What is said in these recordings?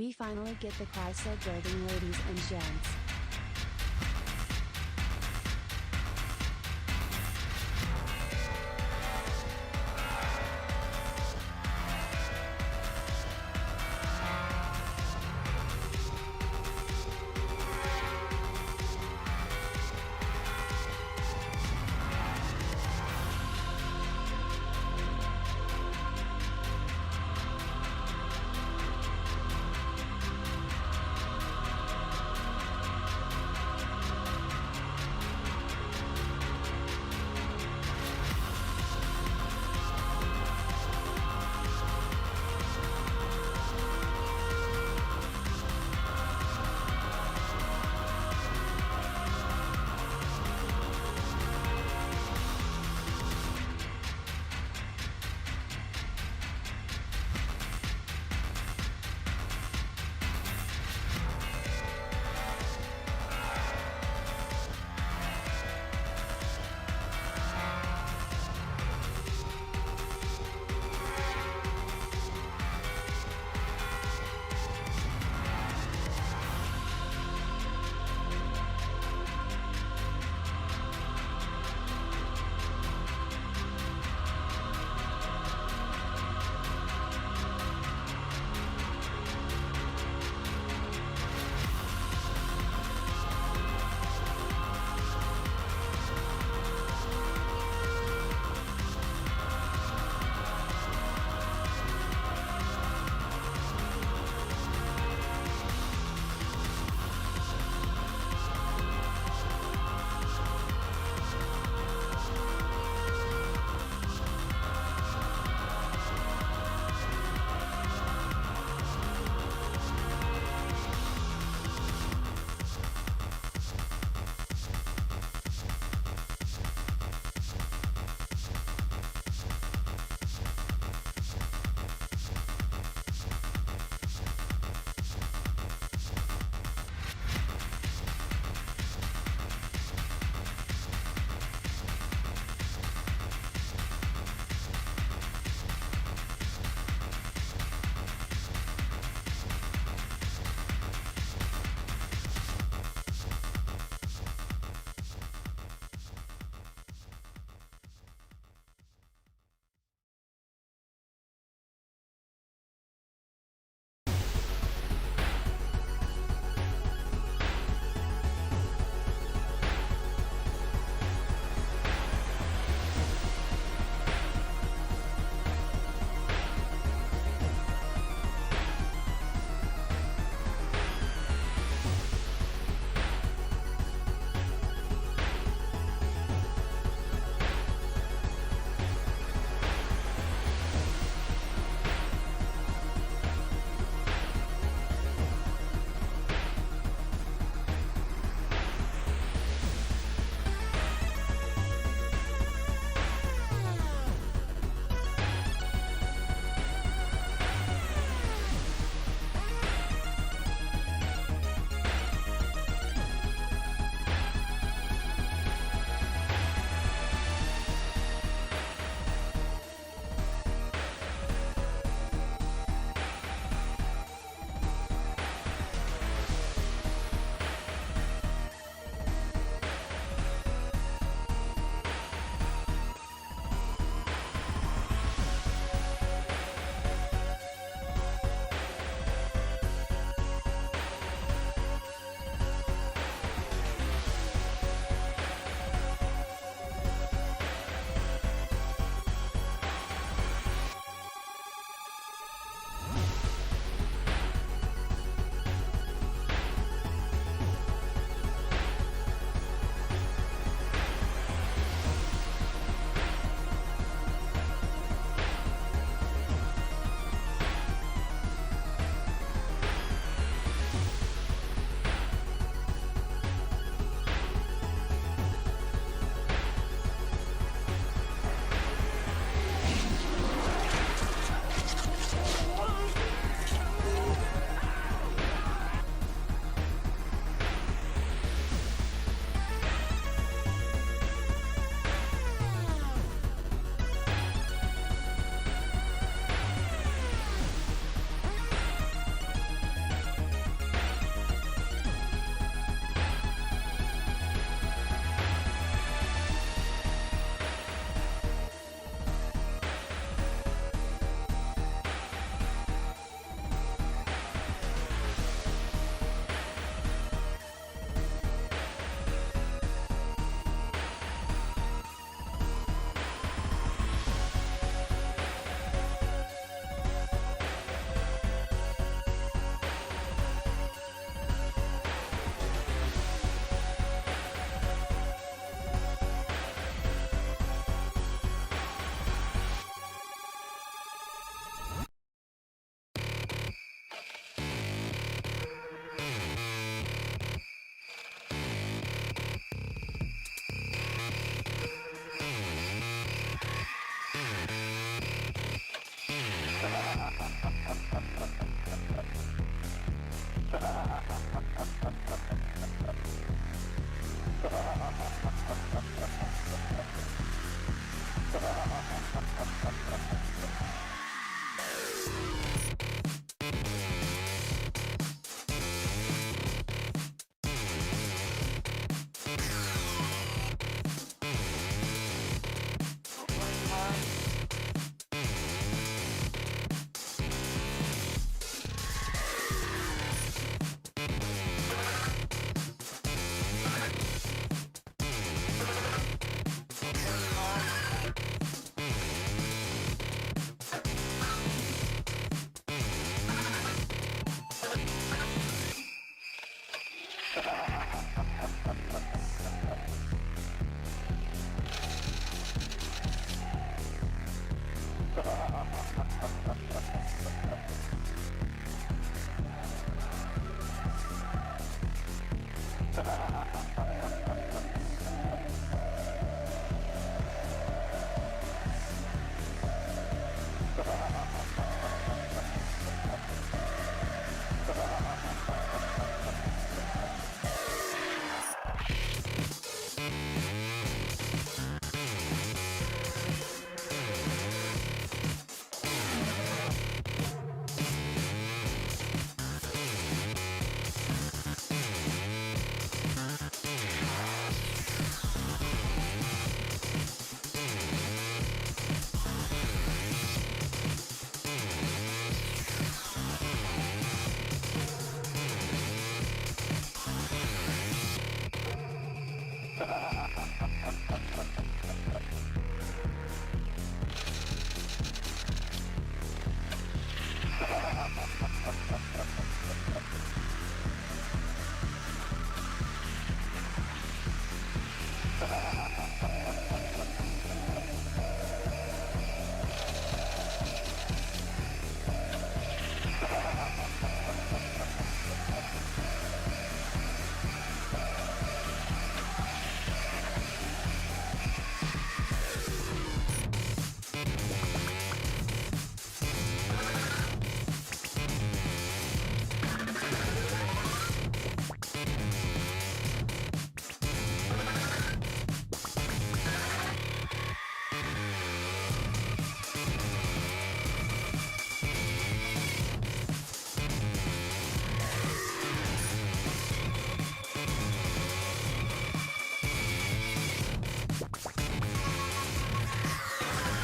We finally get the Chrysler building, ladies and gents.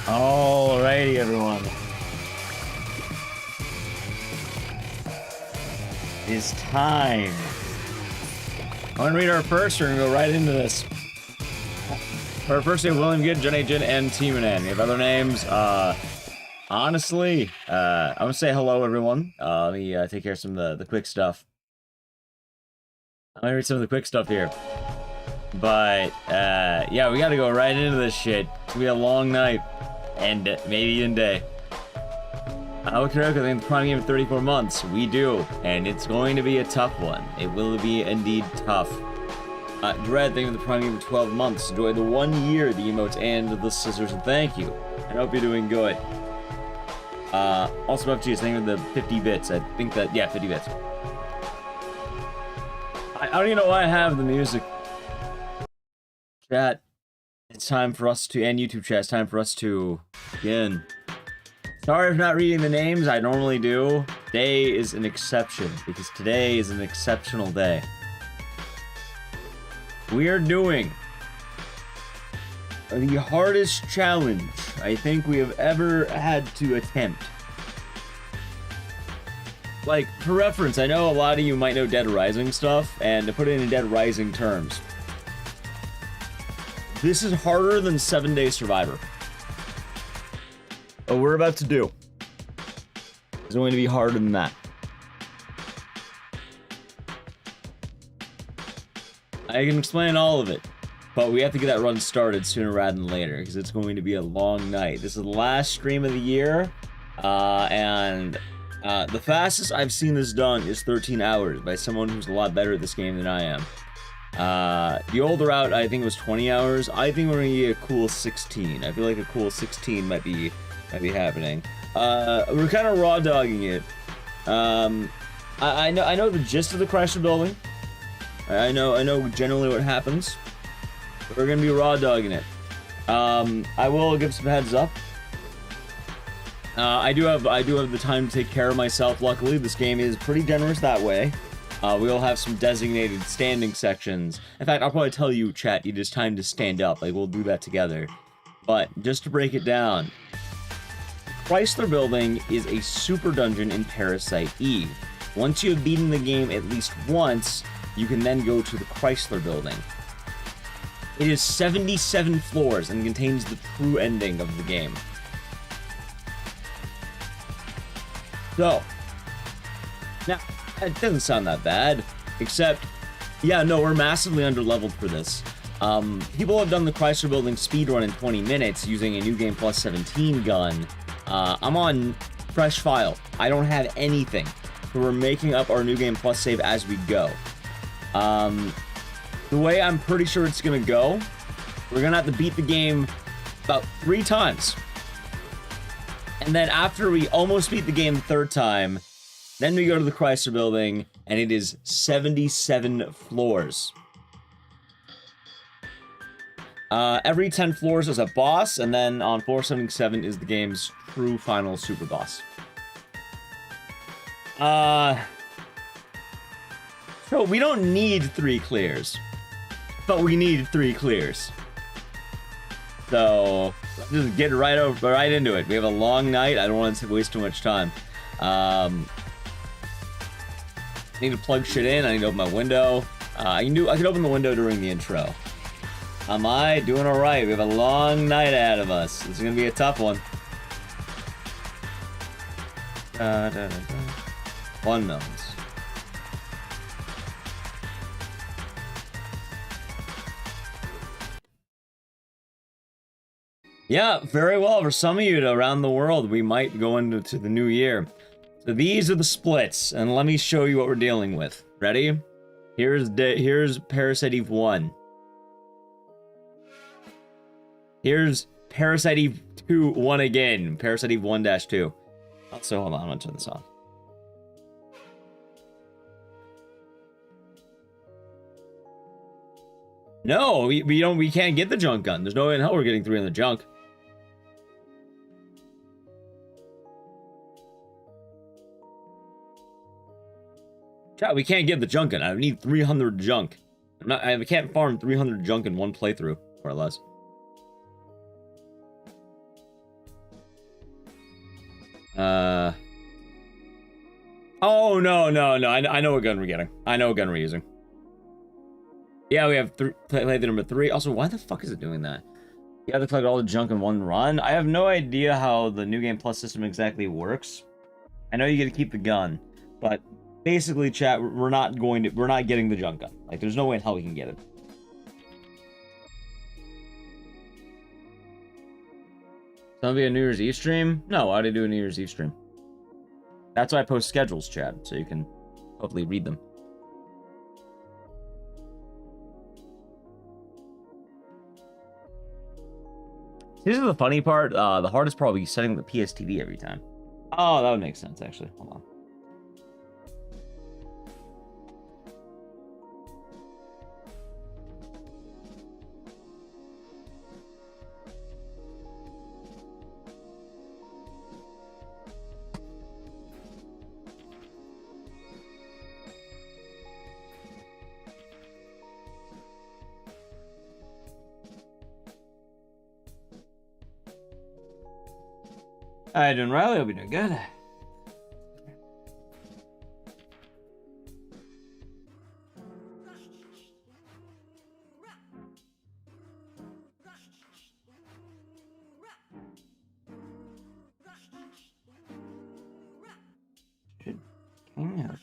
Alrighty, everyone. It's time. I'm gonna read our first. We're gonna go right into this. For our first name, William Good, John Agent, and T-Manan. We have other names. Honestly, I'm gonna say hello, everyone. Let me take care of some of the quick stuff. I'm gonna read some of the quick stuff here. But, yeah, we gotta go right into this shit. It's gonna be a long night. And maybe even day. Okay, I think the prime game of 34 months. We do. And it's going to be a tough one. It will be indeed tough. Dread, thank you for the prime game of 12 months. Enjoy the 1 year, the emotes, and the scissors. And thank you. I hope you're doing good. Also, FGS, thank you for the 50 bits. I think that, yeah, 50 bits. I don't even know why I have the music. Chat. It's time for us to, and YouTube chat, it's time for us to begin. Sorry for not reading the names, I normally do. Today is an exception, because today is an exceptional day. We are doing the hardest challenge I think we have ever had to attempt. Like, for reference, I know a lot of you might know Dead Rising stuff, and to put it in Dead Rising terms, this is harder than 7-Day Survivor. What we're about to do is going to be harder than that. I can explain all of it, but we have to get that run started sooner rather than later, because it's going to be a long night. This is the last stream of the year, and the fastest I've seen this done is 13 hours by someone who's a lot better at this game than I am. The older route, I think it was 20 hours. I think we're gonna get a cool 16. I feel like a cool 16 might be happening. We're kind of raw dogging it. I know the gist of the Chrysler building. I know generally what happens. But we're gonna be raw dogging it. I will give some heads up. I do have the time to take care of myself. Luckily, this game is pretty generous that way. We'll have some designated standing sections. In fact, I'll probably tell you, chat, it is time to stand up. Like, we'll do that together. But, just to break it down, Chrysler Building is a super dungeon in Parasite Eve. Once you have beaten the game at least once, you can then go to the Chrysler Building. It is 77 floors and contains the true ending of the game. So, now, it doesn't sound that bad, except, yeah, no, we're massively underleveled for this. People have done the Chrysler Building speedrun in 20 minutes using a New Game Plus 17 gun. I'm on fresh file. I don't have anything. So we're making up our New Game Plus save as we go. The way I'm pretty sure it's gonna go, we're gonna have to beat the game about 3 times. And then after we almost beat the game the 3rd time, then we go to the Chrysler Building, and it is 77 floors. Every 10 floors is a boss, and then on floor 77 is the game's true final super boss. So we don't need 3 clears, but we need 3 clears. So let's just get right into it. We have a long night. I don't want to waste too much time. I need to plug shit in. I need to open my window. I can open the window during the intro. Am I doing all right? We have a long night ahead of us. This is gonna be a tough one. 1 million. Yeah, very well. For some of you around the world, we might go into the new year. So these are the splits, and let me show you what we're dealing with. Ready? Here's Parasite Eve 1. Here's Parasite Eve 2 1 again. Parasite Eve 1-2. So hold on, I'm gonna turn this on. No, we can't get the junk gun. There's no way in hell we're getting 3 in the junk. Chat, we can't get the junk gun. I need 300 junk. I can't farm 300 junk in one playthrough, more or less. Oh, no. I know what gun we're getting. I know what gun we're using. Yeah, we have play the number 3. Also, why the fuck is it doing that? You have to collect all the junk in one run? I have no idea how the New Game Plus system exactly works. I know you get to keep the gun, but basically, chat, we're not getting the junk gun. Like, there's no way in hell we can get it. Gonna be a New Year's Eve stream? No, why do I do a New Year's Eve stream? That's why I post schedules, chat, so you can hopefully read them. This is the funny part. The hardest part will be setting the PSTV every time. Oh, that would make sense, actually. Hold on. How you doing, Riley? Hope you're doing good.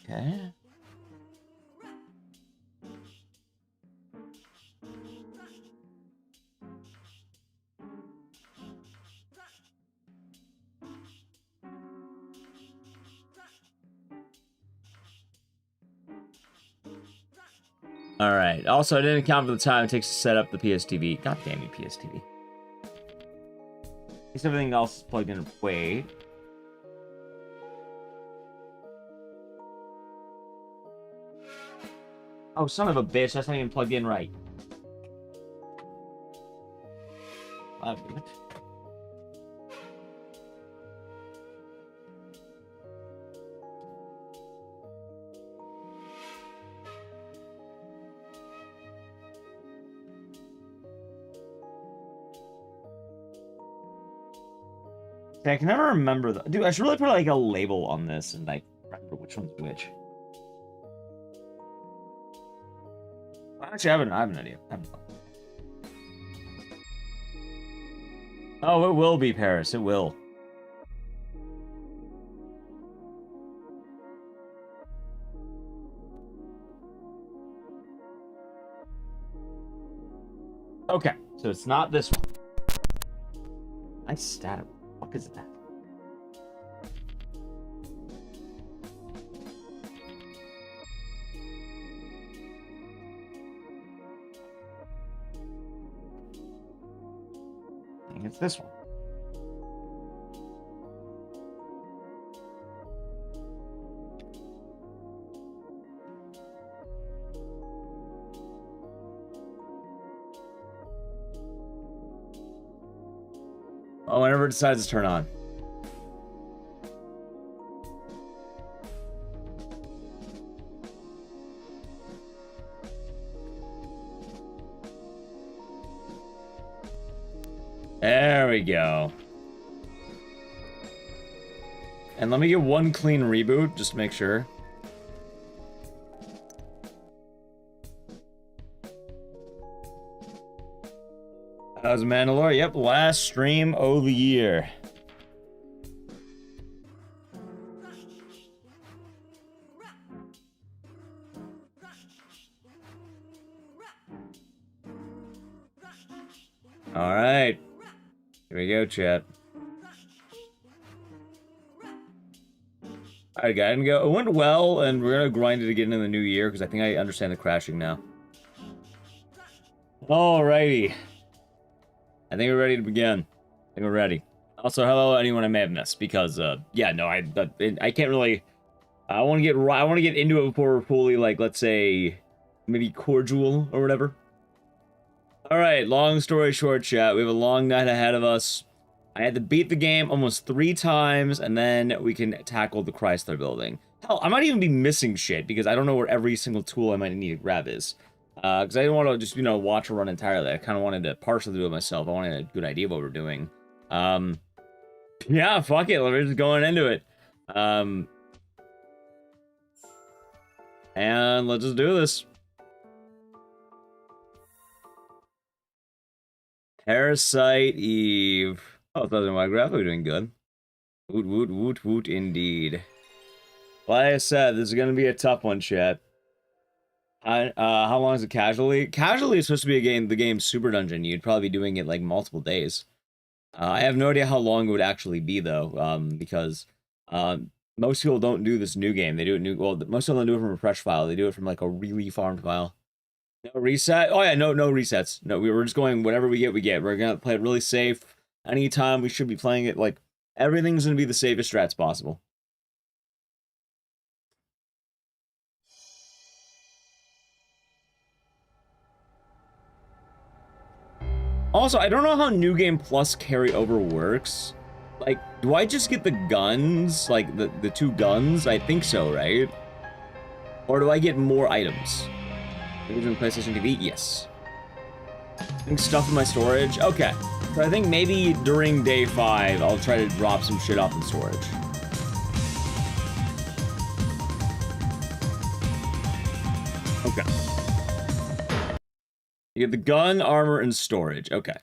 Okay. Alright, also I didn't account for the time it takes to set up the PSTV. God damn you, PSTV. At least everything else is plugged in. Wait. Oh, son of a bitch, that's not even plugged in right. I can never remember the dude. I should really put like a label on this and like remember which one's which. Actually, I have an idea. Oh, it will be Paris. It will. Okay, so it's not this one. Nice stat. What the fuck is that? I think it's this one. Oh, whenever it decides to turn on. There we go. And let me get one clean reboot, just to make sure. How's Mandalore? Yep, last stream of the year. All right. Here we go, chat. All right, guys, it went well, and we're gonna grind it again in the new year because I think I understand the crashing now. Alrighty. I think we're ready to begin. I think we're ready. Also, hello anyone I may have missed because, yeah, no, I can't really. I want to get into it before we're fully, like, let's say, maybe cordial or whatever. All right, long story short, chat. We have a long night ahead of us. I had to beat the game almost 3 times, and then we can tackle the Chrysler building. Hell, I might even be missing shit because I don't know where every single tool I might need to grab is. Because I didn't want to just, you know, watch a run entirely. I kind of wanted to partially do it myself. I wanted a good idea of what we're doing. Yeah, fuck it. We're just going into it. And let's just do this. Parasite Eve. Oh, Southern White Graph, we're doing good. Woot, woot, woot, woot, indeed. Like I said, this is going to be a tough one, chat. How long is it casually? Casually is supposed to be the game's super dungeon. You'd probably be doing it like multiple days. I have no idea how long it would actually be though, because most people don't do this new game. They do it well, most people don't do it from a fresh file. They do it from like a really farmed file. No reset? Oh yeah, no resets. No, we were just going whatever we get. We're gonna play it really safe. Anytime we should be playing it like everything's gonna be the safest strats possible. Also, I don't know how New Game Plus carryover works. Like, do I just get the guns? Like, the 2 guns? I think so, right? Or do I get more items? Maybe PlayStation TV? Yes. I think stuff in my storage? Okay. So I think maybe during day 5, I'll try to drop some shit off in storage. Okay. You get the gun, armor, and storage. Okay.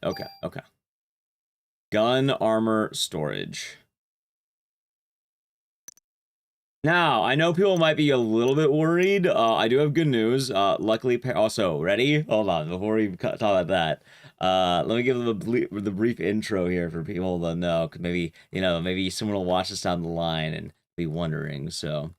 Gun, armor, storage. Now, I know people might be a little bit worried. I do have good news. Luckily, also, ready? Hold on, before we talk about that. Let me give them the brief intro here for people to know, because maybe someone will watch this down the line and be wondering. So,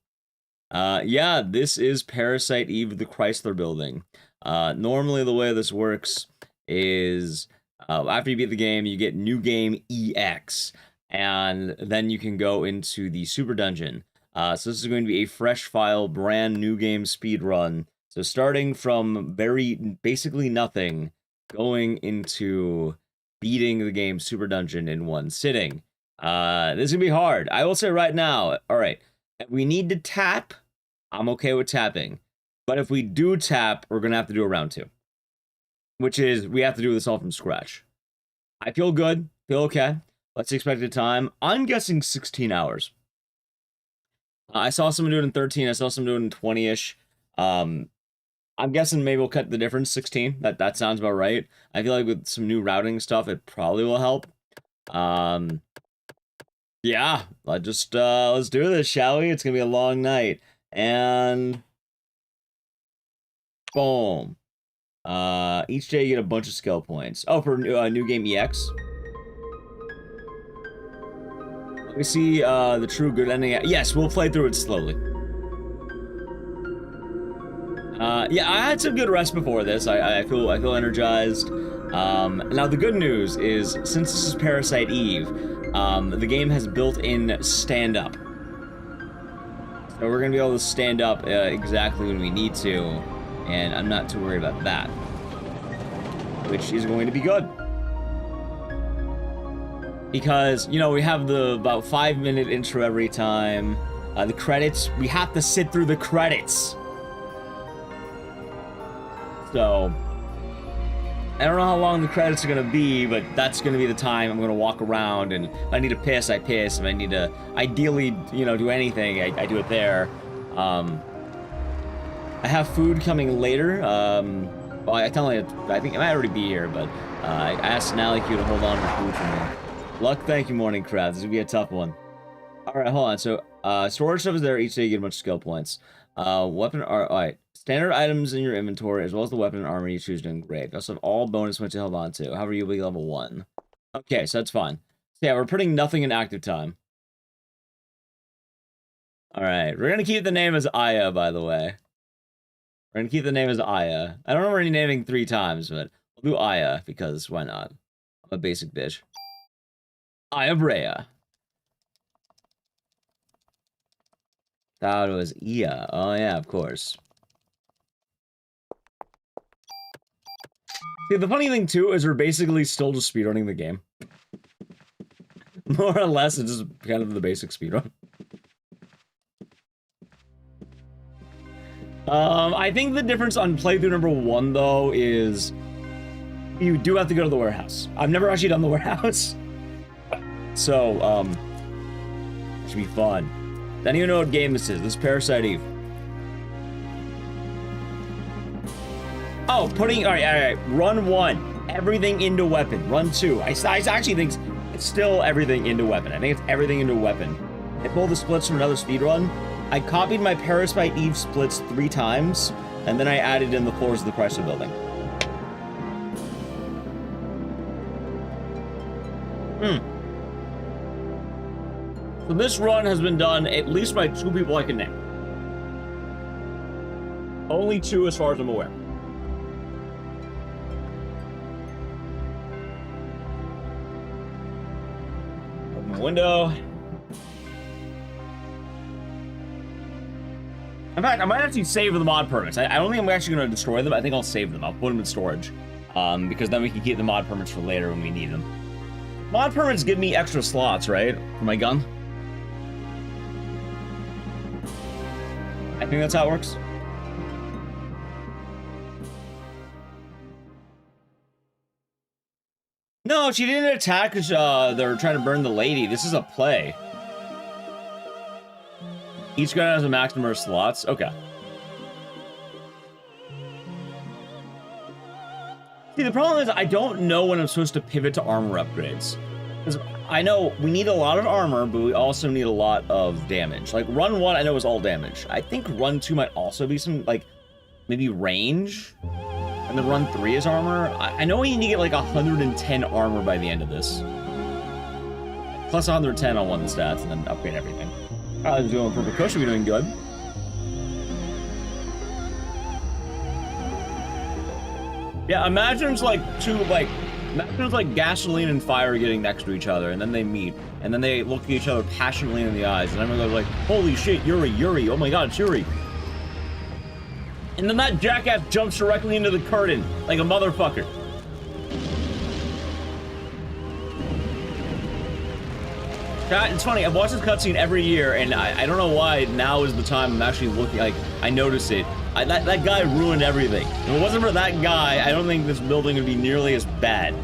yeah, this is Parasite Eve, the Chrysler building. Normally the way this works is after you beat the game, you get New Game EX, and then you can go into the Super Dungeon. So this is going to be a fresh file, brand new game speed run. So starting from basically nothing, going into beating the game Super Dungeon in one sitting. This is gonna be hard. I will say right now, all right, we need to tap. I'm okay with tapping. But if we do tap, we're going to have to do a round 2. Which is, we have to do this all from scratch. I feel good. Feel okay. Let's see expected time. I'm guessing 16 hours. I saw someone do it in 13. I saw someone do it in 20-ish. I'm guessing maybe we'll cut the difference, 16. That sounds about right. I feel like with some new routing stuff, it probably will help. Yeah, let's do this, shall we? It's going to be a long night. And... boom. Each day you get a bunch of skill points. Oh, for New Game EX. Let me see the true good ending. Yes, we'll play through it slowly. Yeah, I had some good rest before this. I feel energized. Now the good news is, since this is Parasite Eve, the game has built-in stand-up. So we're gonna be able to stand up exactly when we need to. And I'm not too worried about that. Which is going to be good. Because, we have the about 5-minute intro every time. The credits, we have to sit through the credits. So, I don't know how long the credits are going to be, but that's going to be the time I'm going to walk around, and if I need to piss, I piss. If I need to, ideally, do anything, I do it there. I have food coming later. Well, I think it might already be here, but I asked Nally Q to hold on for food for me. Luck, thank you, Morning Crowd. This is gonna be a tough one. Alright, hold on. So, storage stuff is there. Each day you get a bunch of skill points. Alright. Standard items in your inventory, as well as the weapon and armor you choose to engrave. You also have all bonus points to hold on to. However, you'll be level 1. Okay, so that's fine. So yeah, we're putting nothing in active time. Alright, we're gonna keep the name as Aya, by the way. We're gonna keep the name as Aya. I don't know we're renaming 3 times, but we'll do Aya, because why not? I'm a basic bitch. Aya Brea. Thought it was Ia. Oh yeah, of course. See, the funny thing too is we're basically still just speedrunning the game. More or less, it's just kind of the basic speedrun. I think the difference on playthrough number 1, though, is you do have to go to the warehouse. I've never actually done the warehouse. So, should be fun. Don't even know what game this is. This is Parasite Eve. Oh, putting... Alright. Run 1. Everything into weapon. Run 2. I actually think it's still everything into weapon. I think it's everything into weapon. I pulled the splits from another speedrun. I copied my Parasite Eve splits 3 times, and then I added in the floors of the Chrysler building. So this run has been done at least by 2 people I can name. Only 2 as far as I'm aware. Open the window. In fact, I might actually save the mod permits. I don't think I'm actually going to destroy them. I think I'll save them. I'll put them in storage. Because then we can keep the mod permits for later when we need them. Mod permits give me extra slots, right? For my gun. I think that's how it works. No, she didn't attack because they're trying to burn the lady. This is a play. Each gun has a maximum of slots. Okay. See, the problem is I don't know when I'm supposed to pivot to armor upgrades. Because I know we need a lot of armor, but we also need a lot of damage. Like, run 1, I know is all damage. I think run 2 might also be some, like, maybe range. And then run 3 is armor. I know we need to get, like, 110 armor by the end of this. Plus 110 on one of the stats, and then upgrade everything. I was doing perfect cushion, we're doing good. Yeah, imagine it's like imagine it's like gasoline and fire getting next to each other, and then they meet, and then they look at each other passionately in the eyes, and everyone goes like, holy shit, Yuri, oh my god, it's Yuri. And then that jackass jumps directly into the curtain, like a motherfucker. It's funny, I've watched this cutscene every year, and I don't know why now is the time I'm actually looking, like, I notice it. That guy ruined everything. If it wasn't for that guy, I don't think this building would be nearly as bad.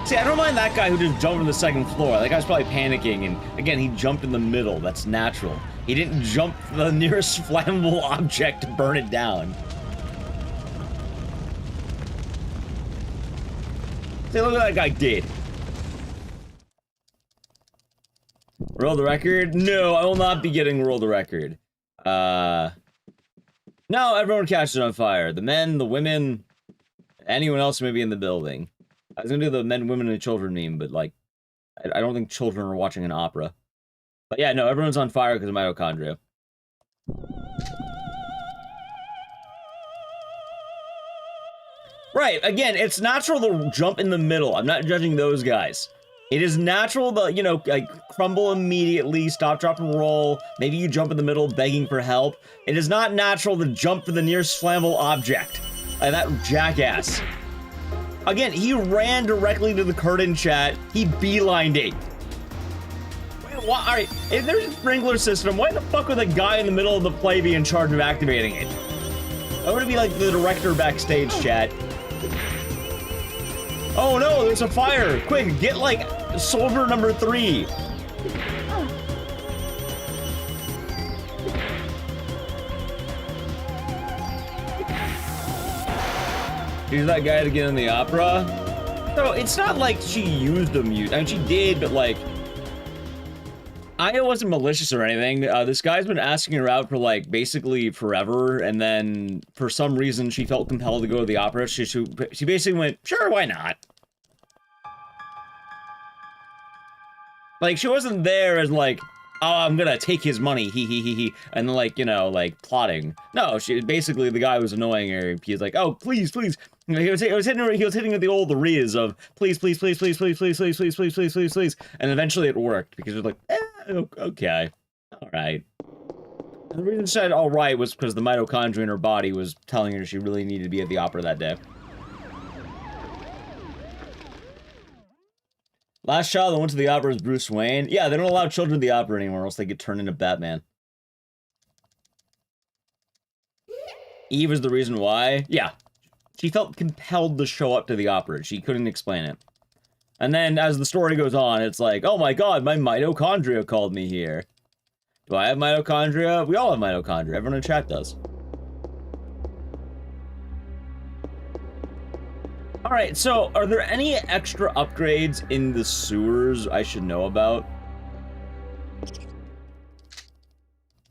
See, I don't mind that guy who just jumped from the 2nd floor. That guy's probably panicking, and again, he jumped in the middle. That's natural. He didn't jump the nearest flammable object to burn it down. See, look what that guy did. Roll the record? No, I will not be getting roll the record. No, everyone catches on fire. The men, the women, anyone else may be in the building. I was gonna do the men, women, and children meme, but, like, I don't think children are watching an opera. But yeah, no, everyone's on fire because of mitochondria. Right, again, it's natural to jump in the middle. I'm not judging those guys. It is natural to, you know, like, crumble immediately, stop, drop, and roll. Maybe you jump in the middle begging for help. It is not natural to jump for the nearest flammable object. Like that jackass. Again, he ran directly to the curtain, chat. He beelined it. Wait, what? Alright, if there's a sprinkler system, why the fuck would the guy in the middle of the play be in charge of activating it? I want to be like the director backstage, chat. Oh no, there's a fire! Quick, get like soldier number 3. Use that guy to get in the opera? So it's not like she used them. I mean, she did, but like, I wasn't malicious or anything. This guy's been asking her out for like basically forever, and then for some reason she felt compelled to go to the opera. She basically went, sure, why not? Like, she wasn't there as like, oh, I'm gonna take his money, he, and like, you know, like plotting. No, she basically, the guy was annoying her. He's like, oh, please. He was hitting her with the old riz of please, and eventually it worked because it was like, okay, all right. And the reason she said all right was because the mitochondria in her body was telling her she really needed to be at the opera that day. Last child that went to the opera is Bruce Wayne. Yeah, they don't allow children to the opera anymore, else they get turned into Batman. Eve is the reason why. Yeah. She felt compelled to show up to the opera. She couldn't explain it. And then as the story goes on, it's like, oh my god, my mitochondria called me here. Do I have mitochondria? We all have mitochondria. Everyone in chat does. Alright, so are there any extra upgrades in the sewers I should know about?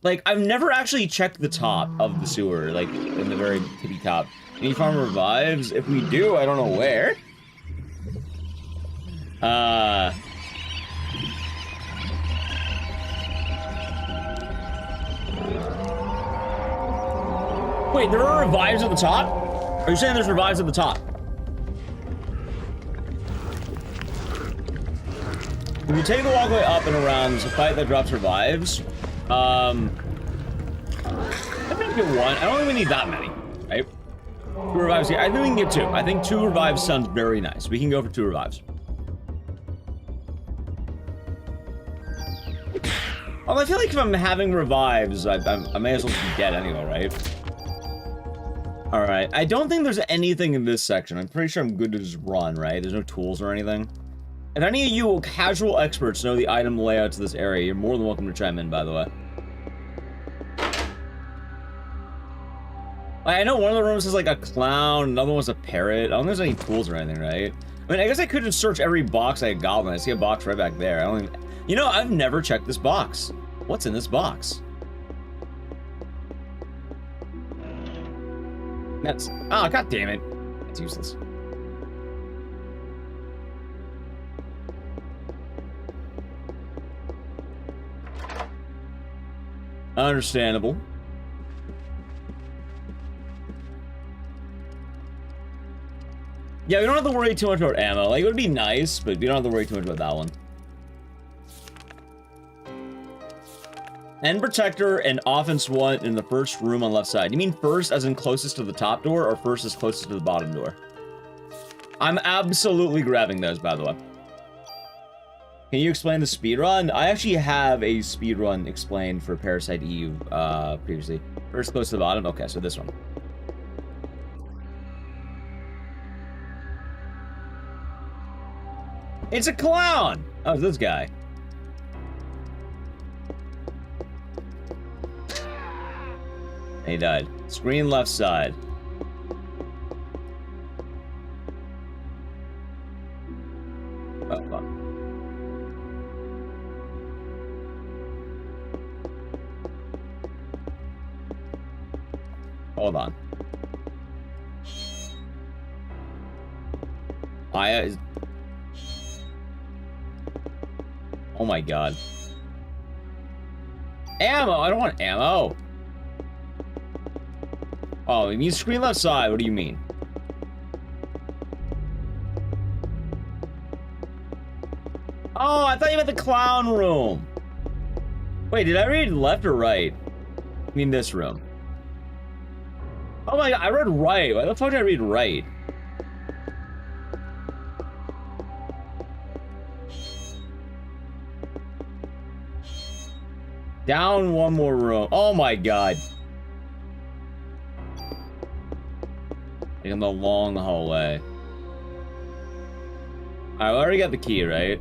Like, I've never actually checked the top of the sewer, like, in the very tippy top. Any farm revives? If we do, I don't know where. Wait, there are revives at the top? Are you saying there's revives at the top? If you take the walkway up and around, there's a fight that drops revives. I think we get one. I don't think we need that many, right? 2 revives here. I think we can get 2. I think 2 revives sounds very nice. We can go for 2 revives. Well, I feel like if I'm having revives, I may as well be dead anyway, right? Alright, I don't think there's anything in this section. I'm pretty sure I'm good to just run, right? There's no tools or anything. If any of you casual experts know the item layouts of this area, you're more than welcome to chime in, by the way. I know one of the rooms is like a clown, another one's a parrot. I don't think there's any tools or anything, right? I mean, I guess I could just search every box I got when I see a box right back there. I don't even... You know, I've never checked this box. What's in this box? That's... Oh, god damn it. That's useless. Understandable. Yeah, we don't have to worry too much about ammo. Like, it would be nice, but we don't have to worry too much about that one. End protector and offense 1 in the first room on left side. You mean first as in closest to the top door, or first as closest to the bottom door? I'm absolutely grabbing those, by the way. Can you explain the speedrun? I actually have a speedrun explained for Parasite EU previously. First close to the bottom? Okay, so this one. It's a clown! Oh, it's this guy. He died. Screen left side. Oh, fuck. Hold on. Oh my god. Ammo! I don't want ammo! Oh, you mean screen left side? What do you mean? Oh, I thought you meant the clown room. Wait, did I read left or right? I mean this room. Oh my god, I read right. Why the fuck did I read right? Down one more room. Oh my god. In the long hallway. Alright, I already got the key, right?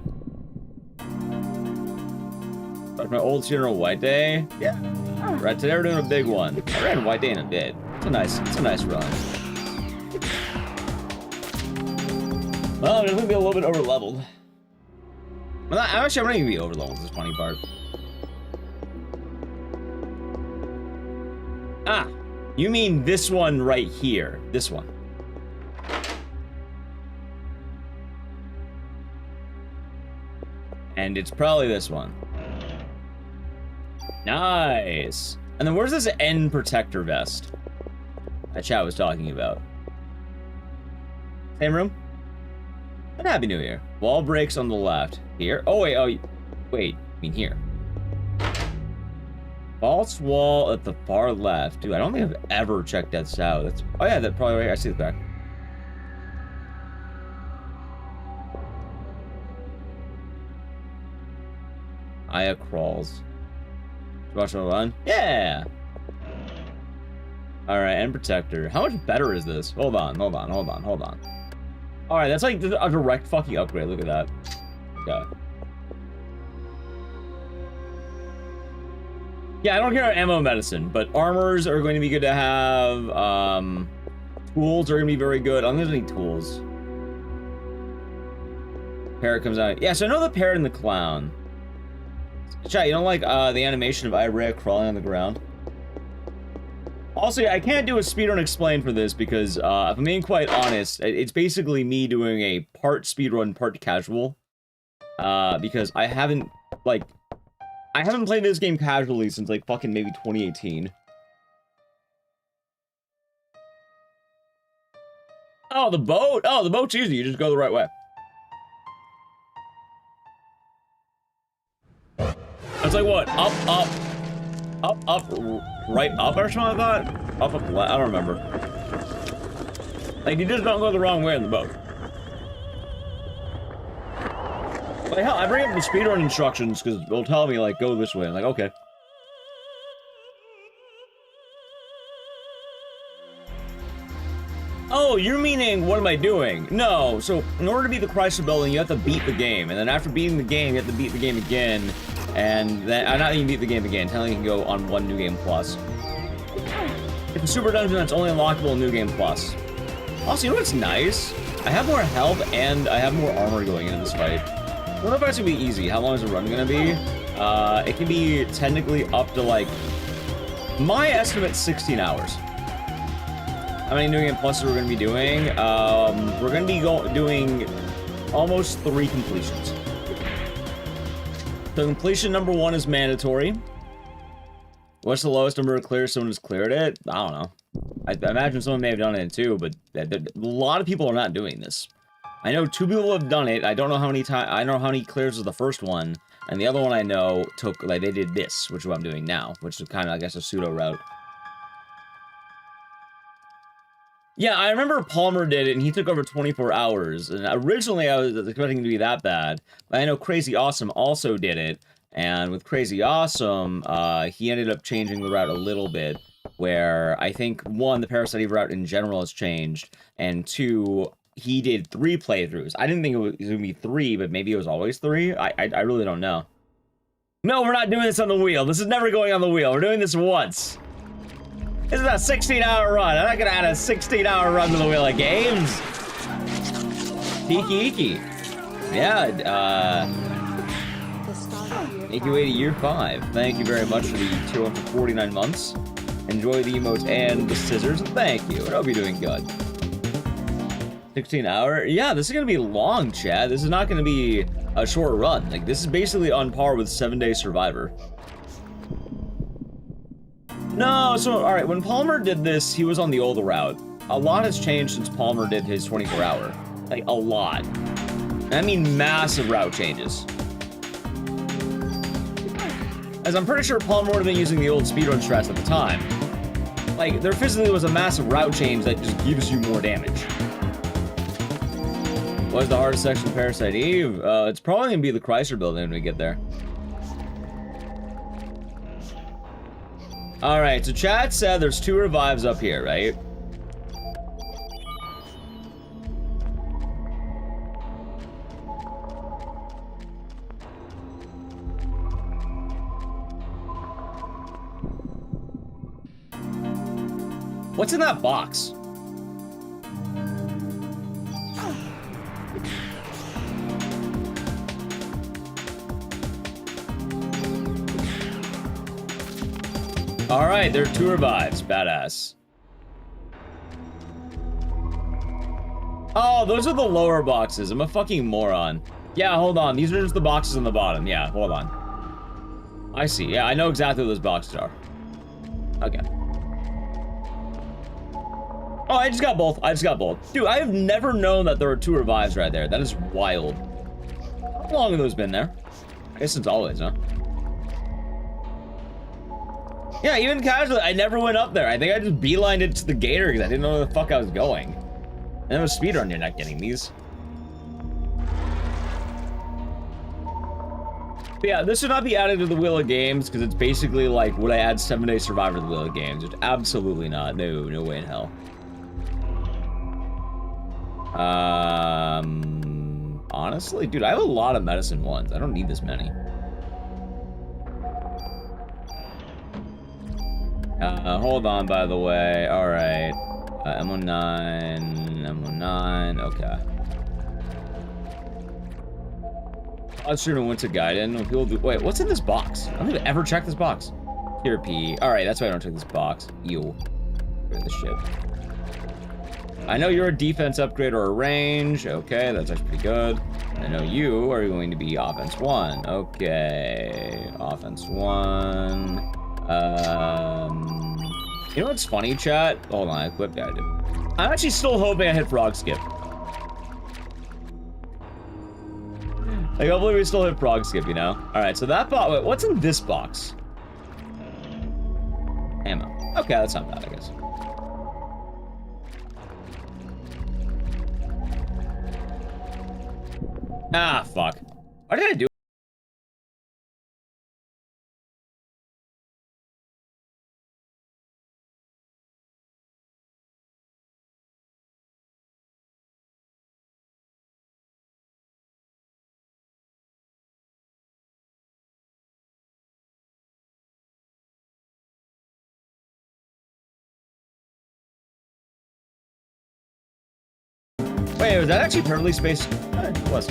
Like my old funeral white day? Yeah. Right, today we're doing a big one. I ran white day in a bit. It's a nice run. Well, I'm gonna be a little bit over leveled. Well, I'm not even be over leveled, this funny part. Ah, you mean this one right here. This one. And it's probably this one. Nice. And then where's this end protector vest that chat was talking about? Same room? And Happy New Year. Wall breaks on the left. Here? Oh, wait. Oh, wait. I mean here. False wall at the far left. Dude, I don't think I've ever checked that out. That's... Oh, yeah, that probably right. I see the back. Aya crawls. Watch her run? Yeah! Alright, and protector. How much better is this? Hold on. Alright, that's like a direct fucking upgrade. Look at that. Okay. Yeah, I don't care about ammo medicine, but armors are going to be good to have. Tools are going to be very good. I'm going to need tools. Parrot comes out. Yeah, so I know the parrot and the clown. Chat, you don't like the animation of Irea crawling on the ground? Also, I can't do a speedrun explain for this because, if I'm being quite honest, it's basically me doing a part speedrun, part casual. Because I haven't played this game casually since, like, fucking maybe 2018. Oh, the boat? Oh, the boat's easy. You just go the right way. It's like what? Up, right up or something like that? Up, left. I don't remember. Like, you just don't go the wrong way in the boat. Like, hell, I bring up the speedrun instructions because they'll tell me, like, go this way. I'm like, okay. Oh, you're meaning, what am I doing? No, so in order to beat the Chrysler building, you have to beat the game. And then after beating the game, you have to beat the game again. And then, not even beat the game again, telling you can go on one New Game Plus. It's a super dungeon that's only unlockable in New Game Plus. Also, you know what's nice? I have more health and I have more armor going into this fight. I don't know if that's gonna be easy. How long is the run gonna be? It can be technically up to, like, my estimate, 16 hours. How many New Game Pluses we're gonna be doing? We're gonna be doing almost 3 completions. So completion number 1 is mandatory. What's the lowest number of clears someone has cleared it? I don't know. I imagine someone may have done it too, but a lot of people are not doing this. I know 2 people have done it. I don't know how many times. I know how many clears was the first one, and the other one I know took, like, they did this, which is what I'm doing now, which is kind of, I guess, a pseudo route. Yeah, I remember Palmer did it, and he took over 24 hours. And originally, I was expecting it to be that bad. But I know Crazy Awesome also did it. And with Crazy Awesome, he ended up changing the route a little bit. Where I think, 1, the Parasite route in general has changed. And 2, he did 3 playthroughs. I didn't think it was going to be 3, but maybe it was always 3. I really don't know. No, we're not doing this on the wheel. This is never going on the wheel. We're doing this once. This is a 16-hour run. I'm not gonna add a 16-hour run to the wheel of games. Tiki. Yeah, thank you, 80 year 5. Thank you very much for the tier 1 for 49 months. Enjoy the emotes and the scissors. Thank you. I hope you're doing good. 16-hour? Yeah, this is gonna be long, Chad. This is not gonna be a short run. Like, this is basically on par with 7-Day Survivor. No, so, alright, when Palmer did this, he was on the old route. A lot has changed since Palmer did his 24-hour. Like, a lot. I mean massive route changes. As I'm pretty sure Palmer would have been using the old speedrun strats at the time. Like, there physically was a massive route change that just gives you more damage. What is the hardest section of Parasite Eve? It's probably gonna be the Chrysler building when we get there. Alright, so chat said there's 2 revives up here, right? What's in that box? Alright, there are 2 revives. Badass. Oh, those are the lower boxes. I'm a fucking moron. Yeah, hold on. These are just the boxes on the bottom. Yeah, hold on. I see. Yeah, I know exactly what those boxes are. Okay. Oh, I just got both. Dude, I have never known that there were 2 revives right there. That is wild. How long have those been there? I guess since always, huh? Yeah, even casually, I never went up there. I think I just beelined it to the gator because I didn't know where the fuck I was going. And then with speedrun, you're not getting these. But yeah, this should not be added to the Wheel of Games because it's basically like, would I add 7 Days Survivor to the Wheel of Games? Which absolutely not. No, no way in hell. Honestly, dude, I have a lot of medicine ones. I don't need this many. Hold on, by the way. All right. M19, okay. I was sure to went to Gaiden when people do. Wait, what's in this box? I don't think I've ever checked this box. Here, P. All right, that's why I don't check this box. Ew. Where's the shit? I know you're a defense upgrade or a range. Okay, that's actually pretty good. I know you are going to be offense 1. Okay, offense 1. You know what's funny, chat? Hold on, I equipped that. I'm actually still hoping I hit frog skip. Like, hopefully we still hit frog skip, you know? Alright, so that box. Wait, what's in this box? Ammo. Okay, that's not bad, I guess. Ah, fuck. Why did I do it? Wait, was that actually perfectly spaced? It was.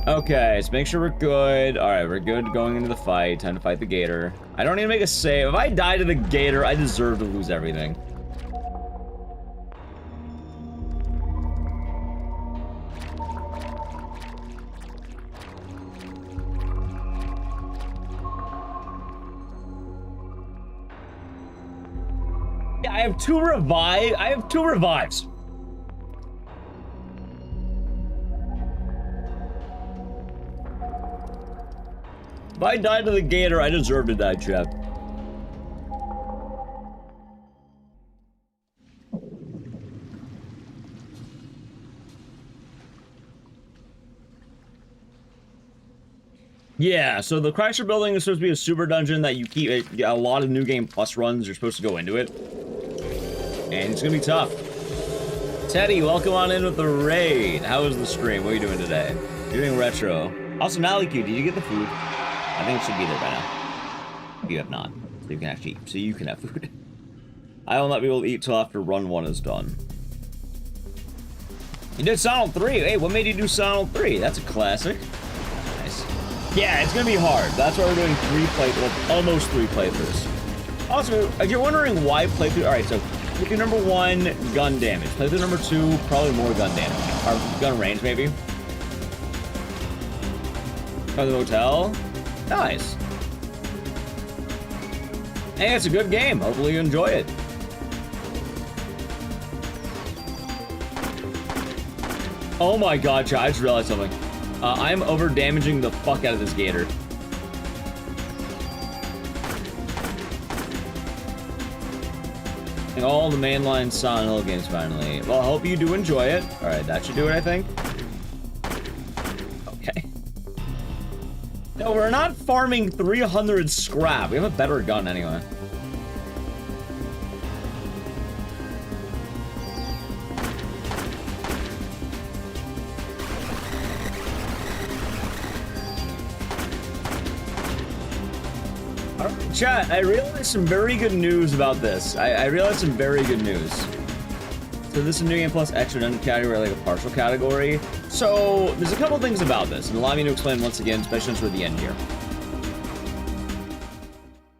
Okay, so make sure we're good. Alright, we're good going into the fight. Time to fight the gator. I don't need to make a save. If I die to the gator, I deserve to lose everything. Yeah, I have 2 revives. If I died to the gator, I deserve to die, chat. Yeah, so the Chrysler building is supposed to be a super dungeon that you keep a lot of New Game Plus runs. You're supposed to go into it. And it's gonna be tough. Teddy, welcome on in with the raid. How was the stream? What are you doing today? You're doing retro. Also, Nally Q, did you get the food? I think it should be there by now. If you have not. So you can actually eat. So you can have food. I will not be able to eat till after run 1 is done. You did Silent 3. Hey, what made you do Silent 3? That's a classic. Nice. Yeah, it's gonna be hard. That's why we're doing 3 playthroughs. Well, almost 3 playthroughs. Also, if you're wondering why playthrough... Alright, so playthrough number 1, gun damage. Playthrough number 2, probably more gun damage. Or gun range, maybe. Oh, the hotel? Nice. Hey, it's a good game. Hopefully you enjoy it. Oh my god, I just realized something. I'm over-damaging the fuck out of this gator. And all the mainline Silent Hill games finally. Well, I hope you do enjoy it. Alright, that should do it, I think. Okay. No, we're not farming 300 scrap. We have a better gun anyway. Alright, chat, I realized some very good news about this. I realized some very good news. So this is a New Game Plus extra dungeon category, like a partial category. So there's a couple things about this, and allow me to explain once again, especially since we're at the end here.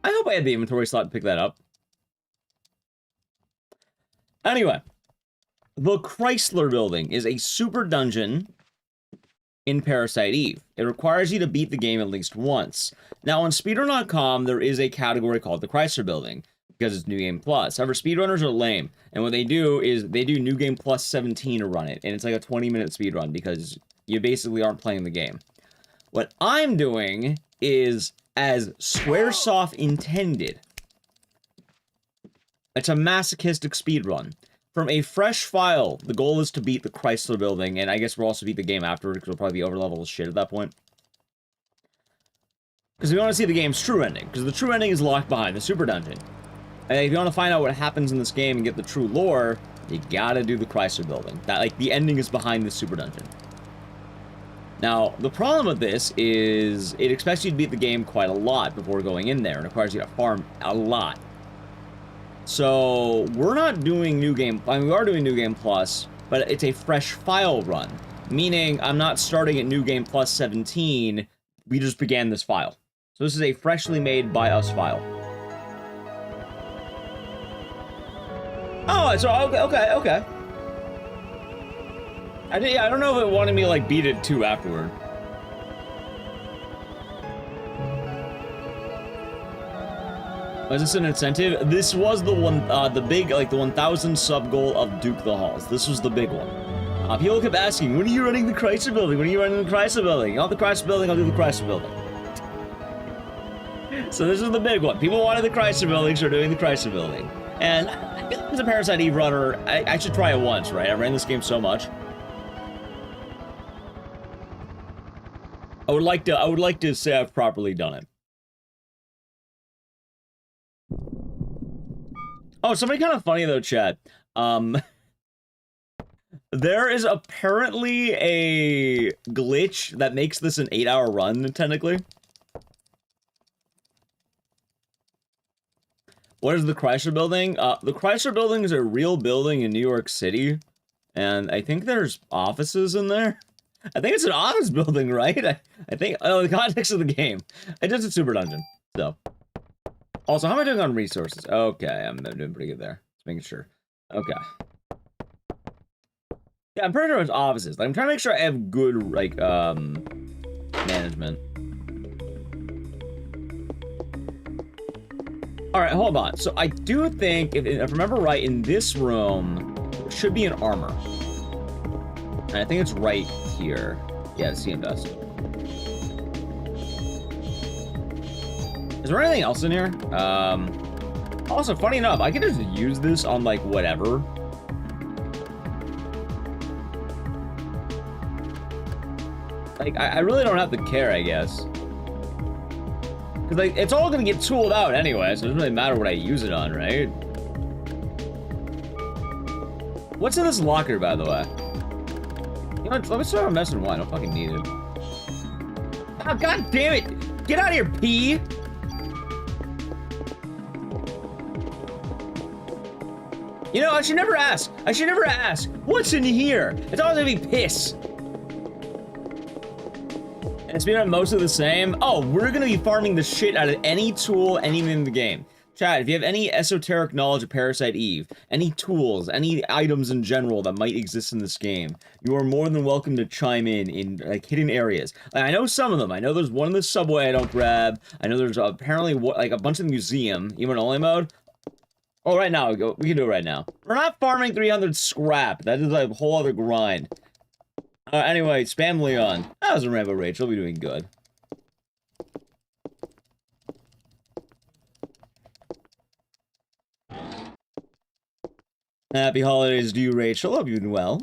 I hope I had the inventory slot to pick that up. Anyway, the Chrysler building is a super dungeon in Parasite Eve. It requires you to beat the game at least once. Now on Speedrun.com, there is a category called the Chrysler building, because it's New Game Plus. However, speedrunners are lame, and what they do is they do New Game Plus 17 to run it, and it's like a 20-minute speedrun because you basically aren't playing the game. What I'm doing is as Squaresoft intended. It's a masochistic speedrun. from a fresh file, the goal is to beat the Chrysler building, and I guess we'll also beat the game afterward, because we'll probably be over-leveled as shit at that point. Because we want to see the game's true ending, because the true ending is locked behind the super dungeon. And if you want to find out what happens in this game and get the true lore, you gotta do the Chrysler building. That, like, the ending is behind the super dungeon. Now, the problem with this is it expects you to beat the game quite a lot before going in there, and requires you to farm a lot. So, we're not doing New Game... I mean, we are doing New Game Plus, but it's a fresh file run. Meaning, I'm not starting at New Game Plus 17, we just began this file. So this is a freshly made by us file. Oh, so, okay. I don't know if it wanted me to, like, beat it too afterward. Was this an incentive? This was the one, the big, like, the 1,000 sub goal of Duke the Halls. This was the big one. People kept asking, when are you running the Chrysler building? When are you running the Chrysler building? You want the Chrysler building? I'll do the Chrysler building. So this is the big one. People wanted the Chrysler building, so we're doing the Chrysler building. And I feel like as a Parasite Eve runner, I should try it once, right? I ran this game so much. I would like to say I've properly done it. Oh, somebody kind of funny though, chat. There is apparently a glitch that makes this an 8-hour run, technically. What is the Chrysler building? The Chrysler building is a real building in New York City, and I think there's offices in there. I think it's an office building, right? I think, oh, the context of the game. It is a super dungeon, so. Also, how am I doing on resources? Okay, I'm doing pretty good there. Just making sure. Okay. Yeah, I'm pretty sure it's offices. Like, I'm trying to make sure I have good, like, management. Alright, hold on. So, I do think, if I remember right, in this room, there should be an armor. And I think it's right here. Yeah, the invest. Is there anything else in here? Also, funny enough, I can just use this on, like, whatever. Like, I really don't have to care, I guess. Because, like, it's all gonna get tooled out anyway, so it doesn't really matter what I use it on, right? What's in this locker, by the way? You know, let me start messing with wine. I don't fucking need it. Oh, god damn it! Get out of here, P! You know, I should never ask. I should never ask. What's in here? It's always gonna be piss. And it's been mostly the same. Oh, we're gonna be farming the shit out of any tool, anything in the game. Chat, if you have any esoteric knowledge of Parasite Eve, any tools, any items in general that might exist in this game, you are more than welcome to chime in like, hidden areas. Like, I know some of them. I know there's one in the subway I don't grab. I know there's apparently, like, a bunch in the museum, even only mode. Oh, right now, we can do it right now. We're not farming 300 scrap. That is a whole other grind. Anyway, spam Leon. That was a Rambo Rage. She'll be doing good. Happy holidays to you, Rachel. Hope you're doing well.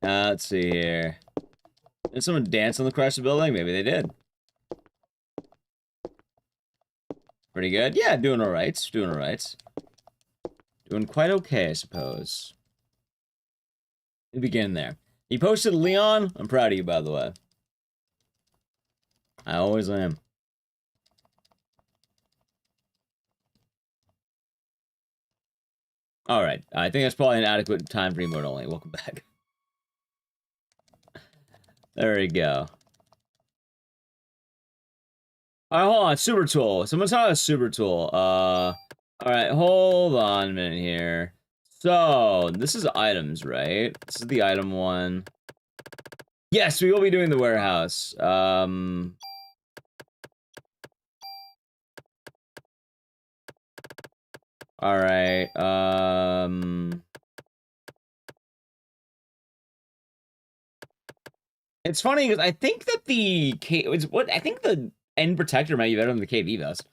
Let's see here. Did someone dance on the Chrysler building? Maybe they did. Pretty good. Yeah, doing alright. Doing alright. Doing quite okay, I suppose. We begin there. You posted Leon? I'm proud of you, by the way. I always am. Alright, I think that's probably an adequate time for emote only. Welcome back. There we go. Alright, hold on. Super tool. Someone's talking about super tool. Alright, hold on a minute here. So, this is items, right? This is the item one. Yes, we will be doing the warehouse. Alright, it's funny because I think that I think the end protector might be better than the KV vest.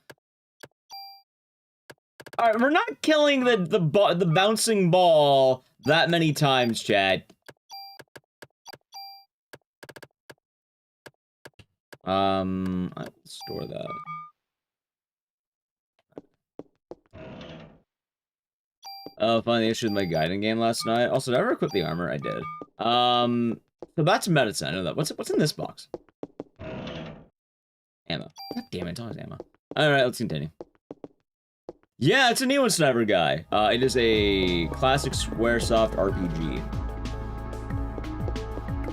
All right, we're not killing the bouncing ball that many times, chat. I'll store that. Oh, finally issued my guiding game last night. Also, did I ever equip the armor? I did. So that's medicine. I know that. What's in this box? Ammo. God damn it, it's always ammo. Alright, let's continue. Yeah, it's a Neon Sniper guy. It is a classic Squaresoft RPG.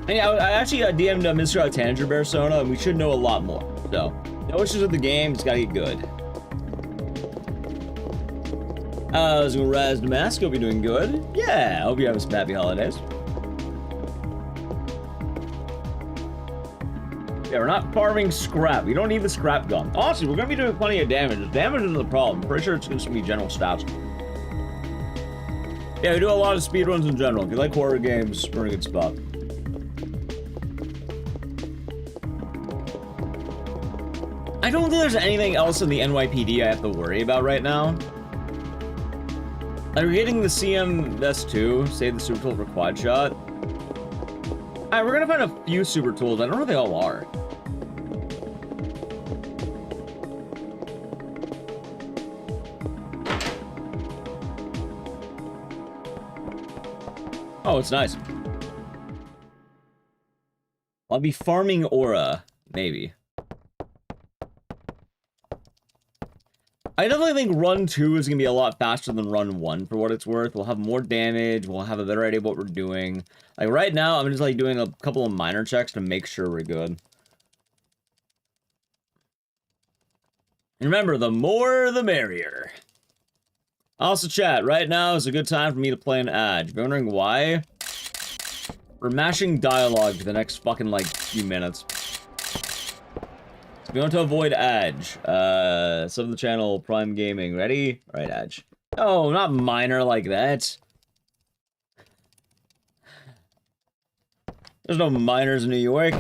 And yeah, I actually DM'd Mr. Tanager Persona, and we should know a lot more. So, no issues with the game, it's gotta get good. I was gonna Raz Damask, hope you're doing good. Yeah, hope you have some happy holidays. Yeah, we're not farming scrap. We don't need the scrap gun. Honestly, we're gonna be doing plenty of damage. Damage is the problem. I'm pretty sure it's just gonna be general stats. Yeah, we do a lot of speedruns in general. If you like horror games, we're in a good spot. I don't think there's anything else in the NYPD I have to worry about right now. Like, we're getting the CM S2, save the super tool for quad shot. Alright, we're gonna find a few super tools. I don't know if they all are. Oh, it's nice. I'll be farming aura, maybe. I definitely think run 2 is going to be a lot faster than run 1 for what it's worth. We'll have more damage, we'll have a better idea of what we're doing. Like right now, I'm just like doing a couple of minor checks to make sure we're good. And remember, the more the merrier. Also chat, right now is a good time for me to play an ad. If you're wondering why, we're mashing dialogue for the next fucking like few minutes. We want to avoid Edge. Sub the channel, Prime Gaming. Ready? Alright, Edge. Oh, not minor like that. There's no miners in New York.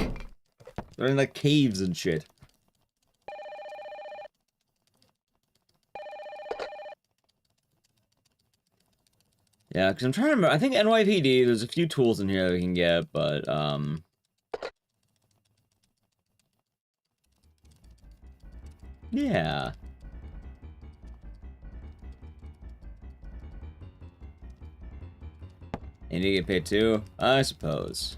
They're in like caves and shit. Yeah, because I'm trying to remember. I think NYPD, there's a few tools in here that we can get, but, yeah. You need to get paid too? I suppose.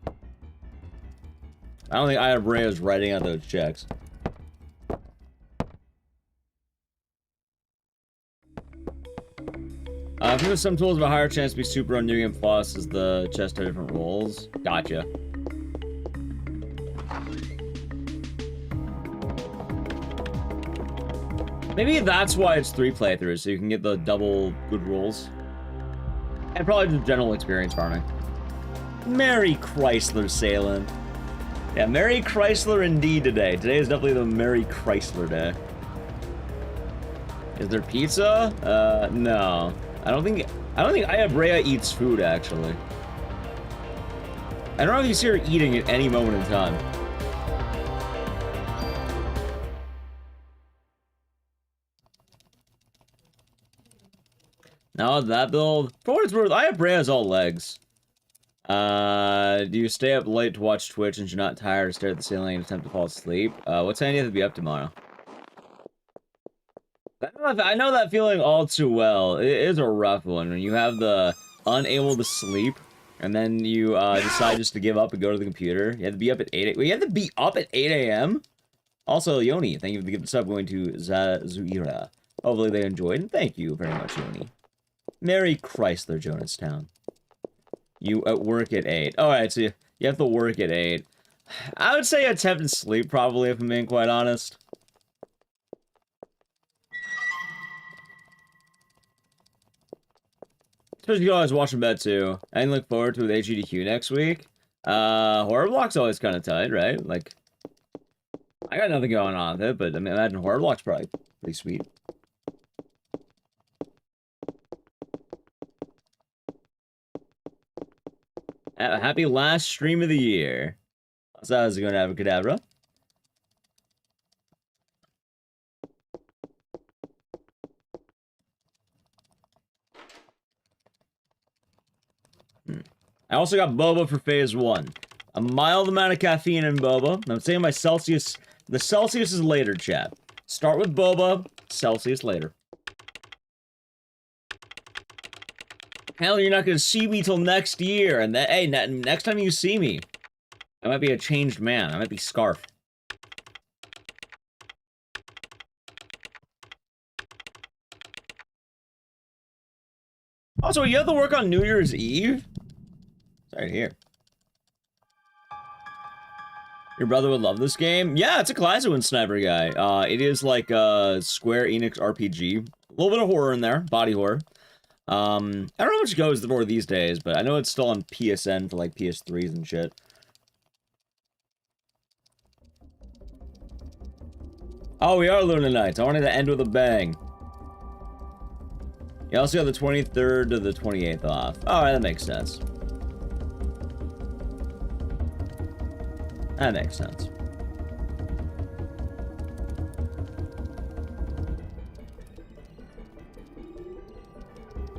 I don't think I have Reyes writing out those checks. I think some tools have a higher chance to be super on New Game Plus as the chest have different roles. Gotcha. Maybe that's why it's 3 playthroughs, so you can get the double good rolls. And probably just general experience farming. Merry Chrysler sailing. Yeah, Merry Chrysler indeed today. Today is definitely the Merry Chrysler day. Is there pizza? No. I don't think Ayabrea eats food, actually. I don't know if he's here eating at any moment in time. Now that build, for what it's worth, Ayabrea has all legs. Do you stay up late to watch Twitch and you're not tired or stare at the ceiling and attempt to fall asleep? What time do you have to be up tomorrow? I know that feeling all too well. It is a rough one when you have the unable to sleep and then you decide just to give up and go to the computer. You have to be up at 8 a.m. You have to be up at 8 a.m.? Also, Yoni, thank you for the gift sub going to Zazuira. Hopefully they enjoyed, and thank you very much, Yoni. Merry Chrysler, Jonestown. You at work at 8. Alright, so you have to work at 8. I would say attempt to sleep, probably, if I'm being quite honest. Especially if you guys watching bed, too. I look forward to with HGDQ next week. Horror Block's always kind of tight, right? Like, I got nothing going on with it, but I mean, imagine Horror Block's probably pretty sweet. Happy last stream of the year. So how's it going, Abracadabra? I also got boba for phase 1. A mild amount of caffeine in boba. I'm saying my Celsius... The Celsius is later, chat. Start with boba, Celsius later. Hell, you're not gonna see me till next year. And that, hey, next time you see me, I might be a changed man. I might be Scarf. Also, you have to work on New Year's Eve? Sorry to hear. Your brother would love this game? Yeah, it's a classic one, Sniper Guy. It is like a Square Enix RPG. A little bit of horror in there, body horror. I don't know how much goes more these days, but I know it's still on PSN for like PS3s and shit. Oh, we are Luna Nights. I wanted to end with a bang. You also got the 23rd to the 28th off. Alright, that makes sense. That makes sense.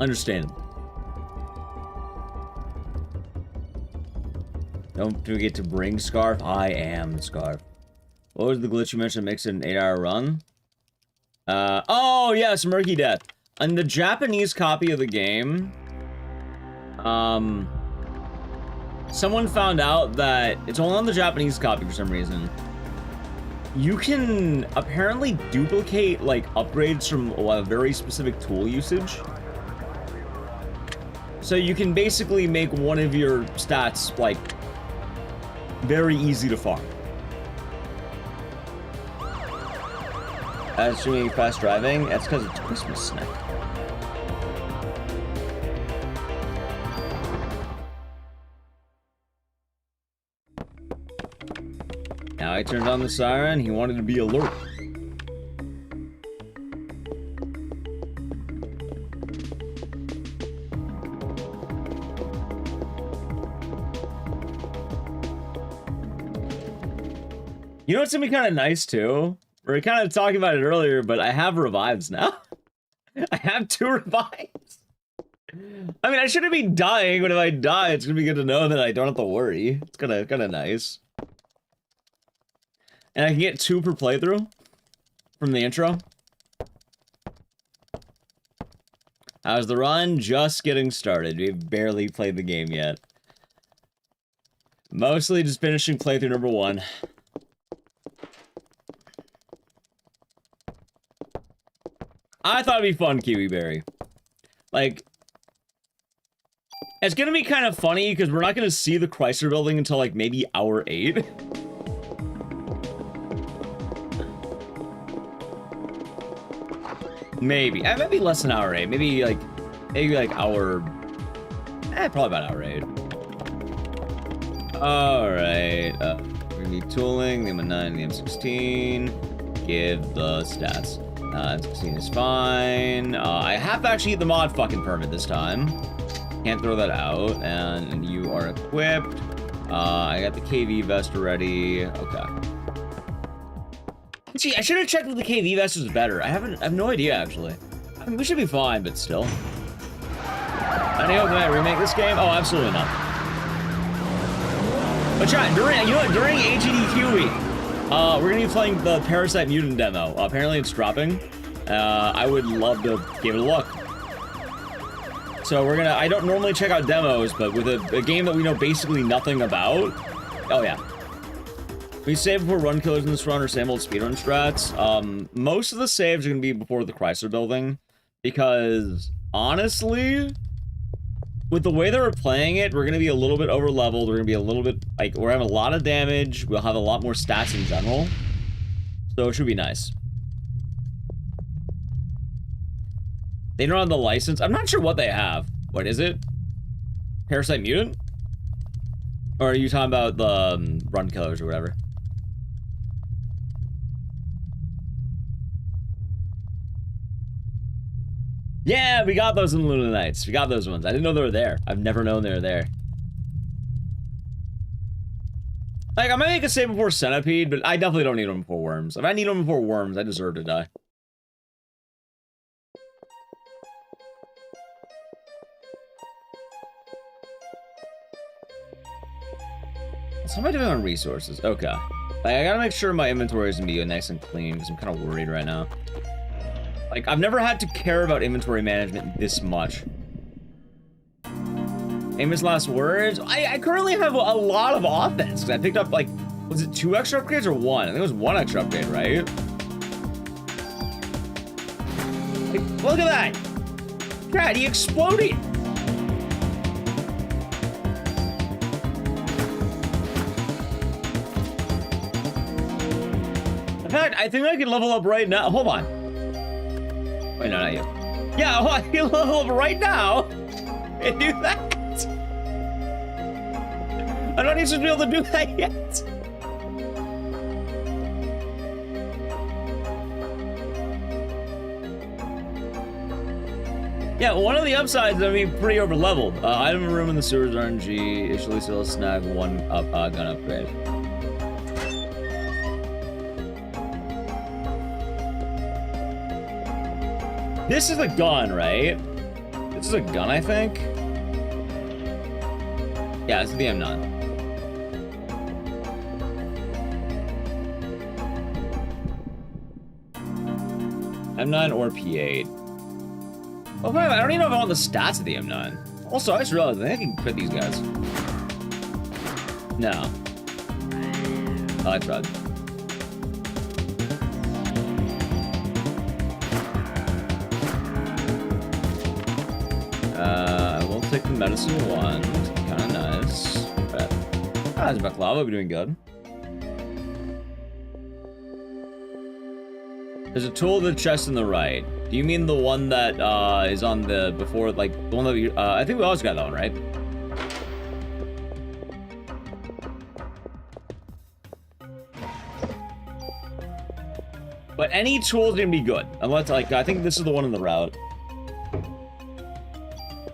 Understandable. Don't forget to bring Scarf. I am the Scarf. What was the glitch you mentioned? Makes it an 8-hour run? Oh, yes, Murky Death. On the Japanese copy of the game, someone found out that it's only on the Japanese copy for some reason. You can apparently duplicate, like, upgrades from a very specific tool usage. So you can basically make one of your stats, like, very easy to farm. Streaming fast driving? That's because it's Christmas snack. Now I turned on the siren, he wanted to be alert. You know what's gonna be kind of nice too? We were kind of talking about it earlier, but I have revives now. I have 2 revives. I mean, I shouldn't be dying, but if I die, it's gonna be good to know that I don't have to worry. It's kind of nice. And I can get 2 per playthrough from the intro. How's the run? Just getting started. We've barely played the game yet. Mostly just finishing playthrough number 1. I thought it'd be fun, Kiwiberry. Like, it's gonna be kind of funny because we're not gonna see the Chrysler building until like maybe hour 8. Maybe. It might be less than hour 8. Maybe like hour... probably about hour 8. Alright. We're gonna need tooling, the M9, the M16. Give the stats. M16 is fine. I have to actually get the mod fucking permit this time. Can't throw that out. And you are equipped. I got the KV vest already. Okay. Gee, I should have checked if the KV vest was better. I have no idea, actually. I mean, we should be fine, but still. Any hope that I remake this game? Oh, absolutely not. But try, during AGDQ week, we're gonna be playing the Parasite Mutant demo. Apparently it's dropping. I would love to give it a look. So we're gonna, I don't normally check out demos, but with a game that we know basically nothing about, oh yeah. We save before run killers in this run or same old speedrun strats. Most of the saves are gonna be before the Chrysler building, because honestly, with the way that we're playing it, we're gonna be a little bit over leveled. We're gonna be a little bit like we're having a lot of damage. We'll have a lot more stats in general, so it should be nice. They don't have the license. I'm not sure what they have. What is it? Parasite Mutant? Or are you talking about the run killers or whatever? Yeah, we got those in Luna Nights. We got those ones. I didn't know they were there. I've never known they were there. Like, I might make a save before Centipede, but I definitely don't need them before Worms. If I need them before Worms, I deserve to die. So how am I doing on resources? Okay. Like, I gotta make sure my inventory is gonna be nice and clean because I'm kind of worried right now. Like, I've never had to care about inventory management this much. Famous last words? I currently have a lot of offense because I picked up, like, was it 2 extra upgrades or 1? I think it was 1 extra upgrade, right? Like, look at that! God, he exploded! In fact, I think I can level up right now. Hold on. Wait, no, not you. Yeah, I can level up right now and do that. I'm not even supposed to be able to do that yet. Yeah, one of the upsides is I mean pretty over leveled. Item room in the sewers RNG. Initially still snag 1 up gun upgrade. This is a gun, right? This is a gun, I think. Yeah, it's the M9. M9 or P8. Oh, wait, I don't even know if I want the stats of the M9. Also, I just realized I think I can quit these guys. No. Oh, I tried. I will take the medicine wand. Kind of nice. But, there's Baklava, we're doing good. There's a tool in the chest on the right. Do you mean the one that is on the before, like the one that we? I think we always got that one, right? But any tool's gonna be good, unless like I think this is the one in the route.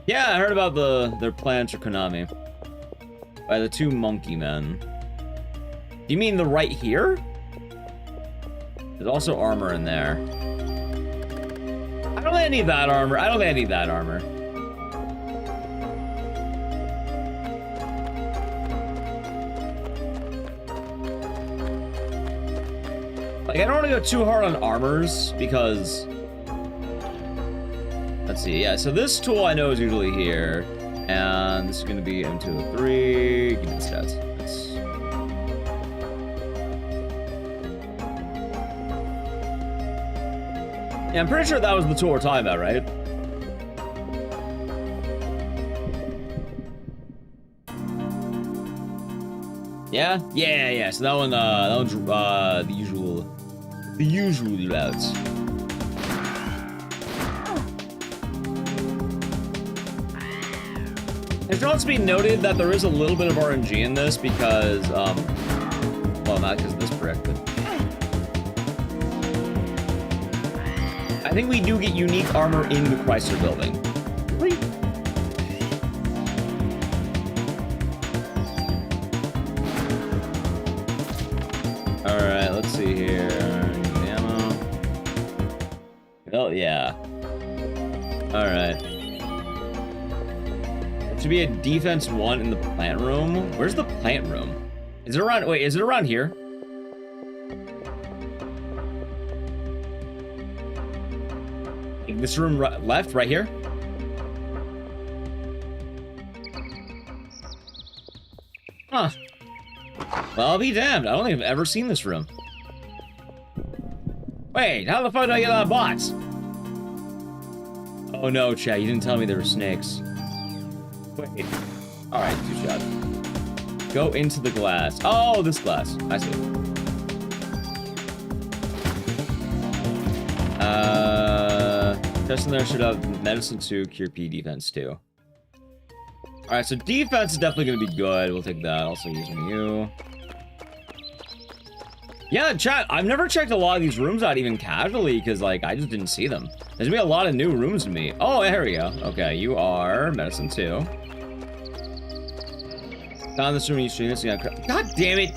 Yeah, I heard about their plans for Konami by the 2 monkey men. Do you mean the right here? There's also armor in there. I don't think I need that armor. I don't think I need that armor. Like, I don't want to go too hard on armors because... Let's see, yeah, so this tool I know is usually here. And this is going to be M203. Give me the stats. Yeah, I'm pretty sure that was the tool we're talking about, right? Yeah? Yeah. So that one's the usual routes. It should also be noted that there is a little bit of RNG in this because, well, not because of this brick, but I think we do get unique armor in the Chrysler building. Really? Alright, let's see here. Ammo. Oh, yeah. Alright. There should be a defense 1 in the plant room. Where's the plant room? Is it around, wait, is it around here? This room left, right here. Huh. Well, I'll be damned. I don't think I've ever seen this room. Wait, how the fuck did I get out of bots? Oh no, chat, you didn't tell me there were snakes. Wait. Alright, 2 shots. Go into the glass. Oh, this glass. I see. Testing there should have medicine 2, cure P, defense 2. Alright, so defense is definitely gonna be good. We'll take that. Also using you. Yeah, chat, I've never checked a lot of these rooms out even casually because, like, I just didn't see them. There's gonna be a lot of new rooms to me. Oh, here we go. Okay, you are medicine 2. Found this room, you stream this. God damn it!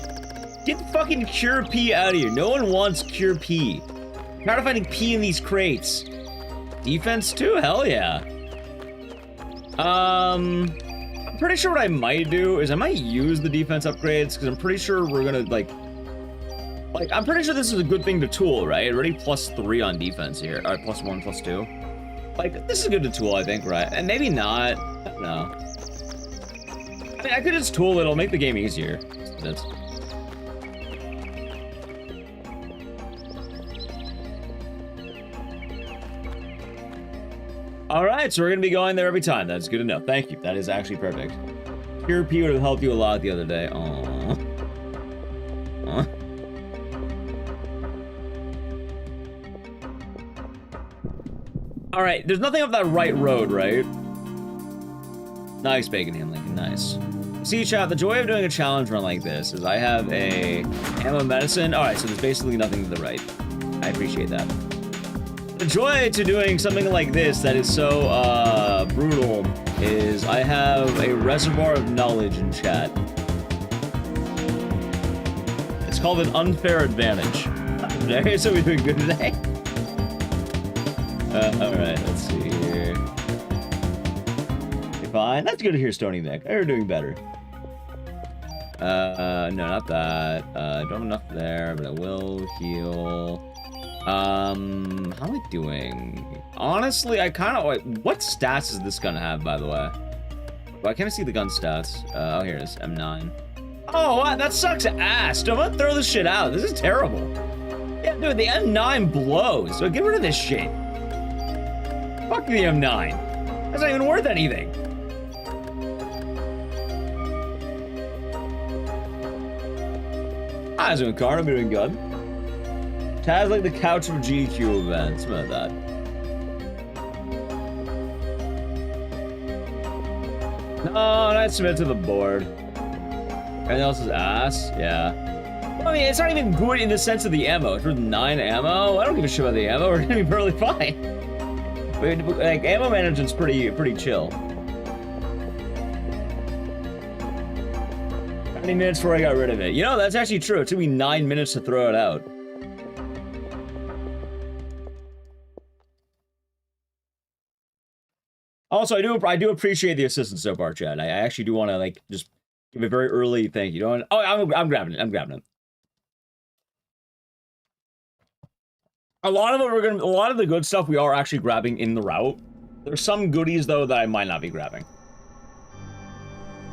Get the fucking cure P out of here. No one wants cure P. I'm tired of finding P in these crates. Defense 2? Hell yeah. I'm pretty sure what I might do is I might use the defense upgrades, because I'm pretty sure we're gonna, like, I'm pretty sure this is a good thing to tool, right? Already +3 on defense here. All right, +1, +2. Like, this is good to tool, I think, right? And maybe not. I don't know. I mean, I could just tool it. It'll make the game easier. That's... All right, so we're gonna be going there every time. That's good enough. Thank you. That is actually perfect. Pure P would have helped you a lot the other day. Aww. Aww. All right, there's nothing up that right road, right? Nice bacon hand, Lincoln. Nice. See, chat, the joy of doing a challenge run like this is I have a ammo medicine. All right, so there's basically nothing to the right. I appreciate that. The joy to doing something like this that is so brutal is I have a reservoir of knowledge in chat. It's called an unfair advantage. Okay, so we're doing good today. Alright, let's see here. Okay, fine. That's good to hear, Stony Mick. You're doing better. No, not that. I don't have enough there, but I will heal. How am I doing? Honestly, I kind of... What stats is this gun have, by the way? Why can't I see the gun stats? Oh, here it is. M9. Oh, wow, that sucks ass. I'm gonna throw this shit out. This is terrible. Yeah, dude, the M9 blows. So get rid of this shit. Fuck the M9. That's not even worth anything. Hi, doing Card. I'm doing good. Taz like the couch of GQ events. Something like that. No, not submit to the board. Everything else is ass. Yeah. Well, I mean, it's not even good in the sense of the ammo. It's worth 9 ammo. I don't give a shit about the ammo. We're gonna be perfectly fine. Like, ammo management's pretty chill. How many minutes before I got rid of it? You know, that's actually true. It took me 9 minutes to throw it out. Also, I do appreciate the assistance so far, Chad. I actually do want to, like, just give a very early thank you. Don't. Oh, I'm grabbing it. I'm grabbing it. A lot of the good stuff we are actually grabbing in the route. There's some goodies though that I might not be grabbing.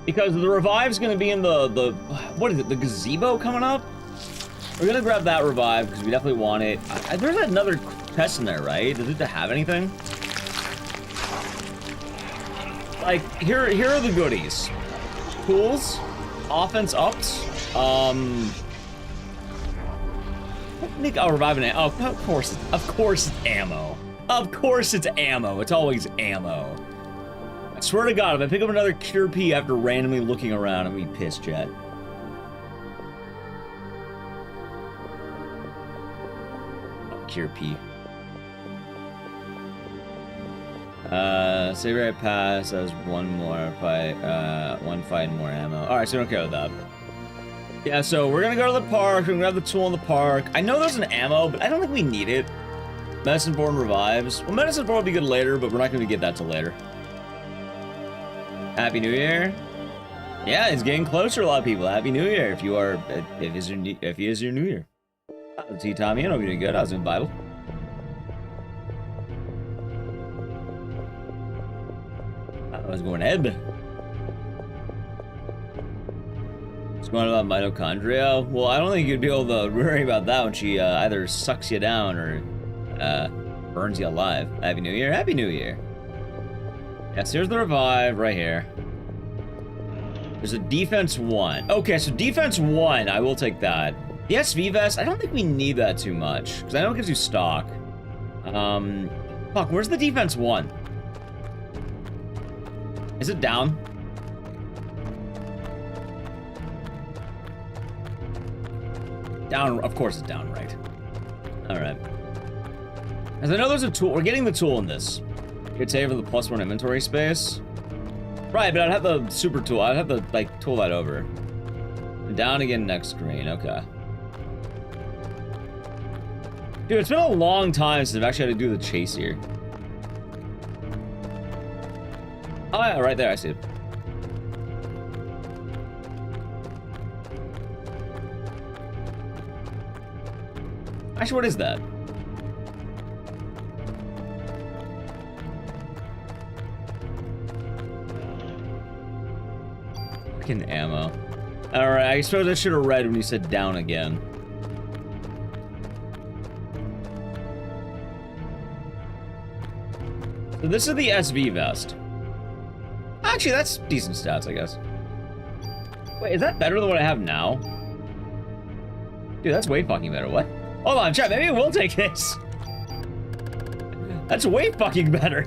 Because the revive's gonna be in the what is it, the gazebo coming up? We're gonna grab that revive because we definitely want it. There's another chest in there, right? Does it have anything? Like, here are the goodies. Tools, offense ups, I'll revive an ammo. Oh, of course it's ammo. Of course it's ammo. It's always ammo. I swear to God, if I pick up another Cure P after randomly looking around, I'm gonna be pissed, chat. Oh, Cure P. Save right pass. That was one more fight. One fight and more ammo. All right, so I don't care with that. Yeah, so we're gonna go to the park. We're gonna grab the tool in the park. I know there's an ammo, but I don't think we need it. Medicine Form revives. Well, Medicine Form will be good later, but we're not gonna get that till later. Happy New Year. Yeah, it's getting closer. A lot of people. Happy New Year. If he is your New Year. Let's see, Tommy. I hope you're doing good. I was in Bible. I was going head. What's going on about mitochondria? Well, I don't think you'd be able to worry about that when she either sucks you down or burns you alive. Happy New Year. Happy New Year. Yes, here's the revive right here. There's a defense 1. Okay, so defense 1, I will take that. The SV vest, I don't think we need that too much, because I know it gives you stock. Fuck, where's the defense 1? Is it down? Down, of course it's down, right. Alright. As I know there's a tool, we're getting the tool in this. You could save for the +1 inventory space. Right, but I'd have the super tool, I'd have to, like, tool that over. And down again next screen, okay. Dude, it's been a long time since I've actually had to do the chase here. Oh yeah, right there, I see it. Actually, what is that? Fucking ammo. Alright, I suppose I should have read when you said down again. So this is the SV vest. Actually, that's decent stats, I guess. Wait, is that better than what I have now? Dude, that's way fucking better. What? Hold on, chat, maybe we'll take this. That's way fucking better.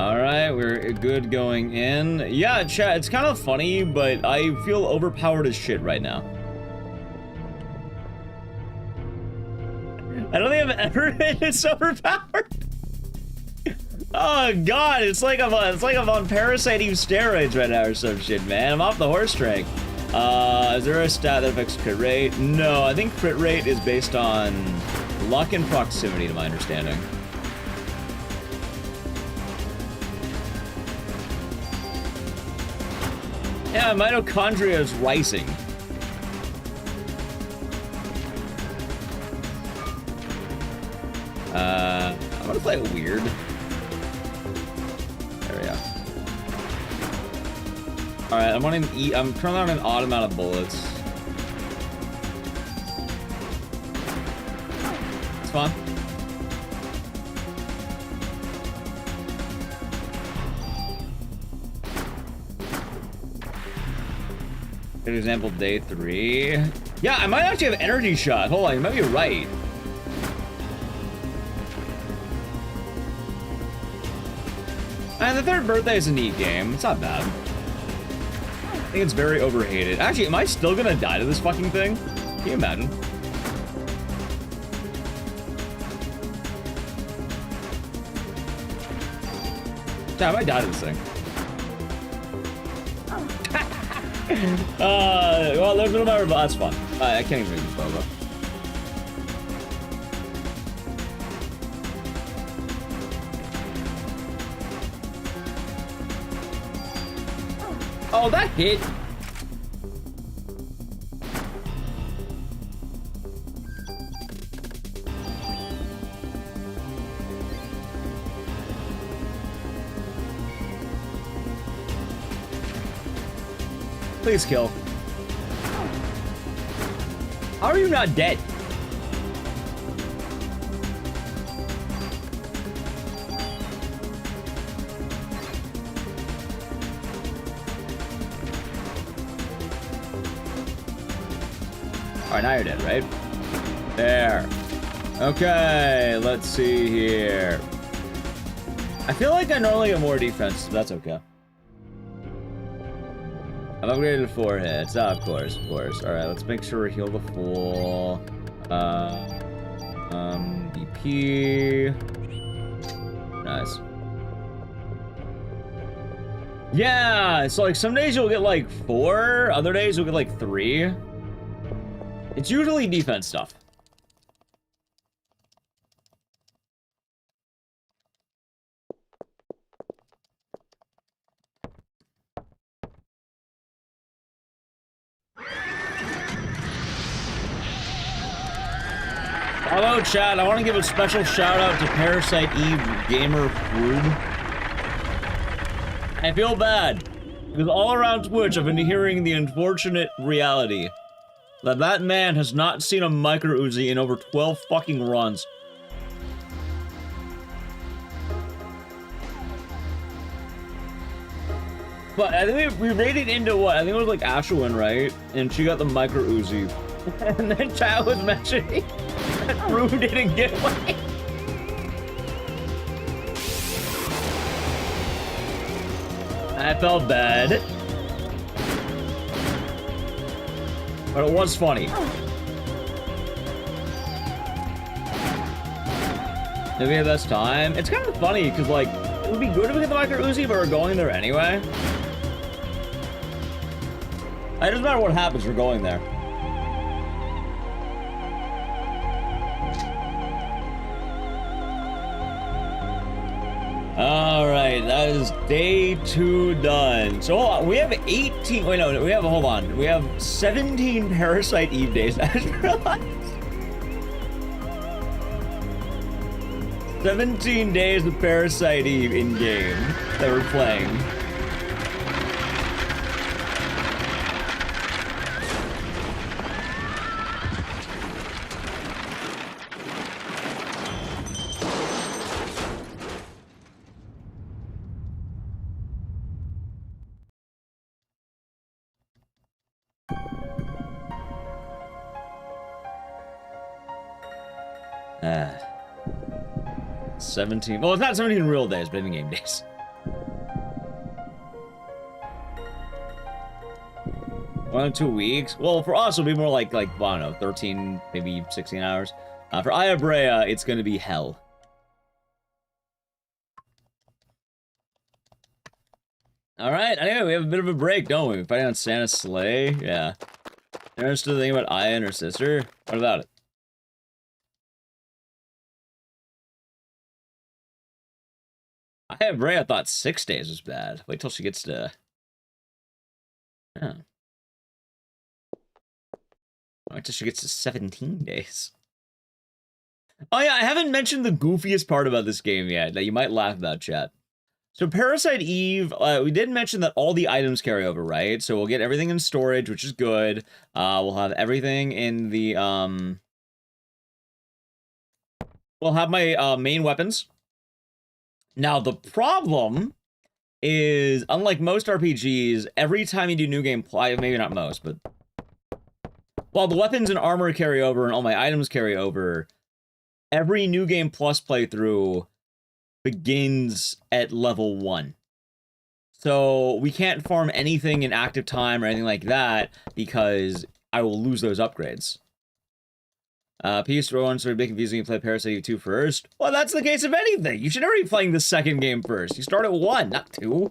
Alright, we're good going in. Yeah, chat, it's kind of funny, but I feel overpowered as shit right now. I don't think I've ever been this overpowered. Oh god, it's like I'm on Parasite Eve steroids right now or some shit, man. I'm off the horse drink. Is there a stat that affects crit rate? No, I think crit rate is based on luck and proximity, to my understanding. Yeah, mitochondria is rising. I'm gonna play weird. There we go. Alright, I'm currently on an odd amount of bullets. It's fun. Good example, day 3. Yeah, I might actually have energy shot. Hold on, you might be right. And the third birthday is a neat game. It's not bad. I think it's very overhated. Actually, am I still gonna die to this fucking thing? Can you imagine? Yeah, I might die to this thing. Well, there's no matter, but that's fun. I can't even read this photo. Oh, that hit. Please kill. How are you not dead? Alright, now you're dead, right? There. Okay, let's see here. I feel like I normally get more defense, but that's okay. I've upgraded to 4 hits. Oh, of course, of course. Alright, let's make sure we heal the full. EP. Nice. Yeah, so like some days you'll get like 4, other days you'll get like 3. It's usually defense stuff. Hello, chat. I want to give a special shout out to Parasite Eve Gamer Food. I feel bad because all around Twitch I've been hearing the unfortunate reality that that man has not seen a micro Uzi in over 12 fucking runs. But I think we rated into what? I think it was like Ashwin, right? And she got the micro Uzi. And then chat was mentioning that Rue didn't get away. I felt bad. But it was funny. Did we have this time? It's kind of funny, because, like, it would be good if we get the micro Uzi, but we're going there anyway. It doesn't matter what happens, we're going there. Alright, that is day 2 done. So hold on, we have 18, wait no, we have, hold on. We have 17 Parasite Eve days, I just realized. 17 days of Parasite Eve in-game that we're playing. Ah. 17. Well, it's not 17 real days, but in-game days. Around 2 weeks. Well, for us, it'll be more like I don't know, 13, maybe 16 hours. For Iabrea, it's gonna be hell. Alright, anyway, we have a bit of a break, don't we? We're fighting on Santa's sleigh. Yeah. Interested to think about Aya and her sister? What about it? Iabrea thought 6 days was bad. Wait till she gets to... Yeah. Wait till she gets to 17 days. Oh yeah, I haven't mentioned the goofiest part about this game yet that you might laugh about, chat. So Parasite Eve, we did mention that all the items carry over, right? So we'll get everything in storage, which is good. We'll have everything in the, we'll have my main weapons. Now, the problem is, unlike most RPGs, every time you do new game, maybe not most, but while the weapons and armor carry over and all my items carry over, every New Game Plus playthrough begins at level 1. So we can't farm anything in active time or anything like that because I will lose those upgrades. PS1 started a bit confusing. You play Parasite Eve 2 first. Well, that's the case of anything. You should never be playing the second game first. You start at 1, not 2.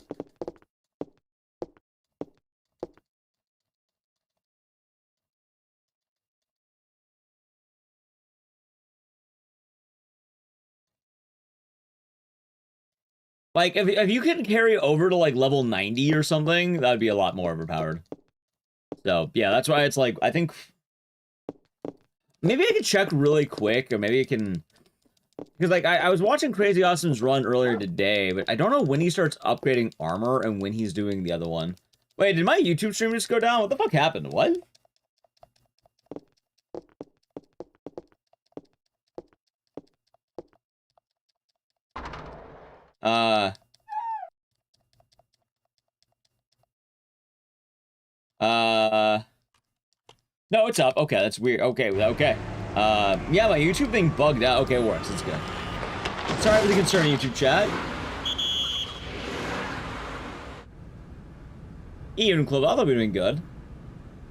Like, if you can carry over to, like, level 90 or something, that would be a lot more overpowered. So, yeah, that's why it's like, I think... Maybe I could check really quick, or maybe I can... Because, like, I was watching Crazy Awesome's run earlier today, but I don't know when he starts upgrading armor and when he's doing the other one. Wait, did my YouTube stream just go down? What the fuck happened? What? No, it's up. Okay, that's weird. Okay. Yeah, my YouTube thing bugged out. Okay, it works. It's good. Sorry for the concern, YouTube chat. Even Club, I'll be doing good.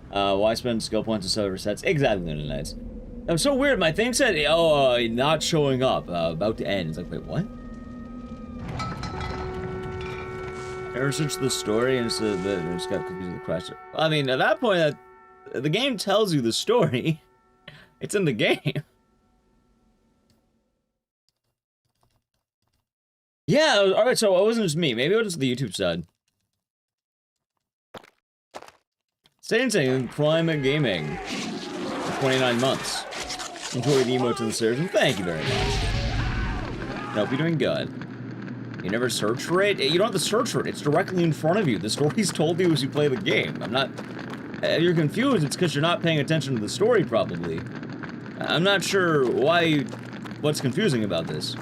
Why spend skill points and server sets? Exactly, nice. That was so weird. My thing said, not showing up. About to end. It's like, wait, what? Ever searched the story and just got confused with the Chrysler. I mean, at that point, the game tells you the story. It's in the game. Yeah, alright, so it wasn't just me. Maybe it was the YouTube side. Saying Climate Gaming. 29 months. Enjoy the emotes and the surgeon. Thank you very much. Nope, you're doing good. You never search for it? You don't have to search for it. It's directly in front of you. The story's told you as you play the game. I'm not... If you're confused, it's because you're not paying attention to the story, probably. I'm not sure what's confusing about this.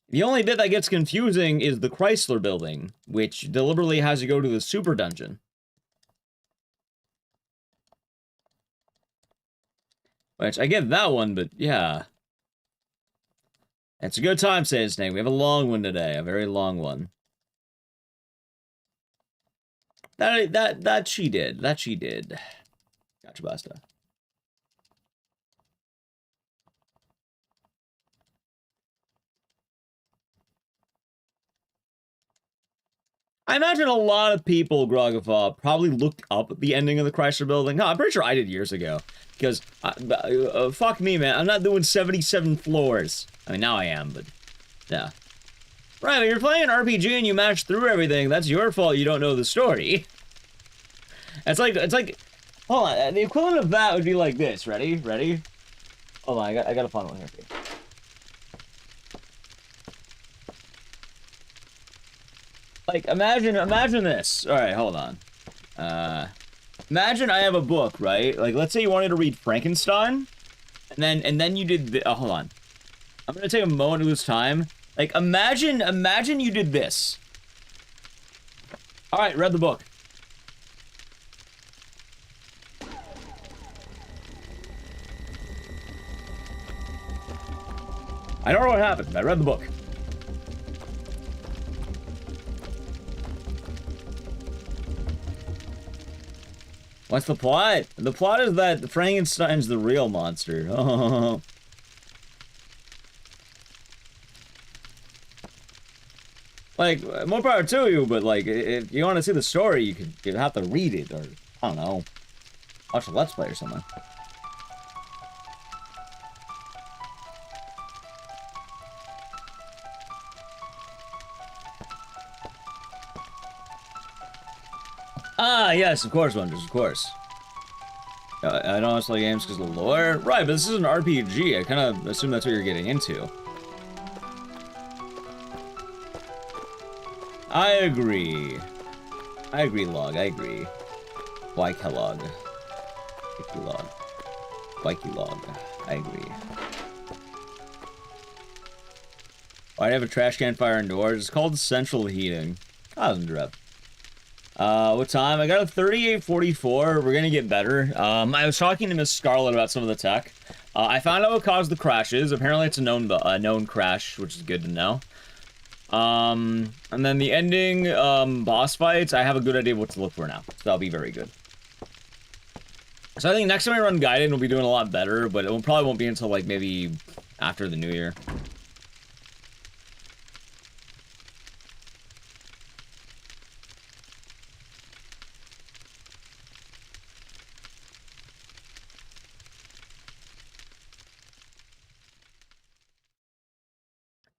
The only bit that gets confusing is the Chrysler building, which deliberately has you go to the super dungeon. Which, I get that one, but yeah. It's a good time, Sand Snake. We have a long one today, a very long one. That she did. Gotcha, basta. I imagine a lot of people, Grogafa, probably looked up the ending of the Chrysler building. No, I'm pretty sure I did years ago. Because, fuck me, man. I'm not doing 77 floors. I mean, now I am, but, yeah. Right, when you're playing an RPG and you mash through everything, that's your fault you don't know the story. It's like, hold on, the equivalent of that would be like this. Ready? Hold on, I got a fun one here for you. Like, imagine this. Alright, hold on. Imagine I have a book, right? Like, let's say you wanted to read Frankenstein, and then you did hold on. I'm gonna take a moment to lose time. Like, imagine you did this. Alright, read the book. I don't know what happened. I read the book. What's the plot? The plot is that Frankenstein's the real monster. Oh. Like, more power to you, but like, if you want to see the story, you have to read it, or, I don't know, watch a Let's Play or something. Ah, yes, of course, Wonders, of course. I don't play games because of the lore. Right, but this is an RPG. I kind of assume that's what you're getting into. I agree. I agree, Log. I agree. Why Kellogg? Wiki Log. Wiki Log. I agree. Why do you have a trash can fire indoors? It's called central heating. I was interrupt. What time? I got a 3844. We're gonna get better. I was talking to Miss Scarlet about some of the tech. I found out what caused the crashes. Apparently it's a known crash, which is good to know. And then the ending, boss fights, I have a good idea what to look for now. So that'll be very good. So I think next time I run Gaiden, we'll be doing a lot better, but it probably won't be until, like, maybe after the new year.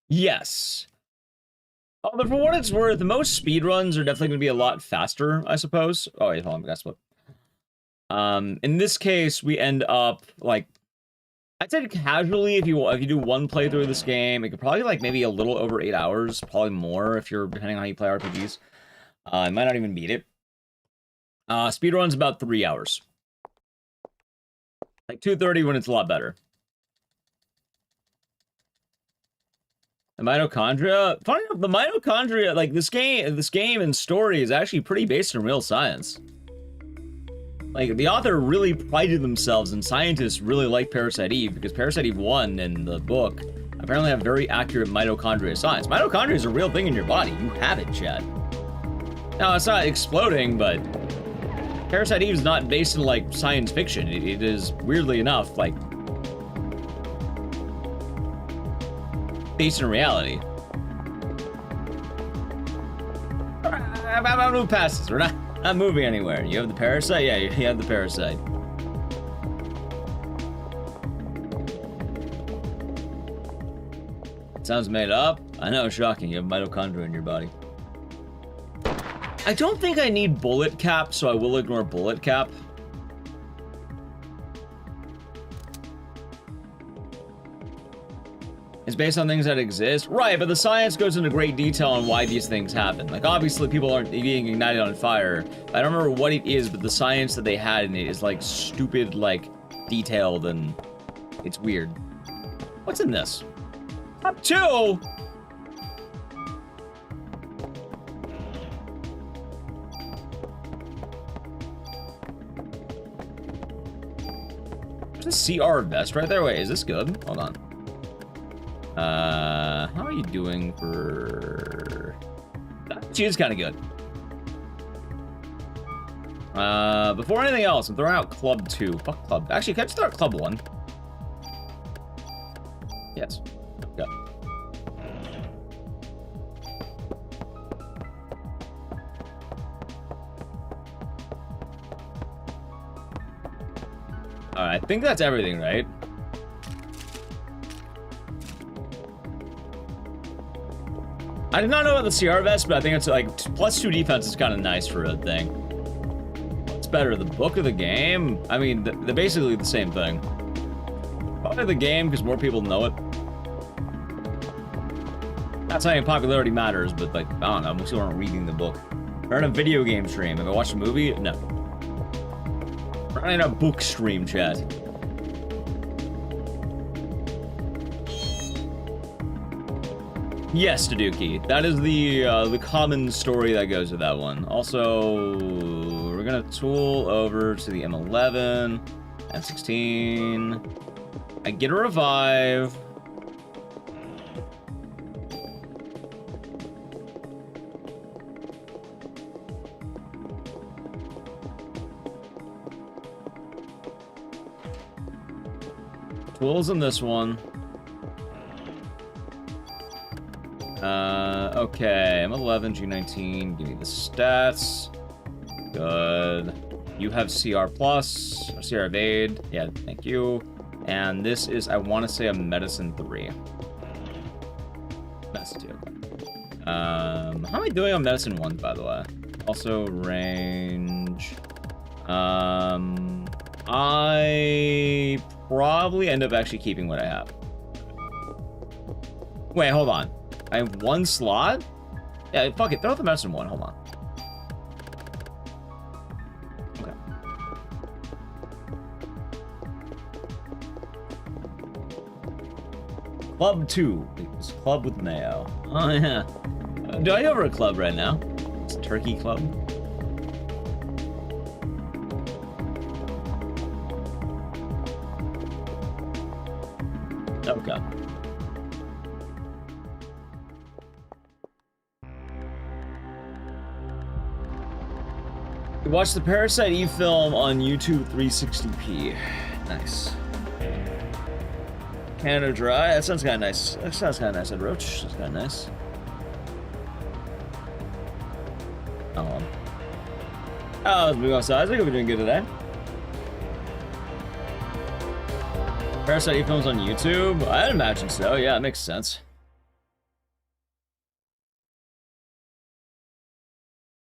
Yes. But for what it's worth, most speedruns are definitely going to be a lot faster, I suppose. Oh, wait, hold on, guess what? In this case, we end up, like, I'd say casually, if you do one playthrough of this game, it could probably, like, maybe a little over 8 hours, probably more if you're, depending on how you play RPGs. I might not even beat it. Speedrun's about 3 hours. Like, 2:30 when it's a lot better. The mitochondria? Funny enough, the mitochondria, like, this game and story is actually pretty based on real science. Like, the author really prided themselves, and scientists really like Parasite Eve, because Parasite Eve 1 in the book apparently have very accurate mitochondria science. Mitochondria is a real thing in your body. You have it, Chad. Now, it's not exploding, but Parasite Eve is not based in, like, science fiction. It is, weirdly enough, like, based in reality. I'm gonna move past this. We're not moving anywhere. You have the Parasite? Yeah, you have the Parasite. Sounds made up. I know, shocking. You have mitochondria in your body. I don't think I need bullet cap, so I will ignore bullet cap. It's based on things that exist. Right, but the science goes into great detail on why these things happen. Like, obviously, people aren't being ignited on fire. I don't remember what it is, but the science that they had in it is, like, stupid, like, detailed, and it's weird. What's in this? Top 2! There's a CR vest right there. Wait, is this good? Hold on. How are you doing for... She is kind of good. Before anything else, I'm throwing out Club 2. Fuck Club. Actually, can I start Club 1? Yes. Go. Alright, I think that's everything, right? I did not know about the CR vest, but I think it's like +2 defense is kind of nice for a thing. What's better, the book or the game? I mean, they're basically the same thing. Probably the game, because more people know it. Not saying popularity matters, but like, I don't know, most people aren't reading the book. We're in a video game stream. Have I watched a movie? No. We're in a book stream, chat. Yes, Taduki. That is the common story that goes with that one. Also, we're gonna tool over to the M11, M16. I get a revive. Tools in this one. Okay, I'm 11, G19. Give me the stats. Good. You have CR plus, or CR evade. Yeah, thank you. And this is, I want to say, a medicine 3. Medicine 2. How am I doing on medicine 1, by the way? Also, range. I probably end up actually keeping what I have. Wait, hold on. I have 1 slot? Yeah, fuck it. Throw out the medicine 1. Hold on. Okay. Club 2. It's club with mayo. Oh, yeah. Do I have a club right now? It's Turkey Club. Okay. Watch the Parasite e-film on YouTube 360p. Nice. Canada Dry. That sounds kind of nice. That sounds kind of nice. Ed Roach. That's kind of nice. Oh, let's move outside. I think we're doing good today. Parasite e-films on YouTube? I'd imagine so. Yeah, it makes sense.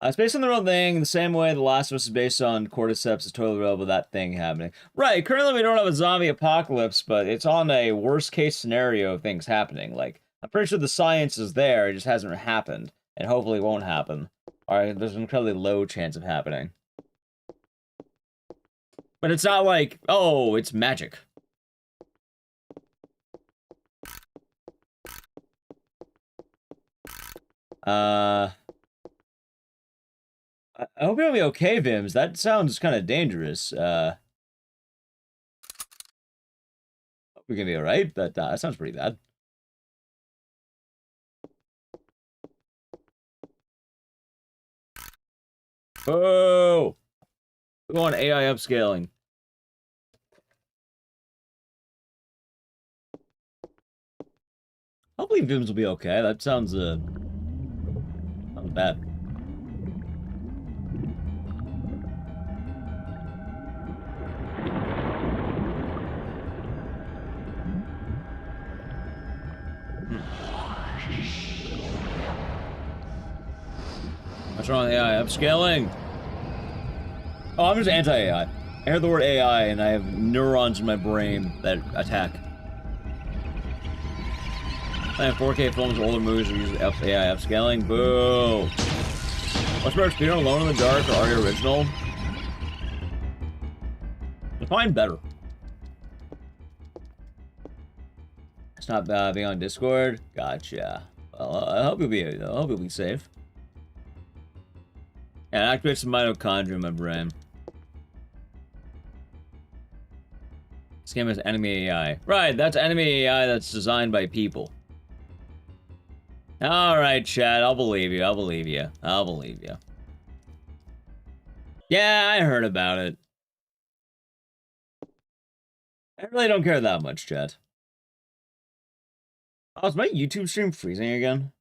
It's based on the real thing, the same way The Last of Us is based on Cordyceps, is totally real with that thing happening. Right, currently we don't have a zombie apocalypse, but it's on a worst-case scenario of things happening. Like, I'm pretty sure the science is there, it just hasn't happened, and hopefully it won't happen. Alright, there's an incredibly low chance of happening. But it's not like, oh, it's magic. I hope you'll be okay, Vims. That sounds kind of dangerous. We're gonna be alright, but that sounds pretty bad. Oh! We're going AI upscaling. Hopefully Vims will be okay. That sounds, not bad. What's wrong with AI? Upscaling? Oh, I'm just anti-AI. I heard the word AI and I have neurons in my brain that attack. I have 4K films, older movies that use AI upscaling. Boo! What's better, Speedrun Alone in the Dark or Aria Original? Define better. It's not being on Discord? Gotcha. Well, I hope you'll be safe. Yeah, it activates the mitochondria in my brain. This game has enemy AI. Right, that's enemy AI that's designed by people. Alright, Chad, I'll believe you, I'll believe you. I'll believe you. Yeah, I heard about it. I really don't care that much, Chad. Oh, is my YouTube stream freezing again?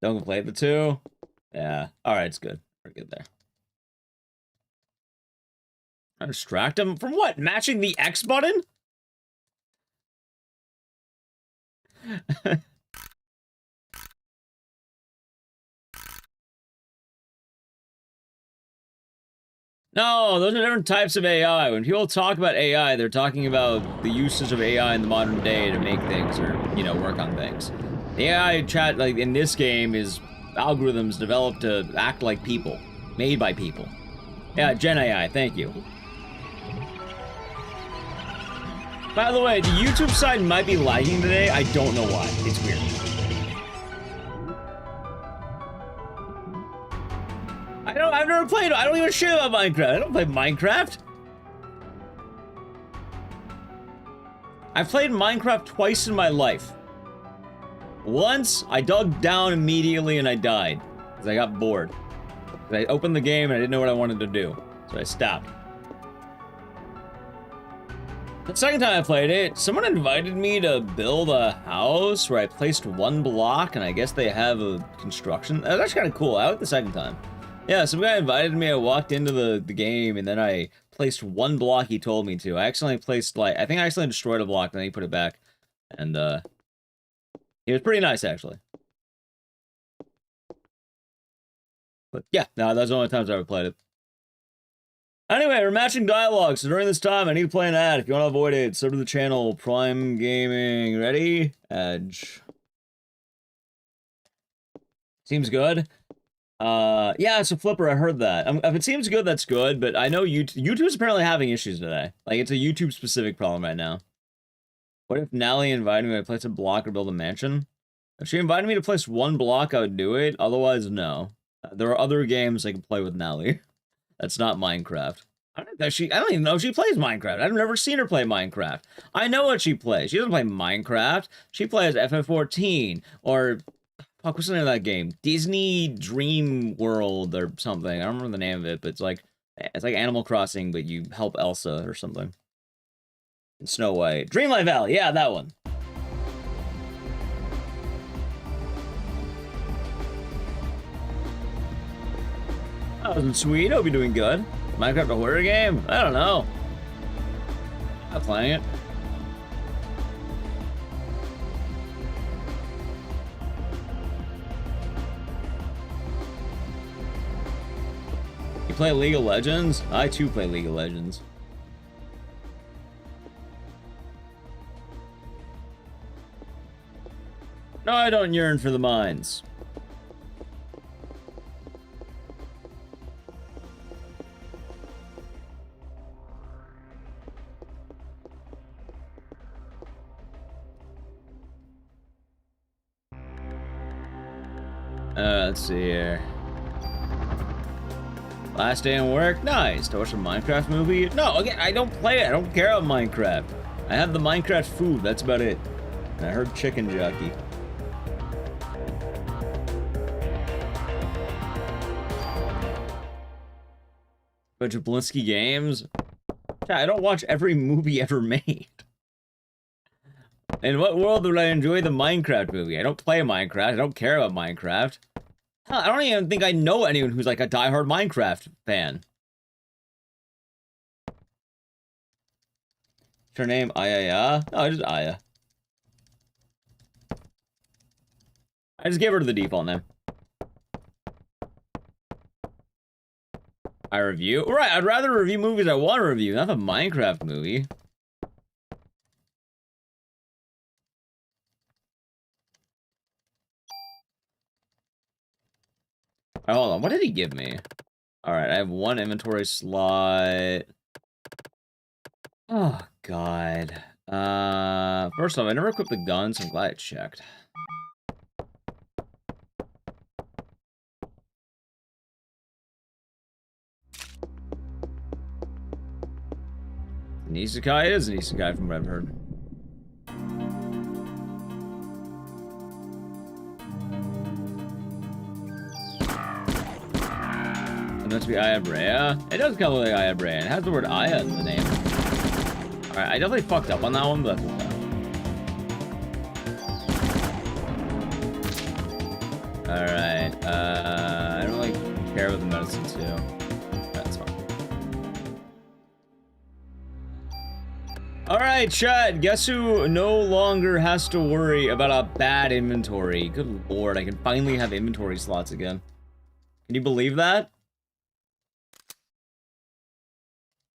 Don't play the 2? Yeah. Alright, it's good. We're good there. I distract him? From what? Matching the X button? No, those are different types of AI. When people talk about AI, they're talking about the usage of AI in the modern day to make things or, you know, work on things. The AI chat, like, in this game is algorithms developed to act like people. Made by people. Yeah, Gen AI, thank you. By the way, the YouTube side might be lagging today. I don't know why. It's weird. I've never played. I don't even shit about Minecraft. I don't play Minecraft. I've played Minecraft twice in my life. Once, I dug down immediately and I died. Because I got bored. I opened the game and I didn't know what I wanted to do. So I stopped. The second time I played it, someone invited me to build a house where I placed one block, and I guess they have a construction. That's actually kind of cool. I like the second time. Yeah, some guy invited me, I walked into the game, and then I placed one block he told me to. I accidentally placed, like, I think I accidentally destroyed a block, then he put it back. And, it was pretty nice, actually. But, yeah, no, that's the only times I ever played it. Anyway, we're matching dialogue, so during this time, I need to play an ad. If you want to avoid it, sub to the channel, Prime Gaming. Ready? Edge. Seems good. Yeah, it's a flipper, I heard that. If it seems good, that's good, but I know YouTube's apparently having issues today. Like, it's a YouTube-specific problem right now. What if Nally invited me to place a block or build a mansion? If she invited me to place one block, I would do it. Otherwise, no. There are other games I can play with Nally. That's not Minecraft. I don't even know if she plays Minecraft. I've never seen her play Minecraft. I know what she plays. She doesn't play Minecraft. She plays FF14 or fuck, what's the name of that game? Disney Dream World or something. I don't remember the name of it, but it's like Animal Crossing, but you help Elsa or something. And Snow White. Dreamlight Valley. Yeah, that one. That wasn't sweet. Hope you're doing good. Minecraft a horror game? I don't know. I'm not playing it. You play League of Legends? I too play League of Legends. No, I don't yearn for the mines. Let's see here. Last day in work? Nice. To watch a Minecraft movie? No, again, I don't play it. I don't care about Minecraft. I have the Minecraft food. That's about it. And I heard chicken jockey. Bunch of Blinsky games? I don't watch every movie ever made. In what world would I enjoy the Minecraft movie? I don't play Minecraft. I don't care about Minecraft. Hell, I don't even think I know anyone who's like a diehard Minecraft fan. What's her name? Aya? No, just Aya. I just gave her the default name. I review? Right, I'd rather review movies I want to review, not a Minecraft movie. Alright, hold on. What did he give me? Alright, I have one inventory slot. Oh, God. First off, I never equipped the gun, so I'm glad I checked. An isekai is an isekai from what I've heard. It's meant to be Aya Brea. It does come with like Aya Brea. It has the word Aya in the name. Alright, I definitely fucked up on that one, but that's okay. Alright, I don't really care about the medicine too. That's fine. Alright, chat, guess who no longer has to worry about a bad inventory? Good lord, I can finally have inventory slots again. Can you believe that?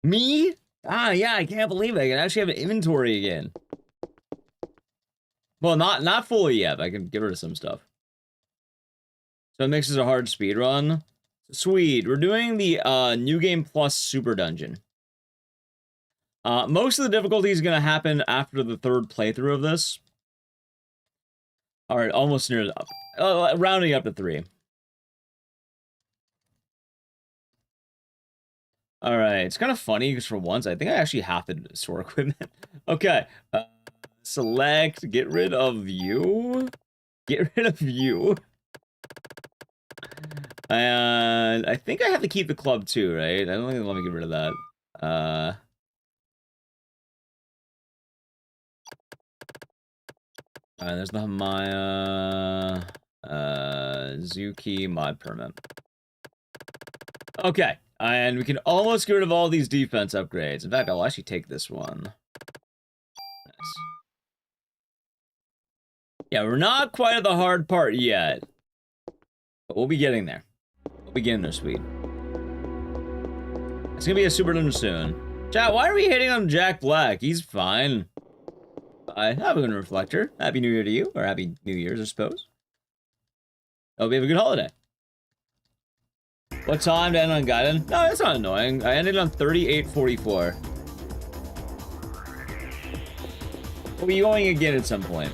Me? Ah, yeah, I can't believe it. I can actually have an inventory again. Well, not fully yet, but I can get rid of some stuff. So it makes it a hard speed run. Sweet. We're doing the New Game Plus Super Dungeon. Most of the difficulty is going to happen after the third playthrough of this. Alright, almost near the... rounding up to 3. Alright, it's kind of funny because for once, I think I actually have to store equipment. Okay. Select, get rid of you. Get rid of you. And I think I have to keep the club too, right? I don't think they'll let me get rid of that. Alright, there's the Hamaya, Zuki mod permit. Okay, and we can almost get rid of all these defense upgrades. In fact, I'll actually take this one. Nice. Yeah, we're not quite at the hard part yet. But we'll be getting there. We'll be getting there, sweet. It's gonna be a super dungeon soon. Chat, why are we hitting on Jack Black? He's fine. I have a good reflector. Happy New Year to you, or Happy New Year's, I suppose. Hope you have a good holiday. What time to end on Gaiden? No, that's not annoying. I ended on 38:44. We'll be going again at some point.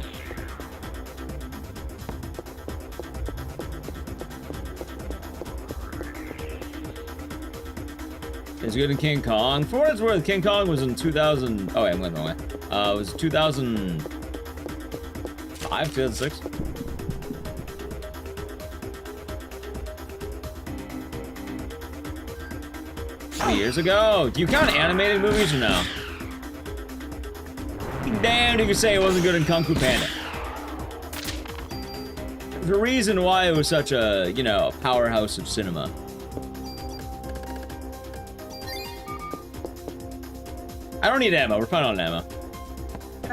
It's good in King Kong. For what it's worth, King Kong was in 2000. Oh, wait, I'm going the wrong way. It was 2005, 2006. Years ago. Do you count animated movies or no? Damn, you could say it wasn't good in Kung Fu Panda. There's a reason why it was such a, you know, powerhouse of cinema. I don't need ammo. We're fine on ammo.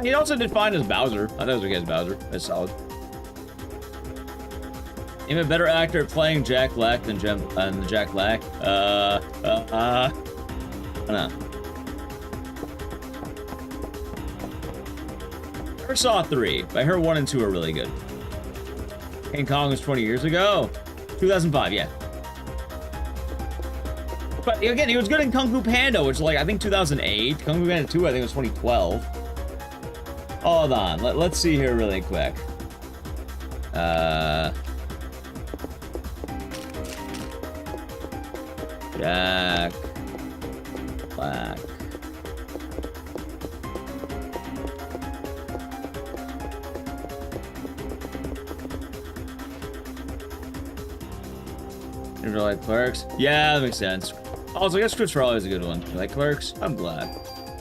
He also did fine as Bowser. I thought it was okay as Bowser. That's solid. I'm a better actor at playing Jack Black than Jack Black. I don't know. Never saw 3, but I heard 1 and 2 are really good. King Kong was 20 years ago. 2005, yeah. But again, he was good in Kung Fu Panda, which is like, I think 2008. Kung Fu Panda 2, I think it was 2012. Hold on, let's see here really quick. Jack Black. You like Clerks? Yeah, that makes sense. Also, I guess Chris Farley is a good one. You like Clerks? I'm glad.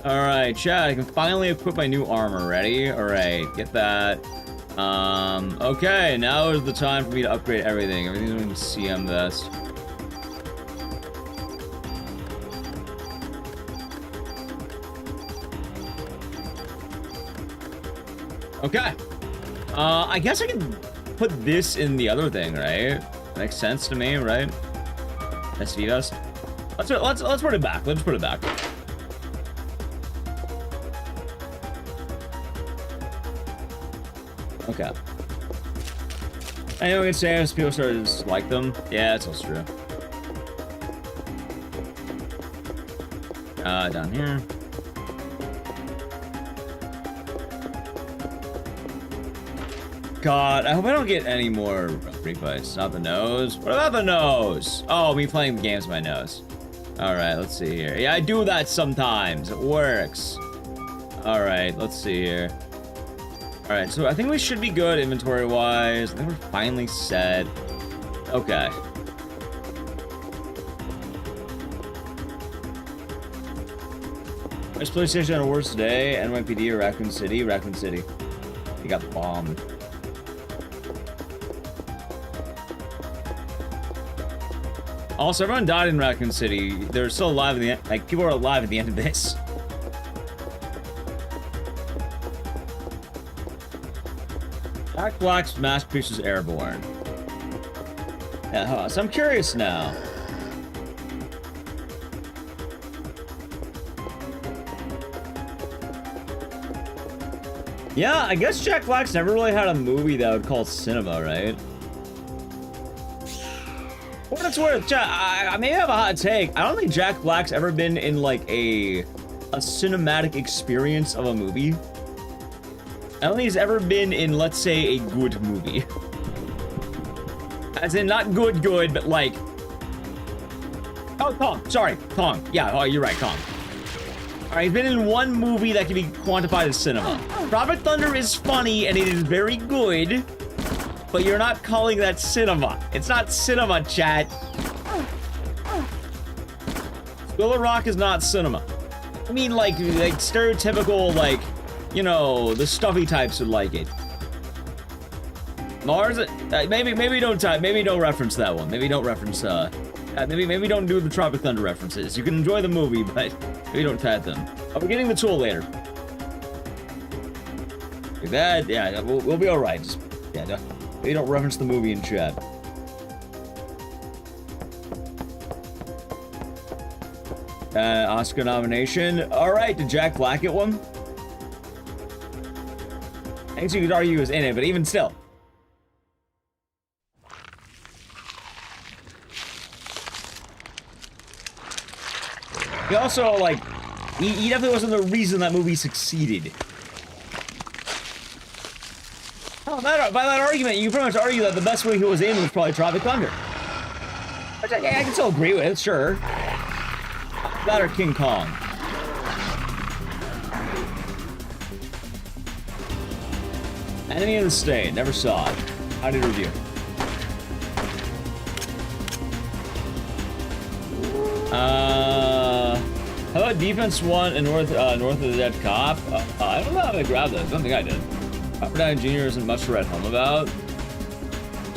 Alright, chat, I can finally equip my new armor. Ready? Alright, get that. Okay, now is the time for me to upgrade everything. Everything's going to CM vest. Okay. I guess I can put this in the other thing, right? Makes sense to me, right? SV vest. Let's put it back. Let's put it back. Okay. I know we can say as people started to like them. Yeah, that's also true. Down here. God, I hope I don't get any more refights. Not the nose. What about the nose? Oh, me playing games with my nose. Alright, let's see here. Yeah, I do that sometimes. It works. Alright, let's see here. Alright, so I think we should be good inventory-wise. I think we're finally set. Okay. Best PlayStation awards today, NYPD or Raccoon City? Raccoon City. You got bombed. Also, everyone died in Raccoon City. They're still alive at the end. Like, people are alive at the end of this. Jack Black's masterpiece is Airborne. Yeah, huh, so I'm curious now. Yeah, I guess Jack Black's never really had a movie that would call cinema, right? For what it's worth, I may have a hot take. I don't think Jack Black's ever been in, like, a cinematic experience of a movie. I don't think he's ever been in, let's say, a good movie. As in, not good, but, like... Oh, Kong. Sorry, Kong. Yeah, oh, you're right, Kong. Alright, he's been in one movie that can be quantified as cinema. Tropic Thunder is funny, and it is very good. but you're not calling that cinema. It's not cinema, chat. School of Rock is not cinema. I mean, like stereotypical, like, you know, the stuffy types would like it. Mars, maybe don't reference that one. Maybe don't reference, maybe don't do the Tropic Thunder references. You can enjoy the movie, but maybe don't tag them. I'll be getting the tool later. Like that, yeah, we'll be alright. Just, yeah, maybe don't reference the movie in chat. Oscar nomination. Alright, did Jack Black get one? I guess you could argue he was in it, but even still. He also, like, he definitely wasn't the reason that movie succeeded. Oh, by that argument, you can pretty much argue that the best movie he was in was probably Tropic Thunder. Which I can still agree with, sure. That or King Kong. Enemy of the State, never saw it. How did it review? How about Defense 1 and North of the Dead Cop? I don't know how to grab those. I don't think I did. Robert Downey Jr. isn't much to write home about.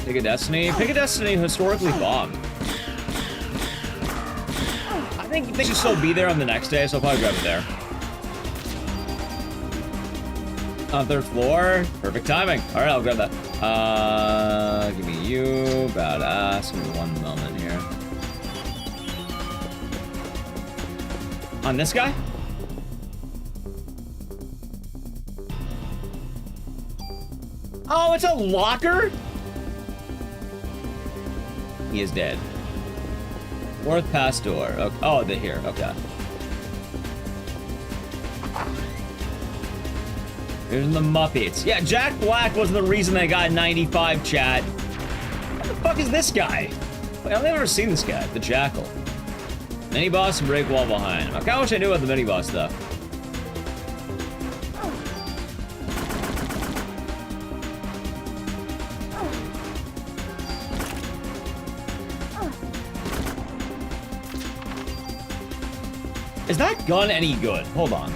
Pick a Destiny. Pick a Destiny historically bombed. I think they should still be there on the next day, so I'll probably grab it there. On third floor. Perfect timing. Alright, I'll grab that. Give me you. Badass. Give me one moment here. On this guy? Oh, it's a locker? He is dead. North Pass door. Okay. Oh, they're here. Okay. Here's the Muppets. Yeah, Jack Black was the reason they got 95, chat. What the fuck is this guy? Wait, I've never seen this guy. The Jackal. Mini boss and break wall behind. I kinda wish I knew about the mini boss stuff. Is that gun any good? Hold on.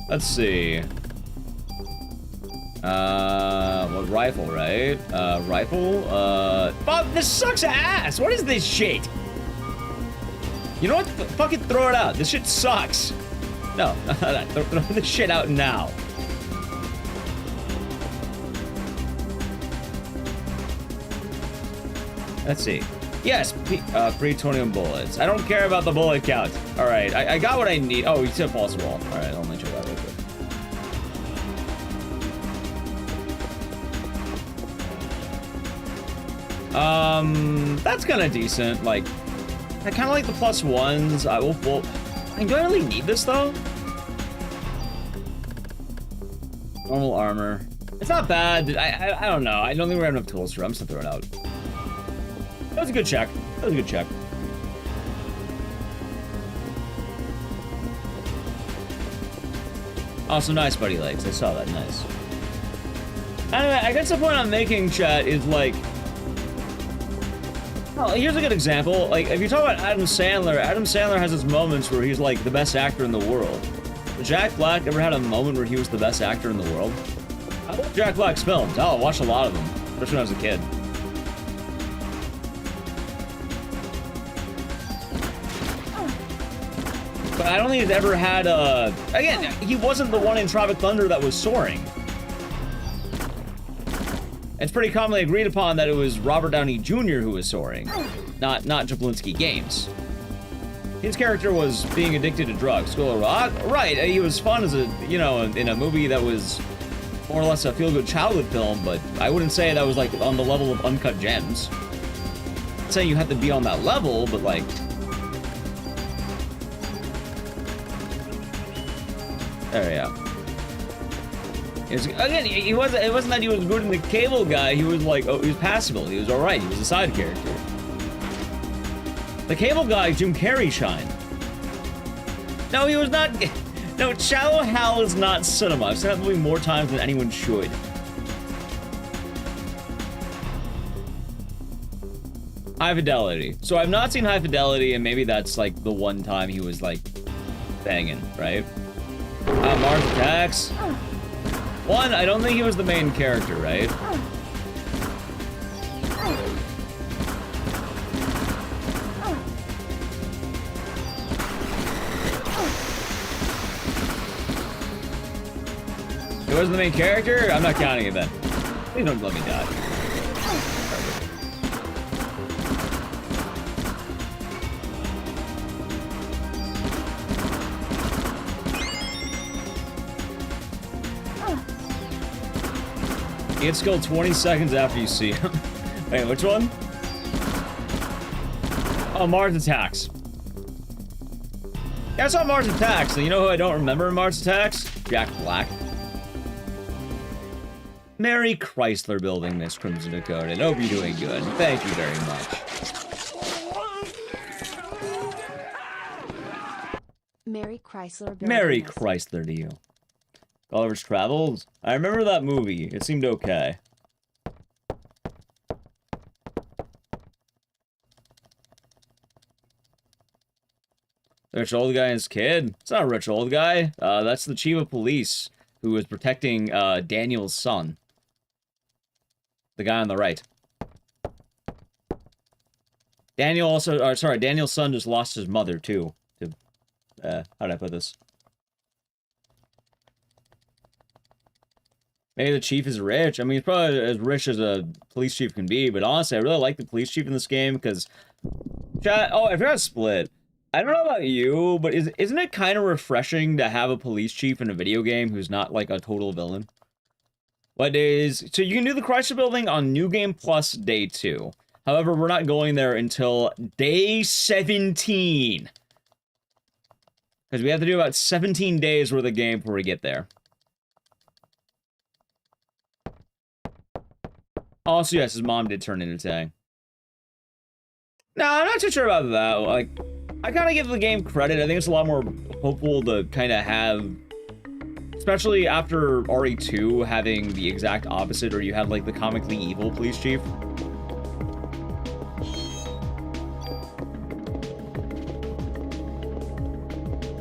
Let's see. Well, rifle, right? Rifle? Bob, this sucks ass! What is this shit? You know what? Fucking throw it out. This shit sucks. No, throw this shit out now. Let's see. Yes, plutonium bullets. I don't care about the bullet count. All right, I got what I need. Oh, you said pulse wall. All right, let me check that real quick. That's kind of decent. Like, I kind of like the plus ones. I mean, do I really need this though? Normal armor. It's not bad. I don't know. I don't think we have enough tools for it. I'm just gonna throw it out. That was a good check. That was a good check. Also, nice buddy legs. I saw that. Nice. Anyway, I guess the point I'm making, chat, is like... Oh, here's a good example. Like, if you talk about Adam Sandler has his moments where he's, like, the best actor in the world. But Jack Black ever had a moment where he was the best actor in the world? I love Jack Black's films. I watched a lot of them, especially when I was a kid. But I don't think he's ever had a... Again, he wasn't the one in Tropic Thunder that was soaring. It's pretty commonly agreed upon that it was Robert Downey Jr. who was soaring, not Jablinski Games. His character was being addicted to drugs. School of Rock? Right, he was fun as a, you know, in a movie that was more or less a feel-good childhood film, but I wouldn't say that was, like, on the level of Uncut Gems. I'm not saying you have to be on that level, but, like... There we go. Again, it wasn't that he was good in the Cable Guy. He was like, oh, he was passable. He was all right. He was a side character. The Cable Guy, Jim Carrey shined. No, he was not. No, Shallow Hal is not cinema. I've seen that movie more times than anyone should. High Fidelity. So I've not seen High Fidelity, and maybe that's like the one time he was like banging, right? Mars Attacks. One, I don't think he was the main character, right? He wasn't the main character? I'm not counting it then. Please don't let me die. You get skilled 20 seconds after you see him. Wait, which one? Oh, Mars Attacks. Yeah, I saw Mars Attacks, and you know who I don't remember in Mars Attacks? Jack Black. Merry Chrysler Building, Miss Crimson Dakota. Hope you're doing good. Thank you very much. Merry Chrysler Building. Merry Chrysler to you. Gulliver's Travels? I remember that movie. It seemed okay. The rich old guy and his kid? It's not a rich old guy. That's the chief of police who was protecting Daniel's son. The guy on the right. Daniel's son just lost his mother, too. How did I put this? Maybe the chief is rich. I mean, he's probably as rich as a police chief can be, but honestly, I really like the police chief in this game, because... Oh, I forgot Split. I don't know about you, but isn't it kind of refreshing to have a police chief in a video game who's not, like, a total villain? What days? So you can do the Chrysler Building on New Game Plus Day 2. However, we're not going there until Day 17. Because we have to do about 17 days worth of game before we get there. Also, yes, his mom did turn into Tang. No, I'm not too sure about that. Like, I kind of give the game credit. I think it's a lot more hopeful to kind of have... Especially after RE2 having the exact opposite, or you had, like, the comically evil police chief.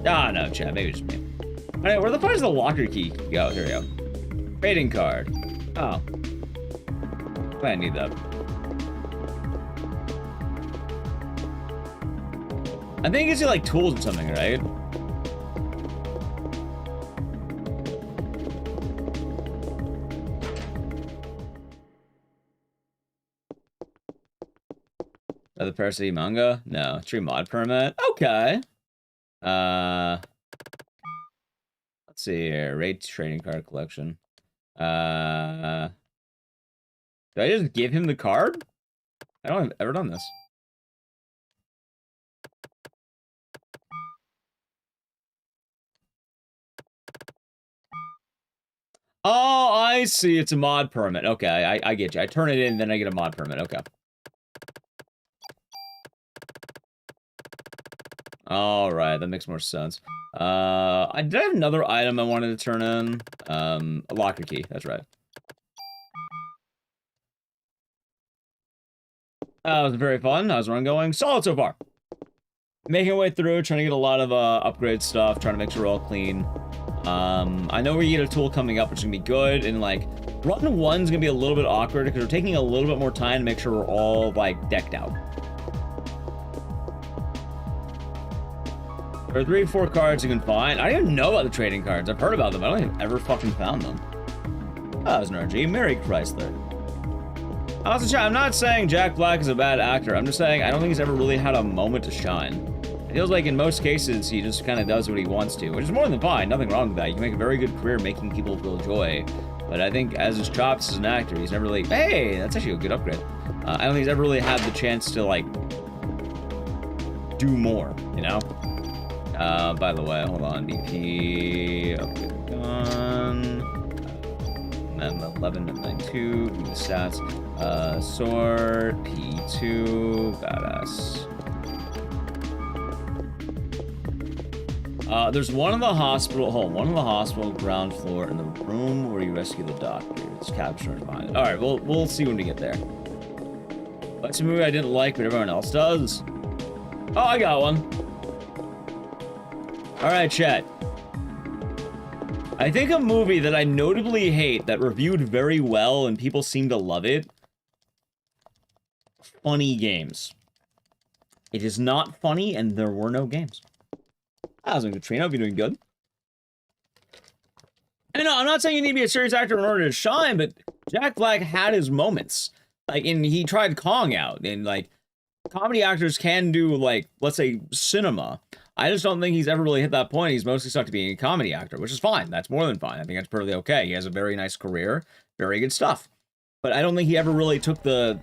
Ah, no, chat. Maybe just me. Alright, where the fuck is the locker key go? Here we go. Trading card. Oh. I need that. I think it gives you, like, tools or something, right? The Parasite manga? No. Tree mod permit? Okay. Let's see here. Raid trading card collection. Do I just give him the card? I don't have ever done this. Oh, I see. It's a mod permit. Okay, I get you. I turn it in, then I get a mod permit. Okay. Alright, that makes more sense. Did I have another item I wanted to turn in? A locker key, that's right. That was very fun. How's the run going? Solid so far. Making our way through, trying to get a lot of upgrade stuff, trying to make sure we're all clean. I know we get a tool coming up, which is gonna be good, and like, run 1's gonna be a little bit awkward because we're taking a little bit more time to make sure we're all like decked out. There are 3 or 4 cards you can find. I didn't even know about the trading cards. I've heard about them. I don't think I've ever fucking found them. Oh, that was an RG. Merry Chrysler. Also, I'm not saying Jack Black is a bad actor. I'm just saying I don't think he's ever really had a moment to shine. It feels like in most cases he just kind of does what he wants to, which is more than fine. Nothing wrong with that. You can make a very good career making people feel joy. But I think as his chops as an actor, he's never really... Hey, that's actually a good upgrade. I don't think he's ever really had the chance to, like, do more, you know? By the way, hold on. BP, upgrade gun, M1192, give me the stats. Sword, P2, badass. There's one in the hospital. Hold on, one in the hospital, ground floor, in the room where you rescue the doctor. It's captured behind it. All right, we'll see when we get there. That's a movie I didn't like, but everyone else does. Oh, I got one. All right, chat. I think a movie that I notably hate that reviewed very well and people seem to love it. Funny Games. It is not funny, and there were no games. How's it, Katrina? Hope you're doing good. And no, I'm not saying you need to be a serious actor in order to shine, but Jack Black had his moments. Like, and he tried Kong out, and like, comedy actors can do, like, let's say, cinema. I just don't think he's ever really hit that point. He's mostly stuck to being a comedy actor, which is fine. That's more than fine. I think that's perfectly okay. He has a very nice career, very good stuff. But I don't think he ever really took the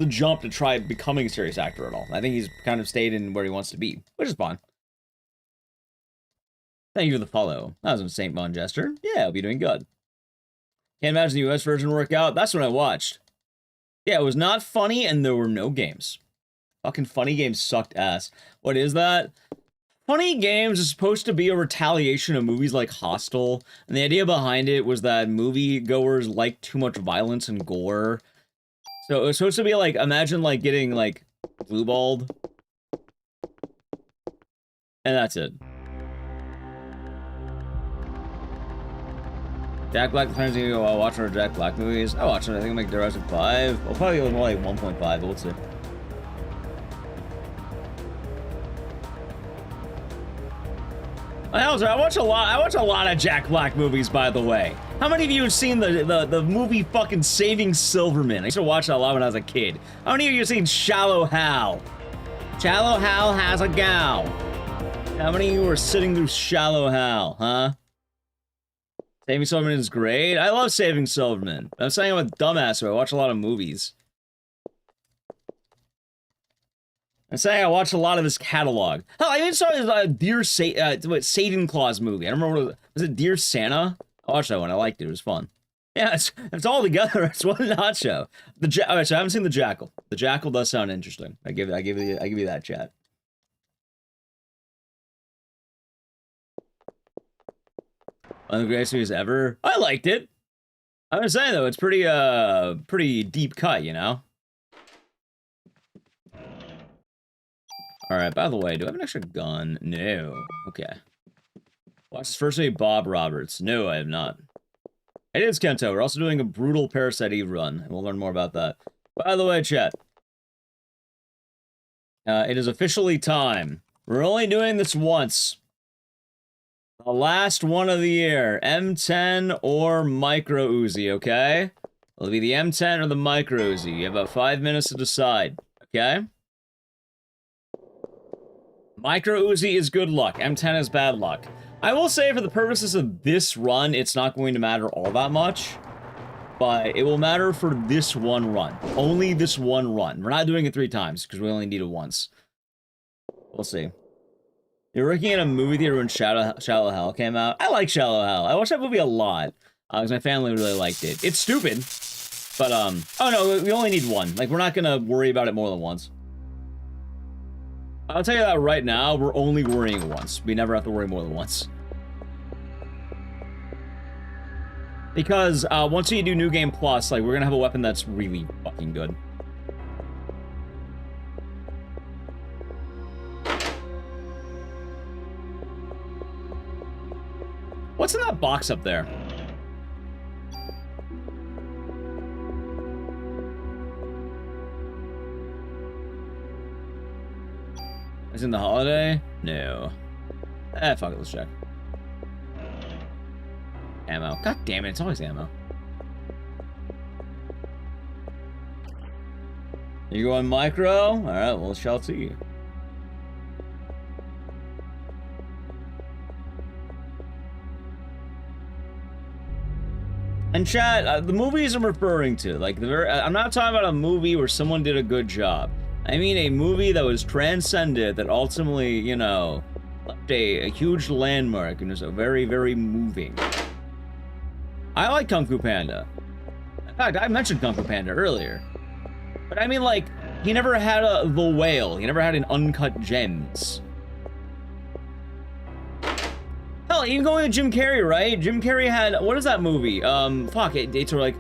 jump to try becoming a serious actor at all. I think he's kind of stayed in where he wants to be, which is fine. Thank you for the follow. That was a St. Bon Jester. Yeah, I'll be doing good. Can't imagine the US version work out. That's what I watched. Yeah, it was not funny, and there were no games. Fucking Funny Games sucked ass. What is that? Funny Games is supposed to be a retaliation of movies like Hostel, and the idea behind it was that moviegoers like too much violence and gore. So it was supposed to be like, imagine like getting like blue-balled. And that's it. Jack Black turns you go watch our Jack Black movies. I watch them. I think I'm like Jurassic 5. Well, probably more like 1.5, but we'll see. I watch a lot of Jack Black movies, by the way. How many of you have seen the movie fucking Saving Silverman? I used to watch that a lot when I was a kid. How many of you have seen Shallow Hal? Shallow Hal has a gal. How many of you are sitting through Shallow Hal, huh? Saving Silverman is great. I love Saving Silverman. I'm saying I'm a dumbass, so I watch a lot of movies. I'm saying I watched a lot of his catalog. Hell, I even saw his Satan Claus movie. I don't remember was it Dear Santa? I watched that one. I liked it. It was fun. Yeah, it's all together. It's one nacho. Alright, so I haven't seen The Jackal. The Jackal does sound interesting. I give you that, chat. One of the greatest movies ever. I liked it. I'm just saying though, it's pretty deep cut, you know. Alright, by the way, do I have an extra gun? No. Okay. Watch this first movie, Bob Roberts. No, I have not. It is Kento. We're also doing a brutal Parasite Eve run, and we'll learn more about that. By the way, chat. It is officially time. We're only doing this once. The last one of the year. M10 or Micro Uzi, okay? It'll be the M10 or the Micro Uzi. You have about 5 minutes to decide, okay? Micro Uzi is good luck. M10 is bad luck. I will say for the purposes of this run, it's not going to matter all that much. But it will matter for this one run. Only this one run. We're not doing it 3 times, because we only need it once. We'll see. You're working in a movie theater when Shallow Hal came out. I like Shallow Hal. I watched that movie a lot. Because my family really liked it. It's stupid. But, oh no, we only need one. Like, we're not gonna worry about it more than once. I'll tell you that right now, we're only worrying once. We never have to worry more than once. Because, once you do New Game Plus, like, we're gonna have a weapon that's really fucking good. What's in that box up there? Is it in the holiday? No. Fuck it, let's check. Ammo. God damn it, it's always ammo. You going micro? Alright, well, shall see. And chat, the movies I'm referring to, like, I'm not talking about a movie where someone did a good job. I mean a movie that was transcended, that ultimately, you know, left a huge landmark and was very, very moving. I like Kung Fu Panda. In fact, I mentioned Kung Fu Panda earlier. But I mean, like, he never had The Whale. He never had an Uncut Gems. Hell, even going with Jim Carrey, right? Jim Carrey had, what is that movie? Fuck, it's like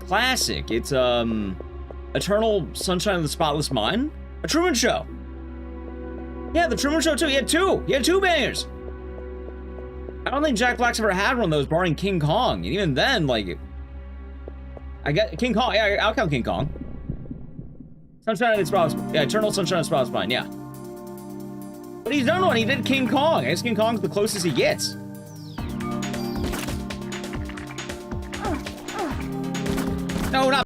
classic. It's Eternal Sunshine of the Spotless Mind. A Truman Show. Yeah, the Truman Show too. He had two. He had two bangers. I don't think Jack Black's ever had one of those, barring King Kong. And even then, like, I get King Kong. Yeah, I'll count King Kong. Sunshine of the Spotless. Yeah, Eternal Sunshine of the Spotless Mind. Yeah. But he's done one. He did King Kong. I guess King Kong's the closest he gets. No, not.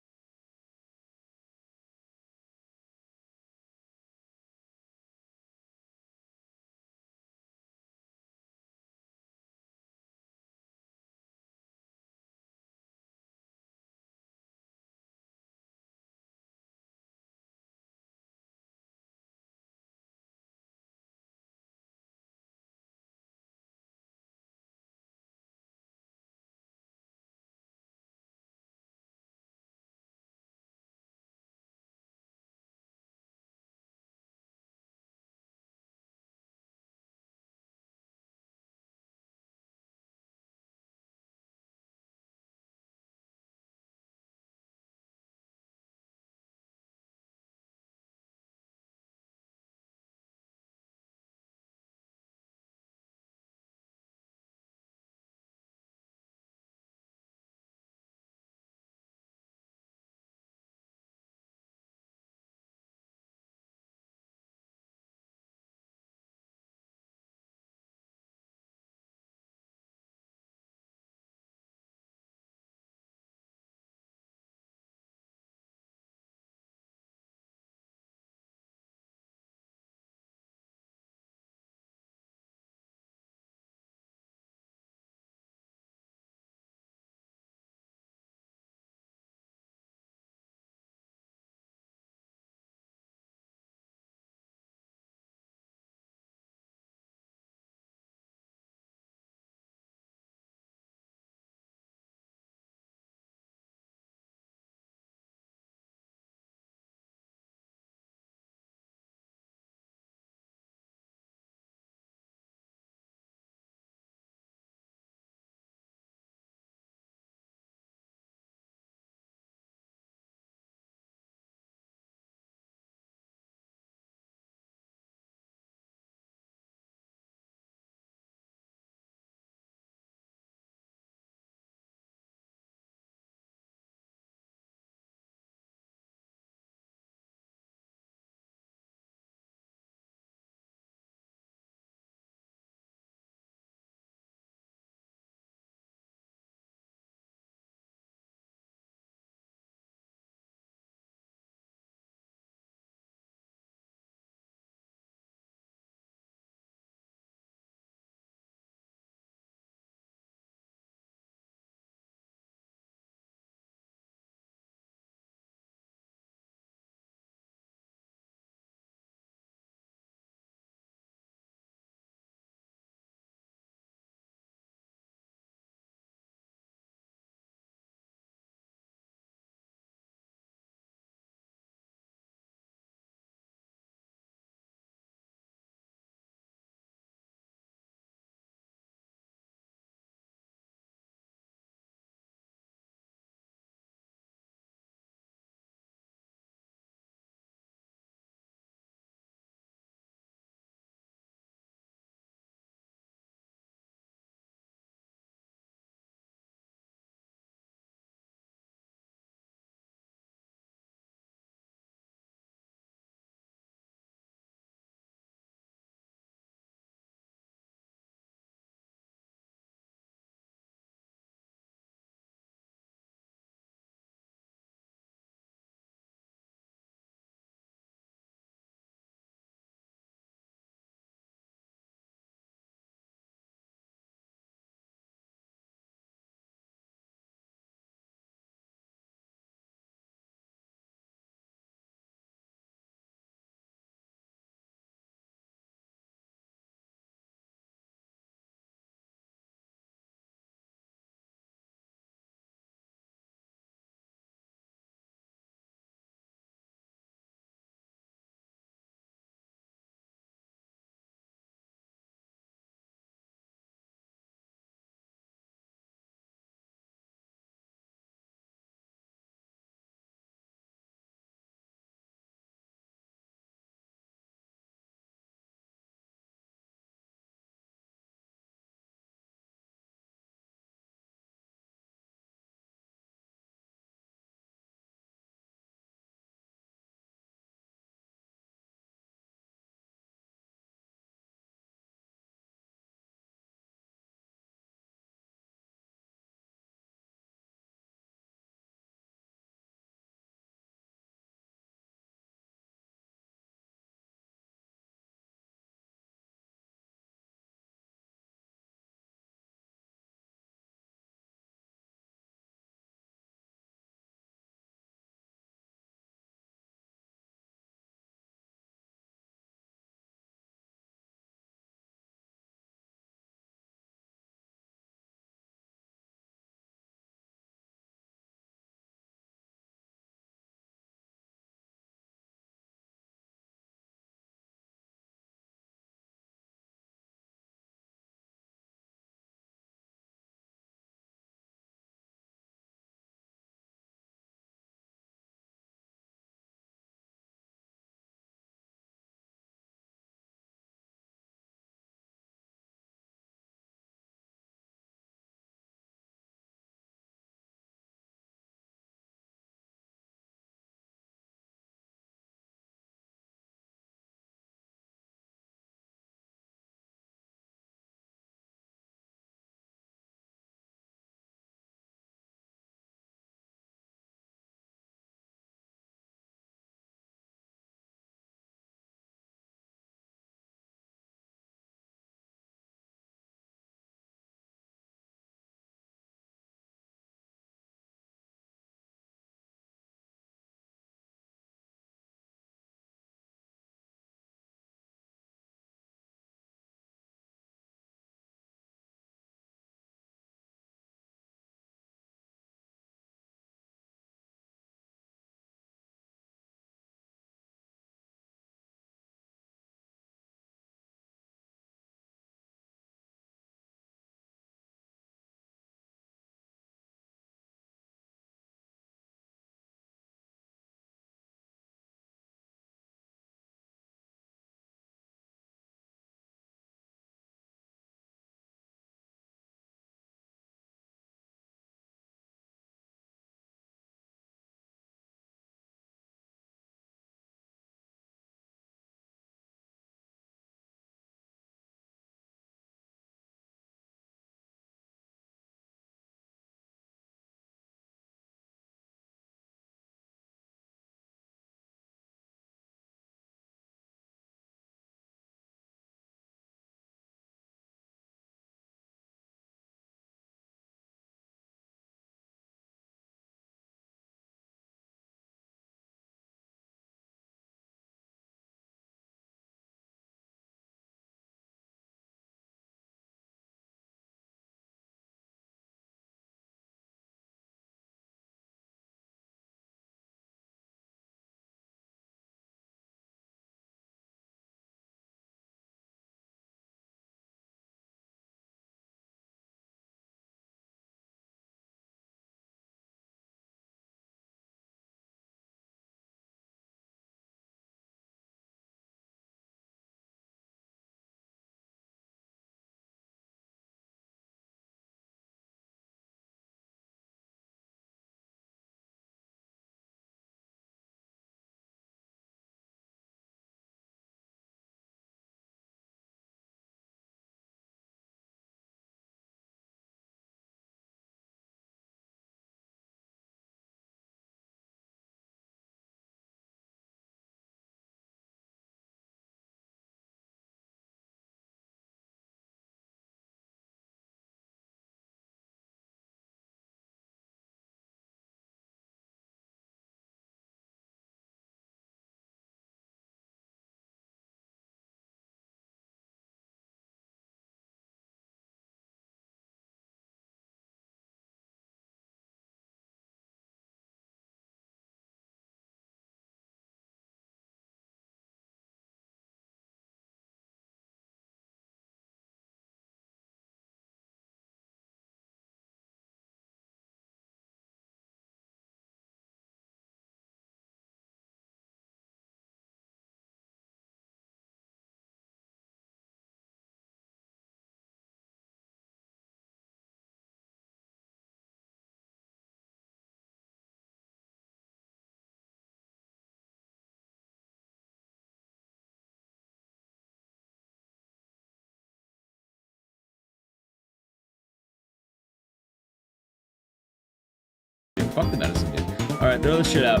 Fuck the medicine, dude. Alright, throw this shit out.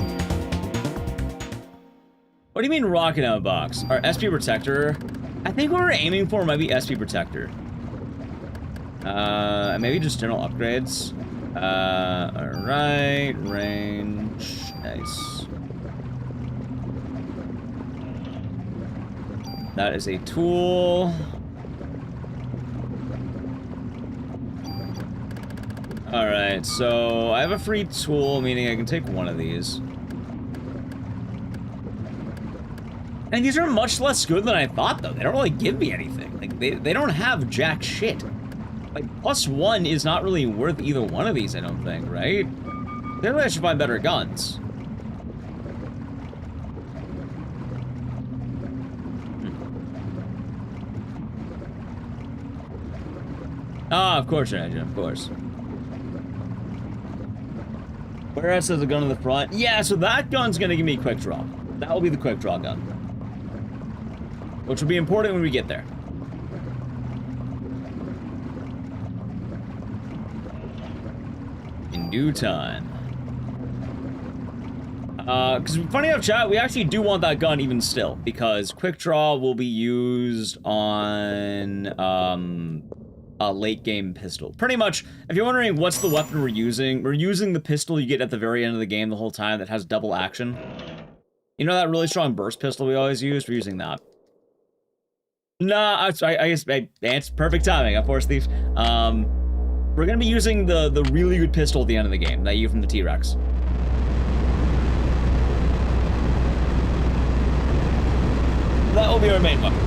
What do you mean rocket ammo box? Our SP Protector? I think what we're aiming for might be SP Protector. Maybe just general upgrades. Alright, range. Nice. That is a tool. Alright, so I have a free tool, meaning I can take one of these. And these are much less good than I thought, though. They don't really give me anything. Like, they don't have jack shit. Like, +1 is not really worth either one of these, I don't think, right? Clearly I should find better guns. Ah, of course, Engine, of course. Where else has a gun in the front? Yeah, so that gun's gonna give me quick draw. That will be the quick draw gun. Which will be important when we get there. In due time. Because funny enough, chat, we actually do want that gun even still. Because quick draw will be used on, a late game pistol. Pretty much, if you're wondering what's the weapon we're using the pistol you get at the very end of the game the whole time that has double action. You know that really strong burst pistol we always use? We're using that. Nah, I guess it's perfect timing, of course, Thief. We're gonna be using the really good pistol at the end of the game that you get from the T-Rex. That will be our main weapon.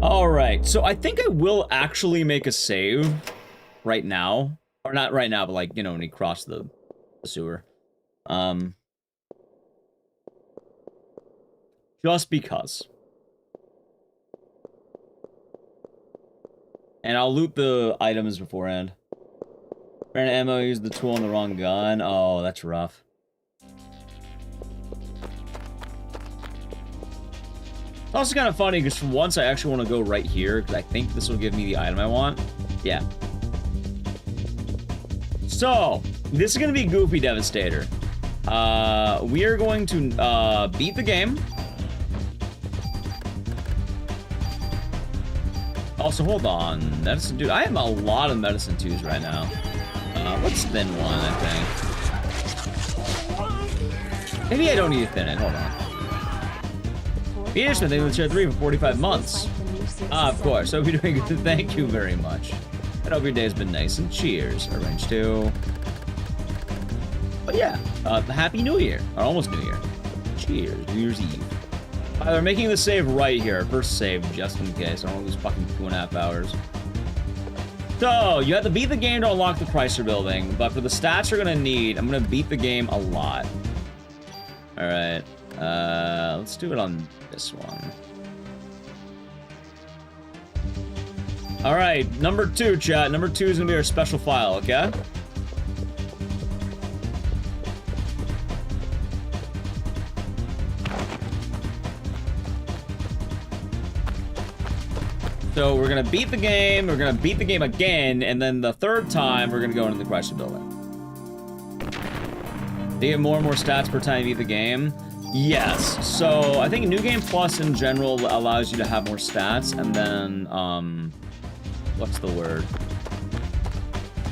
Alright, so I think I will actually make a save right now. Or not right now, but like, you know, when we cross the sewer. Just because. And I'll loot the items beforehand. Ran ammo, used the tool on the wrong gun. Oh, that's rough. It's also kind of funny, because for once I actually want to go right here, because I think this will give me the item I want. Yeah. So, this is going to be Goofy Devastator. We are going to beat the game. Also, hold on. Medicine, dude, I have a lot of medicine 2s right now. Let's thin one, I think. Maybe I don't need to thin it. Hold on. Peter's been thinking of the chair 3 for 45 months. Ah, of course. Hope you're doing good. Thank you very much. I hope your day's been nice, and cheers. Arrange 2. But yeah, Happy New Year. Or almost New Year. Cheers. New Year's Eve. We're making the save right here. First save, just in case. I don't want to lose fucking 2.5 hours. So, you have to beat the game to unlock the Chrysler building, but for the stats you're gonna need, I'm gonna beat the game a lot. Alright. Let's do it on this one. Alright, number 2, chat. Number 2 is gonna be our special file, okay? So we're gonna beat the game again, and then the third time we're gonna go into the Chrysler building. Do you get more and more stats per time you beat the game? Yes. So I think New Game Plus in general allows you to have more stats, and then what's the word?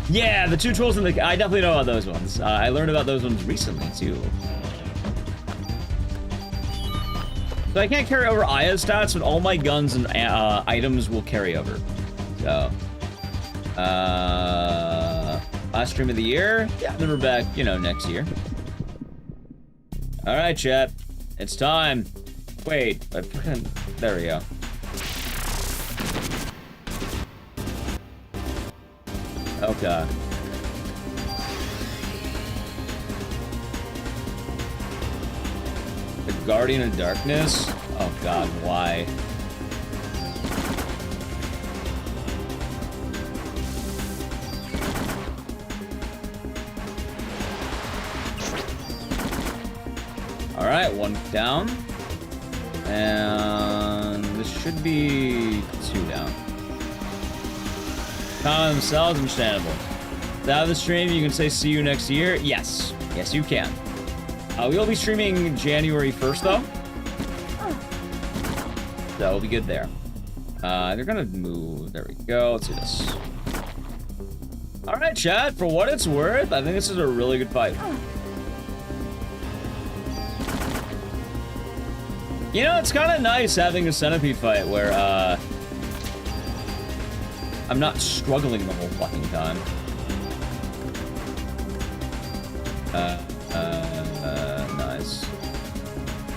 Yeah, the 2 tools in the I definitely know about those ones. I learned about those ones recently too. So I can't carry over Aya's stats, but all my guns and items will carry over. So, last stream of the year? Yeah, then we're back, you know, next year. Alright, chat. It's time. Wait, there we go. Okay. The Guardian of Darkness? Oh god, why? Alright, 1 down. And this should be 2 down. Comment themselves, understandable. Out of the stream, you can say see you next year. Yes. Yes, you can. We will be streaming January 1st, though. So we'll be good there. They're gonna move. There we go. Let's do this. Alright, chat. For what it's worth, I think this is a really good fight. You know, it's kind of nice having a centipede fight where, I'm not struggling the whole fucking time. Nice.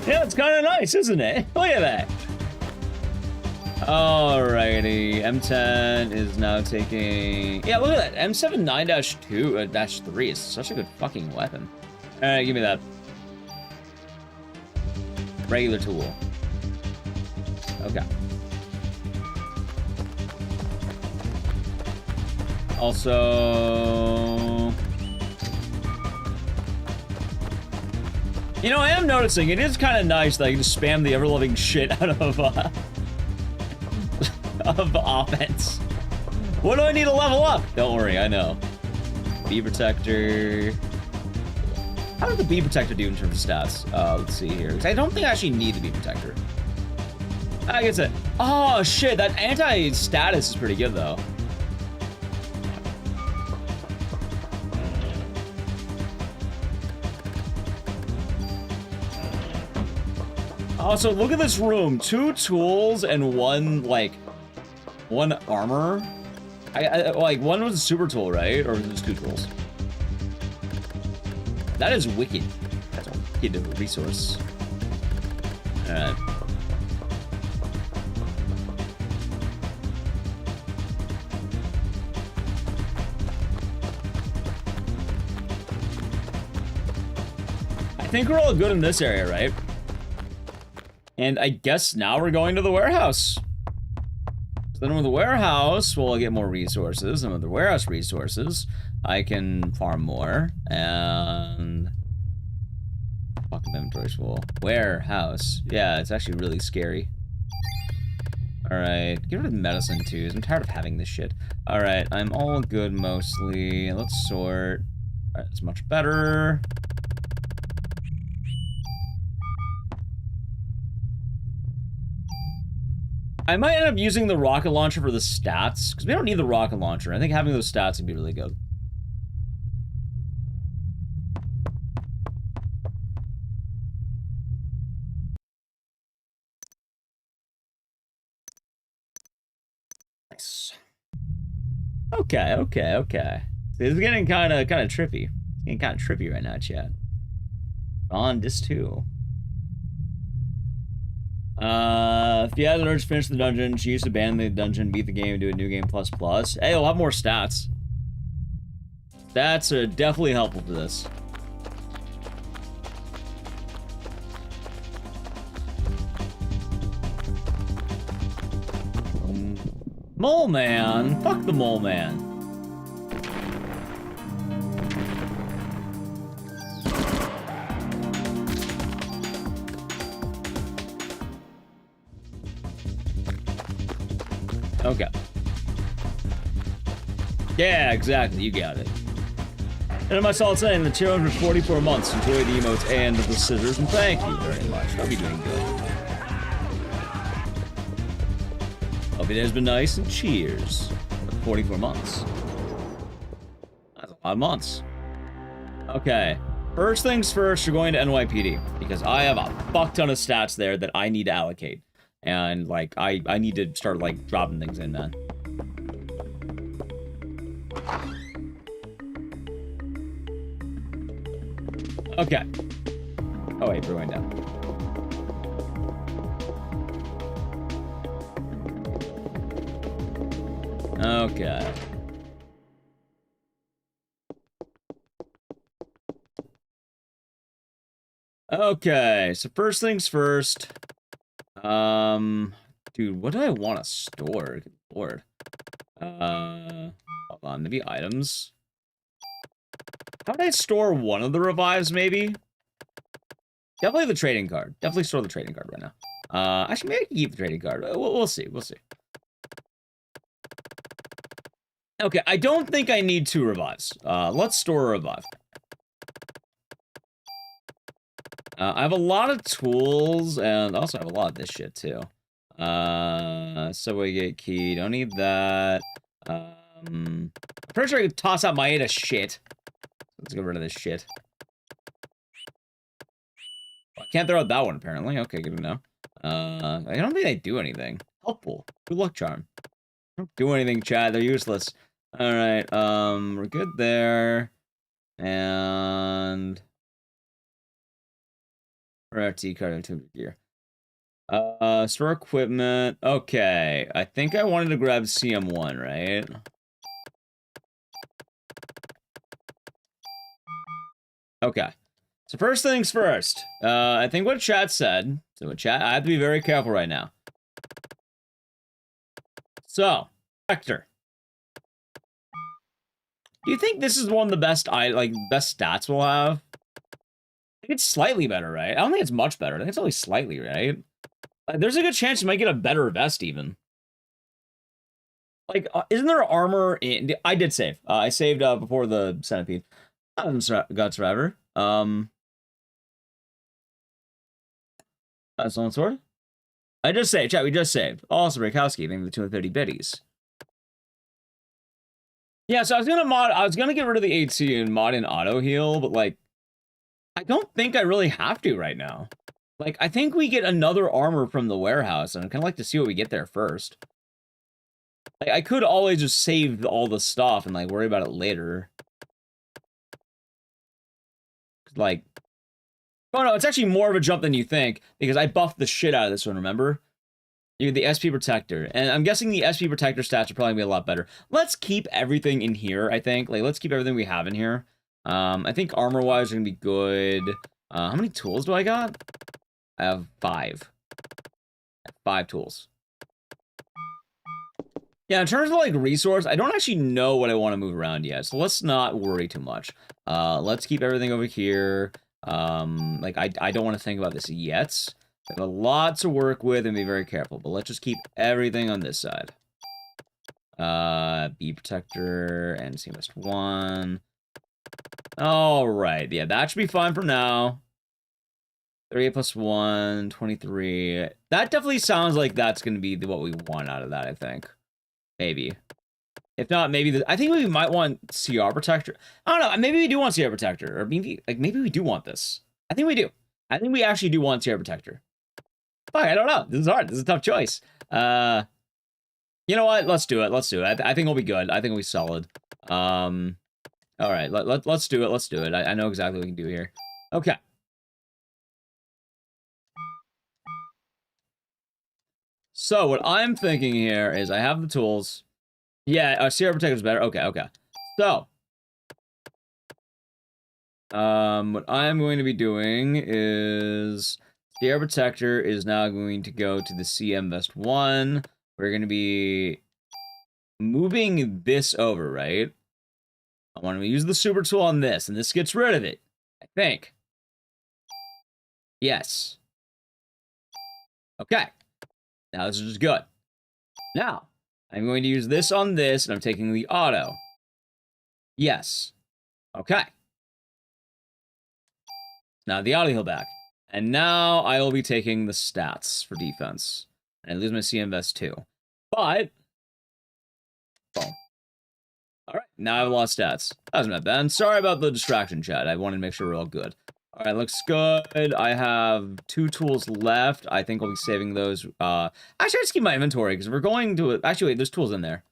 Yeah, it's kind of nice, isn't it? Look at that. Alrighty, M10 is now taking... Yeah, look at that. M79-2-3 is such a good fucking weapon. Alright, give me that. Regular tool. Okay. Also... You know, I am noticing it is kind of nice that I can just spam the ever-loving shit out of offense. What do I need to level up? Don't worry, I know. Bee Protector. How does the Bee Protector do in terms of stats? Let's see here. Because I don't think I actually need the Bee Protector. I guess it. Oh shit, that anti-status is pretty good though. Also, look at this room. 2 tools and one armor. Like, one was a super tool, right? Or was it just 2 tools? That is wicked. That's a wicked resource. Alright. I think we're all good in this area, right? And I guess now we're going to the warehouse. So then with the warehouse, we'll get more resources. And with the warehouse resources, I can farm more. And... fucking inventory's full. Warehouse. Yeah, it's actually really scary. Alright, get rid of medicine too. I'm tired of having this shit. Alright, I'm all good mostly. Let's sort. Alright, that's much better. I might end up using the rocket launcher for the stats, because we don't need the rocket launcher. I think having those stats would be really good. Nice. Okay, okay, okay. See, it's getting kind of trippy. It's getting kind of trippy right now, chat. On this too. If you had an urge to finish the dungeon, choose to abandon the dungeon, beat the game, do a new game plus plus. Hey, we'll have more stats. Stats are definitely helpful to this. Mole man, fuck the mole man. Okay. Yeah, exactly. You got it. And am I solid saying the 244 months. Enjoy the emotes and the scissors, and thank you very much. I'll be doing good. Hope it has been nice, and cheers. 44 months. That's a lot of months. Okay. First things first, you're going to NYPD, because I have a fuck ton of stats there that I need to allocate. And, like, I need to start, like, dropping things in, man. Okay. Oh, wait, we're going down. Okay. Okay, so first things first. Dude, what do I want to store? Good lord. Hold on, maybe items. How would I store one of the revives, maybe? Definitely the trading card. Definitely store the trading card right now. Actually, maybe I can keep the trading card. We'll see. We'll see. Okay, I don't think I need 2 revives. Let's store a revive. I have a lot of tools, and also have a lot of this shit, too. Subway gate key. Don't need that. I'm pretty sure I could toss out my 8 of shit. Let's get rid of this shit. I can't throw out that one, apparently. Okay, good to know. I don't think they do anything. Helpful. Good luck charm. Don't do anything, Chad. They're useless. Alright, we're good there. And... RT card into gear. Store equipment. Okay, I think I wanted to grab CM1, right? Okay. So first things first. I think what chat said. So what chat, I have to be very careful right now. So, Vector. Do you think this is one of the best best stats we'll have? I think it's slightly better, right? I don't think it's much better. I think it's only slightly, right? There's a good chance you might get a better vest even. Like, isn't there armor in... I did save. I saved before the centipede. God Survivor. Stolen sword? I just saved. Chat, we just saved. Also, break housekeeping, the 230 biddies. Yeah, so I was gonna get rid of the AC and mod in auto heal, but like, I don't think I really have to right now. Like, I think we get another armor from the warehouse, and I'd kind of like to see what we get there first. Like, I could always just save all the stuff and like worry about it later. Like, oh no, it's actually more of a jump than you think, because I buffed the shit out of this one, remember? You have the SP Protector, and I'm guessing the SP Protector stats are probably gonna be a lot better. Let's keep everything in here, I think. Like, let's keep everything we have in here. I think armor-wise are gonna be good. How many tools do I got? I have 5. 5 tools. Yeah, in terms of, like, resource, I don't actually know what I want to move around yet, so let's not worry too much. Let's keep everything over here. Like, I don't want to think about this yet. I have a lot to work with and be very careful, but let's just keep everything on this side. B Protector and CMS 1. Alright, yeah, that should be fine for now. 38 plus 1, 23. That definitely sounds like that's going to be what we want out of that, I think. Maybe. If not, maybe... I think we might want CR Protector. I don't know, maybe we do want CR Protector. Or maybe we do want this. I think we do. I think we actually do want CR Protector. Fuck, I don't know. This is hard. This is a tough choice. You know what? Let's do it. Let's do it. I think we'll be good. I think we'll be solid. All right. Let's do it. Let's do it. I know exactly what we can do here. Okay. So what I'm thinking here is I have the tools. Yeah, CR Protector is better. Okay, okay. So, what I'm going to be doing is CR Protector is now going to go to the CM Vest 1. We're going to be moving this over, right? I want to use the super tool on this, and this gets rid of it, I think. Yes. Okay. Now this is just good. Now, I'm going to use this on this, and I'm taking the auto. Yes. Okay. Now the auto heal back. And now I will be taking the stats for defense. And I lose my CM Vest too. But, boom. Alright, now I've lost stats. That wasn't that bad. Sorry about the distraction, chat. I wanted to make sure we're all good. Alright, looks good. I have 2 tools left. I think I'll be saving those. Actually, I just keep my inventory, because we're going to... Actually, wait, there's tools in there.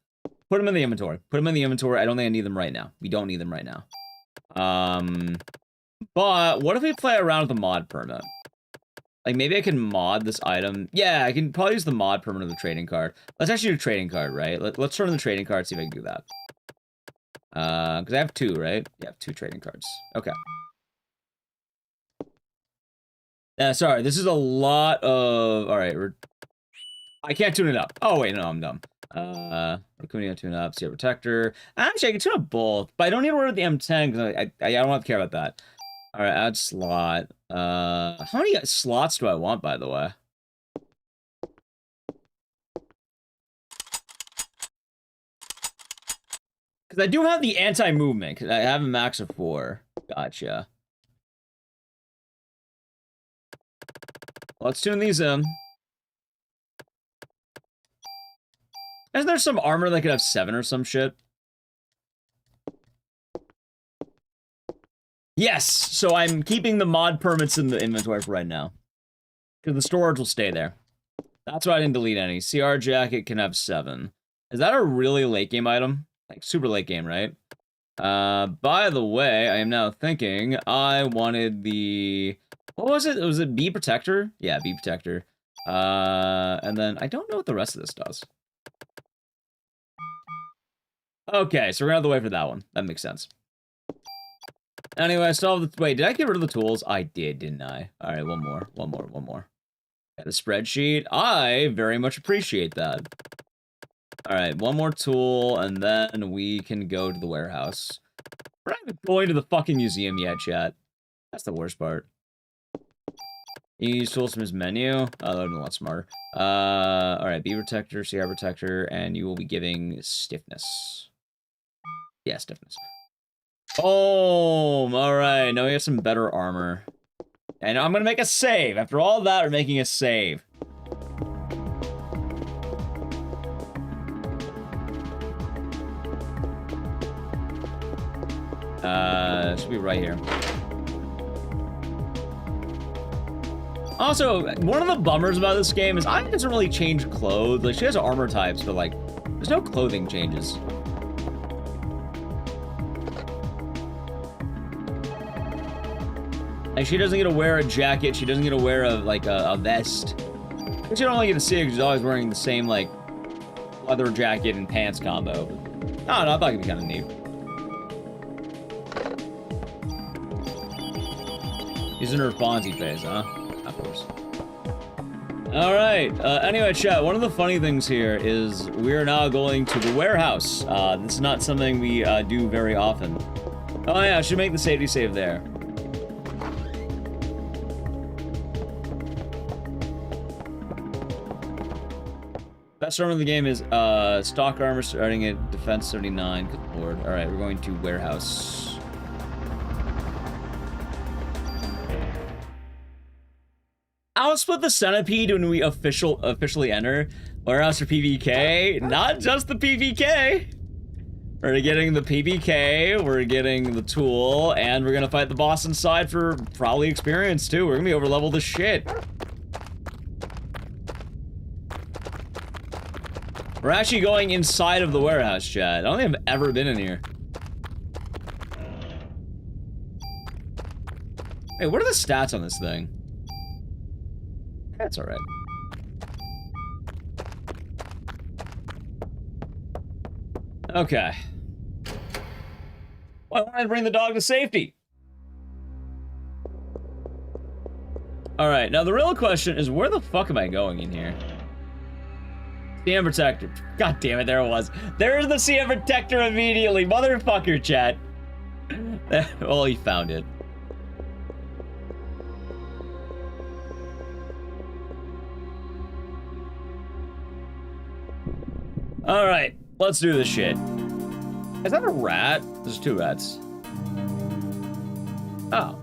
Put them in the inventory. Put them in the inventory. I don't think I need them right now. We don't need them right now. But what if we play around with the mod permit? Like, maybe I can mod this item. Yeah, I can probably use the mod permit of the trading card. Let's actually do trading card, right? Let's turn on the trading card, see if I can do that. Because I have 2, right? Yeah, I have 2 trading cards. Okay. Sorry, this is a lot of... Alright, I can't tune it up. Oh, wait, no, I'm dumb. We're coming to tune up, CR Protector. Actually, I can tune up both, but I don't need to order the M10, because I don't have to care about that. All right, add slot. How many slots do I want, by the way? Because I do have the anti-movement. I have a max of 4. Gotcha. Let's tune these in. Isn't there some armor that could have 7 or some shit? Yes! So I'm keeping the mod permits in the inventory for right now. Because the storage will stay there. That's why I didn't delete any. CR jacket can have 7. Is that a really late game item? Like, super late game, right? By the way, I am now thinking I wanted the... What was it? Was it Bee Protector? Yeah, Bee Protector. And then I don't know what the rest of this does. Okay, so we're gonna have to wait for that one. That makes sense. Anyway, I still have the... Wait, did I get rid of the tools? I did, didn't I? Alright, one more. Got a spreadsheet. I very much appreciate that. Alright, one more tool, and then we can go to the warehouse. We're not even going to the fucking museum yet, chat. That's the worst part. You can use tools from his menu. Oh, that would have been a lot smarter. Alright, Bee Protector, CR Protector, and you will be giving stiffness. Yeah, stiffness. Oh, alright, now we have some better armor. And I'm gonna make a save. After all that, we're making a save. Should be right here. Also, one of the bummers about this game is Aya doesn't really change clothes. Like, she has armor types, but, like, there's no clothing changes. Like, she doesn't get to wear a jacket. She doesn't get to wear a vest. But you don't really get to see it because she's always wearing the same, like, leather jacket and pants combo. I don't know, I thought it'd be kind of neat. She's in her Fonzie phase, huh? Of course. Alright, anyway, chat, one of the funny things here is we're now going to the warehouse. This is not something we do very often. Oh yeah, I should make the safety save there. Best armor in the game is stock armor starting at defense 79. Good lord. Alright, we're going to warehouse. I'll split the centipede when we officially enter warehouse for PvK. Not just the PvK. We're getting the PvK, we're getting the tool, and we're gonna fight the boss inside for probably experience too. We're gonna be over leveled as shit. We're actually going inside of the warehouse, chat. I don't think I've ever been in here. Hey, what are the stats on this thing? That's alright. Okay. Well, I wanted to bring the dog to safety. Alright, now the real question is, where the fuck am I going in here? CM Protector. God damn it, there it was. There's the CM Protector immediately. Motherfucker, chat. Well, he found it. Alright, let's do this shit. Is that a rat? There's 2 rats. Oh.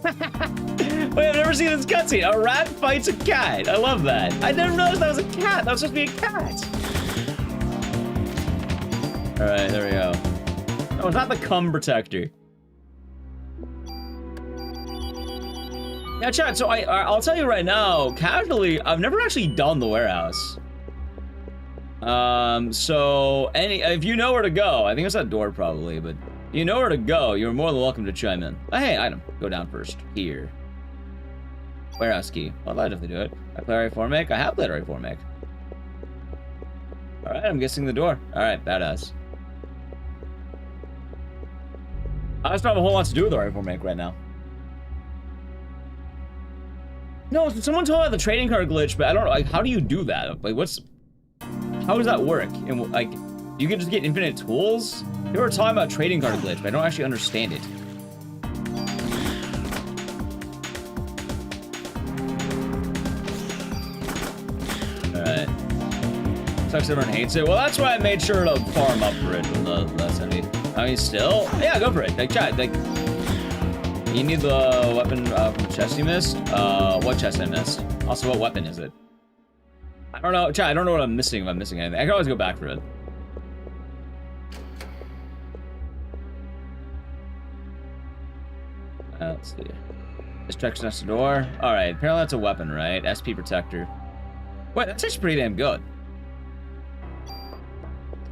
Wait, I've never seen this cutscene. A rat fights a cat. I love that. I never noticed that was a cat. That was supposed to be a cat. Alright, there we go. Oh, it's not the cum protector. Yeah, chat, so I'll tell you right now, casually, I've never actually done the warehouse. So, if you know where to go, I think it's that door probably, but if you know where to go, you're more than welcome to chime in. Oh, hey, item. Go down first. Here. Warehouse key. Well, I'll definitely do it. I play Reformic? I have played Reformic. Alright, I'm guessing the door. Alright, badass. I just don't have a whole lot to do with the Reformic right now. No, someone told me about the trading card glitch, but I don't know, like, how do you do that? Like, how does that work? And, like, you can just get infinite tools? They were talking about trading card glitch, but I don't actually understand it. Sucks everyone hates it. Well, that's why I made sure to farm up for it when that's enemy. I mean, still, yeah, go for it. Like, try. Like, you need the weapon from the chest you missed. What chest I missed? Also, what weapon is it? I don't know. Try. I don't know what I'm missing if I'm missing anything. I can always go back for it. Let's see. This checks next door. All right. Apparently that's a weapon, right? SP protector. Wait, that's actually pretty damn good.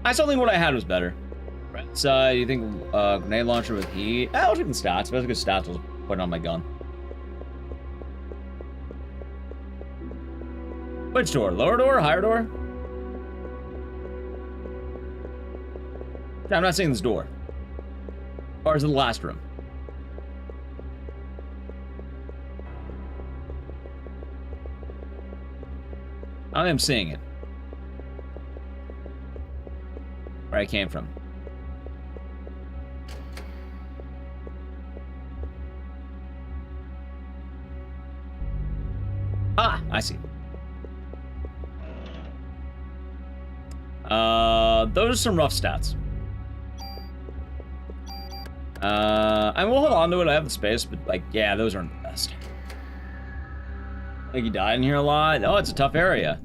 I still think what I had was better. Right. So you think grenade launcher with heat? I'll take the stats. If that's a good stats, I'll put it on my gun. Which door? Lower door? Higher door? I'm not saying this door. Or is it the last room? I am seeing it. Where I came from. Ah, I see. Those are some rough stats. I will hold on to it. I have the space, but like, yeah, those aren't the best. Like, you died in here a lot. Oh, it's a tough area.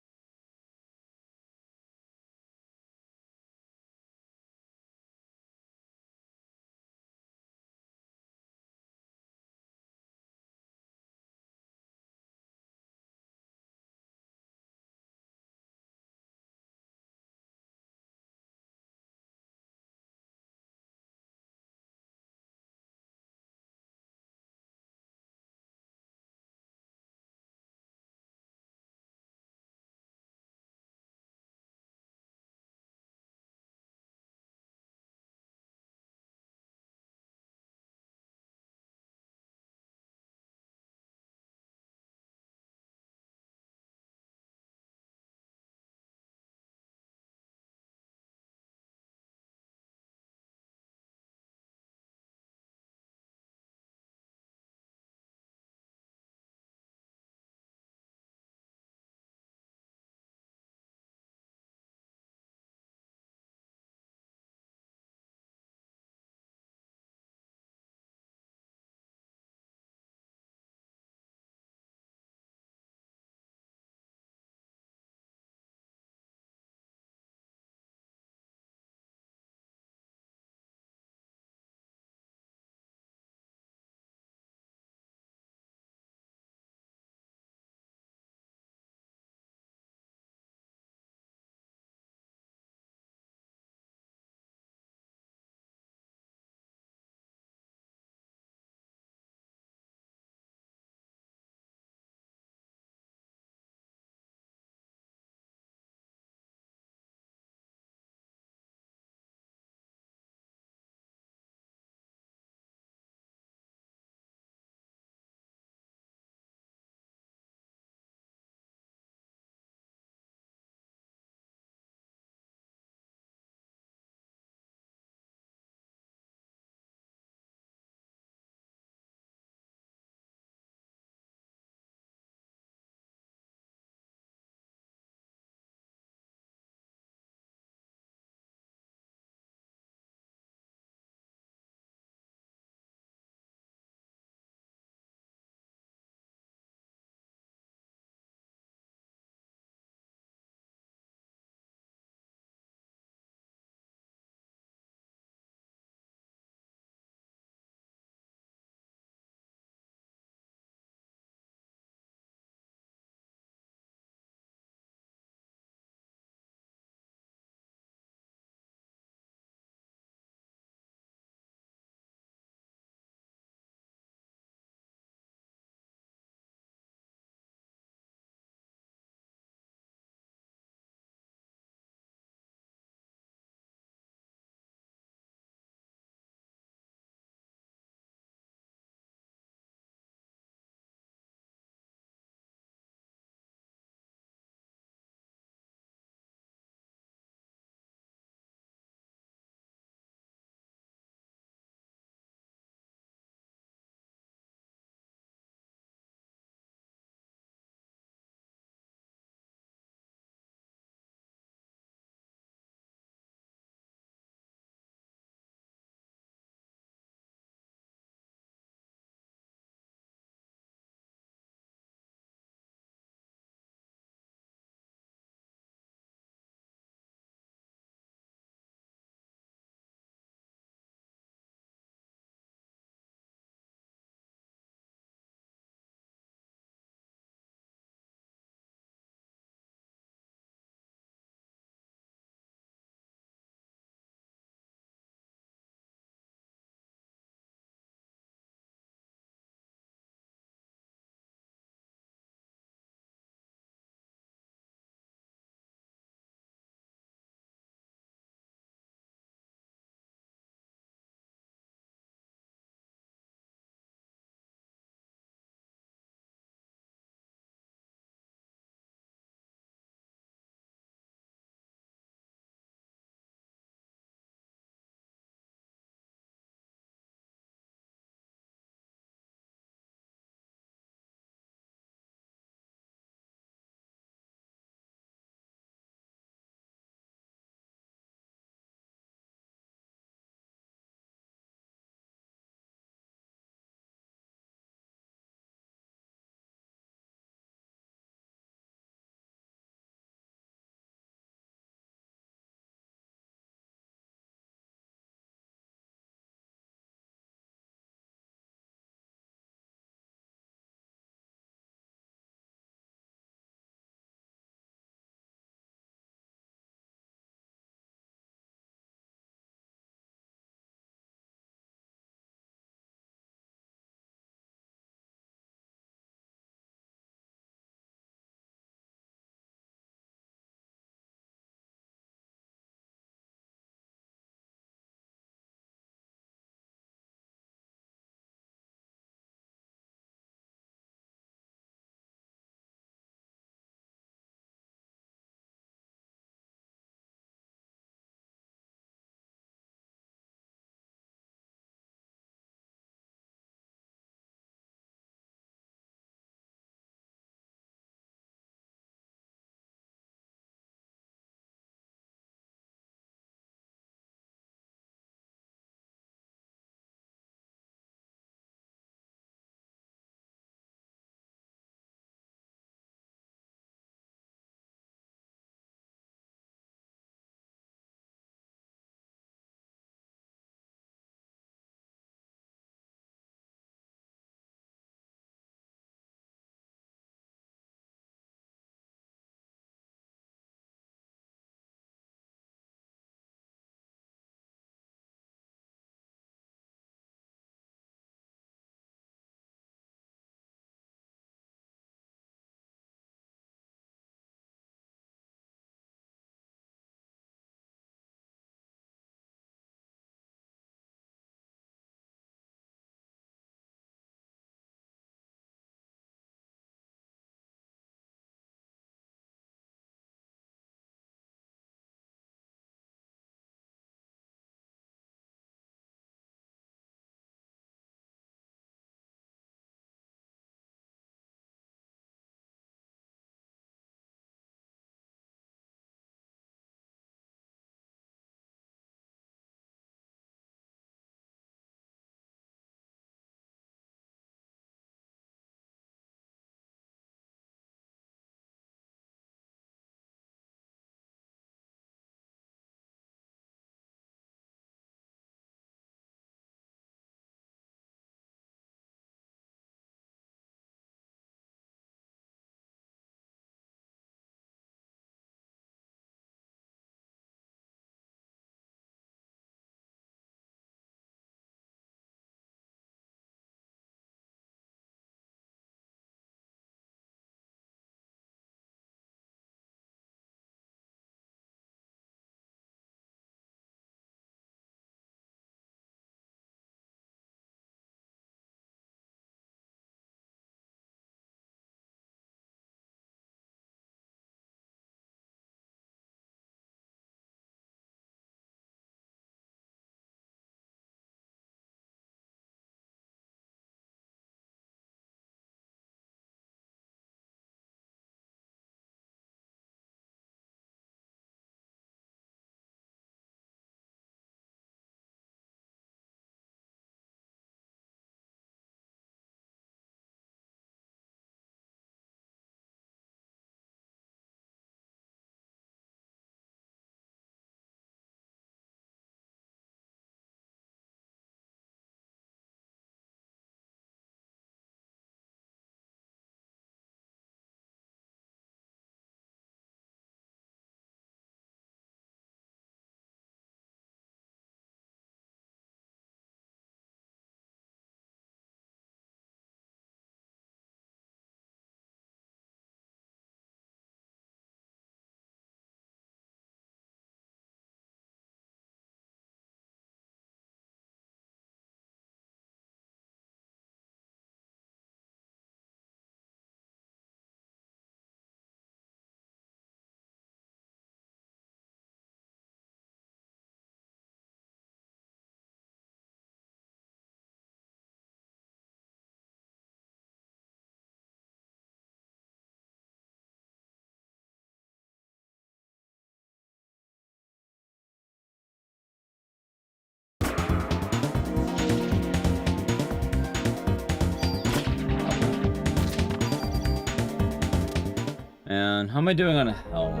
How am I doing on health?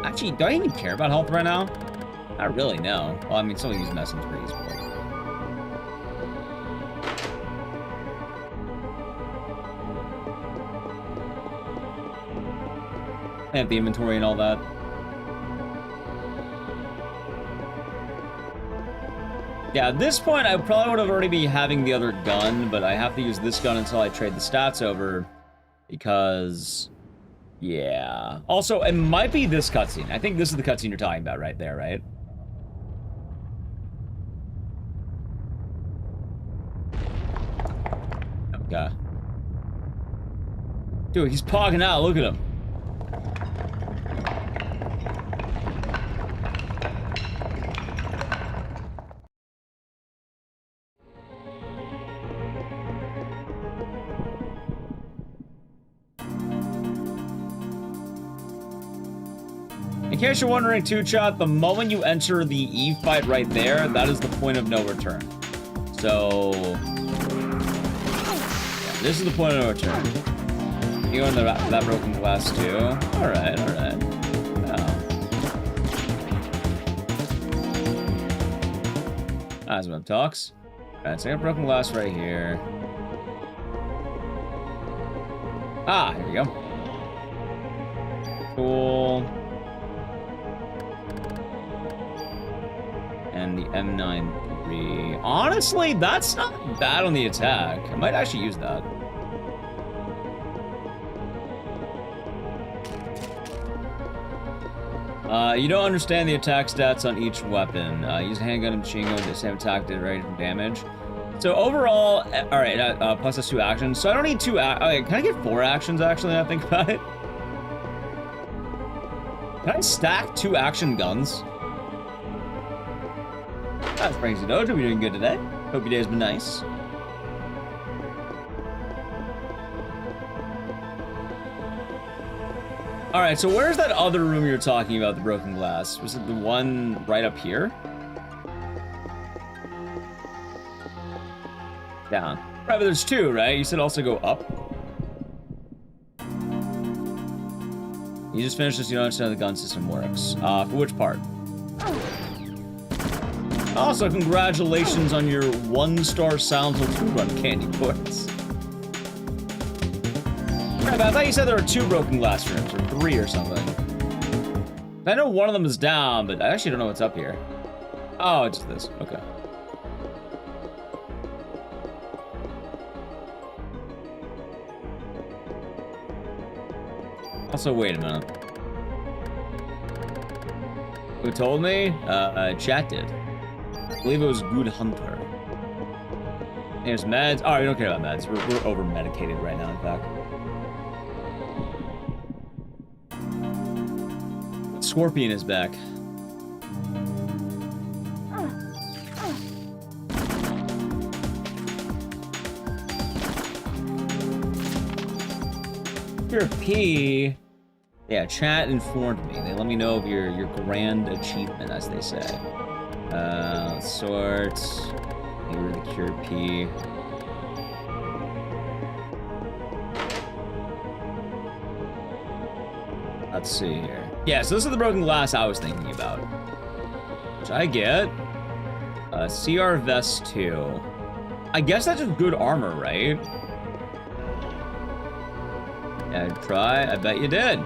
Actually, do I even care about health right now? Not really, no. Well, I mean, still use medicines pretty easily. I have the inventory and all that. Yeah, at this point, I probably would have already be having the other gun, but I have to use this gun until I trade the stats over, because, yeah. Also, it might be this cutscene. I think this is the cutscene you're talking about right there, right? Okay. Dude, he's pogging out. Look at him. In case you're wondering too, chat, the moment you enter the Eve fight right there, that is the point of no return. So, yeah, this is the point of no return. You go in that broken glass too. Alright, alright. That's what talks. Alright, so I got broken glass right here. Ah, here we go. Cool. And the M93. Honestly, that's not bad on the attack. I might actually use that. You don't understand the attack stats on each weapon. Use a handgun and machine gun with the same attack did rate from damage. So overall, alright, plus that's 2 actions. So I don't need 2 okay, can I get 4 actions actually, now I think about it? Can I stack 2 action guns? That's Frank Dojo. We're doing good today. Hope your day's been nice. Alright, so where's that other room you were talking about, the broken glass? Was it the one right up here? Down. Right, but there's 2, right? You said also go up. You just finished this, you don't understand how the gun system works. For which part? Also, congratulations on your 1-star Silent Hill 2 run candy points. Right, but I thought you said there were 2 broken glass rooms, or 3 or something. I know one of them is down, but I actually don't know what's up here. Oh, it's just this. Okay. Also, wait a minute. Who told me? Chat did. I believe it was Good Hunter. There's meds. Oh, we don't care about meds. We're over-medicated right now, in fact. Scorpion is back. Your P. Yeah, chat informed me. They let me know of your grand achievement, as they say. Let's sort. Here the cure P. Let's see here. Yeah, so this is the broken glass I was thinking about. Which I get. CR Vest 2. I guess that's just good armor, right? Yeah, try. I bet you did.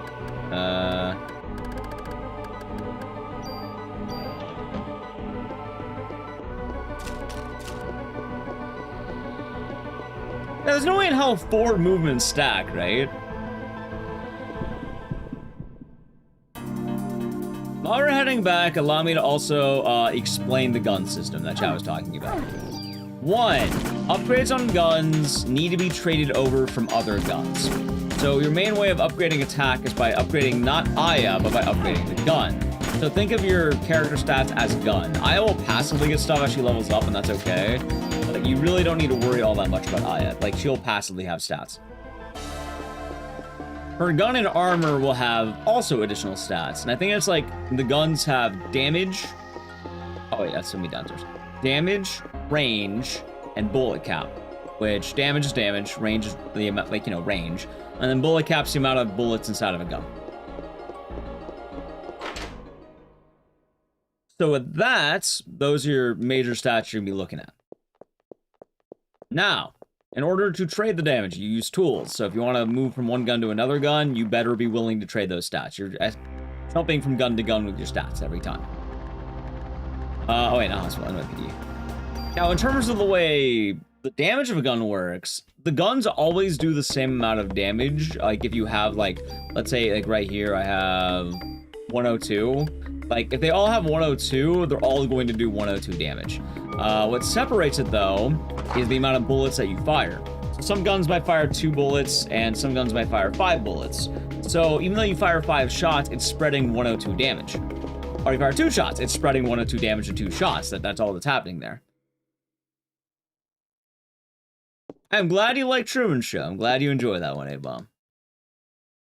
There's no way in hell 4 movements stack, right? While we're heading back, allow me to also explain the gun system that Chow was talking about. 1, upgrades on guns need to be traded over from other guns. So your main way of upgrading attack is by upgrading not Aya, but by upgrading the gun. So think of your character stats as gun. Aya will passively get stuff as she levels up, and that's okay. But like, you really don't need to worry all that much about Aya. Like, she'll passively have stats. Her gun and armor will have also additional stats. And I think it's like the guns have damage. Oh wait, that's gonna be downstairs. Damage, range, and bullet count. which damage is damage, range is the amount, like, you know, range, and then bullet cap's the amount of bullets inside of a gun. So with that, those are your major stats you're gonna be looking at. Now, in order to trade the damage, you use tools. So if you want to move from one gun to another gun, you better be willing to trade those stats. You're jumping from gun to gun with your stats every time. Oh wait, no, that's one PD. Now, in terms of the way the damage of a gun works, the guns always do the same amount of damage. Like if you have, like, let's say, like right here, I have 102. Like, if they all have 102, they're all going to do 102 damage. What separates it, though, is the amount of bullets that you fire. So some guns might fire 2 bullets, and some guns might fire 5 bullets. So even though you fire 5 shots, it's spreading 102 damage. Or you fire 2 shots, it's spreading 102 damage to 2 shots. That's all that's happening there. I'm glad you like Truman Show. I'm glad you enjoy that one, A-Bomb.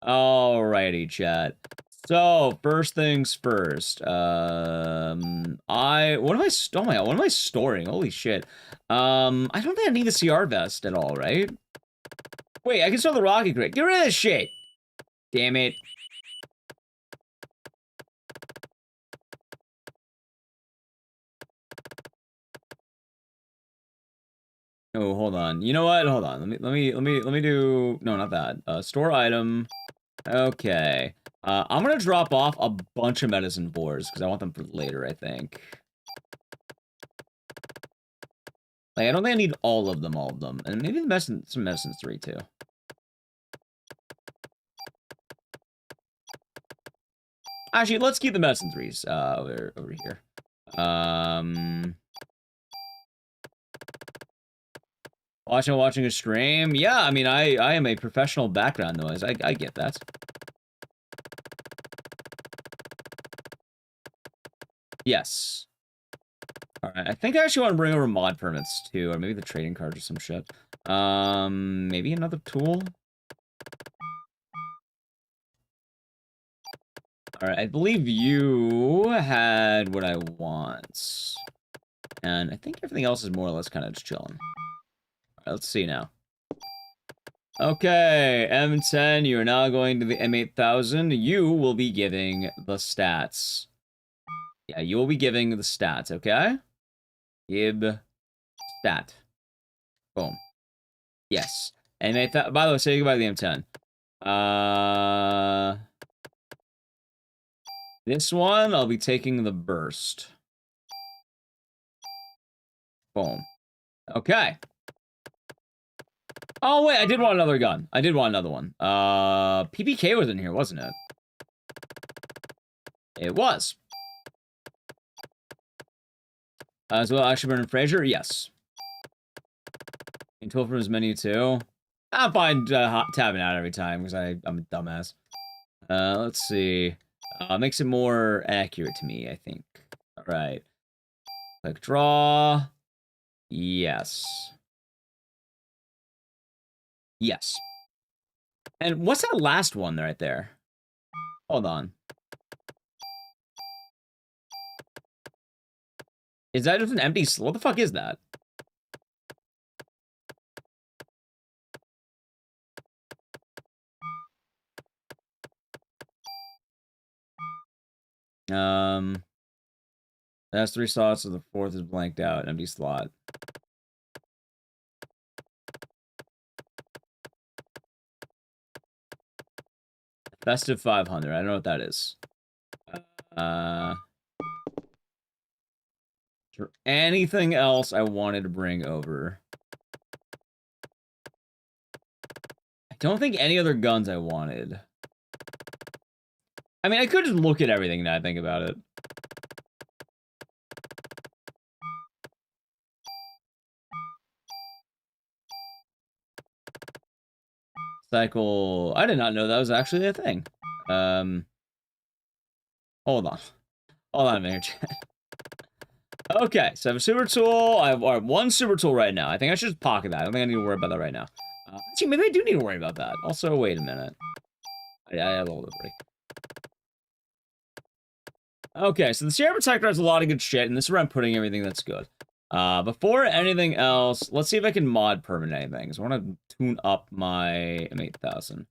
Alrighty, chat. So, first things first. What am I storing? Holy shit. I don't think I need the CR vest at all, right? Wait, I can store the rocket crate. Get rid of this shit! Damn it. Oh, hold on. You know what? Hold on. Let me do... No, not that. Store item. Okay. I'm gonna drop off a bunch of medicine boars because I want them for later, I think. Like, I don't think I need all of them, and maybe some medicine 3 too. Actually, let's keep the medicine 3s over here. Watching a stream. Yeah, I mean, I am a professional background noise. I get that. Yes. Alright, I think I actually want to bring over mod permits too, or maybe the trading cards or some shit. Maybe another tool? Alright, I believe you had what I want. And I think everything else is more or less kind of just chilling. Alright, let's see now. Okay, M10, you are now going to the M8000. You will be giving the stats. Yeah, you will be giving the stats, okay? Give stat. Boom. Yes. And by the way, say goodbye to the M10. This one, I'll be taking the burst. Boom. Okay. Oh, wait, I did want another gun. I did want another one. PPK was in here, wasn't it? It was. As well, Ashburn and Fraser? Yes. And tool from his menu, too. I'm fine tabbing out every time, because I'm a dumbass. Let's see. Makes it more accurate to me, I think. Alright. Click draw. Yes. Yes. And what's that last one right there? Hold on. Is that just an empty slot? What the fuck is that? That's 3 slots, so the 4th is blanked out. Empty slot. Festive 500. I don't know what that is. Is there anything else I wanted to bring over? I don't think any other guns I wanted. I mean, I could just look at everything now I think about it. Cycle. I did not know that was actually a thing. Hold on. Hold on a minute, chat. Okay, so I have a super tool. I have 1 super tool right now. I think I should just pocket that. I don't think I need to worry about that right now. Actually, maybe I do need to worry about that. Also, wait a minute. I have all the break. Okay, so the Sierra Protector has a lot of good shit, and this is where I'm putting everything that's good. Before anything else, let's see if I can mod permanent anything. So I want to tune up my M8000.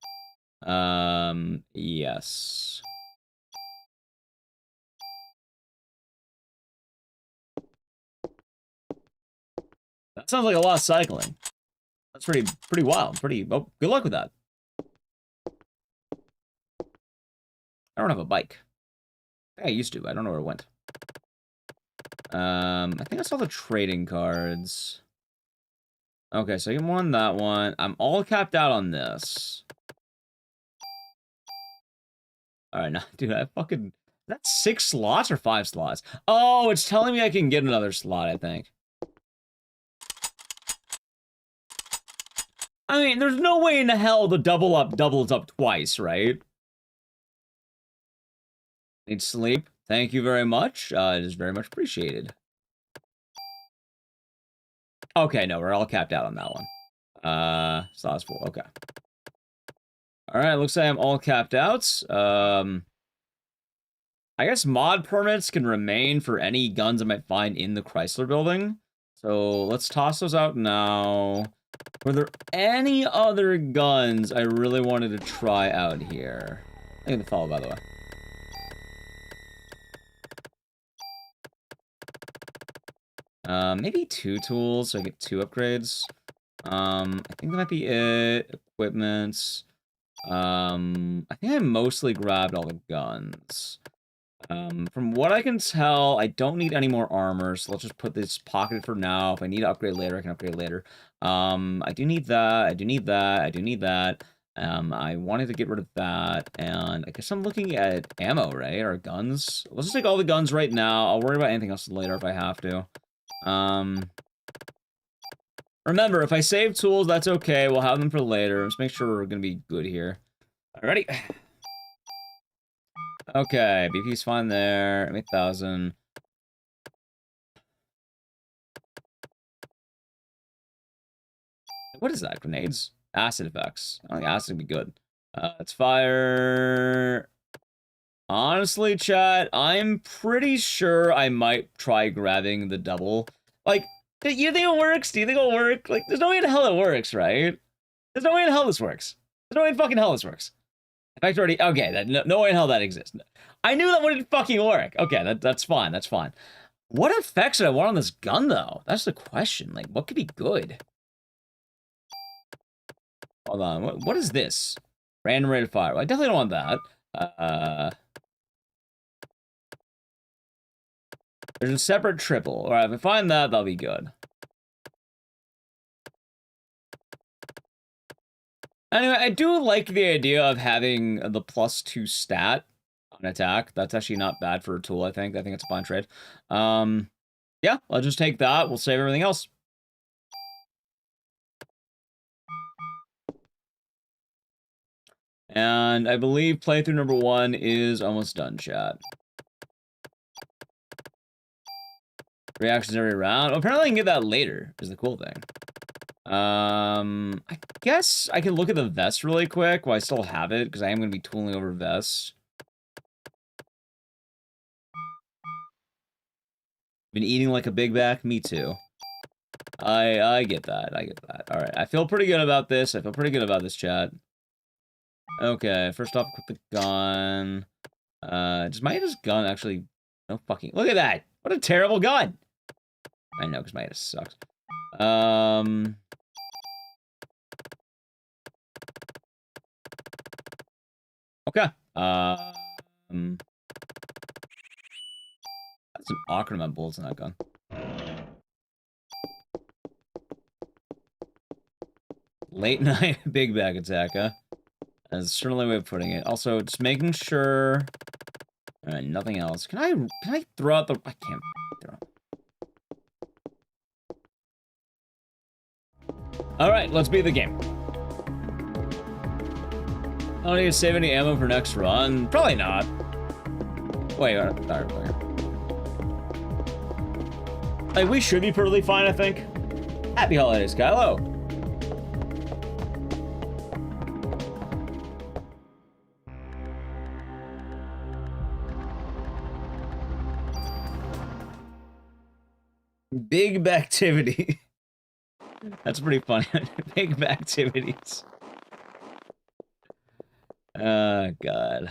Yes. That sounds like a lot of cycling. That's pretty wild. Oh, good luck with that. I don't have a bike. I used to. I don't know where it went. I think I saw the trading cards. Okay, so you won that one. I'm all capped out on this. Alright, now, dude, I fucking... That's 6 slots or 5 slots? Oh, it's telling me I can get another slot, I think. I mean, there's no way in the hell the doubles up twice, right? Need sleep. Thank you very much. It is very much appreciated. Okay, no, we're all capped out on that one. Slots full. Okay. Alright, looks like I'm all capped out. I guess mod permits can remain for any guns I might find in the Chrysler building. So let's toss those out now. Were there any other guns I really wanted to try out here? I think the follow, by the way. Maybe 2 tools, so I get 2 upgrades. I think that might be it. Equipment. I think I mostly grabbed all the guns. From what I can tell, I don't need any more armor, so let's just put this pocketed for now. If I need to upgrade later, I can upgrade later. I do need that, I do need that, I do need that. I wanted to get rid of that, and I guess I'm looking at ammo, right? Or guns. Let's just take all the guns right now. I'll worry about anything else later if I have to. Remember, if I save tools, that's okay. We'll have them for later. Let's make sure we're gonna be good here. Alrighty. Okay, BP's fine there. 8,000. What is that? Grenades? Acid effects. I think acid would be good. Let's fire. Honestly, chat, I'm pretty sure I might try grabbing the double. Like, you think it works? Do you think it'll work? Like, there's no way in hell it works, right? There's no way in hell this works. There's no way in fucking hell this works. In fact, already, okay, no way in hell that exists. I knew that wouldn't fucking work. Okay, that's fine, that's fine. What effects do I want on this gun, though? That's the question. Like, what could be good? Hold on, what is this? Random rate of fire. Well, I definitely don't want that. There's a separate triple. Alright, if I find that, that'll be good. Anyway, I do like the idea of having the +2 stat on attack. That's actually not bad for a tool, I think. I think it's a fine trade. Yeah, I'll just take that. We'll save everything else. And I believe playthrough number 1 is almost done, chat. Reactions every round. Well, apparently I can get that later, is the cool thing. I guess I can look at the vest really quick while I still have it, because I am going to be tooling over vests. Been eating like a big back? Me too. I get that. I get that. Alright, I feel pretty good about this. I feel pretty good about this, chat. Okay, first off, equip the gun. Does Maeda's gun actually... No fucking... Look at that! What a terrible gun! I know, because Maeda sucks. Okay. That's an awkward amount of bullets in that gun. Late night big bag attack, huh? That's certainly a way of putting it. Also, just making sure... Alright, nothing else. Can I throw out the... I can't throw. Alright, let's beat the game. I don't need to save any ammo for next run. Probably not. Wait, alright. Like, we should be perfectly fine, I think. Happy holidays, Kylo. Big activity. That's pretty funny. Big activities. Oh, God.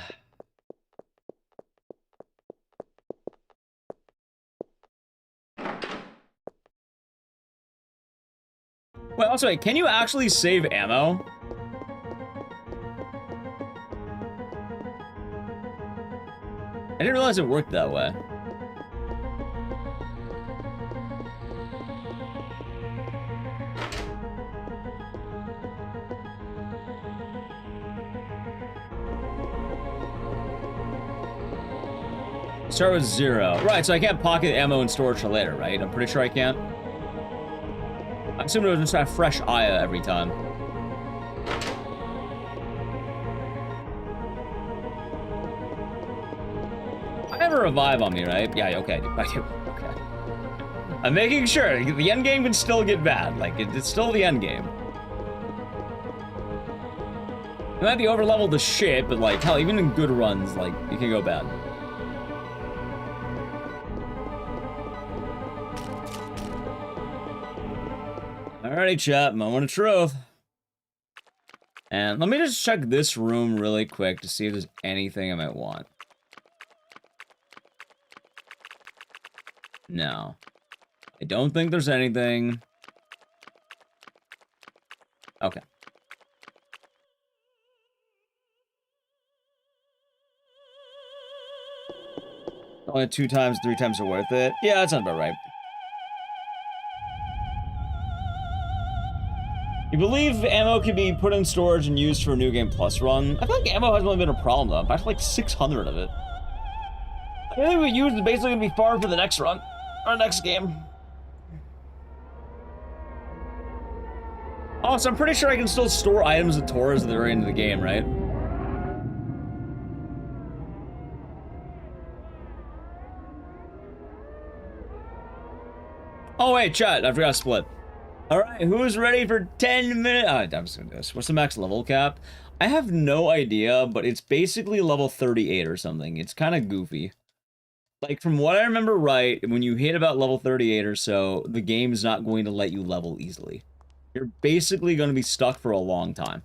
Wait, also, wait, can you actually save ammo? I didn't realize it worked that way. Start with 0. Right, so I can't pocket ammo and storage for later, right? I'm pretty sure I can't. I assume it was just a fresh Aya every time. I have a revive on me, right? Yeah, okay, I do. Okay. I'm making sure. The end game can still get bad. Like, it's still the end game. You might be over-leveled to shit, but, like, hell, even in good runs, like, it can go bad. Alrighty, chat, moment of truth. And let me just check this room really quick to see if there's anything I might want. No. I don't think there's anything. Okay. Only 2 times, 3 times are worth it. Yeah, that sounds about right. You believe ammo can be put in storage and used for a New Game Plus run? I feel like ammo hasn't really been a problem, though. I have like 600 of it. I think we use is basically going to be far for the next run. Our next game. Oh, so I'm pretty sure I can still store items at Taurus that are into the game, right? Oh, wait, chat. I forgot to split. Alright, who's ready for 10 minutes? I'm just gonna do this. What's the max level cap? I have no idea, but it's basically level 38 or something. It's kind of goofy. Like, from what I remember right, when you hit about level 38 or so, the game is not going to let you level easily. You're basically going to be stuck for a long time.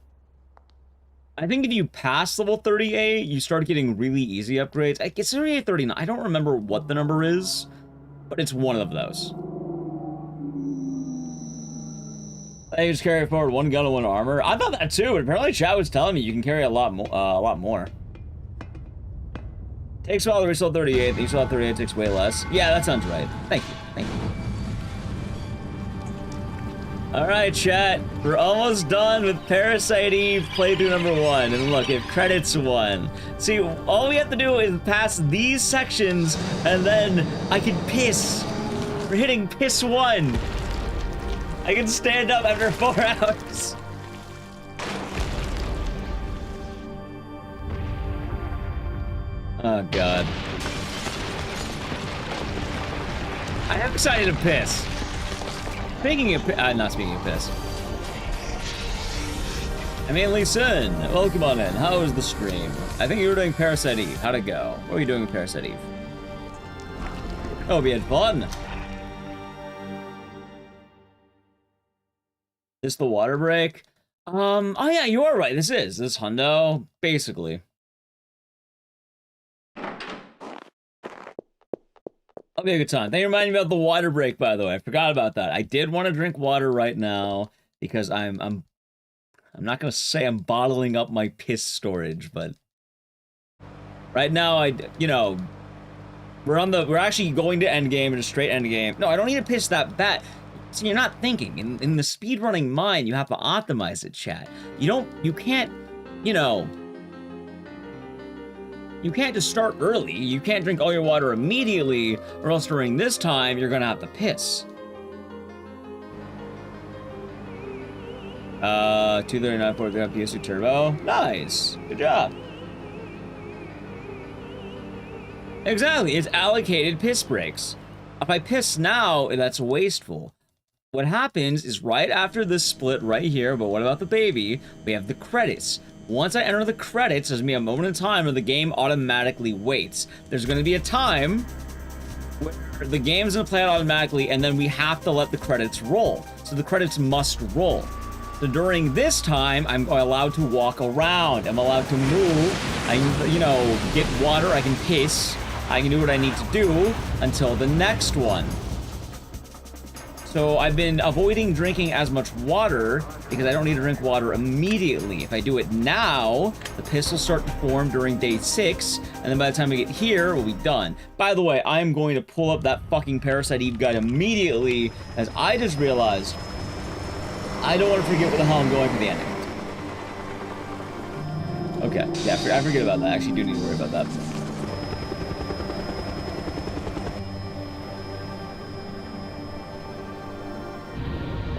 I think if you pass level 38, you start getting really easy upgrades. It's 38, 39. I don't remember what the number is, but it's one of those. I just carry forward 1 gun and 1 armor. I thought that too, but apparently chat was telling me you can carry a lot more. Takes a while to reach level 38. You still have 38, takes way less. Yeah, that sounds right. Thank you. Thank you. Alright, chat. We're almost done with Parasite Eve playthrough number 1. And look, it credits 1. See, all we have to do is pass these sections, and then I can piss. We're hitting piss 1. I can stand up after 4 hours. Oh, God. I am excited to piss. Speaking of not speaking of piss. I mean, Lee-Sun, welcome on in. How was the stream? I think you were doing Parasite Eve. How'd it go? What were you doing with Parasite Eve? Oh, we had fun. This the water break? Oh yeah, you are right. This is hundo, basically. I'll be a good time. Thank you for reminding me about the water break, by the way. I forgot about that. I did want to drink water right now because I'm not gonna say I'm bottling up my piss storage, but right now we're actually going to endgame and a straight endgame. No, I don't need to piss that bad. So you're not thinking. In the speedrunning mind, you have to optimize it, chat. You can't just start early. You can't drink all your water immediately, or else during this time, you're gonna have to piss. 239, 439 PS2 Turbo. Nice. Good job. Exactly. It's allocated piss breaks. If I piss now, that's wasteful. What happens is right after this split right here, but what about the baby? We have the credits. Once I enter the credits, there's gonna be a moment in time where the game automatically waits. There's gonna be a time where the game's gonna play out automatically, and then we have to let the credits roll. So the credits must roll. So during this time, I'm allowed to walk around. I'm allowed to move. I can, you know, get water. I can piss. I can do what I need to do until the next one. So I've been avoiding drinking as much water because I don't need to drink water immediately. If I do it now, the piss will start to form during day 6, and then by the time we get here, we'll be done. By the way, I'm going to pull up that fucking Parasite Eve guide immediately, as I just realized I don't want to forget where the hell I'm going for the ending. Okay, yeah, I forget about that. I actually do need to worry about that.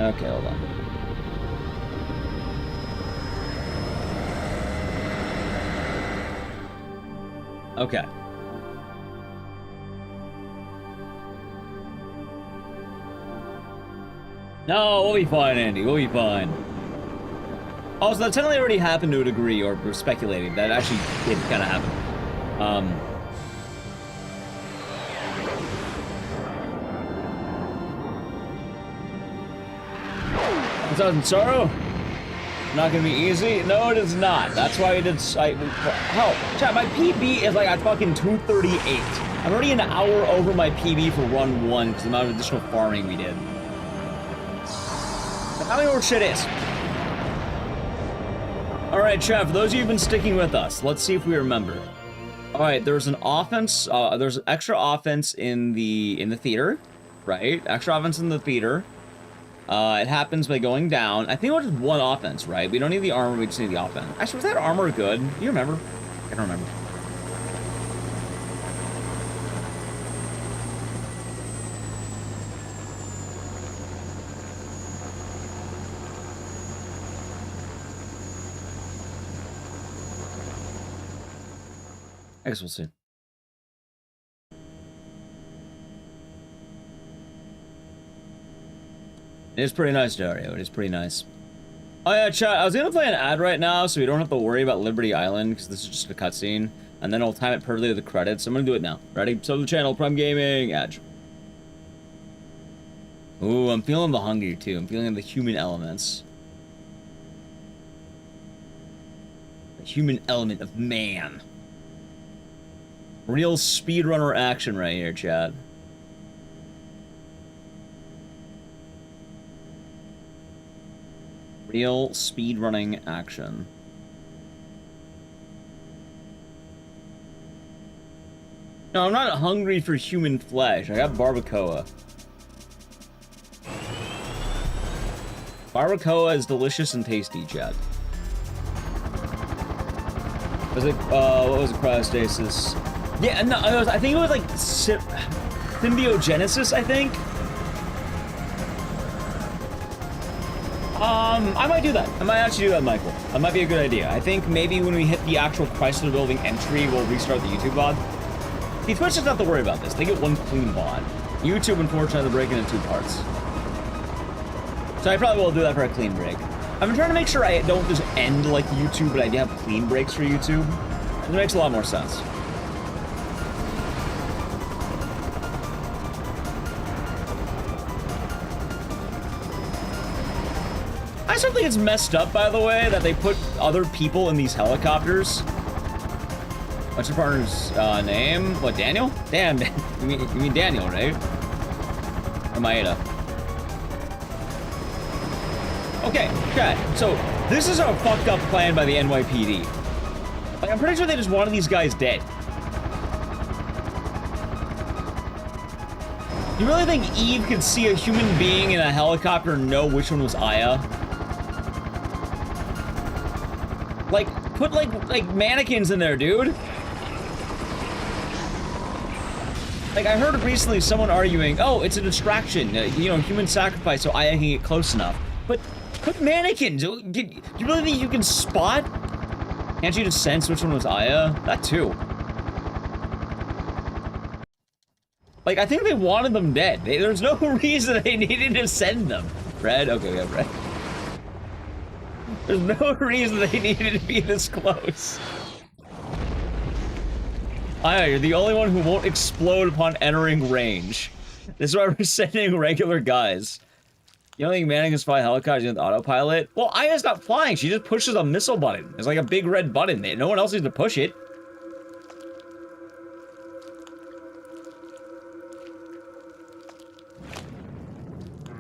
Okay, hold on. Okay. No, we'll be fine, Andy. We'll be fine. Oh, so that technically already happened to a degree, or speculated. That actually did kind of happen. Thousand Sorrow? Not gonna be easy? No, it is not. That's why I did. Hell, chat, my PB is like at fucking 238. I'm already an hour over my PB for run 1 because the amount of additional farming we did. How many more shit is? Alright, chat, for those of you who've been sticking with us, let's see if we remember. Alright, there's an offense, there's extra offense in the theater, right? Extra offense in the theater. It happens by going down. I think it was just one offense, right? We don't need the armor, we just need the offense. Actually, was that armor good? Do you remember? I don't remember. I guess we'll see. It is pretty nice, Dario. It is pretty nice. Oh yeah, chat, I was gonna play an ad right now so we don't have to worry about Liberty Island, because this is just a cutscene, and then I'll time it perfectly to the credits. So I'm gonna do it now. Ready? Sub to the channel, Prime Gaming, Edge. Ooh, I'm feeling the hunger too. I'm feeling the human elements. The human element of man. Real speedrunner action right here, chat. Real speedrunning action. No, I'm not hungry for human flesh. I got barbacoa. Barbacoa is delicious and tasty, chat. Was it, what was it, cryostasis? Yeah, no, I think it was like symbiogenesis, I think. I might do that. I might actually do that, Michael. That might be a good idea. I think maybe when we hit the actual Chrysler building entry, we'll restart the YouTube VOD. See, Twitch doesn't have to worry about this. They get one clean VOD. YouTube, unfortunately, they're breaking into 2 parts. So I probably will do that for a clean break. I've been trying to make sure I don't just end like YouTube, but I have clean breaks for YouTube. It makes a lot more sense. I still think it's messed up, by the way, that they put other people in these helicopters. What's your partner's name? What, Daniel? Damn, you mean Daniel, right? Or Maeda. Okay, so this is a fucked up plan by the NYPD. Like, I'm pretty sure they just wanted these guys dead. You really think Eve could see a human being in a helicopter and know which one was Aya? Like, put like mannequins in there, dude. Like, I heard recently someone arguing, oh, it's a distraction, you know, human sacrifice so Aya can get close enough. But put mannequins. Do you really think you can spot? Can't you just sense which one was Aya? That too. Like, I think they wanted them dead. There's no reason they needed to send them. Red? Okay, we have red. There's no reason they needed to be this close. Aya, you're the only one who won't explode upon entering range. This is why we're sending regular guys. You don't think Manning is flying helicopters with autopilot? Well, Aya's not flying. She just pushes a missile button. It's like a big red button. No one else needs to push it.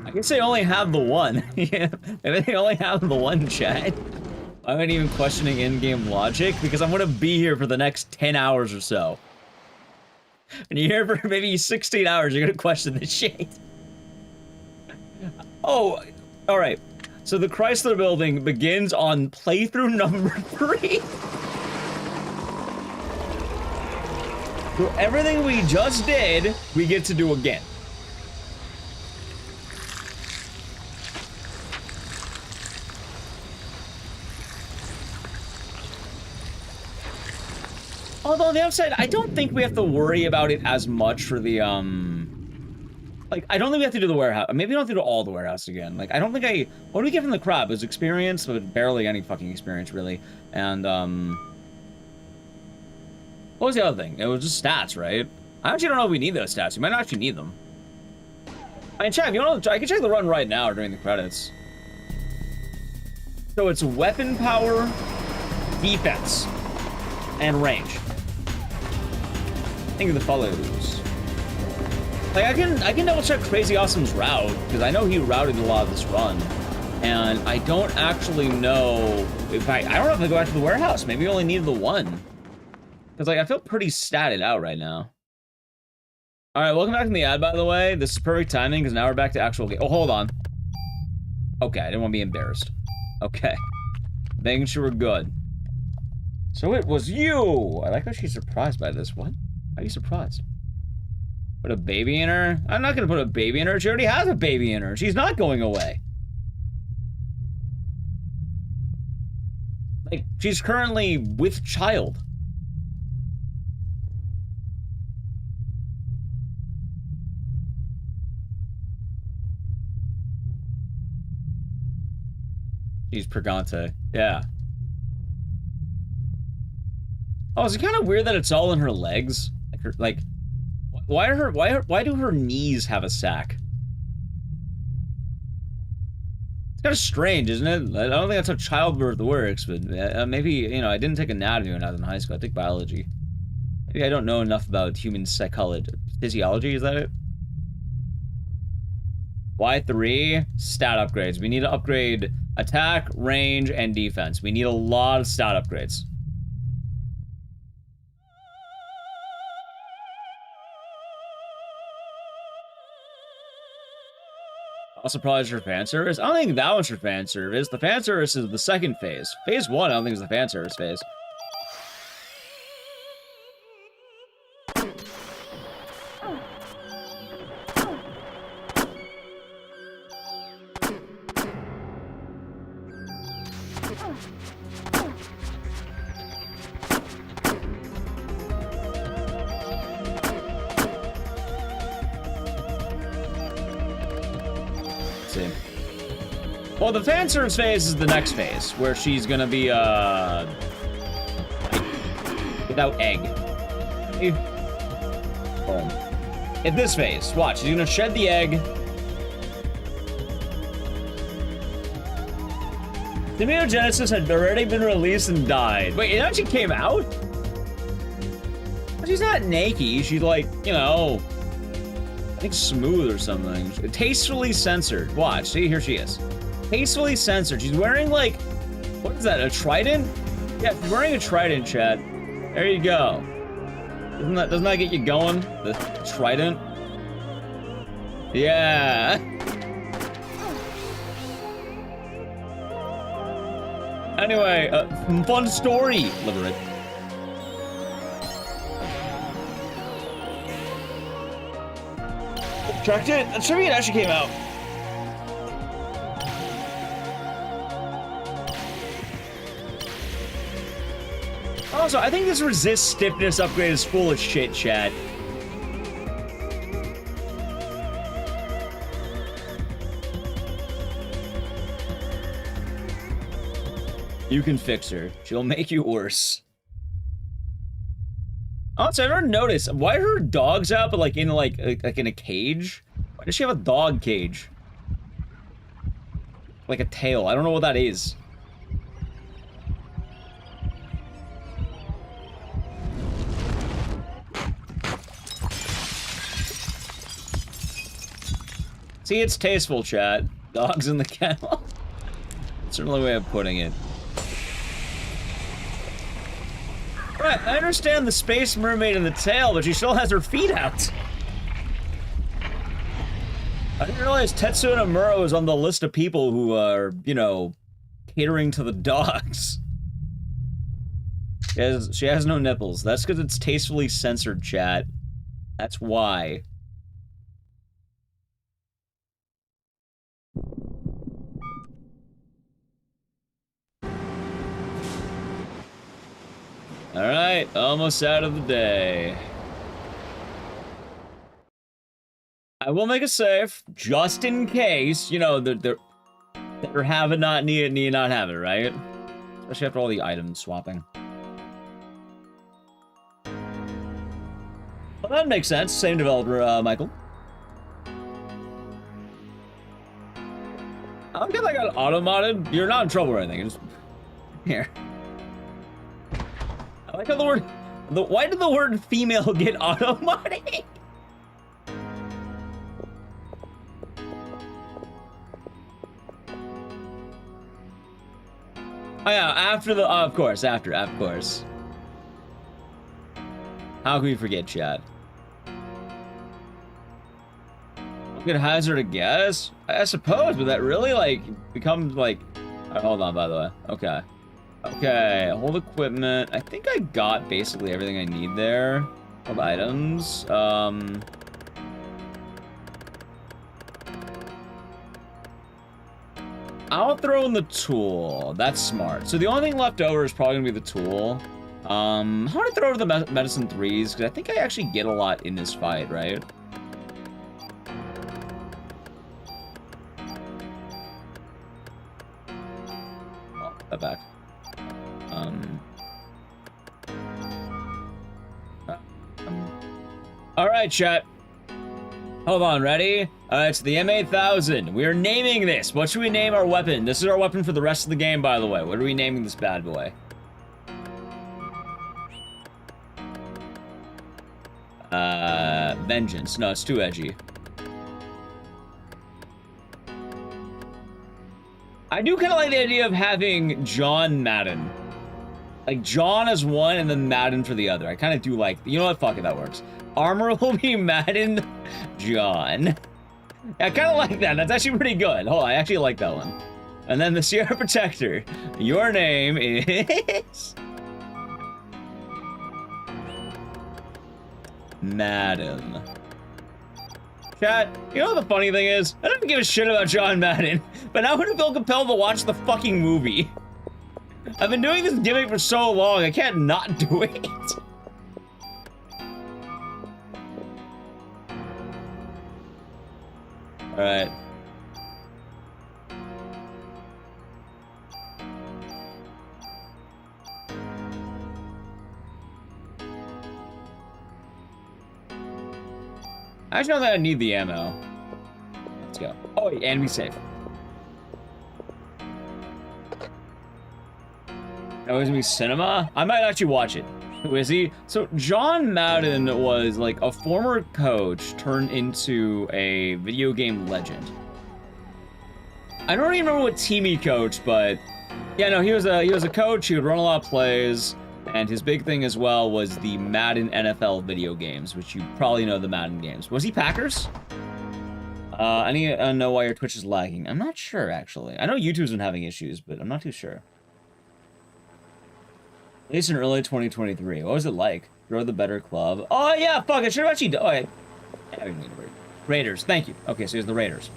I guess they only have the one. Yeah, maybe they only have the one, chat. I'm not even questioning in-game logic because I'm gonna be here for the next 10 hours or so. And you're here for maybe 16 hours, you're gonna question this shit. Oh, alright. So the Chrysler building begins on playthrough number 3. So everything we just did, we get to do again. Although on the upside, I don't think we have to worry about it as much for the, like, I don't think we have to do the warehouse. Maybe we don't have to do all the warehouse again. Like, I don't think what do we get from the crab? It was experience, but barely any fucking experience, really. And, what was the other thing? It was just stats, right? I actually don't know if we need those stats. You might not actually need them. I mean, check, if you want to, I can check the run right now during the credits. So it's weapon power, defense, and range. Think of the follows. Like, I can double check Crazy Awesome's route, because I know he routed a lot of this run. And I don't actually know if I don't know if I go back to the warehouse. Maybe we only need the one. Because, like, I feel pretty statted out right now. Alright, welcome back from the ad, by the way. This is perfect timing, because now we're back to actual game. Oh, hold on. Okay, I didn't want to be embarrassed. Okay. Making sure we're good. So it was you! I like how she's surprised by this. What? How are you surprised? Put a baby in her? I'm not gonna put a baby in her. She already has a baby in her. She's not going away. Like, she's currently with child. She's Pregante. Yeah. Oh, is it kind of weird that it's all in her legs? Like, why do her knees have a sack? It's kind of strange, isn't it? I don't think that's how childbirth works, but maybe, you know, I didn't take anatomy when I was in high school. I took biology. Maybe I don't know enough about human psychology. Physiology, is that it? Y3, stat upgrades. We need to upgrade attack, range, and defense. We need a lot of stat upgrades. Also probably for fan service. I don't think that one's for fan service. The fan service is the second phase. Phase 1, I don't think is the fan service phase. Well, the fan service phase is the next phase, where she's gonna be, without egg. Boom. In this phase, watch, she's gonna shed the egg. Ecdycis had already been released and died. Wait, it actually came out? She's not naked, she's like, you know, I think smooth or something. Tastefully censored. Watch, see, here she is. Tastefully censored. She's wearing, like, what is that, a trident? Yeah, she's wearing a trident, chat. There you go. Doesn't that get you going? The trident? Yeah. Anyway, fun story. Liberate. Tracked it? The trivia actually came out. Also, I think this resist stiffness upgrade is full of shit, chat. You can fix her. She'll make you worse. Honestly, I've never noticed. Why are her dogs out, but like in in a cage? Why does she have a dog cage? Like a tail. I don't know what that is. See, it's tasteful, chat. Dogs in the kennel. Certainly a way of putting it. Right, I understand the space mermaid in the tail, but she still has her feet out. I didn't realize Tetsuya Nomura was on the list of people who are, you know, catering to the dogs. She has no nipples. That's because it's tastefully censored, chat. That's why. Alright, almost out of the day. I will make a save, just in case, you know, they're have it, not need it, need not have it, right? Especially after all the item swapping. Well, that makes sense. Same developer, Michael. I don't get that got auto-modded. You're not in trouble or anything. Just... Here. I like how the word... Why did the word female get auto-modded? Oh yeah, after the... of course, after, of course. How can we forget, chat? Good hazard a guess? I suppose, but that really, like, becomes, like... Right, hold on, by the way. Okay. Okay, hold equipment. I think I got basically everything I need there. All the items. I'll throw in the tool. That's smart. So the only thing left over is probably gonna be the tool. I'm gonna throw over the medicine 3s, because I think I actually get a lot in this fight, right? Oh, that back. Alright, chat. Hold on, ready? It's the M8000. We are naming this. What should we name our weapon? This is our weapon for the rest of the game, by the way. What are we naming this bad boy? Vengeance. No, it's too edgy. I do kind of like the idea of having John Madden. Like, John as one and then Madden for the other. I kind of do like... You know what? Fuck it, that works. Armor will be Madden John. I kind of like that. That's actually pretty good. Hold on, I actually like that one. And then the Sierra Protector. Your name is... Madden. Chat, you know what the funny thing is? I don't give a shit about John Madden, but now I'm gonna feel compelled to watch the fucking movie. I've been doing this gimmick for so long, I can't not do it. Alright. I just know that I need the ammo. Let's go. Oh, and be safe. Oh, is it cinema? I might actually watch it. Who is he? So John Madden was like a former coach turned into a video game legend. I don't even remember what team he coached, but yeah, no, he was a coach. He would run a lot of plays, and his big thing as well was the Madden NFL video games, which you probably know the Madden games. Was he Packers? I need to know why your Twitch is lagging. I'm not sure, actually. I know YouTube's been having issues, but I'm not too sure. At least in early 2023. What was it like? Grow the better club. Oh, yeah, fuck, I should have actually... Oh, I didn't need to read. Raiders, thank you. Okay, so he's the Raiders.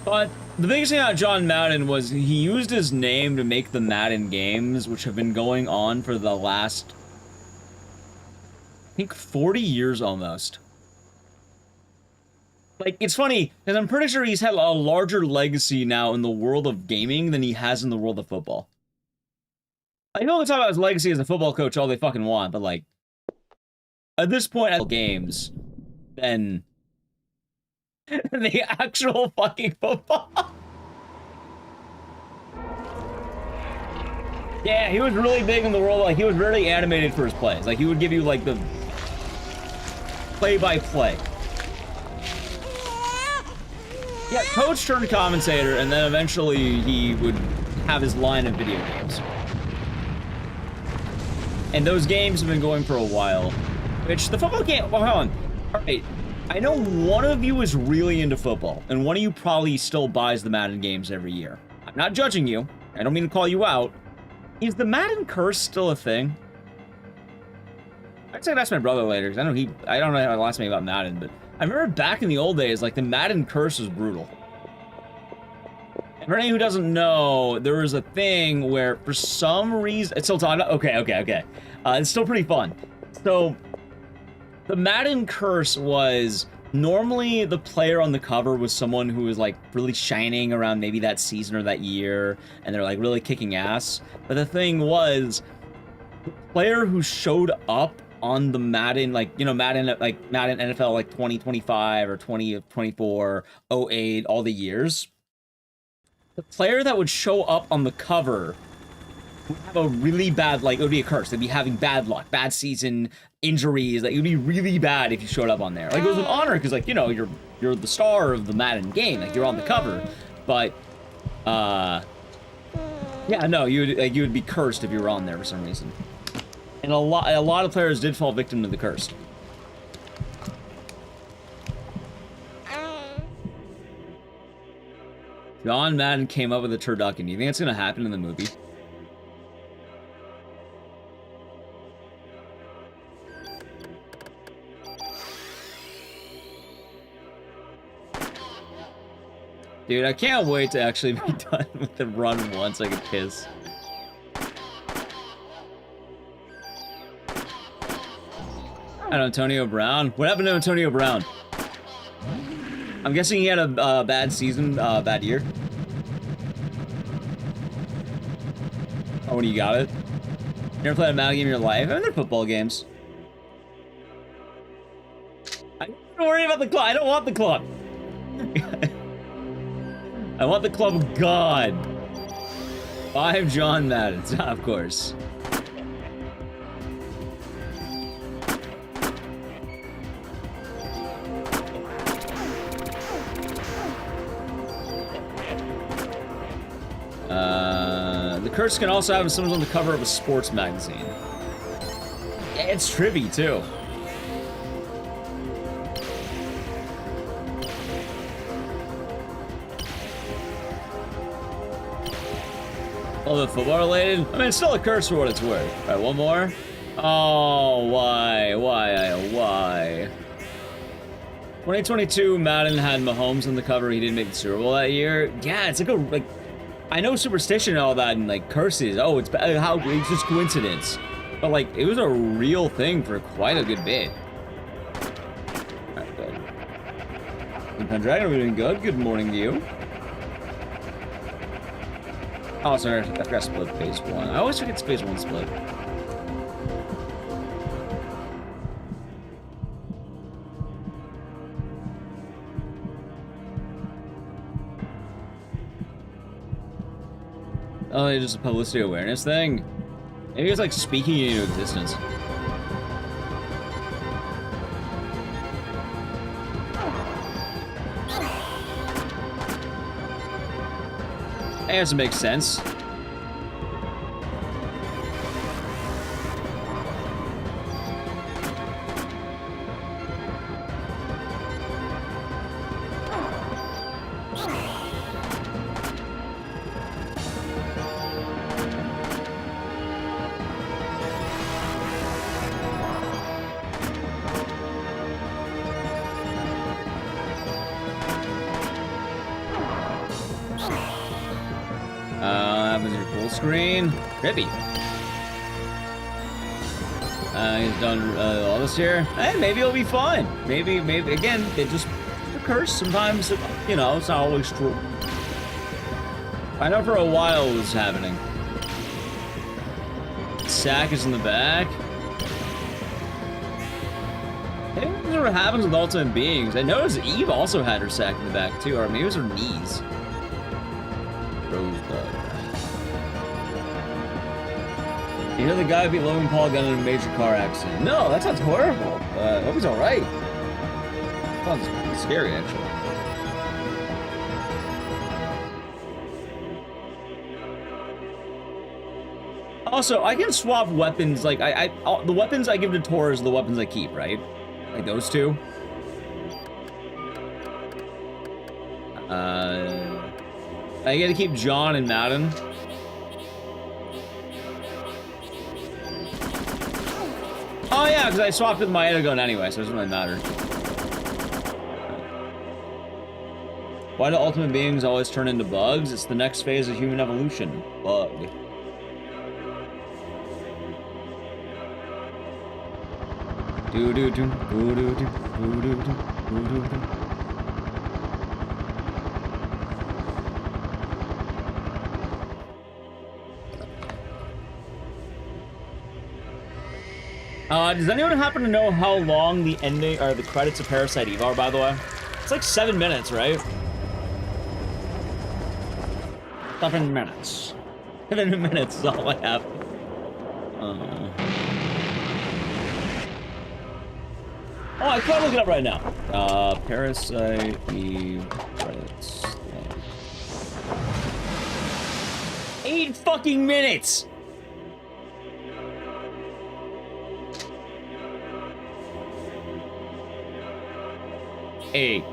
But the biggest thing about John Madden was he used his name to make the Madden games, which have been going on for the last... I think 40 years almost. Like, it's funny, because I'm pretty sure he's had a larger legacy now in the world of gaming than he has in the world of football. I know they talk about his legacy as a football coach all they fucking want, but like, at this point, at games, then the actual fucking football. Yeah, he was really big in the world. Like, he was really animated for his plays. Like, he would give you like the play-by-play. Yeah, coach turned commentator, and then eventually he would have his line of video games. And those games have been going for a while. Which, the football game... Well, hold on. Alright, I know one of you is really into football, and one of you probably still buys the Madden games every year. I'm not judging you. I don't mean to call you out. Is the Madden curse still a thing? I'd say that's my brother later, because I don't know how to ask me about Madden, but I remember back in the old days, like, the Madden curse was brutal. And for anyone who doesn't know, there was a thing where, for some reason... It's still talking... Okay. It's still pretty fun. So, the Madden curse was... Normally, the player on the cover was someone who was, like, really shining around maybe that season or that year, and they're, like, really kicking ass. But the thing was, the player who showed up on the Madden, like, you know, Madden NFL, like, 2025 or 2024, 08, all the years, the player that would show up on the cover would have a really bad, like, it would be a curse. They'd be having bad luck, bad season, injuries. Like, it would be really bad if you showed up on there. Like, it was an honor because, like, you know, you're the star of the Madden game. Like, you're on the cover. But, yeah, no, you would be cursed if you were on there for some reason. And a lot of players did fall victim to the curse. John Madden came up with a turducken. Do you think it's gonna happen in the movie? Dude, I can't wait to actually be done with the run once I can piss. And Antonio Brown? What happened to Antonio Brown? I'm guessing he had a bad season, bad year. Oh, when you got it? You never played a Madden game in your life? I mean, they're football games. I don't worry about the club. I don't want the club. I want the club gone. 5 John Maddens, of course. The curse can also have someone on the cover of a sports magazine. Yeah, it's trippy too. Oh, the football related? I mean, it's still a curse for what it's worth. All right, one more. Oh, why? 2022, Madden had Mahomes on the cover. He didn't make the Super Bowl that year. Yeah, it's like I know superstition and all that and like curses. Oh, it's how it's just coincidence. But like, it was a real thing for quite a good bit. All right, good. Pendragon, are we doing good? Good morning to you. Oh, sorry, I forgot to split phase 1. I always forget phase 1 split. Oh, it's just a publicity awareness thing? Maybe it's like speaking into existence. That doesn't make sense. Trippy. He's done all this here. Hey, maybe it'll be fun. Maybe again, it just a curse. Sometimes, you know, it's not always true. I know for a while it was happening. sack is in the back. Maybe this is what happens with Ultimate Beings. I noticed Eve also had her sack in the back too, or maybe it was her knees. Rosebud. You know the guy beat Logan Paul got in a major car accident. No, that sounds horrible. I hope he's alright. Sounds scary, actually. Also, I can swap weapons, like, the weapons I give to Tor is the weapons I keep, right? Like those two. I get to keep John and Madden. Oh yeah, because I swapped with my gun anyway, so it doesn't really matter. Why do ultimate beings always turn into bugs? It's the next phase of human evolution. Bug. Do do do do do do do do do do. Does anyone happen to know how long the ending or the credits of Parasite Eve are, by the way? It's like 7 minutes, right? 7 minutes. 7 minutes is all I have. Oh, I can't look it up right now. Parasite Eve credits. 8 fucking minutes! 8.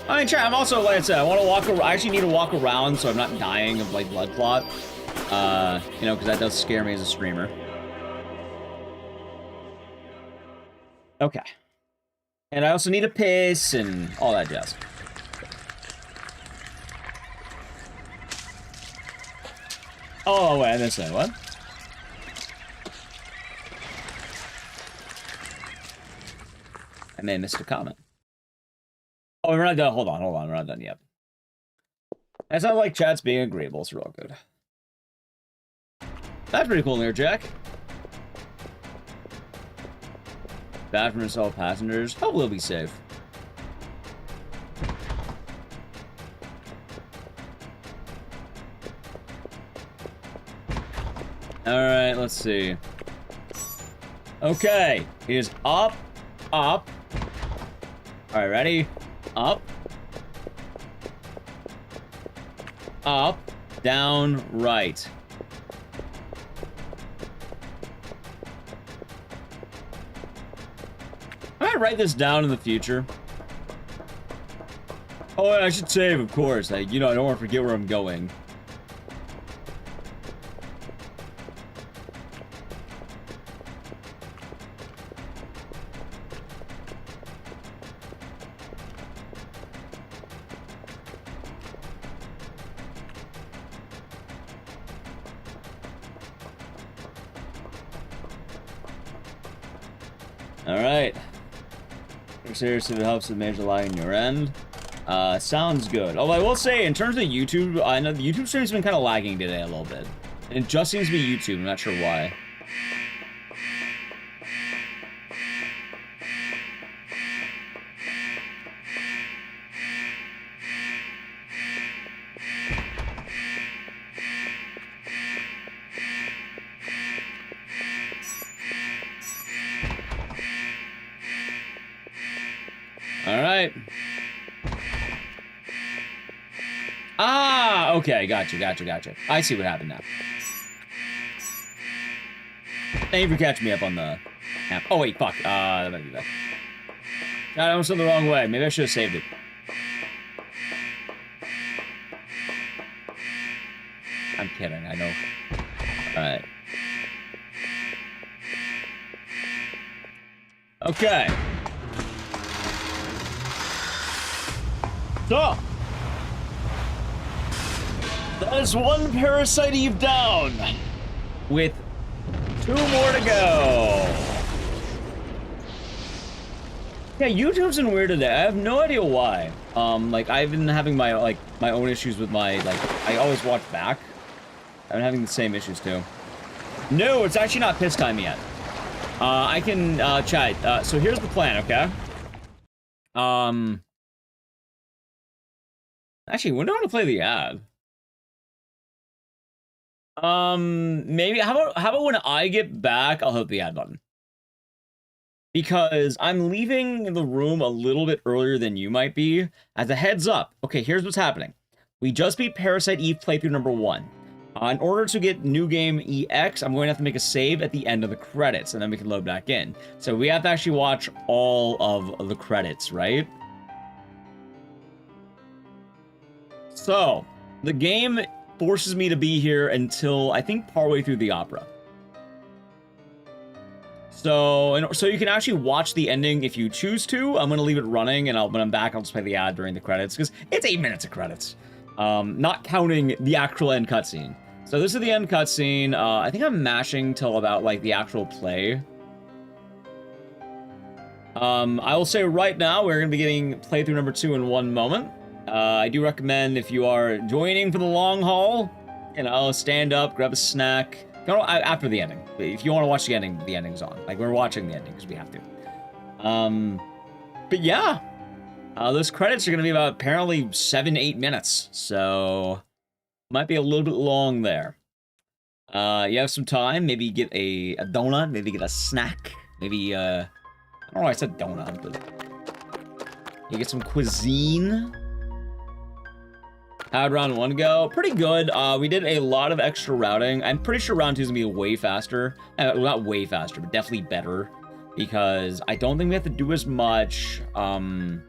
I mean, I'm also, like I said, I want to walk around. I actually need to walk around so I'm not dying of, like, blood clot. You know, because that does scare me as a streamer. Okay. And I also need a piss and all that jazz. Oh, wait, I missed that. What? I may have missed a comment. Oh, we're not done. Hold on. We're not done yet. That sounds like chat's being agreeable. It's real good. That's pretty cool there, Jack. Bathroom to all passengers. Hopefully we'll be safe. Alright, let's see. Okay. It is up, up. Alright, ready? Up. Up, down, right. I might write this down in the future. Oh, I should save, of course. You know, I don't want to forget where I'm going. Alright. Seriously, if it helps with major lag in your end. Sounds good. Although I will say, in terms of YouTube, I know the YouTube stream's been kind of lagging today a little bit. And it just seems to be YouTube, I'm not sure why. Alright. Ah, okay, gotcha. I see what happened now. Thank you for catching me up on the app. Oh, wait, fuck. That might be that. God, I almost went the wrong way. Maybe I should have saved it. I'm kidding, I know. Alright. Okay. So, that is one Parasite Eve down, with 2 more to go. Yeah, YouTube's been weird today. I have no idea why. Like I've been having my own issues with my I always watch back. I've been having the same issues too. No, it's actually not piss time yet. I can chat. So here's the plan, okay? Actually, when do I want to play the ad? Maybe how about when I get back, I'll hit the ad button. Because I'm leaving the room a little bit earlier than you might be. As a heads up, okay, here's what's happening. We just beat Parasite Eve playthrough number 1. In order to get new game EX, I'm going to have to make a save at the end of the credits, and then we can load back in. So we have to actually watch all of the credits, right? So, the game forces me to be here until, I think, partway through the opera. So you can actually watch the ending if you choose to. I'm going to leave it running, and when I'm back, I'll just play the ad during the credits, because it's 8 minutes of credits. Not counting the actual end cutscene. So this is the end cutscene. I think I'm mashing till about, like, the actual play. I will say right now, we're going to be getting playthrough number 2 in 1 moment. I do recommend, if you are joining for the long haul, you know, stand up, grab a snack. After the ending. If you want to watch the ending, the ending's on. Like, we're watching the ending because we have to. But yeah. Those credits are going to be about apparently 7-8 minutes. So, might be a little bit long there. You have some time. Maybe get a donut. Maybe get a snack. Maybe, I don't know why I said donut, but you get some cuisine. How'd round 1 go? Pretty good. We did a lot of extra routing. I'm pretty sure round 2 is gonna be way faster. Well, not way faster, but definitely better. Because I don't think we have to do as much. It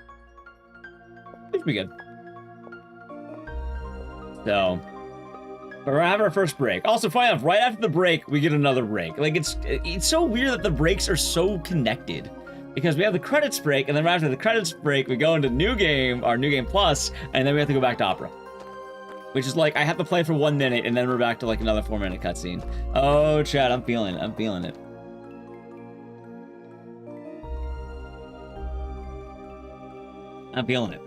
should be good. So, but we're having our first break. Also, funny enough, right after the break, we get another break. Like, it's so weird that the breaks are so connected. Because we have the credits break, and then right after the credits break, we go into New Game, our New Game Plus, and then we have to go back to Opera. Which is like, I have to play for 1 minute, and then we're back to like another 4-minute cutscene. Oh, chat, I'm feeling it. I'm feeling it. I'm feeling it.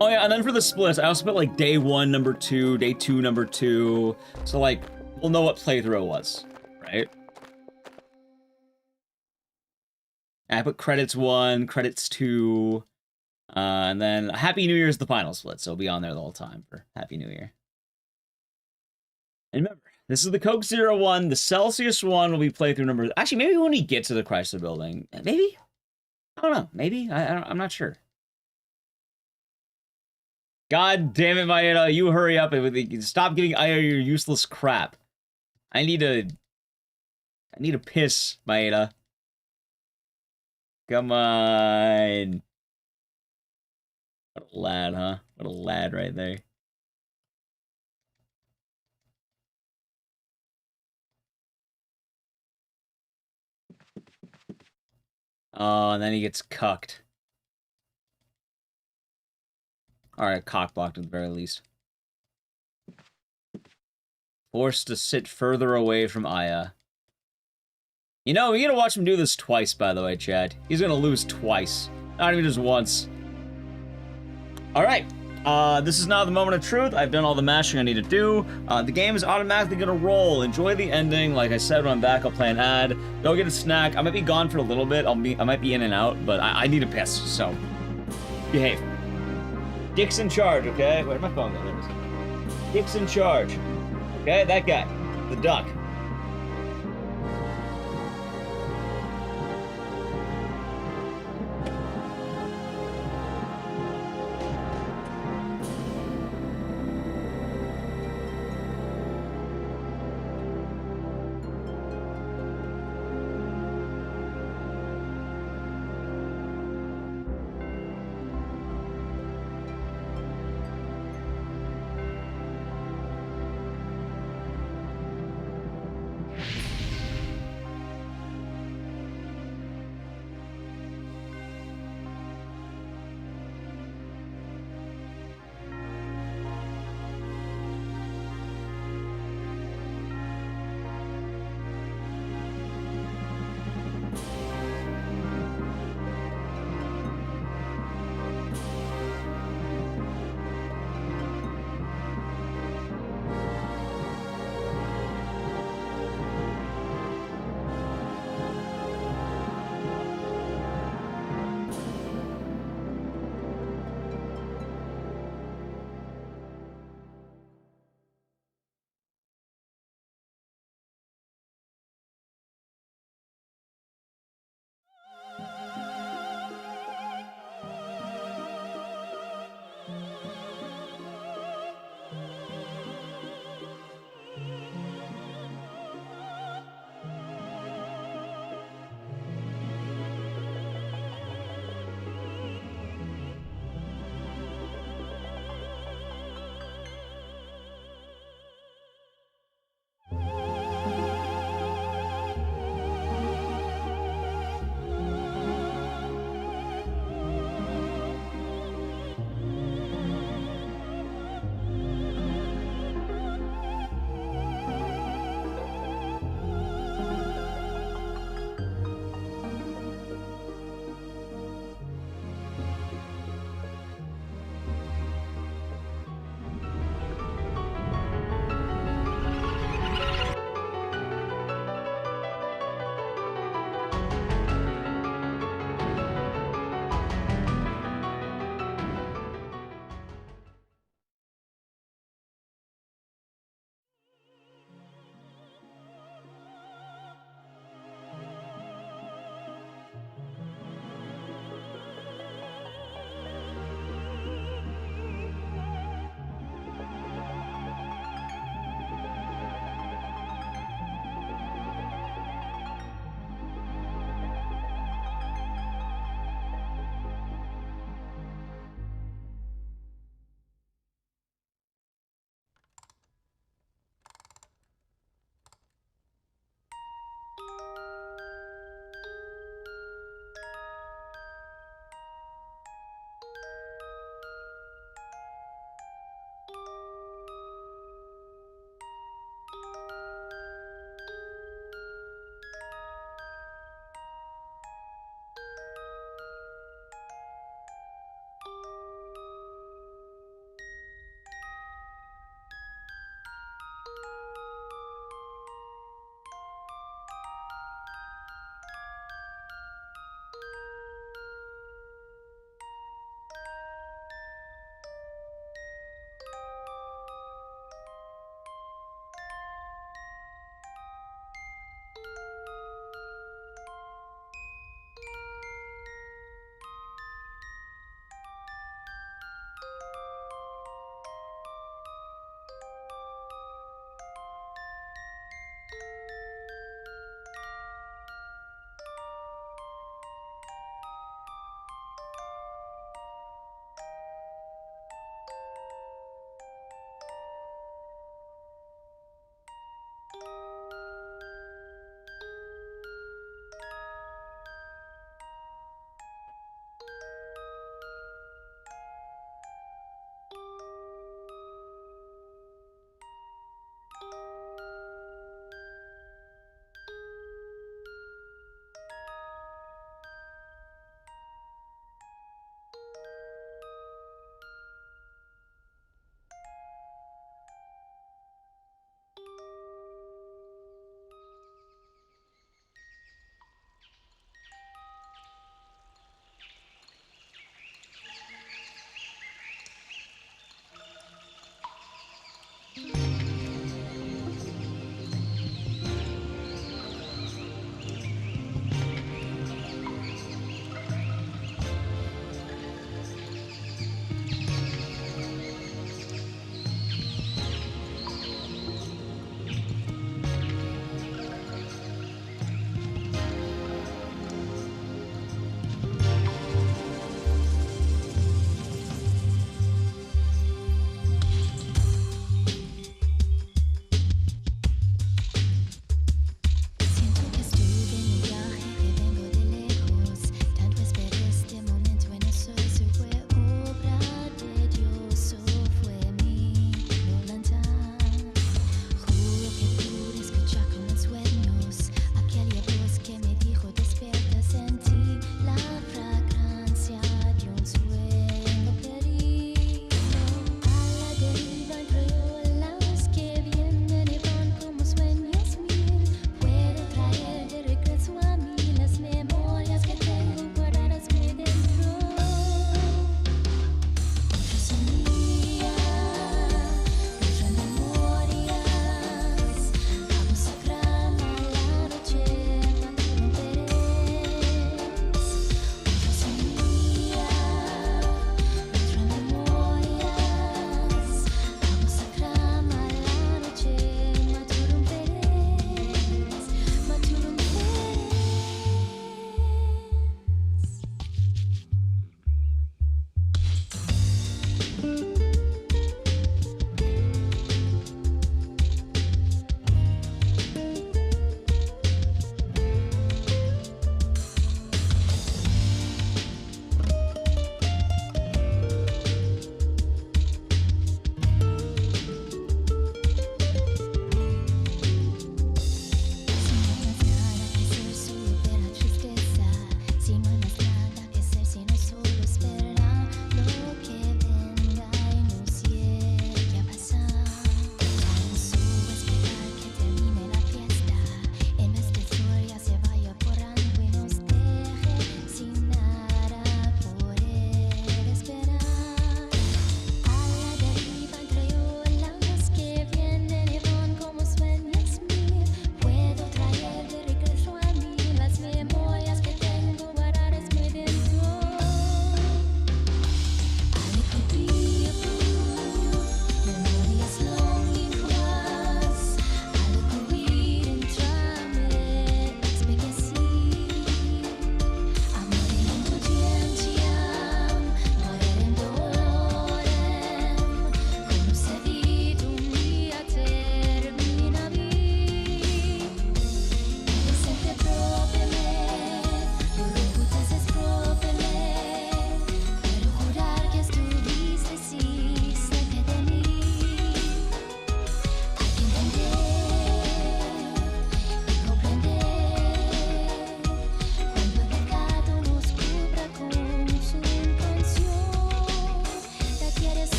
Oh yeah, and then for the splits, I also put like day 1, number 2, day 2, number 2. So like, we'll know what playthrough it was, right? I put credits 1, credits 2, and then Happy New Year is the final split, so it'll be on there the whole time for Happy New Year. And remember, this is the Coke Zero one. The Celsius one will be playthrough number... Actually, maybe when we get to the Chrysler building. Maybe? I don't know. Maybe? I'm not sure. God damn it, Maeda. You hurry up. Stop giving Aya your useless crap. I need to piss, Maeda. Come on. What a lad, huh? What a lad right there. Oh, and then he gets cucked. Alright, cockblocked at the very least. Forced to sit further away from Aya. You know, we gotta watch him do this twice, by the way, Chad. He's gonna lose twice. Not even just once. Alright. This is now the moment of truth. I've done all the mashing I need to do. The game is automatically gonna roll. Enjoy the ending. Like I said, when I'm back, I'll play an ad. Go get a snack. I might be gone for a little bit. I might be in and out, but I need a piss, so behave. Dick's in charge, okay? Where'd my phone go? There it is. Dick's in charge. Okay, that guy. The duck.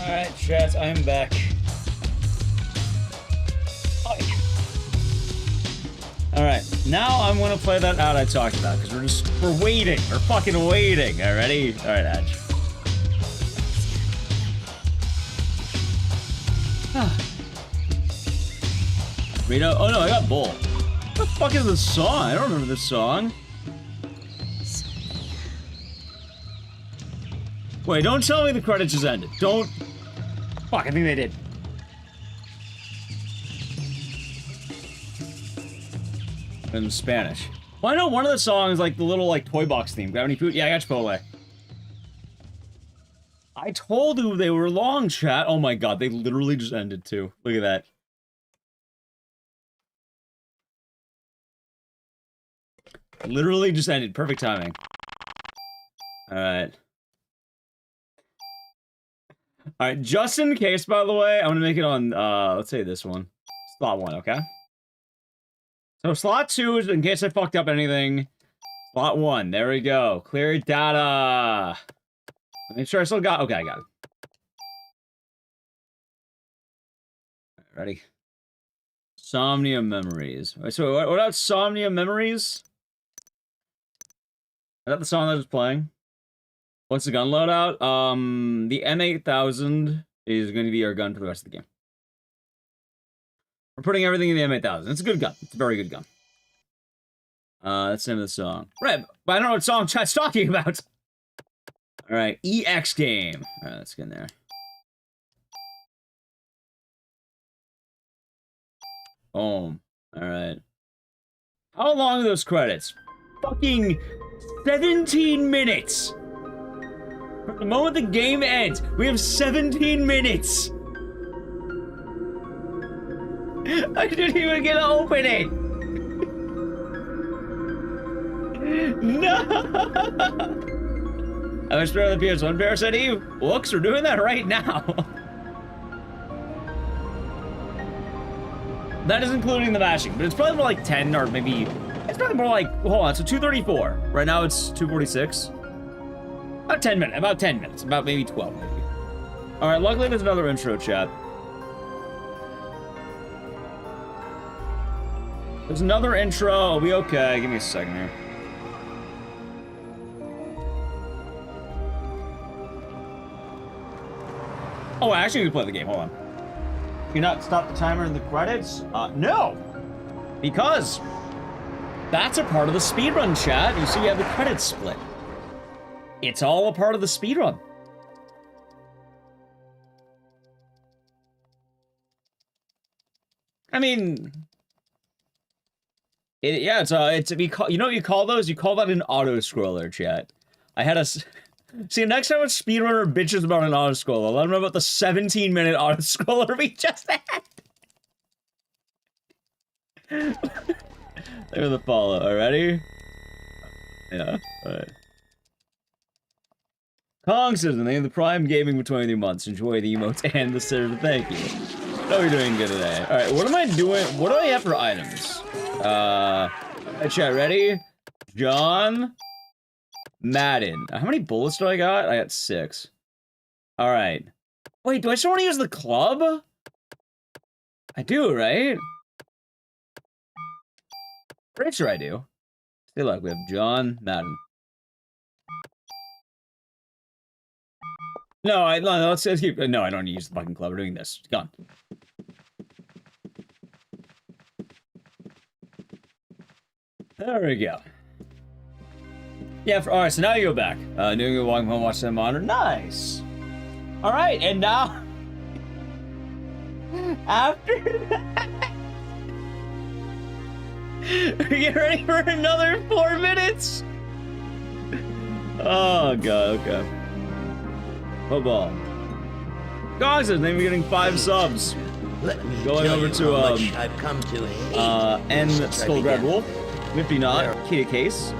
Alright, chat, I'm back. Alright, now I'm gonna play that ad I talked about, because we're waiting. We're fucking waiting. Alright, ready? Alright, Edge. Rito? Oh no, I got Bull. What the fuck is this song? I don't remember this song. Wait, don't tell me the credits just ended. Don't. Fuck, I think they did. In Spanish. Well, I know one of the songs, like the little like toy box theme. Got any food? Yeah, I got Chipotle. I told you they were long, chat. Oh my god, they literally just ended too. Look at that. Literally just ended. Perfect timing. Alright. Alright, just in case, by the way, I'm gonna make it on, let's say this one. Slot 1, okay? So slot 2 is in case I fucked up anything. Slot 1, there we go. Clear data. Make sure I still got, okay, I got it. Ready? Somnia Memories. Wait, so what about Somnia Memories? Is that the song that was playing? What's the gun loadout? The M8000 is going to be our gun for the rest of the game. We're putting everything in the M8000. It's a good gun. It's a very good gun. That's the name of the song. Right, but I don't know what song chat's talking about. Alright, EX game. Alright, let's get in there. Boom. Alright. How long are those credits? Fucking 17 minutes! From the moment the game ends, we have 17 minutes! I didn't even get to open it! No! I was sparing the PS1 Parasite Eve. Looks, we're doing that right now. That is including the mashing, but it's probably more like 10 or maybe... It's probably more like... Hold on, so 234. Right now it's 246. About 10 minutes. About 10 minutes. About maybe 12, maybe. Alright, luckily there's another intro, chat. There's another intro. I'll be okay. Give me a second here. Oh, I actually need to play the game. Hold on. Can you not stop the timer in the credits? No! Because that's a part of the speedrun, chat. You see, you have the credits split. It's all a part of the speedrun. I mean, yeah, it's you know what you call those? You call that an auto scroller, chat. I had a see next time a speedrunner bitches about an auto scroller, let them know about the 17-minute auto scroller we just had. There's the follow. Already? Yeah. All right. Kong says the name of the Prime Gaming for 23 months. Enjoy the emotes and the server. Thank you. Oh, you're doing good today. All right, what am I doing? What do I have for items? Chat, ready? John Madden. How many bullets do I got? I got 6. All right. Wait, do I still want to use the club? I do, right? Pretty sure I do. Stay look, we have John Madden. No, let's keep. No, I don't use the fucking club. We're doing this. Gone. There we go. Yeah. All right. So now you go back. Doing a walking home, watch the monitor. Nice. All right, and now after that, we get ready for another 4 minutes. Oh god. Okay. Football. Guys, I think we're getting 5 subs. Going over to I've come to N Skullgrad Wolf, Nifty Knot, Kita Case,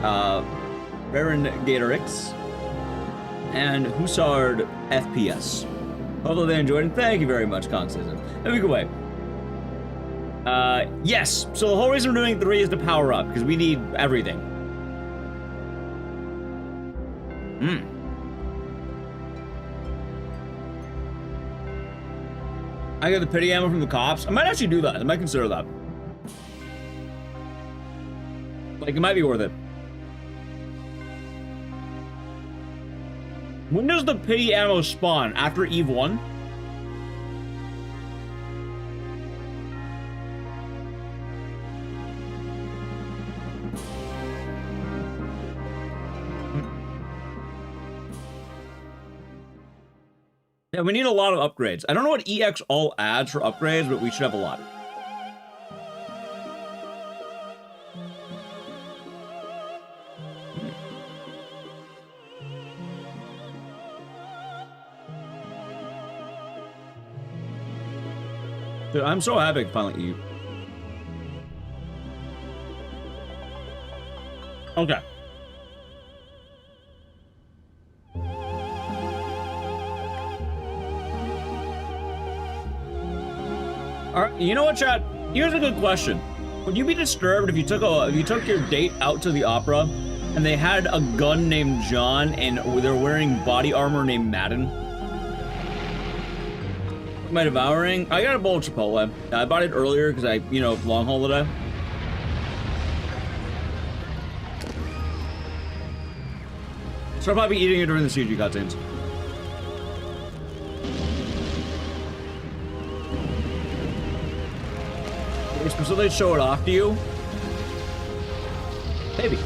Baron Gatorix, and Hussard FPS. Hopefully they enjoyed it. Thank you very much, Constantine. Let me go away. Yes. So the whole reason we're doing 3 is to power up because we need everything. I got the pity ammo from the cops. I might actually do that. I might consider that. Like, it might be worth it. When does the pity ammo spawn? After Eve 1? Yeah, we need a lot of upgrades. I don't know what EX all adds for upgrades, but we should have a lot. Dude, I'm so happy I can finally eat. Okay. Alright, you know what, chat? Here's a good question. Would you be disturbed if you took your date out to the opera and they had a gun named John and they're wearing body armor named Madden? Am I devouring? I got a bowl of Chipotle. I bought it earlier because I, you know, long haul today. So I'll probably be eating it during the CG cutscenes. So they show it off to you? Maybe.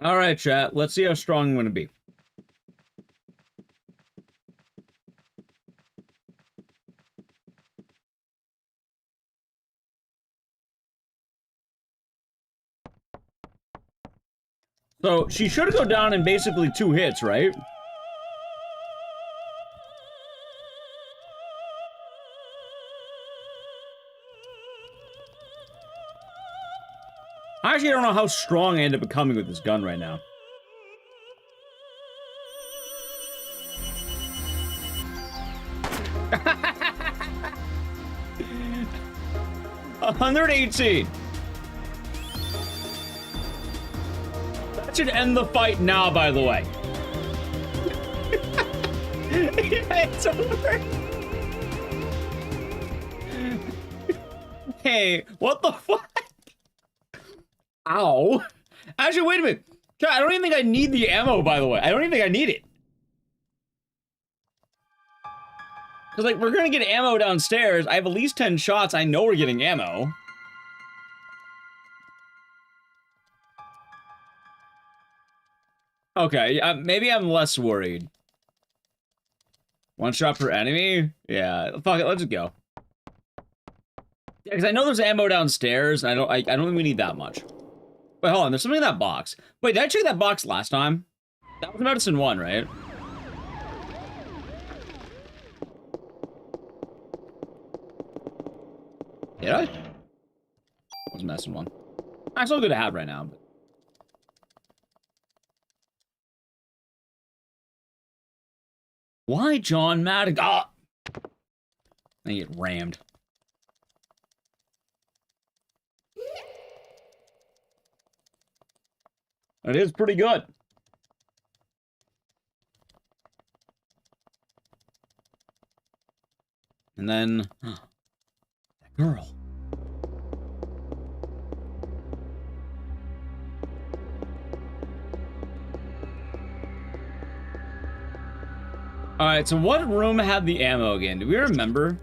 All right, chat. Let's see how strong I'm going to be. So, she should go down in basically 2 hits, right? I actually don't know how strong I end up becoming with this gun right now. $118. That should end the fight now, by the way. It's over. Hey, what the fuck? Ow. Actually, wait a minute. I don't even think I need the ammo, by the way. I don't even think I need it. Because, like, we're going to get ammo downstairs. I have at least 10 shots. I know we're getting ammo. Okay, maybe I'm less worried. 1 shot per enemy? Yeah, fuck it, let's just go. Yeah, because I know there's ammo downstairs, and I don't think we need that much. Wait, hold on, there's something in that box. Wait, did I check that box last time? That was medicine 1, right? Did I? That was medicine 1. That's all good to have right now, but... Why John Madden? Ah! I get rammed. It is pretty good. And then... Huh, that girl. Alright, so what room had the ammo again? Do we remember?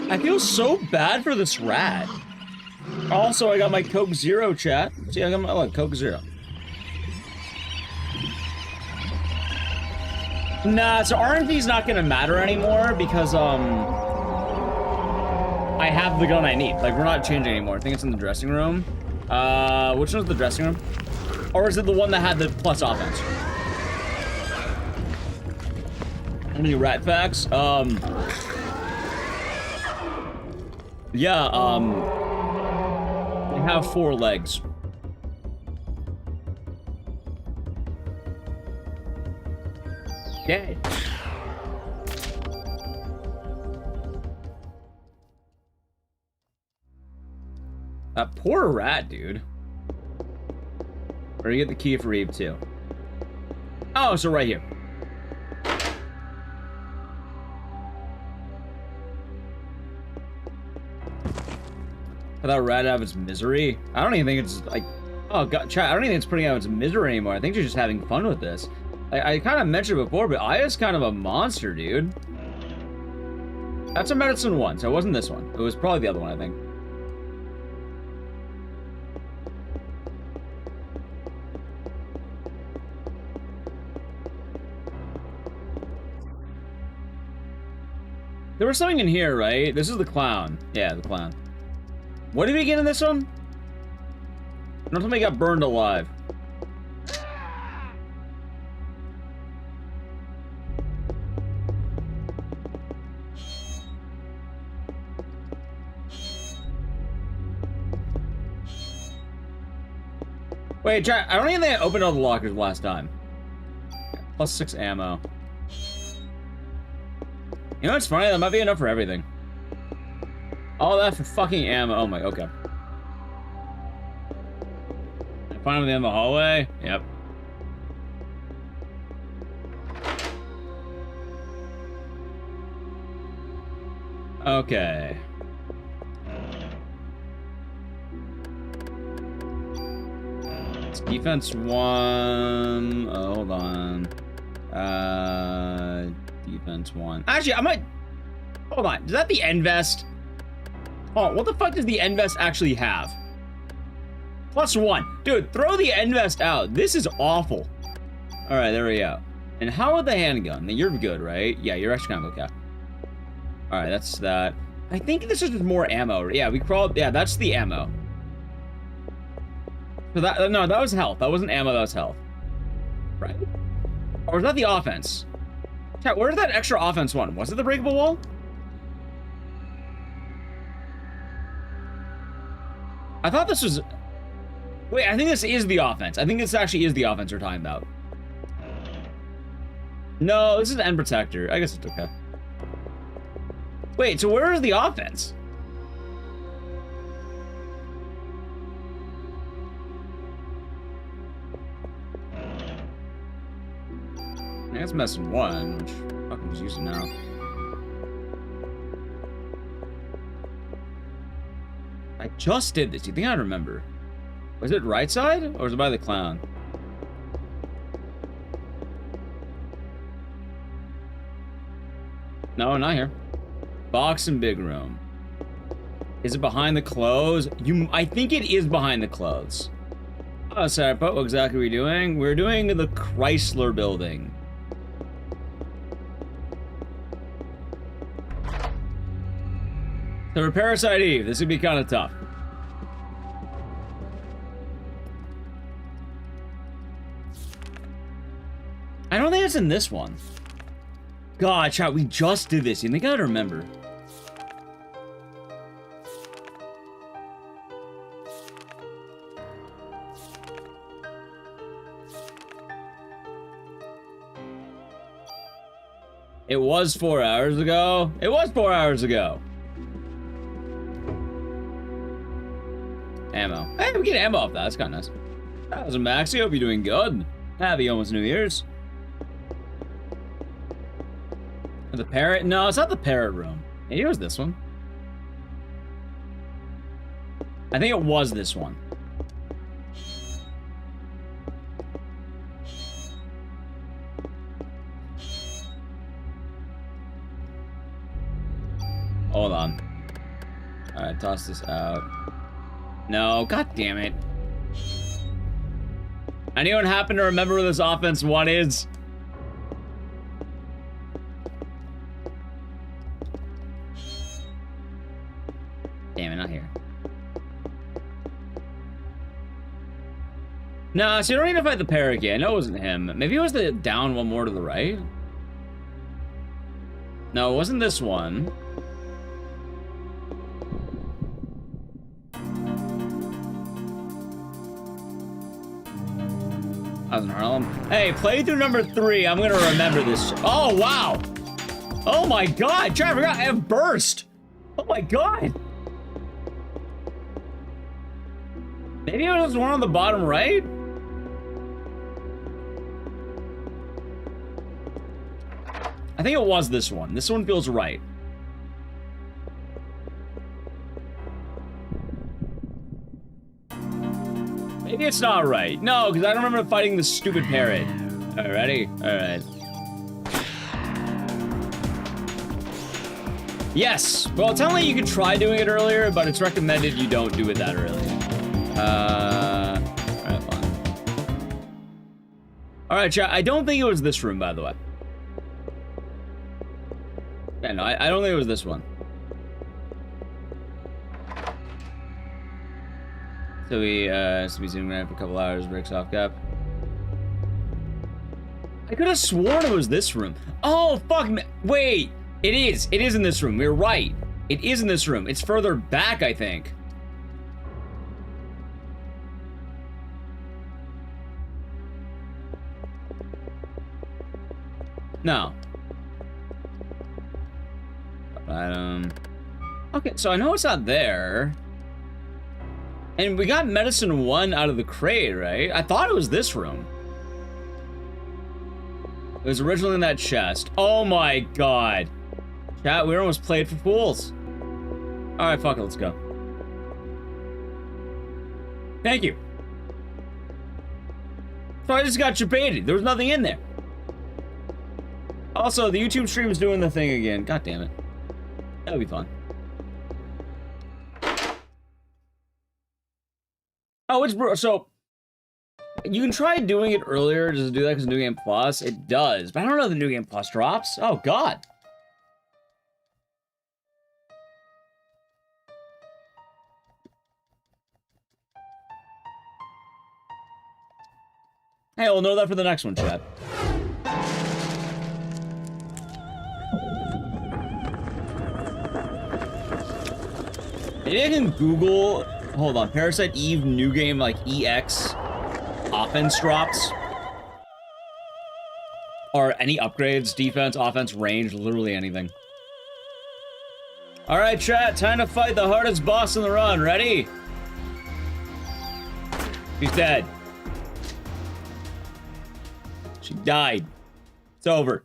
I feel so bad for this rat. Also, I got my Coke Zero, chat. See, I got my Coke Zero. Nah, so RNV's not gonna matter anymore because, I have the gun I need. Like, we're not changing anymore. I think it's in the dressing room. Which one's the dressing room? Or is it the one that had the plus offense? Any rat facts? Yeah, they have 4 legs. Okay. That poor rat, dude. Or you get the key for Eve, too. Oh, so right here. For that rat out of its misery? I don't even think it's, like... Oh, God, chat, I don't even think it's putting out its misery anymore. I think she's just having fun with this. I kind of mentioned it before, but Aya's kind of a monster, dude. That's a medicine one, so it wasn't this one. It was probably the other one, I think. There was something in here, right? This is the clown. Yeah, the clown. What did we get in this one? Not somebody got burned alive. Wait, chat, I don't even think I opened all the lockers last time. Plus 6 ammo. You know what's funny? That might be enough for everything. All that for fucking ammo. Oh my, okay. Find him at the end of the hallway? Yep. Okay. It's defense 1. Oh, hold on. Defense 1. Actually, I might... Hold on. Is that the end vest? Oh, what the fuck does the end vest actually have? Plus 1. Dude, throw the end vest out. This is awful. Alright, there we go. And how about the handgun? You're good, right? Yeah, you're actually kind of okay. Alright, that's that. I think this is just more ammo. Yeah, we crawled... Yeah, that's the ammo. So that... No, that was health. That wasn't ammo, that was health. Right? Or was that the offense? Chat, where's that extra offense one? Was it the breakable wall? I thought this was... Wait, I think this is the offense. I think this actually is the offense we're talking about. No, this is an end protector. I guess it's okay. Wait, so where is the offense? I guess messing 1, which fucking just use it now. I just did this. Do you think I remember? Was it right side or was it by the clown? No, not here. Box and big room. Is it behind the clothes? I think it is behind the clothes. Oh, sorry, but what exactly are we doing? We're doing the Chrysler building. So for Parasite Eve, this would be kind of tough. I don't think it's in this one. God, chat, we just did this. You think I'd remember? It was 4 hours ago. It was 4 hours ago. Ammo. Hey, we get ammo off that. That's kind of nice. How's it, Maxie? Hope you're doing good. Happy almost New Year's. The parrot? No, it's not the parrot room. Maybe it was this one. I think it was this one. Hold on. Alright, toss this out. No, god damn it. Anyone happen to remember where this offense 1 is? Damn it, not here. Nah, so you don't need to fight the parakeet. I know it wasn't him. Maybe it was the down one more to the right? No, it wasn't this one. I was in Harlem. Hey, playthrough number 3. I'm gonna remember this. Oh, wow. Oh my god, Trevor, I have burst. Oh my god. Maybe it was one on the bottom right? I think it was this one. This one feels right. Maybe it's not right. No, because I don't remember fighting the stupid parrot. All right, ready? All right. Yes. Well, technically you could try doing it earlier, but it's recommended you don't do it that early. All right, fine. All right, chat. I don't think it was this room, by the way. Yeah, no, I don't think it was this one. So we zoom in for a couple hours, breaks off gap. I could have sworn it was this room. Oh, fuck me. Wait, it is in this room. We're right. It is in this room. It's further back, I think. No. Okay, so I know it's not there. And we got medicine 1 out of the crate, right? I thought it was this room. It was originally in that chest. Oh my god. Chat, we almost played for fools. Alright, fuck it, let's go. Thank you. So I just got baited. There was nothing in there. Also, the YouTube stream is doing the thing again. God damn it. That'll be fun. Oh, it's so you can try doing it earlier just to do that because New Game Plus. It does, but I don't know if the New Game Plus drops. Oh god. Hey, we'll know that for the next one, chat. Maybe I can Google. Hold on, Parasite Eve new game like EX offense drops. Or any upgrades, defense, offense, range, literally anything. Alright, chat, time to fight the hardest boss in the run. Ready? She's dead. She died. It's over.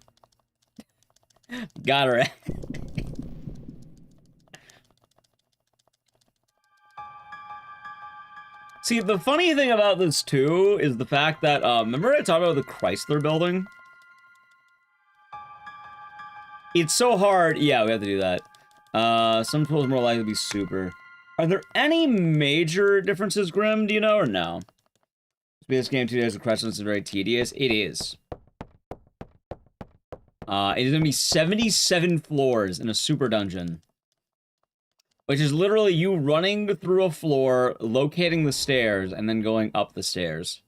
Got her. See, the funny thing about this, too, is the fact that, remember I talked about the Chrysler building? It's so hard. Yeah, we have to do that. Some tools are more likely to be super. Are there any major differences, Grim, do you know, or no? This game 2 days of Chrysler is very tedious. It is. It is going to be 77 floors in a super dungeon. Which is literally you running through a floor, locating the stairs, and then going up the stairs.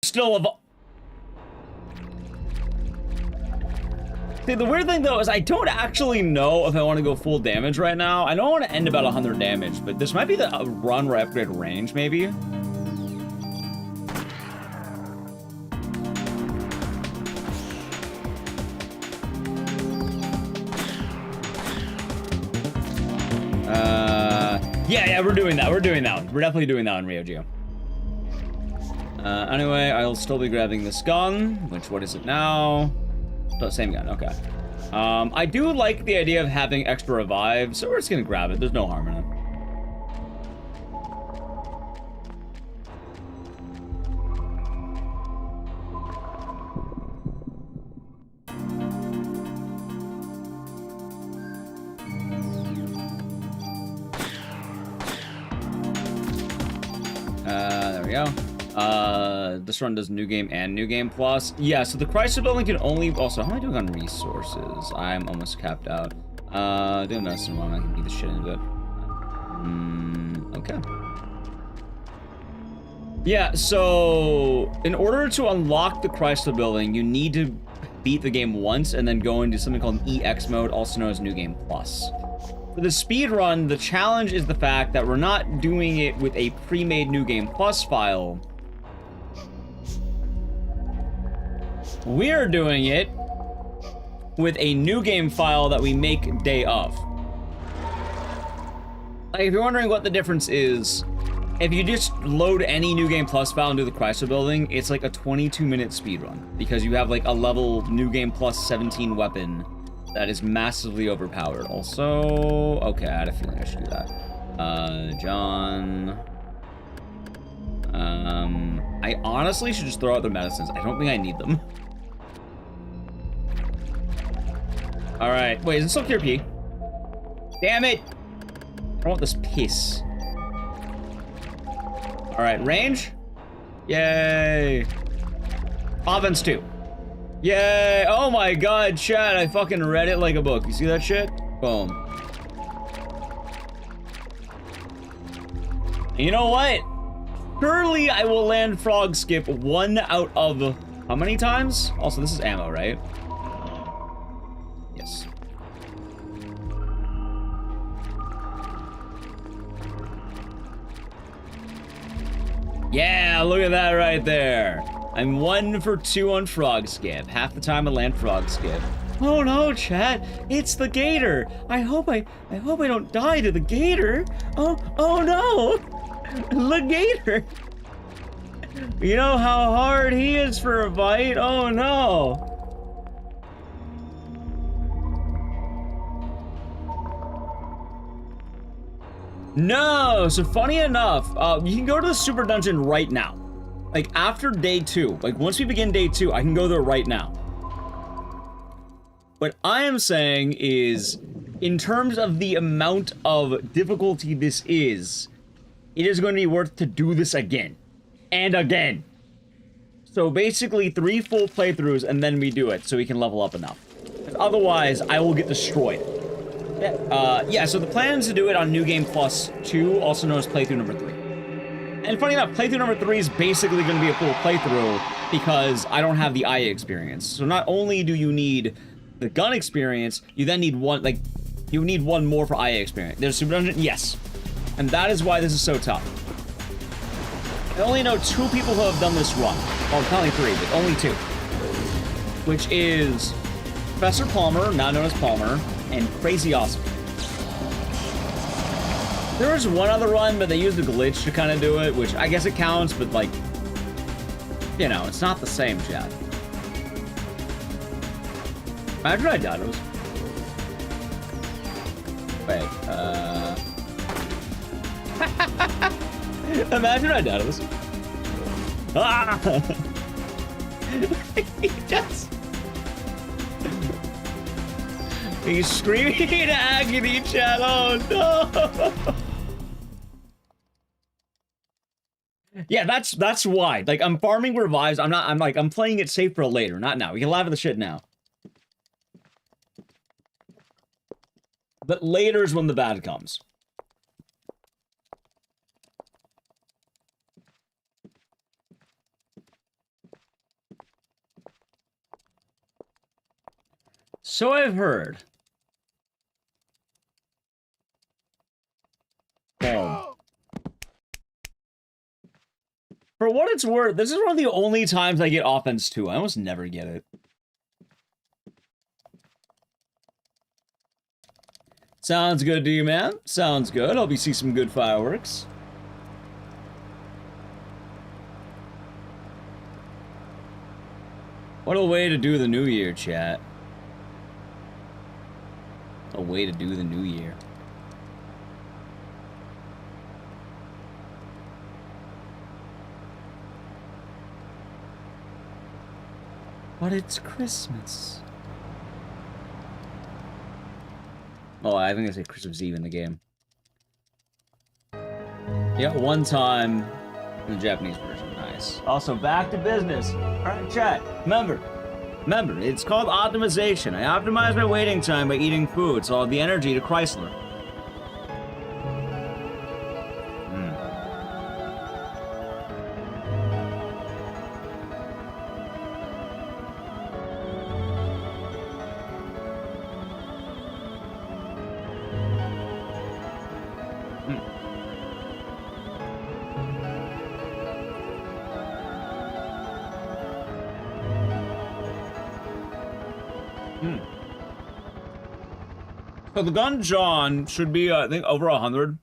Still a... See, the weird thing, though, is I don't actually know if I want to go full damage right now. I know I want to end about 100 damage, but this might be the run where I upgrade range, maybe. Yeah, we're doing that. We're doing that one. We're definitely doing that one, Rio Geo. Anyway, I'll still be grabbing this gun, which, what is it now? Oh, same gun, okay. I do like the idea of having extra revive, so we're just gonna grab it. There's no harm in it. go. This run does New Game and New Game Plus. Yeah, so the Chrysler building can only... Also, how am I doing on resources? I'm almost capped out. Doing medicine wrong. I can beat the shit into it. Okay. Yeah, so in order to unlock the Chrysler building, you need to beat the game once and then go into something called EX mode, also known as New Game Plus. For the speed run, the challenge is the fact that we're not doing it with a pre-made New Game Plus file. We're doing it with a new game file that we make day of. Like, if you're wondering what the difference is, if you just load any New Game Plus file into the Chrysler building, it's like a 22-minute speedrun, because you have like a level New Game Plus 17 weapon that is massively overpowered. Also, okay, I had a feeling I should do that. John. I honestly should just throw out the medicines. I don't think I need them. All right, wait, is it still Cure P? Damn it! I don't want this piss. All right, range. Yay. Offense 2. Yay. Oh my god, chat, I fucking read it like a book. You see that shit? Boom. And you know what? Surely I will land frog skip 1 out of how many times? Also, this is ammo, right? Yes. Yeah, look at that right there. I'm 1 for 2 on frog skip. Half the time I land frog skip. Oh no, chat, it's the gator. I hope I don't die to the gator. Oh no, the gator. You know how hard he is for a bite? Oh no. No, so funny enough, you can go to the super dungeon right now. Like after day 2, like once we begin day 2, I can go there right now. What I am saying is, in terms of the amount of difficulty this is, it is going to be worth to do this again. And again. So basically 3 full playthroughs and then we do it so we can level up enough. Otherwise, I will get destroyed. Yeah, so the plan is to do it on New Game Plus 2, also known as playthrough number 3. And funny enough, playthrough number 3 is basically going to be a full playthrough because I don't have the IA experience. So not only do you need the gun experience, you then need one, like, you need one more for IA experience. There's Super Dungeon? Yes. And that is why this is so tough. I only know 2 people who have done this run. Well, probably 3, but only 2. Which is Professor Palmer, now known as Palmer, and Crazy Awesome. There was one other run, but they used a glitch to kind of do it, which I guess it counts, but like, you know, it's not the same, chat. Imagine I died. Wait, Imagine I died. Ah! He just... He's screaming in agony, chat. Oh no! Yeah, that's why. Like, I'm farming revives. I'm playing it safe for later, not now. We can laugh at the shit now. But later is when the bad comes. So I've heard. Boom. For what it's worth, this is one of the only times I get offense 2. I almost never get it. Sounds good to you, man? Sounds good. Hope you see some good fireworks. What a way to do the new year, chat. A way to do the new year. But it's Christmas. Oh, I think I say Christmas Eve in the game. Yeah, one time The Japanese version, nice. Also, back to business. All right, chat. Remember, it's called optimization. I optimize my waiting time by eating food, so I'll have the energy to Chrysler. So the gun John should be, I think, over 100.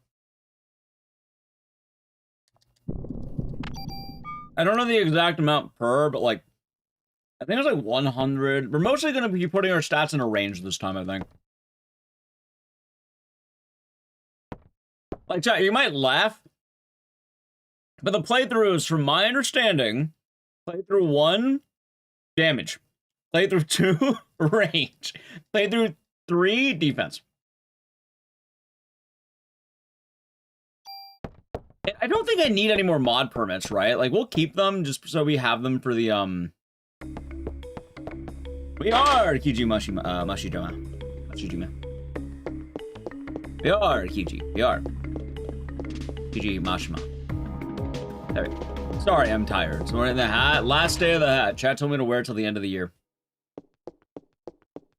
I don't know the exact amount per, but like, I think it's like 100. We're mostly going to be putting our stats in a range this time, I think. Like, chat, you might laugh, but the playthroughs, from my understanding, playthrough 1, damage. Playthrough 2, range. Playthrough 3, defense. I don't think I need any more mod permits, right? Like, we'll keep them just so we have them for the, We are Kiji Mashijima. We are Kiji. We are. Kiji Mashima. There we go. Sorry, I'm tired. So we're in the hat. Last day of the hat. Chat told me to wear it till the end of the year.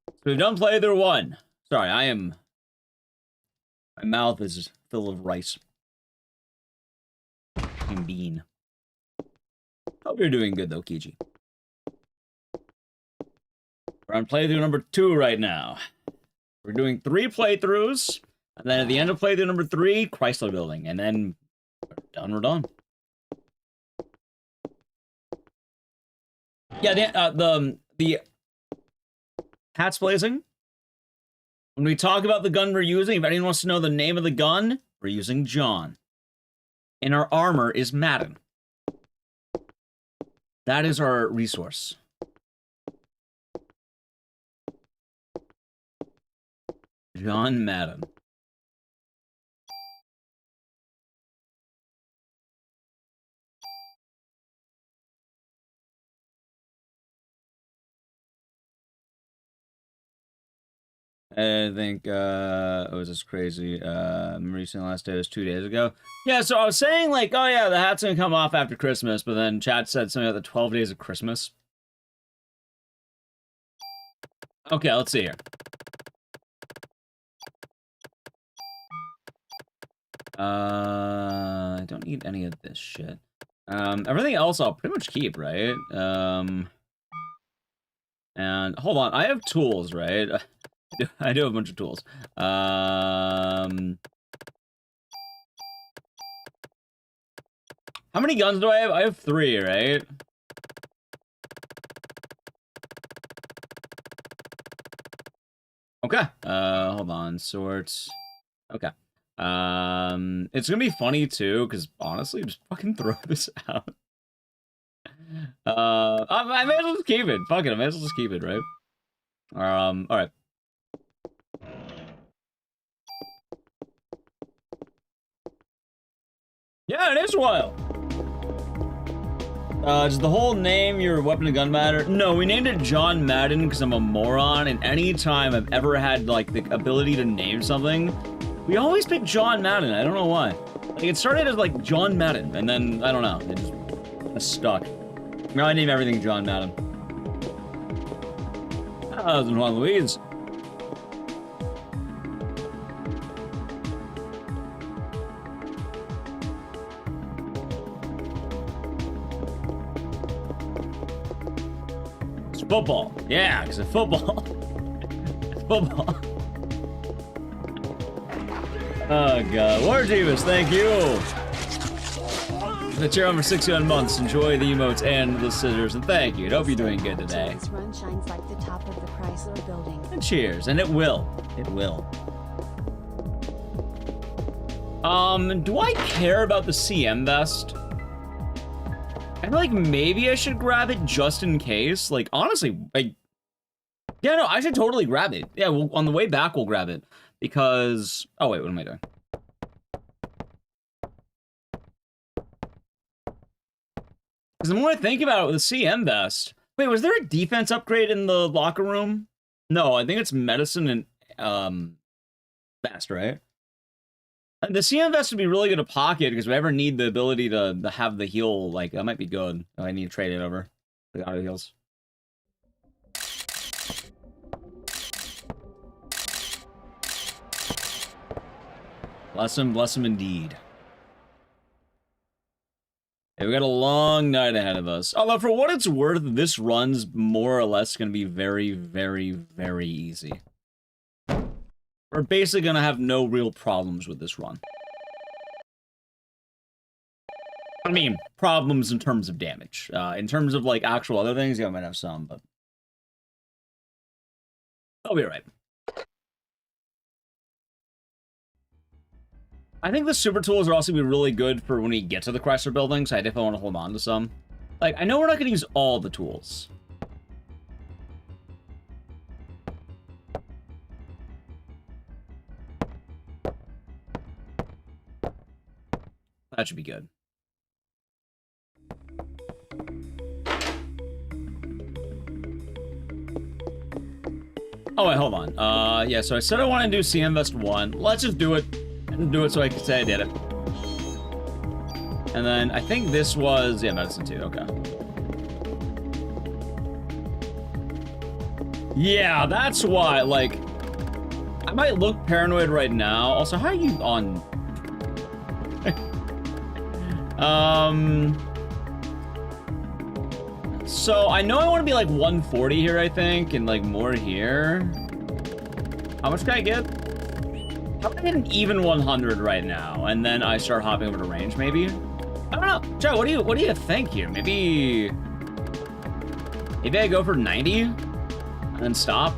So we've done playthrough 1. Sorry, my mouth is full of rice. And bean. Hope you're doing good though, Kiji. We're on playthrough number 2 right now. We're doing 3 playthroughs, and then at the end of playthrough number 3, Chrysler Building, and then we're done. Yeah, the hats blazing. When we talk about the gun we're using, if anyone wants to know the name of the gun, we're using John. And our armor is Madden. That is our resource. John Madden. I think, it was just crazy. Recent last day was 2 days ago. Yeah, so I was saying, like, oh yeah, the hat's gonna come off after Christmas, but then chat said something about the 12 days of Christmas. Okay, let's see here. I don't need any of this shit. Everything else I'll pretty much keep, right? And hold on, I have tools, right? I do have a bunch of tools. How many guns do I have? I have 3, right? Okay. Hold on. Sorts. Okay. It's gonna be funny too, because honestly, just fucking throw this out. I may as well just keep it. Fuck it, I may as well just keep it, right? Alright. Yeah, it is wild. Does the whole name your weapon and gun matter? No, we named it John Madden because I'm a moron, and any time I've ever had, like, the ability to name something, we always pick John Madden. I don't know why. Like, it started as, like, John Madden, and then, I don't know, it just stuck. Now I name everything John Madden. That was Juan Luis. Football. Yeah, because it's football. It's football. Oh, God. War Davis, thank you. The chair on for 61 months. Enjoy the emotes and the scissors, and thank you. Hope you're doing good today. This run shines like the top of the Chrysler building. And cheers, and it will. It will. Do I care about the CM vest? I feel like maybe I should grab it just in case. Like, honestly, like, yeah, no, I should totally grab it. Yeah, on the way back, we'll grab it. Because, oh wait, what am I doing? Because the more I think about it with the CM vest... Wait, was there a defense upgrade in the locker room? No, I think it's medicine and vest, right? And the CM vest would be really good to pocket because if I ever need the ability to have the heal, like, that might be good. I need to trade it over. The auto heals. Bless him indeed. Okay, we got a long night ahead of us. Although, for what it's worth, this run's more or less going to be very, very, very easy. We're basically going to have no real problems with this run. I mean, problems in terms of damage. In terms of, like, actual other things, yeah, I might have some, but... I'll be alright. I think the super tools are also going to be really good for when we get to the Chrysler building, so I definitely want to hold on to some. Like, I know we're not going to use all the tools. That should be good. Oh, wait, hold on. Yeah, so I said I want to do CM Vest 1. Let's just do it. Do it so I can say I did it. And then I think this was... Yeah, medicine 2. Okay. Yeah, that's why, like... I might look paranoid right now. Also, how are you on... So, I know I want to be, like, 140 here, I think, and, like, more here. How much can I get? How about I get an even 100 right now, and then I start hopping over to range, maybe? I don't know. Joe, what do you think here? Maybe I go for 90 and then stop.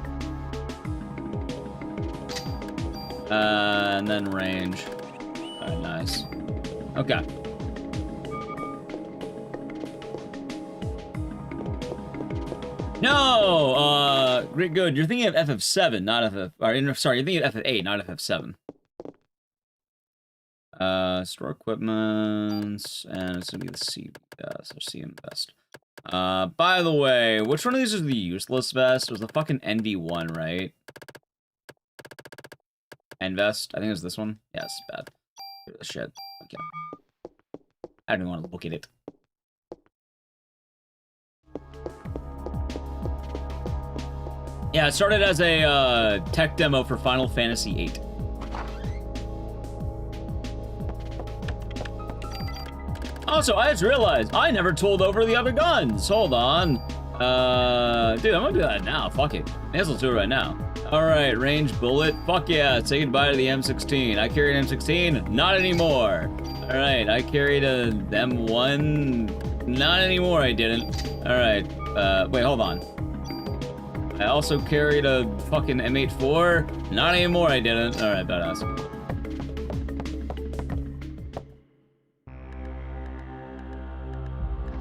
And then range. Alright, nice. Okay. No, great, good. You're thinking of FF7, not FF. Or, sorry, you're thinking of FF8, not FF7. Store equipment, and it's gonna be the C, so CM vest. By the way, which one of these is the useless vest? It was the fucking NV1, right? N-vest? I think it was this one. Yeah, it's bad. Shit. Okay. I don't even want to look at it. Yeah, it started as a tech demo for Final Fantasy VIII. Also, I just realized I never told over the other guns. Hold on. Dude, I'm gonna do that now. Fuck it. May as well do it right now. Alright, range bullet. Fuck yeah, say goodbye to the M16. I carried an M16, not anymore. Alright, I carried a M1, not anymore, I didn't. Alright, wait, hold on. I also carried a fucking M84, not anymore, I didn't. Alright, badass.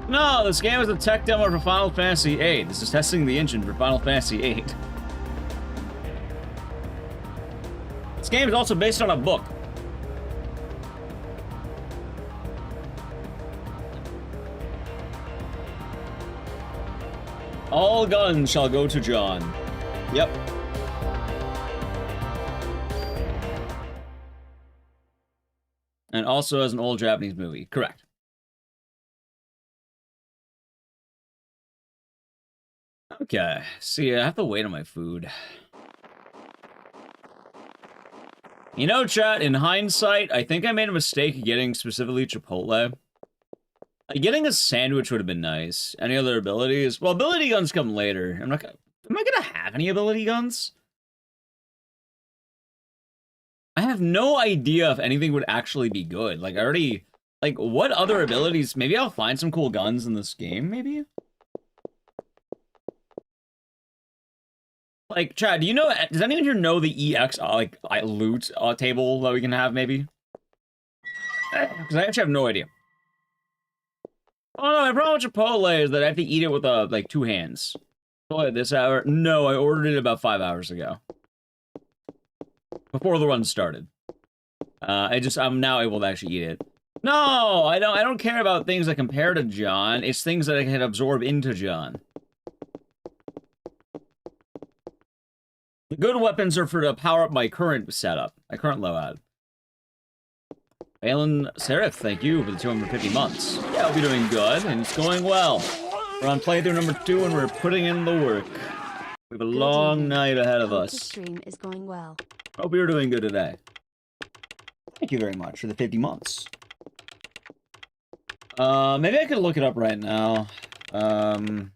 No, this game is a tech demo for Final Fantasy VIII. This is testing the engine for Final Fantasy VIII. This game is also based on a book. All guns shall go to John. Yep. And also as an old Japanese movie. Correct. Okay. See, I have to wait on my food. You know, chat, in hindsight, I think I made a mistake getting specifically Chipotle. Like, getting a sandwich would have been nice. Any other abilities? Well, ability guns come later. Am I gonna have any ability guns? I have no idea if anything would actually be good. Like, I already... Like, what other abilities? Maybe I'll find some cool guns in this game, maybe? Like, Chad, do you know... Does anyone here know the EX, loot table that we can have, maybe? Because I actually have no idea. Oh no, my problem with Chipotle is that I have to eat it with, like, 2 hands. Oh, at this hour? No, I ordered it about 5 hours ago. Before the run started. I'm now able to actually eat it. No, I don't care about things that compare to John. It's things that I can absorb into John. The good weapons are for to power up my current setup, my current loadout. Alan Seraph, thank you for the 250 months. Yeah, we'll be doing good, and it's going well. We're on playthrough number 2, and we're putting in the work. We have a long night ahead of us. The stream is going well. Hope you're doing good today. Thank you very much for the 50 months. Maybe I could look it up right now. Oops.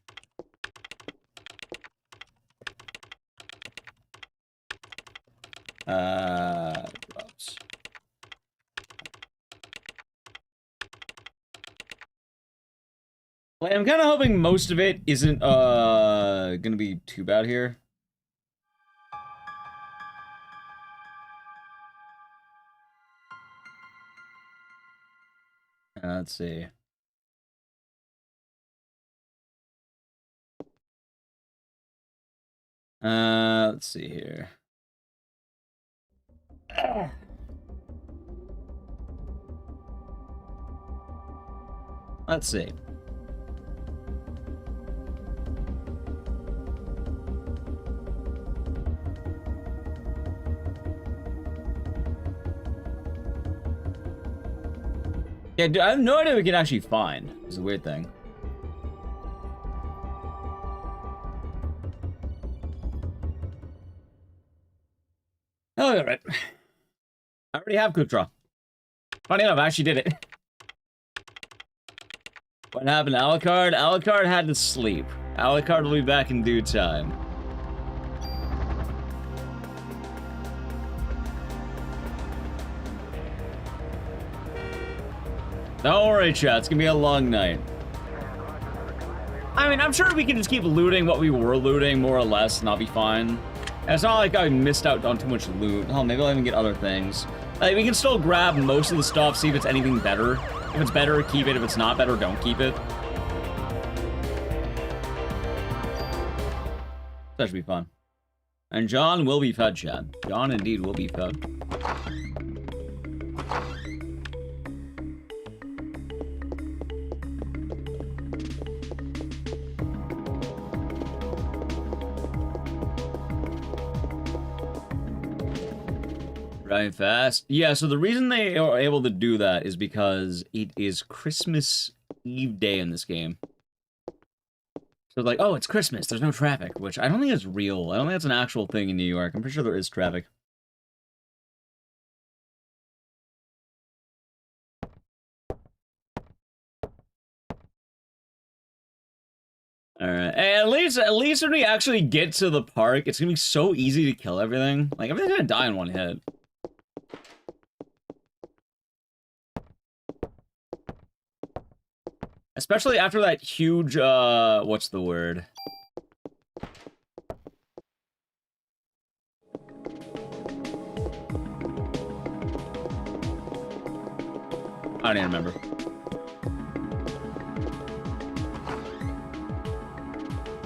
Like, I'm kind of hoping most of it isn't, gonna be too bad here. Let's see. Let's see here. Let's see. Yeah, dude, I have no idea we can actually find. It's a weird thing. Oh, all right. I already have quick draw. Funny enough, I actually did it. What happened to Alucard? Alucard had to sleep. Alucard will be back in due time. Don't worry, chat. It's gonna be a long night. I mean, I'm sure we can just keep looting what we were looting, more or less, and I'll be fine. And it's not like I missed out on too much loot. Oh, maybe I'll even get other things. Like, we can still grab most of the stuff, see if it's anything better. If it's better, keep it. If it's not better, don't keep it. That should be fun. And John will be fed, chat. John indeed will be fed. Right fast. Yeah, so the reason they are able to do that is because it is Christmas Eve day in this game. So like, oh, it's Christmas, there's no traffic, which I don't think is real. I don't think that's an actual thing in New York. I'm pretty sure there is traffic. Alright, at least when we actually get to the park, it's gonna be so easy to kill everything. Like, everything's gonna die in one hit. Especially after that huge, what's the word? I don't even remember.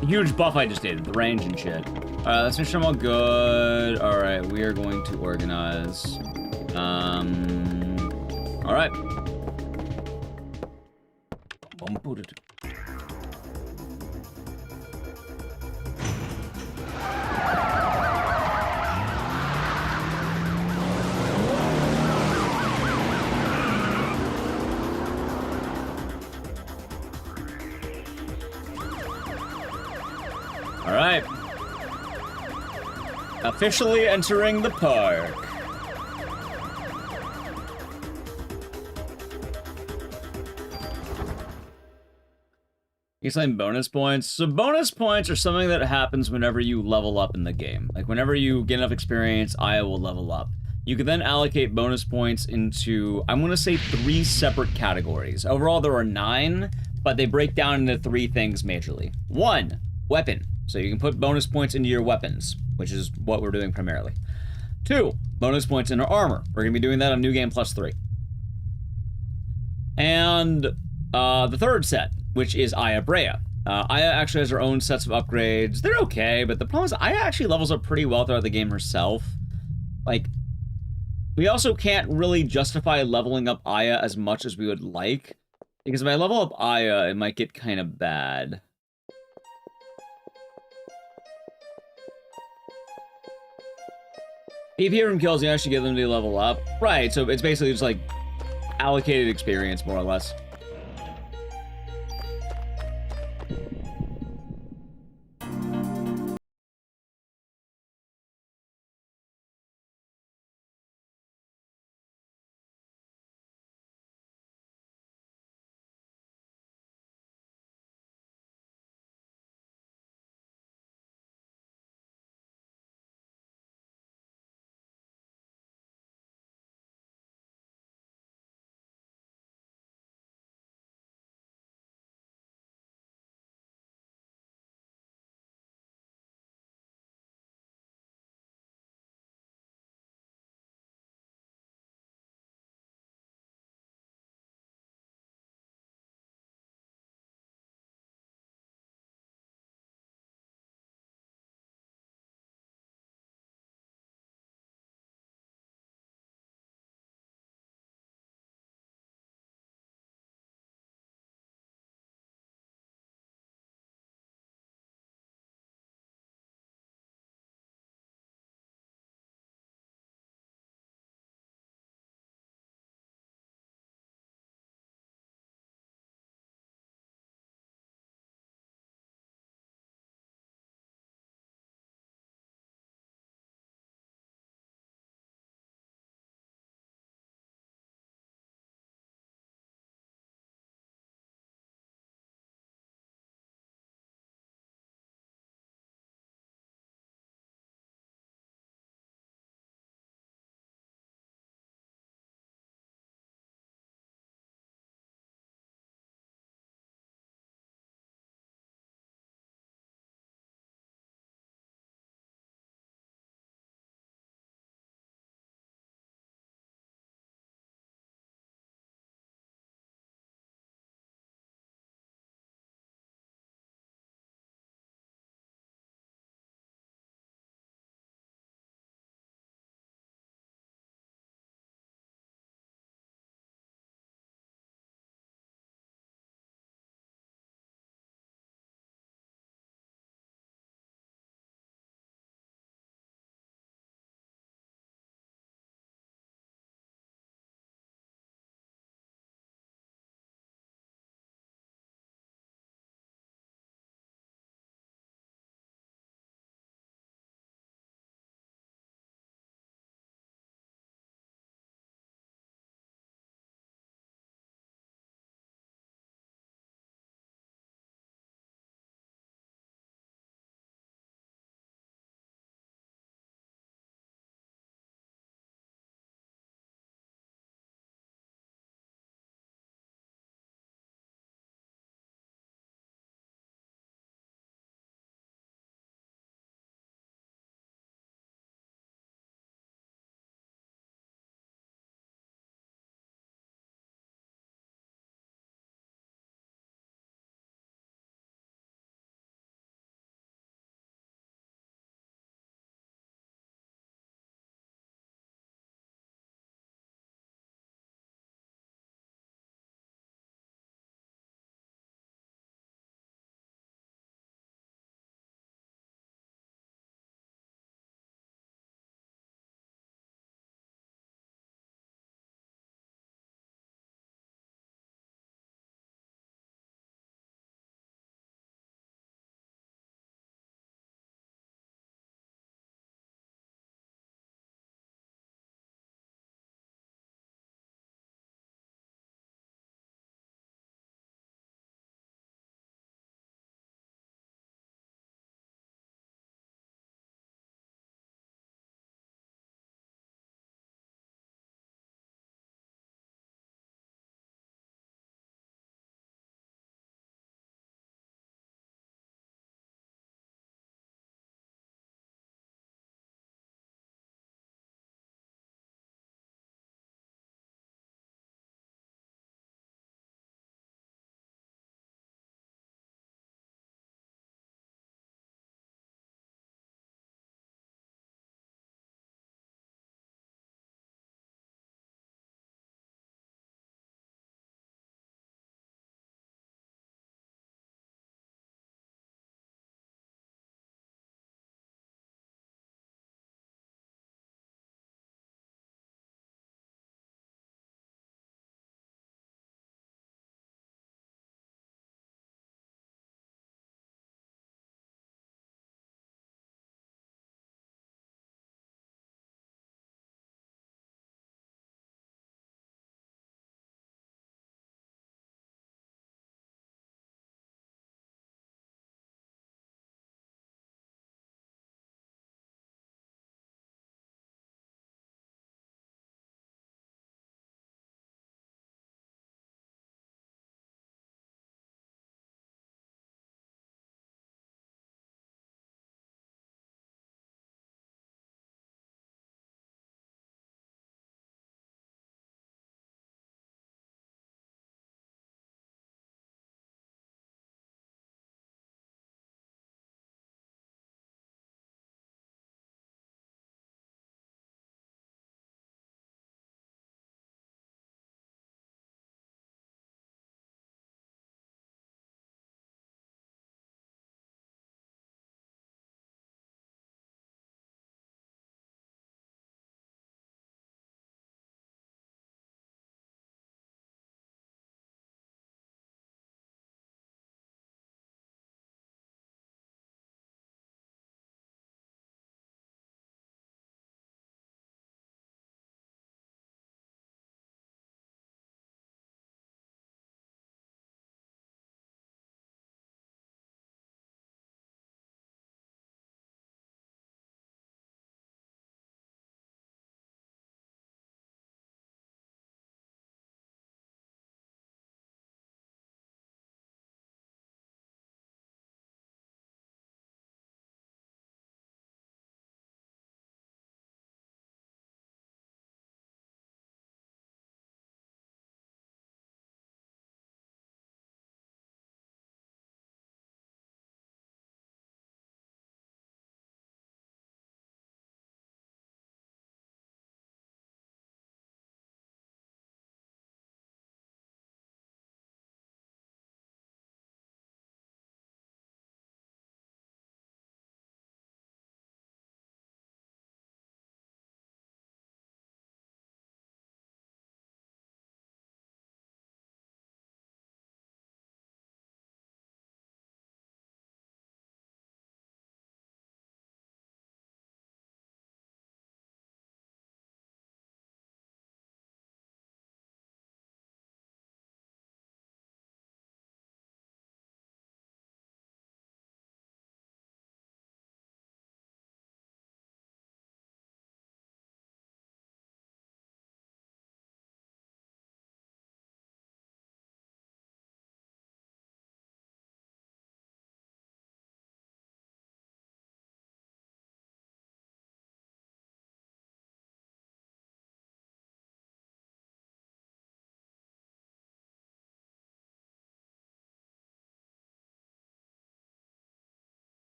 The huge buff I just did, the range and shit. Alright, let's make sure I'm all good. Alright, we are going to organize. Alright. Alright. Officially entering the park. You claim bonus points. So bonus points are something that happens whenever you level up in the game. Like whenever you get enough experience, I will level up. You can then allocate bonus points into, I'm going to say 3 separate categories. Overall, there are 9, but they break down into 3 things majorly. 1, weapon. So you can put bonus points into your weapons, which is what we're doing primarily. 2, bonus points into armor. We're going to be doing that on New Game Plus 3. And the third set, which is Aya Brea. Aya actually has her own sets of upgrades. They're okay, but the problem is Aya actually levels up pretty well throughout the game herself. Like, We also can't really justify leveling up Aya as much as we would like, because if I level up Aya, it might get kind of bad. If you hear from kills, you actually get them to level up. Right, so it's basically just like allocated experience, more or less.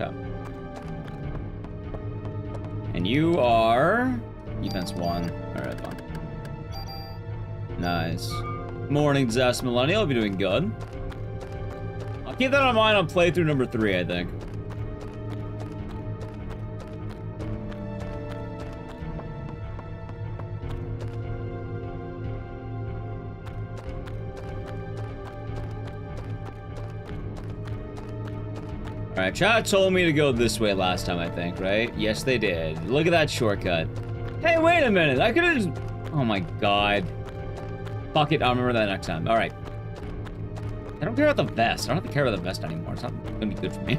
Okay. And you are defense 1. All right, fine. Nice. Morning, Zest Millennial. I'll be doing good. I'll keep that in mind on playthrough number 3, I think. Alright, chat told me to go this way last time, I think, right? Yes, they did. Look at that shortcut. Hey, wait a minute. I could have just... Oh my god. Fuck it, I'll remember that next time. Alright. I don't care about the vest. I don't have to care about the vest anymore. It's not gonna be good for me.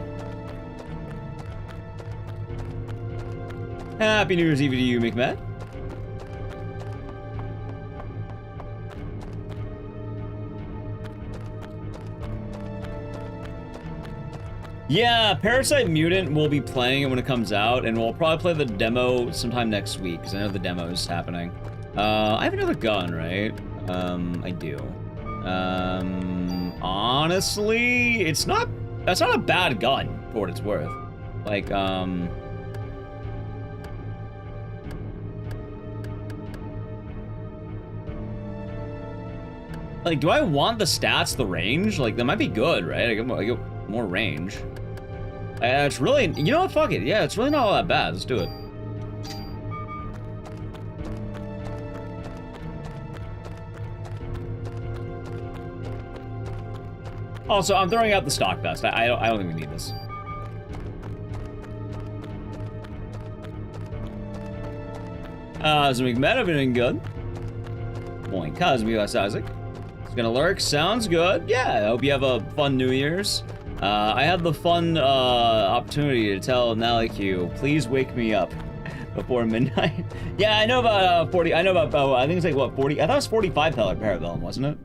Happy New Year's Eve to you, McMahon. Yeah, Parasite Mutant will be playing it when it comes out, and we'll probably play the demo sometime next week, because I know the demo is happening. I have another gun, right? I do. Honestly, it's not... That's not a bad gun, for what it's worth. Like, Like, do I want the stats, the range? Like, that might be good, right? I get more range. It's really... You know what? Fuck it. Yeah, it's really not all that bad. Let's do it. Also, I'm throwing out the stock vest. I don't think we need this. So we've met. I've been doing good. Morning, Cosby, that's Isaac. It's gonna lurk. Sounds good. Yeah, I hope you have a fun New Year's. I had the fun opportunity to tell Naliq, please wake me up before midnight. Yeah, I know about 40. I know about. I think it's like what 40. I thought it was 45 Parabellum, wasn't it?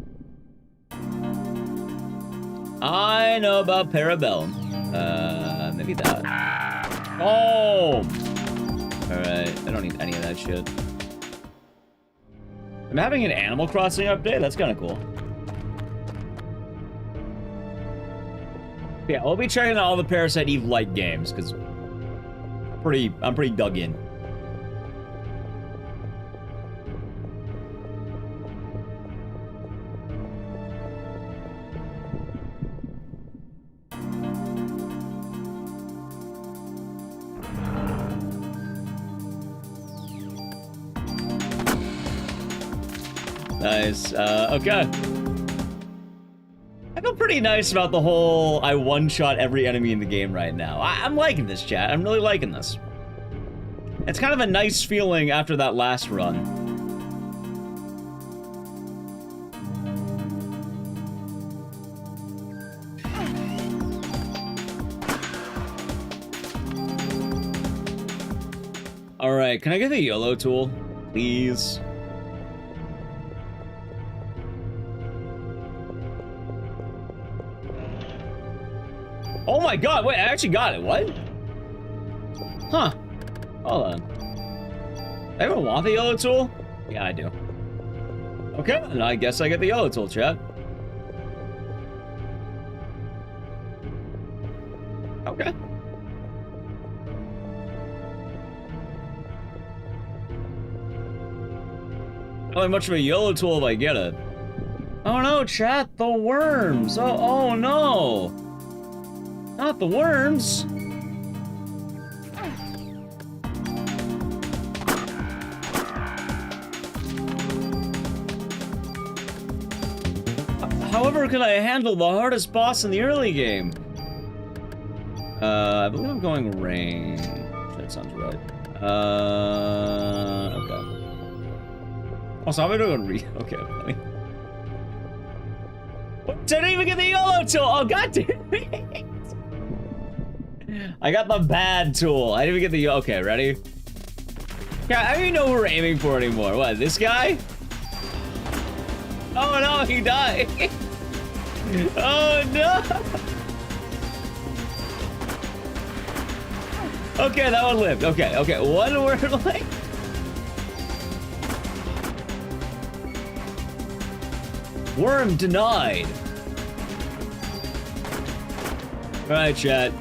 I know about Parabellum. Maybe that. Oh! Alright, I don't need any of that shit. I'm having an Animal Crossing update? That's kind of cool. Yeah, we'll be checking out all the Parasite Eve Lite games, because I'm pretty dug in. Nice. Okay. I feel pretty nice about the whole I one-shot every enemy in the game right now. I'm liking this, chat. I'm really liking this. It's kind of a nice feeling after that last run. Alright, can I get the YOLO tool? Please? Oh my god, wait, I actually got it. What? Huh. Hold on. I don't want the YOLO tool? Yeah, I do. Okay, and I guess I get the YOLO tool, chat. Okay. Not really much of a YOLO tool if I get it. Oh no, chat, the worms. Oh no. Not the worms. However, can I handle the hardest boss in the early game? I believe I'm going range. That sounds right. Okay. Also, I'm doing okay. Didn't even get the YOLO tool. Oh god damn it. I got the bad tool. I didn't even get the... Okay, ready? Yeah, I don't even know who we're aiming for anymore. What, this guy? Oh no, he died. Oh no. Okay, that one lived. Okay, one word like... Worm denied. Alright, chat.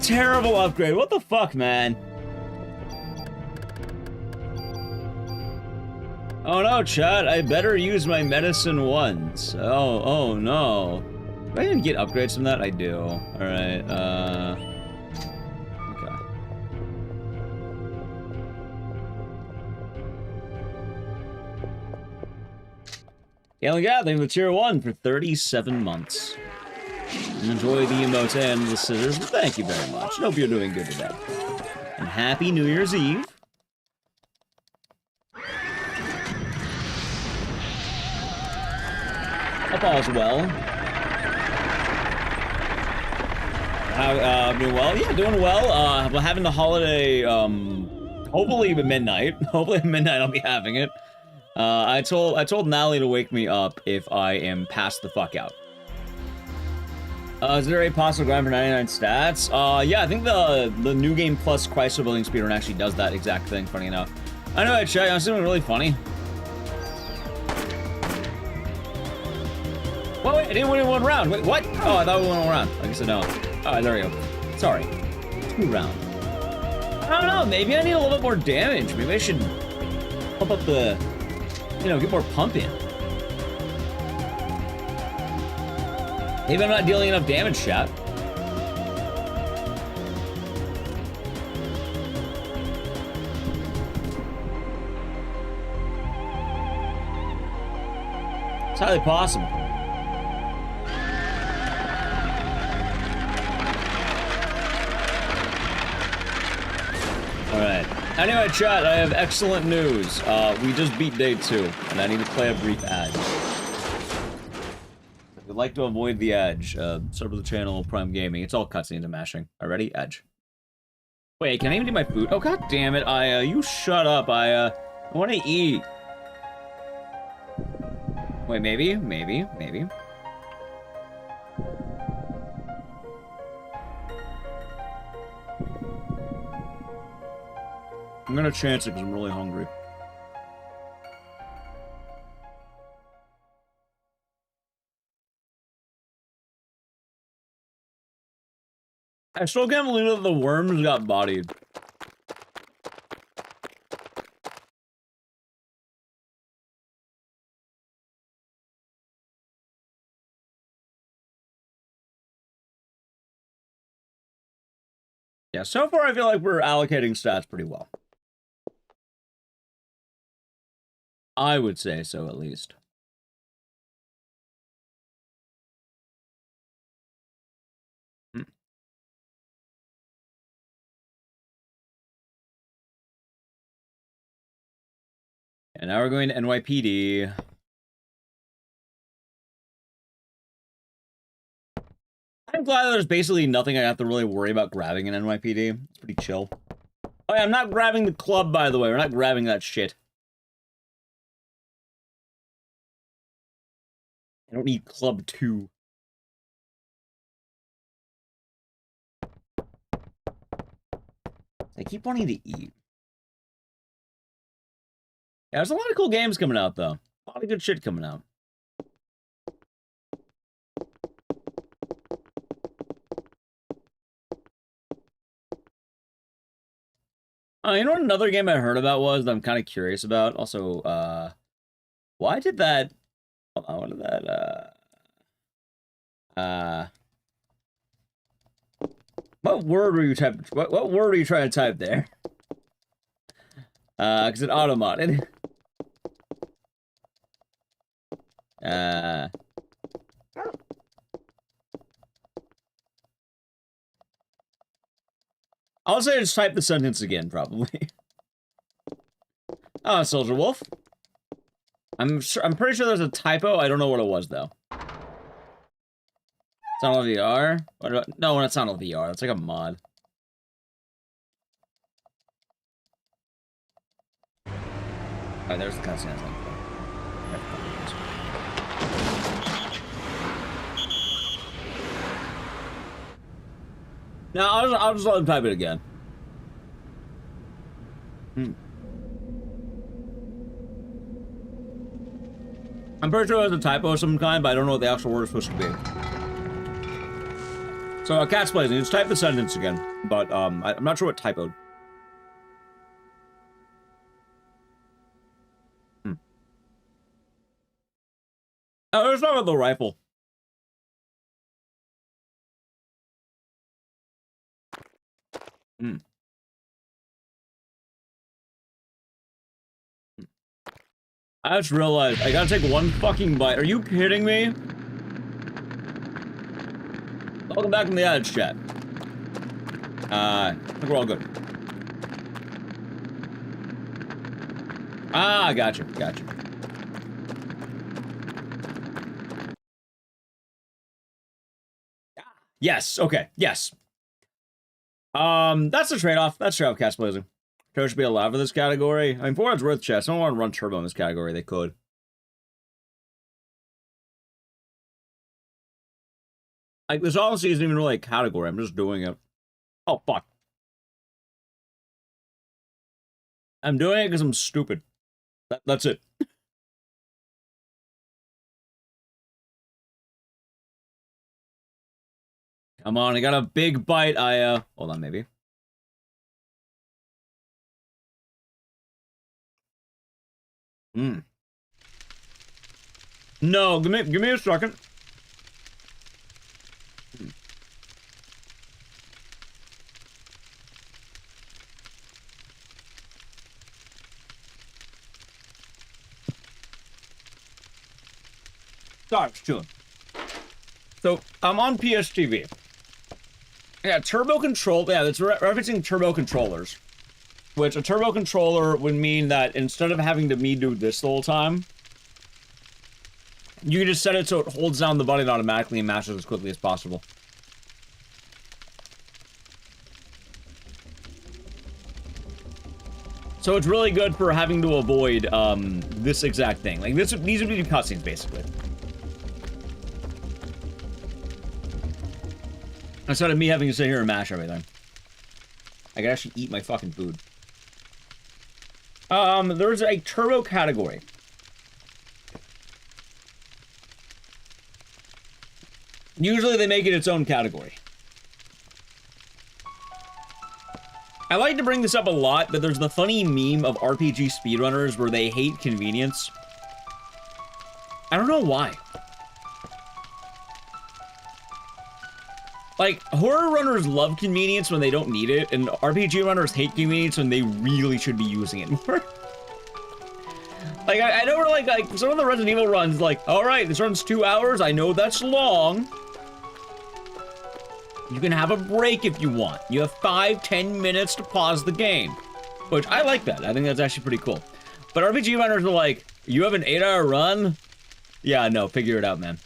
Terrible upgrade. What the fuck, man? Oh no, chat. I better use my medicine once. Oh no. Do I even get upgrades from that? I do. Alright, okay. Galen Gatling with tier 1 for 37 months. Enjoy the emotes and the scissors. Thank you very much. Hope you're doing good today. And happy New Year's Eve. Hope all is well. How, doing well? Yeah, doing well. We're having the holiday, hopefully at midnight. Hopefully at midnight I'll be having it. I told Natalie to wake me up if I am passed the fuck out. Is there a possible grind for 99 stats? Yeah, I think the new game plus Chrysler Building Speedrun actually does that exact thing, funny enough. I know, Chat, I'm doing really funny. Well, wait, I didn't win one round. Wait, what? Oh, I thought we won one round. I guess I don't. Alright, there we go. Sorry. 2 rounds. I don't know, maybe I need a little bit more damage. Maybe I should pump up the, you know, get more pump in. Maybe I'm not dealing enough damage, chat. It's highly possible. Alright. Anyway, chat, I have excellent news. We just beat day 2, and I need to play a brief ad. If you'd like to avoid the edge, sub to the channel, Prime Gaming. It's all cutscenes and mashing. Already? Edge. Wait, can I even do my food? Oh, god damn it, you shut up. I want to eat. Wait, maybe? I'm gonna chance it because I'm really hungry. I still can't believe that the worms got bodied. Yeah, so far I feel like we're allocating stats pretty well. I would say so, at least. And now we're going to NYPD. I'm glad that there's basically nothing I have to really worry about grabbing in NYPD. It's pretty chill. Oh yeah, I'm not grabbing the club, by the way. We're not grabbing that shit. I don't need Club 2. I keep wanting to eat. Yeah, there's a lot of cool games coming out, though. A lot of good shit coming out. You know what another game I heard about was that I'm kind of curious about? Also, why did that... Hold on, what did that, what word were you typing? What word were you trying to type there? Because it auto-modded. I'll say just type the sentence again, probably. Oh, Soldier Wolf. I'm pretty sure there's a typo. I don't know what it was, though. Sound of VR? No, it's not a VR. It's like a mod. Alright, there's the cutscene I was looking for. No, I'll just let him type it again. I'm pretty sure it was a typo of some kind, but I don't know what the actual word is supposed to be. So, cat's blazing. Just type the sentence again, but I'm not sure what typoed. Oh, let's talk about the rifle. I just realized I gotta take one fucking bite. Are you kidding me? Welcome back from the Edge chat. I think we're all good. Ah, gotcha. Yes, okay, yes. That's the trade-off. That's trade-off, Cast Blazing. Turbo should be allowed for this category. I mean, for what it's worth, chess. I don't want to run turbo in this category. They could. Like, this honestly isn't even really a category. I'm just doing it. Oh, fuck. I'm doing it because I'm stupid. That's it. Come on, I got a big bite. Hold on, maybe. No, give me a second. Sorry, it's chilling. So, I'm on PSTV. Yeah, turbo control. Yeah, that's referencing turbo controllers. Which, a turbo controller would mean that instead of having me do this the whole time, you can just set it so it holds down the button automatically and matches as quickly as possible. So it's really good for having to avoid, this exact thing. Like, these would be cutscenes, basically. Instead of me having to sit here and mash everything. I can actually eat my fucking food. There's a turbo category. Usually they make it its own category. I like to bring this up a lot, but there's the funny meme of RPG speedrunners where they hate convenience. I don't know why. Like, horror runners love convenience when they don't need it, and RPG runners hate convenience when they really should be using it more. Like, I know we're like, some of the Resident Evil runs, like, alright, this run's 2 hours, I know that's long. You can have a break if you want. You have 5-10 minutes to pause the game. Which, I like that. I think that's actually pretty cool. But RPG runners are like, you have an 8-hour run? Yeah, no, figure it out, man.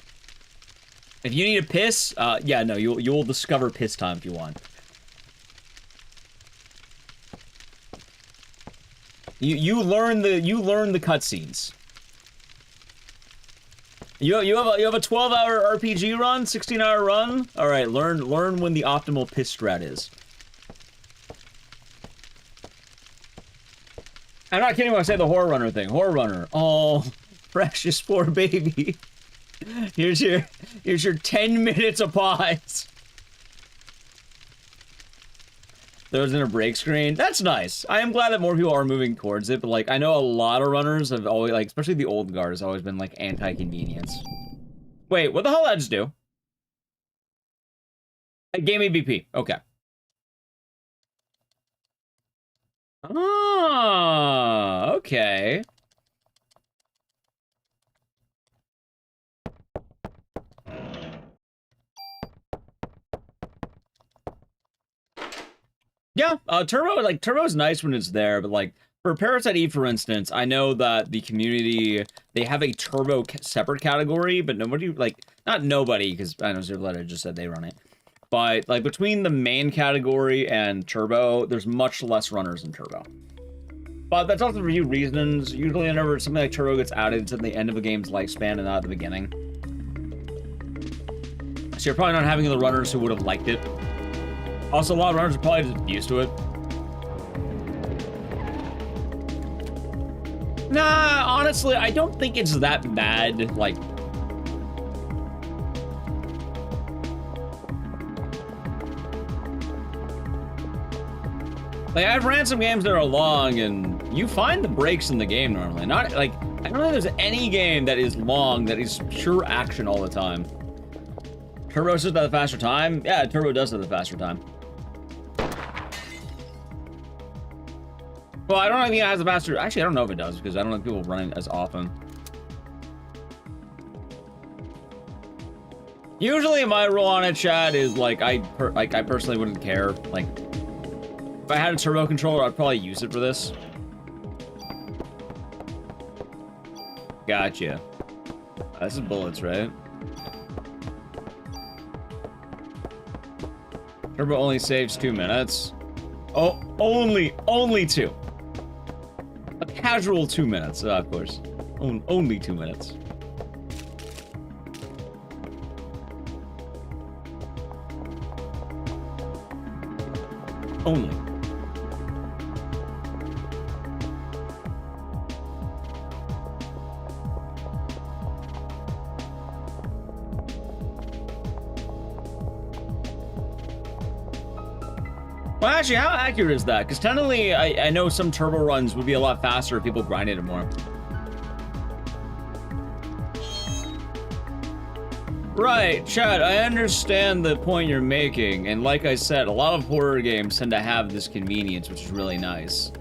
If you need a piss, yeah, no, you'll discover piss time if you want. You learn the cutscenes. You have a 12-hour RPG run, 16-hour run. All right, learn when the optimal piss strat is. I'm not kidding when I say the horror runner thing. Horror runner, oh, precious poor baby. Here's your 10 minutes of pause. There wasn't a break screen. That's nice. I am glad that more people are moving towards it, but like I know a lot of runners have always like, especially the old guard has always been like anti-convenience. Wait, what the hell did I just do? Game ABP. Okay. Ah, okay. Yeah, Turbo is nice when it's there, but like for Parasite Eve, for instance, I know that the community, they have a Turbo separate category, but nobody, like, not nobody, because I know Zerbletta just said they run it, but like between the main category and Turbo, there's much less runners in Turbo. But that's also for a few reasons. Usually whenever something like Turbo gets added, it's at the end of a game's lifespan and not at the beginning. So you're probably not having the runners who would have liked it. Also, a lot of runners are probably just used to it. Nah, honestly, I don't think it's that bad. Like, Like, I've ran some games that are long, and you find the breaks in the game normally. Not, like, I don't think there's any game that is long that is pure action all the time. Turbo says at the faster time? Yeah, Turbo does at the faster time. Well, I don't think it has a faster... Actually, I don't know if it does, because I don't know if people run it as often. Usually, my rule on it, chat, is, like, I personally wouldn't care. Like, if I had a turbo controller, I'd probably use it for this. Gotcha. This is bullets, right? Turbo only saves 2 minutes. Oh, only 2. A casual 2 minutes, of course. Only 2 minutes. Only. Well, actually, how accurate is that? Because technically, I know some turbo runs would be a lot faster if people grinded it more. Right, Chad, I understand the point you're making, and like I said, a lot of horror games tend to have this convenience, which is really nice.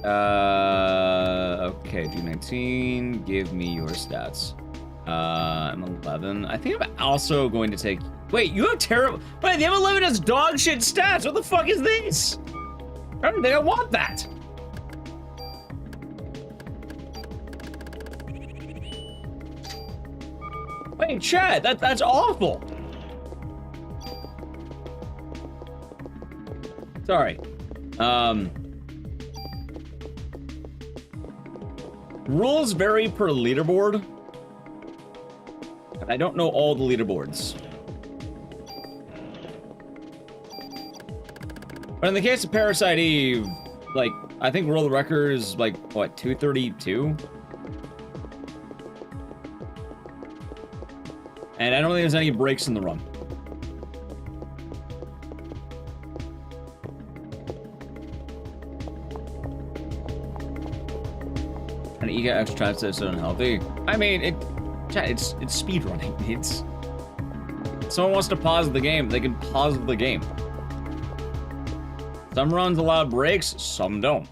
Okay, G19, give me your stats. I'm 11. I think I'm also going to take... Wait, you have terrible... Wait, the M11 has dog shit stats! What the fuck is this? I don't think I want that! Wait, Chad, that's awful! Sorry. Rules vary per leaderboard. I don't know all the leaderboards. But in the case of Parasite Eve, like, I think world record is, like, what, 232? And I don't think there's any breaks in the run. Trying to eke out extra time so it's unhealthy. I mean, it's speedrunning. It's... If someone wants to pause the game, they can pause the game. Some runs allow breaks, some don't.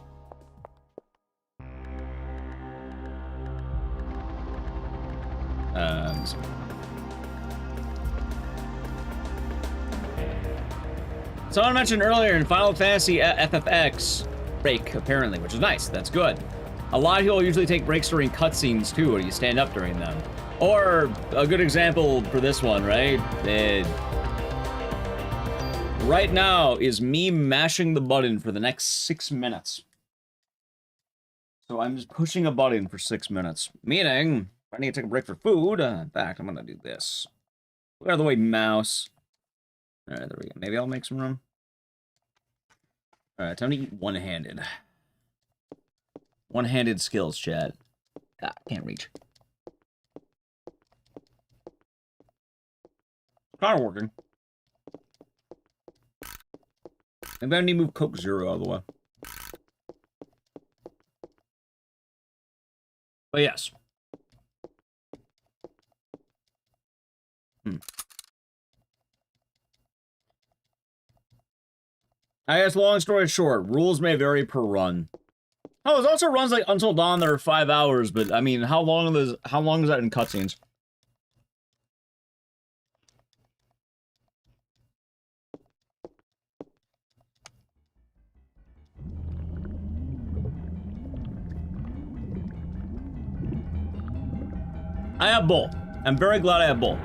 Someone mentioned earlier in Final Fantasy FFX, break, apparently, which is nice. That's good. A lot of people usually take breaks during cutscenes, too, or you stand up during them. Or, a good example for this one, right? Right now is me mashing the button for the next 6 minutes. So I'm just pushing a button for 6 minutes. Meaning, if I need to take a break for food, in fact, I'm gonna do this. Get out of the way, mouse. Alright, there we go. Maybe I'll make some room. Alright, time to eat one-handed. One-handed skills, chat. Ah, can't reach. Kind of working. Maybe I need to move Coke Zero out of the way. But yes. I guess long story short, rules may vary per run. Oh, there's also runs like Until Dawn that are 5 hours, but I mean, how long is that in cutscenes? I have both. I'm very glad I have both.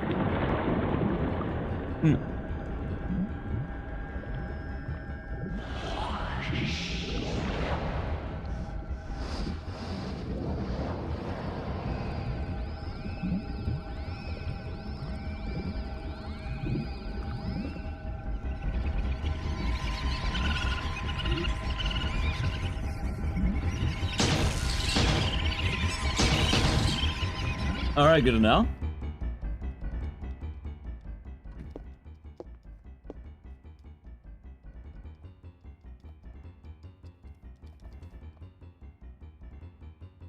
All right, good to know.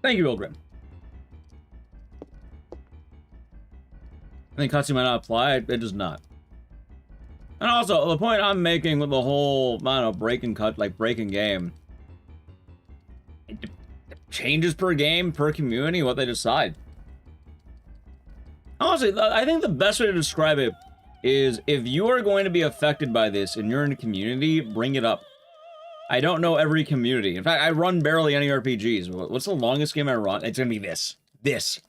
Thank you, Ilgrim. I think cutscene might not apply. It does not. And also, the point I'm making with the whole, I don't know, breaking game, it changes per game, per community, what they decide. Honestly, I think the best way to describe it is if you are going to be affected by this and you're in a community, bring it up. I don't know every community. In fact, I run barely any RPGs. What's the longest game I run? It's gonna be this. This.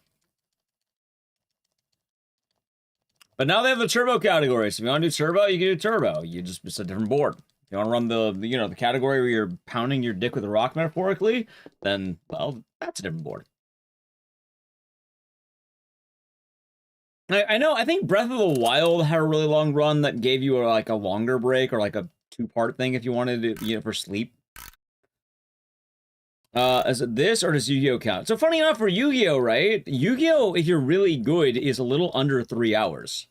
But now they have the turbo category, so if you want to do turbo, you can do turbo. It's a different board. If you want to run the category where you're pounding your dick with a rock metaphorically, then, well, that's a different board. I know, I think Breath of the Wild had a really long run that gave you a longer break or like a two-part thing if you wanted to, for sleep. Is it this or does Yu-Gi-Oh count? So funny enough for Yu-Gi-Oh, right? Yu-Gi-Oh, if you're really good, is a little under 3 hours.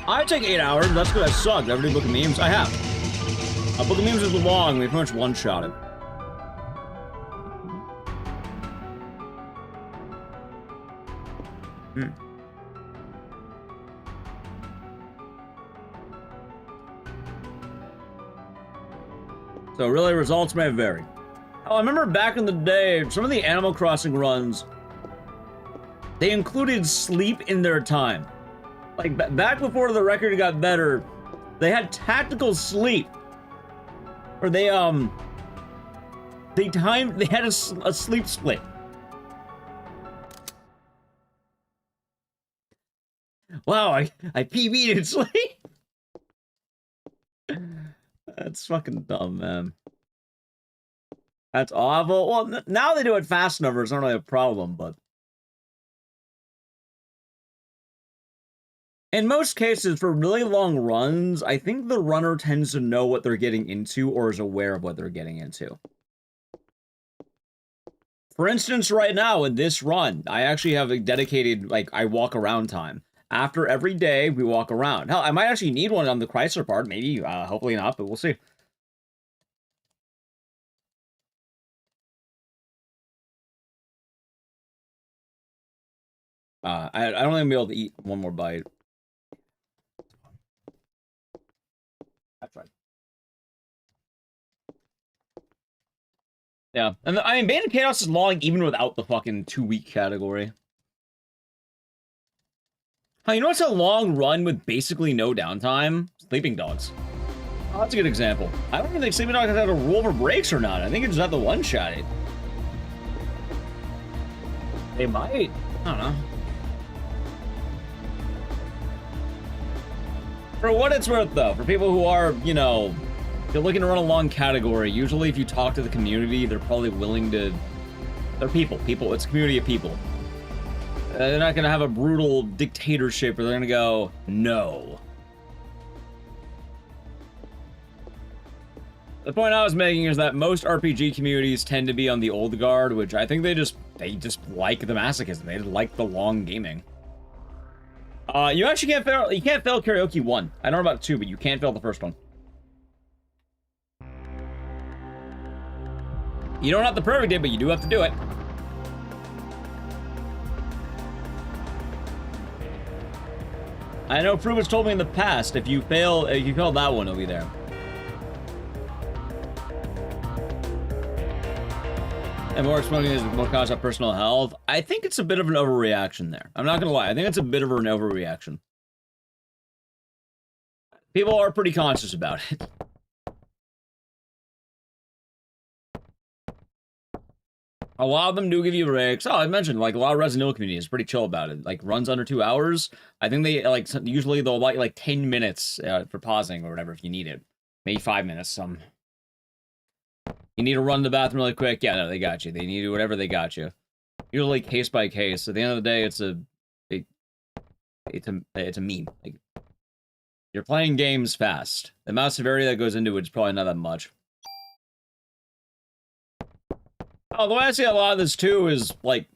I take 8 hours, that's because I suck. Every book of memes, I have. A book of memes is long, we pretty much one-shot it. So really, results may vary. Oh, I remember back in the day, some of the Animal Crossing runs, they included sleep in their time. Like, back before the record got better, they had tactical sleep. Or they had a sleep split. Wow, I PB'd in sleep. That's fucking dumb, man. That's awful. Well, now they do it fast enough, it's not really a problem, but in most cases, for really long runs, I think the runner tends to know what they're getting into or is aware of what they're getting into. For instance, right now in this run, I actually have a dedicated, I walk around time. After every day, we walk around. Hell, I might actually need one on the Chrysler part. Maybe, hopefully not, but we'll see. I don't even be able to eat one more bite. That's right. Yeah, and I mean, Bane of Chaos is long even without the fucking 2-week category. Oh, you know what's a long run with basically no downtime? Sleeping Dogs. Oh, that's a good example. I don't even think Sleeping Dogs has had a rule for breaks or not. I think it just had the one-shot it. They might. I don't know. For what it's worth, though, for people who are, if you're looking to run a long category, usually if you talk to the community, they're probably willing to... They're people. It's a community of people. They're not going to have a brutal dictatorship, or they're going to go, no. The point I was making is that most RPG communities tend to be on the old guard, which I think they just like the masochism. They like the long gaming. You actually can't fail. You can't fail karaoke 1. I don't know about 2, but you can't fail the first one. You don't have the perfect it, but you do have to do it. I know Prue has told me in the past, if you fail that one, it'll be there. And more smoking is more cause of personal health. I think it's a bit of an overreaction there. I'm not gonna lie. I think it's a bit of an overreaction. People are pretty conscious about it. A lot of them do give you breaks. Oh, I mentioned, a lot of Resident Evil community is pretty chill about it. Runs under 2 hours. I think they, usually they'll like 10 minutes for pausing or whatever if you need it. Maybe 5 minutes, You need to run to the bathroom really quick. Yeah, no, they got you. They need to do whatever, they got you. Usually case by case. At the end of the day, it's a meme. You're playing games fast. The amount of severity that goes into it is probably not that much. Oh, the way I see a lot of this too is like,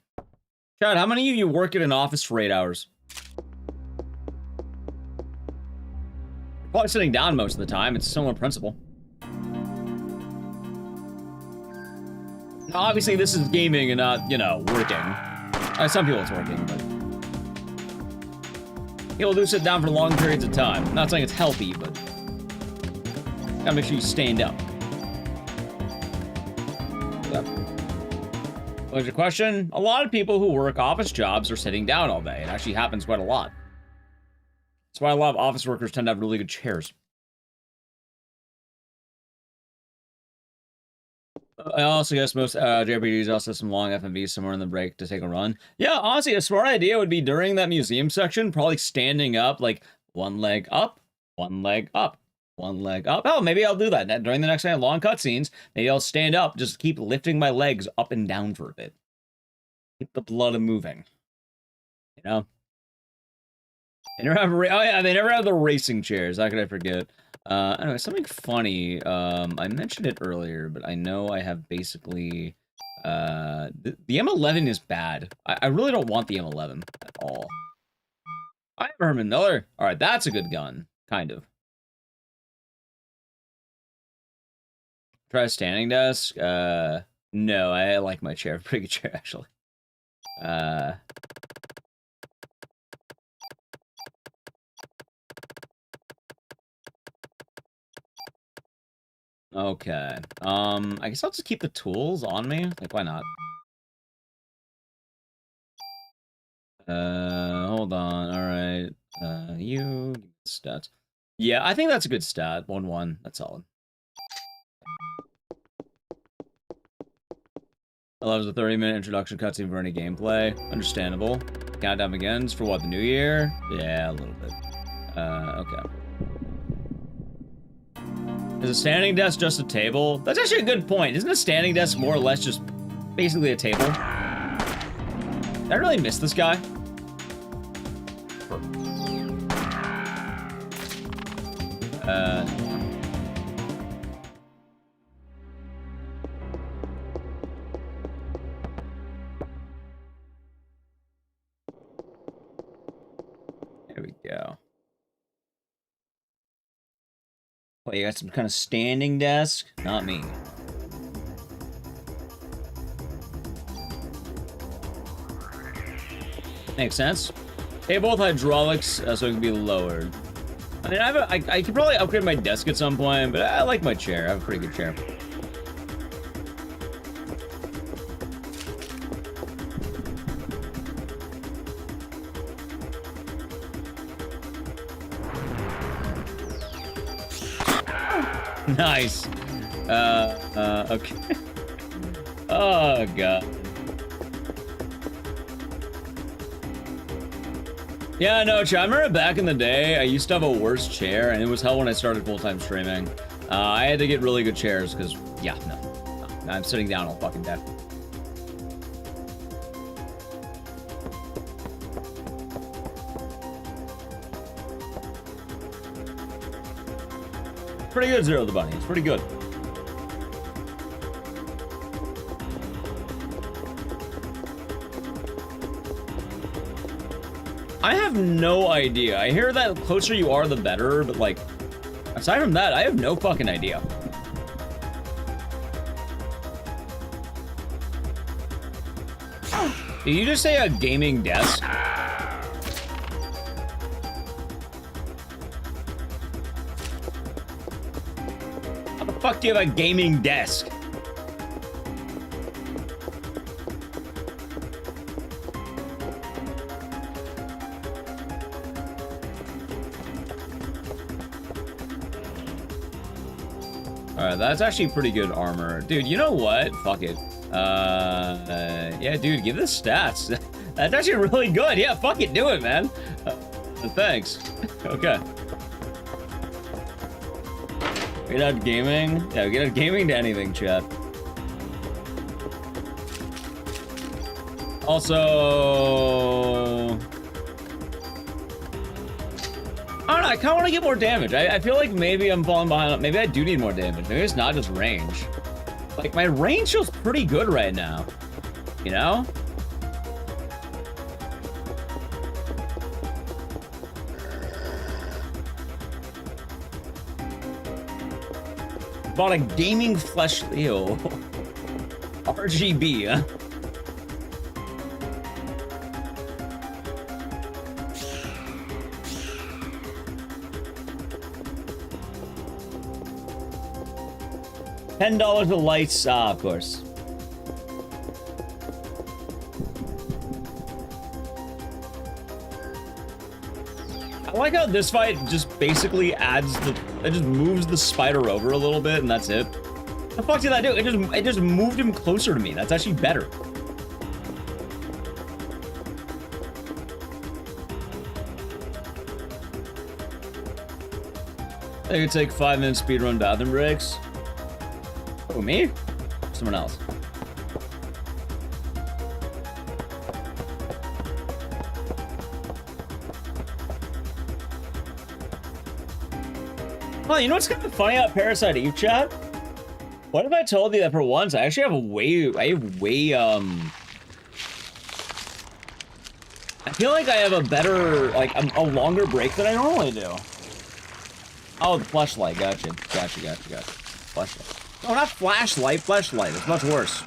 Chad, how many of you work in an office for 8 hours? You're probably sitting down most of the time. It's a similar principle. Now, obviously, this is gaming and not, you know, working. Some people it's working, but people do sit down for long periods of time. I'm not saying it's healthy, but gotta make sure you stand up. Yep. What was your question? A lot of people who work office jobs are sitting down all day. It actually happens quite a lot. That's why a lot of office workers tend to have really good chairs. I also guess most JRPGs also have some long FMVs somewhere in the break to take a run. Yeah, honestly, a smart idea would be during that museum section, probably standing up, like one leg up, one leg up, one leg up. Oh, maybe I'll do that. During the next long cutscenes, maybe I'll stand up, just keep lifting my legs up and down for a bit. Keep the blood moving. You know? They never have, they never have the racing chairs. How could I forget? Anyway, something funny. I mentioned it earlier, but I know I have basically... the M11 is bad. I really don't want the M11 at all. Hi, Herman Miller. Alright, that's a good gun. Kind of. Try a standing desk? No, I like my chair. Pretty good chair, actually. Okay. I guess I'll just keep the tools on me. Like, why not? Hold on. Alright. You... stats. Yeah, I think that's a good stat. 1-1. That's solid. Allows a 30-minute introduction cutscene for any gameplay. Understandable. Countdown begins for what, the new year? Yeah, a little bit. Okay. Is a standing desk just a table? That's actually a good point. Isn't a standing desk more or less just basically a table? Did I really miss this guy? There we go. Oh, you got some kind of standing desk? Not me. Makes sense. They both hydraulics, so it can be lowered. I mean, I could probably upgrade my desk at some point, but I like my chair. I have a pretty good chair. Nice. Okay. Oh, God. Yeah, no, I remember back in the day, I used to have a worse chair, and it was hell when I started full-time streaming. I had to get really good chairs, because, yeah, no, I'm sitting down all fucking day. Pretty good, Zero the Bunny. It's pretty good. I have no idea. I hear that the closer you are, the better, but, like, aside from that, I have no fucking idea. Did you just say a gaming desk? How the fuck do you have a gaming desk? Alright, that's actually pretty good armor. Dude, you know what? Fuck it. Yeah, dude, give this stats. That's actually really good. Yeah, fuck it, do it, man. Thanks. Okay. We can add gaming? Yeah, we can add gaming to anything, chat. Also... I don't know, I kind of want to get more damage. I feel like maybe I'm falling behind. Maybe I do need more damage. Maybe it's not just range. Like, my range feels pretty good right now. You know? Bought a gaming flesh Leo. RGB, huh? $10 the lights, of course. I like how this fight just basically adds the, it just moves the spider over a little bit and that's it. What the fuck did that do? It just moved him closer to me. That's actually better. I could take 5-minute speedrun bathroom breaks. Oh, me? Someone else. Oh, you know what's kind of funny about Parasite Eve, chat? What if I told you that for once, I actually have I feel like I have a better, like, a longer break than I normally do. Oh, the flashlight, gotcha. Flashlight. No, not flashlight, flashlight. It's much worse.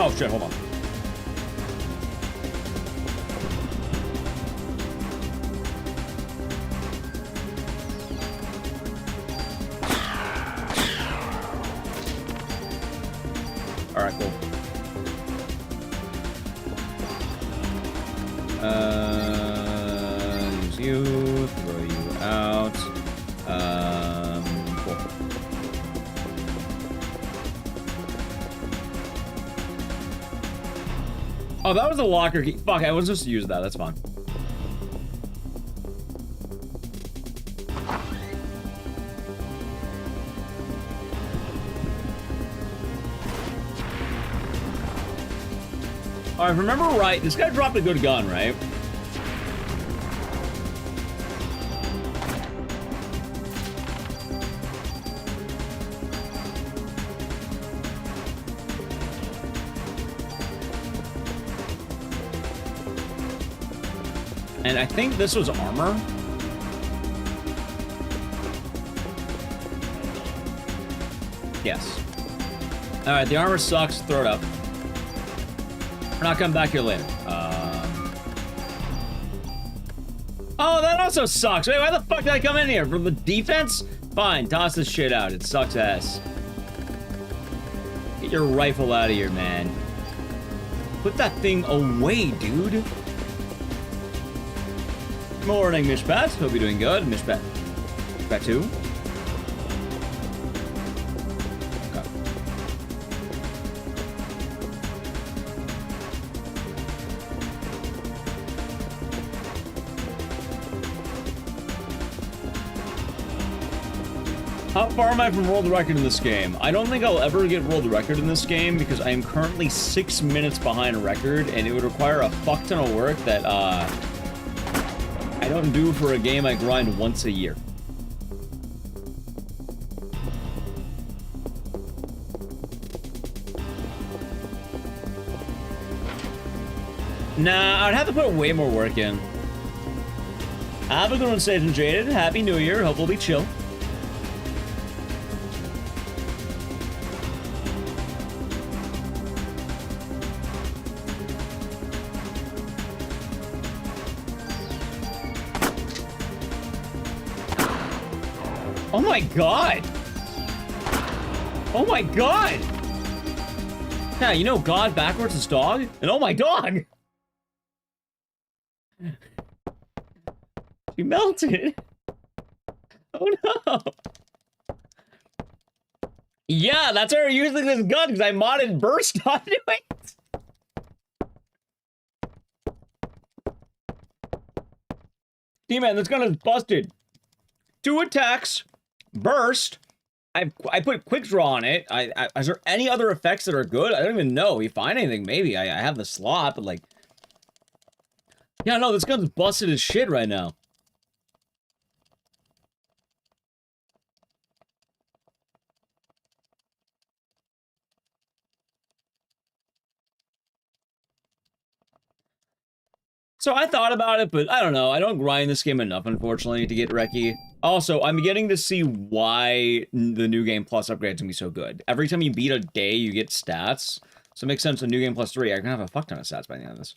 Oh shit, hold on. Alright, cool. Use you, throw you out. Cool. Oh, that was a locker key. Fuck, I was just use that. That's fine. Alright, remember right, this guy dropped a good gun, right? And I think this was armor. Yes. Alright, the armor sucks, throw it up. We're not coming back here later. Oh, that also sucks. Wait, why the fuck did I come in here? For the defense? Fine, toss this shit out. It sucks ass. Get your rifle out of here, man. Put that thing away, dude. Morning, Mishpat. Hope you're doing good. Mishpat. Mishpat 2. How far am I from world record in this game? I don't think I'll ever get world record in this game because I am currently 6 minutes behind a record and it would require a fuck ton of work that I don't do for a game I grind once a year. Nah, I'd have to put way more work in. Have a good one, Sage and Jaded. Happy New Year. Hope we'll be chill. Oh my god! Oh my god! Yeah, you know God backwards is dog? And oh my dog! She melted! Oh no! Yeah, that's why we're using this gun, because I modded burst onto it! D-man, this gun is busted! 2 attacks, burst. I put quick draw on it. Is there any other effects that are good? I don't even know. If you find anything, maybe. I have the slot, but like... Yeah, no, this gun's busted as shit right now. So I thought about it, but I don't know. I don't grind this game enough, unfortunately, to get Reki. Also, I'm beginning to see why the New Game Plus upgrades can be so good. Every time you beat a day, you get stats. So it makes sense in New Game Plus 3, I can have a fuck ton of stats by the end of this.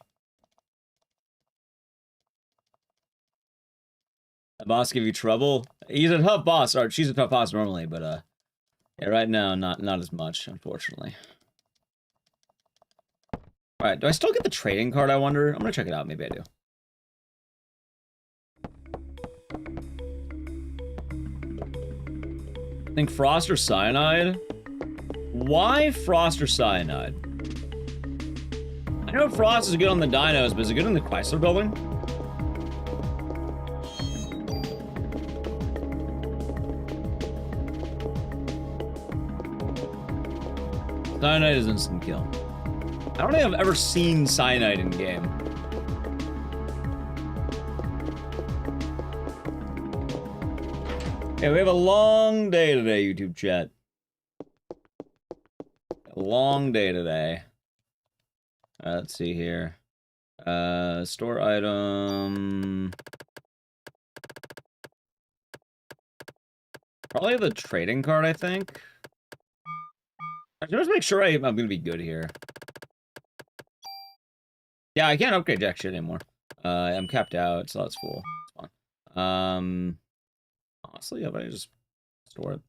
A boss give you trouble? He's a tough boss, or she's a tough boss normally, but yeah, right now, not as much, unfortunately. Alright, do I still get the trading card, I wonder? I'm gonna check it out, maybe I do. I think Frost or Cyanide? Why Frost or Cyanide? I know Frost is good on the dinos, but is it good in the Chrysler building? Cyanide is instant kill. I don't think I've ever seen Cyanide in game. Okay, we have a long day today, YouTube chat. A long day today. Let's see here. Store item. Probably the trading card, I think. I should just make sure I'm gonna be good here. Yeah, I can't upgrade jack shit anymore. I'm capped out, so that's full. It's fine. Honestly, if I just store it.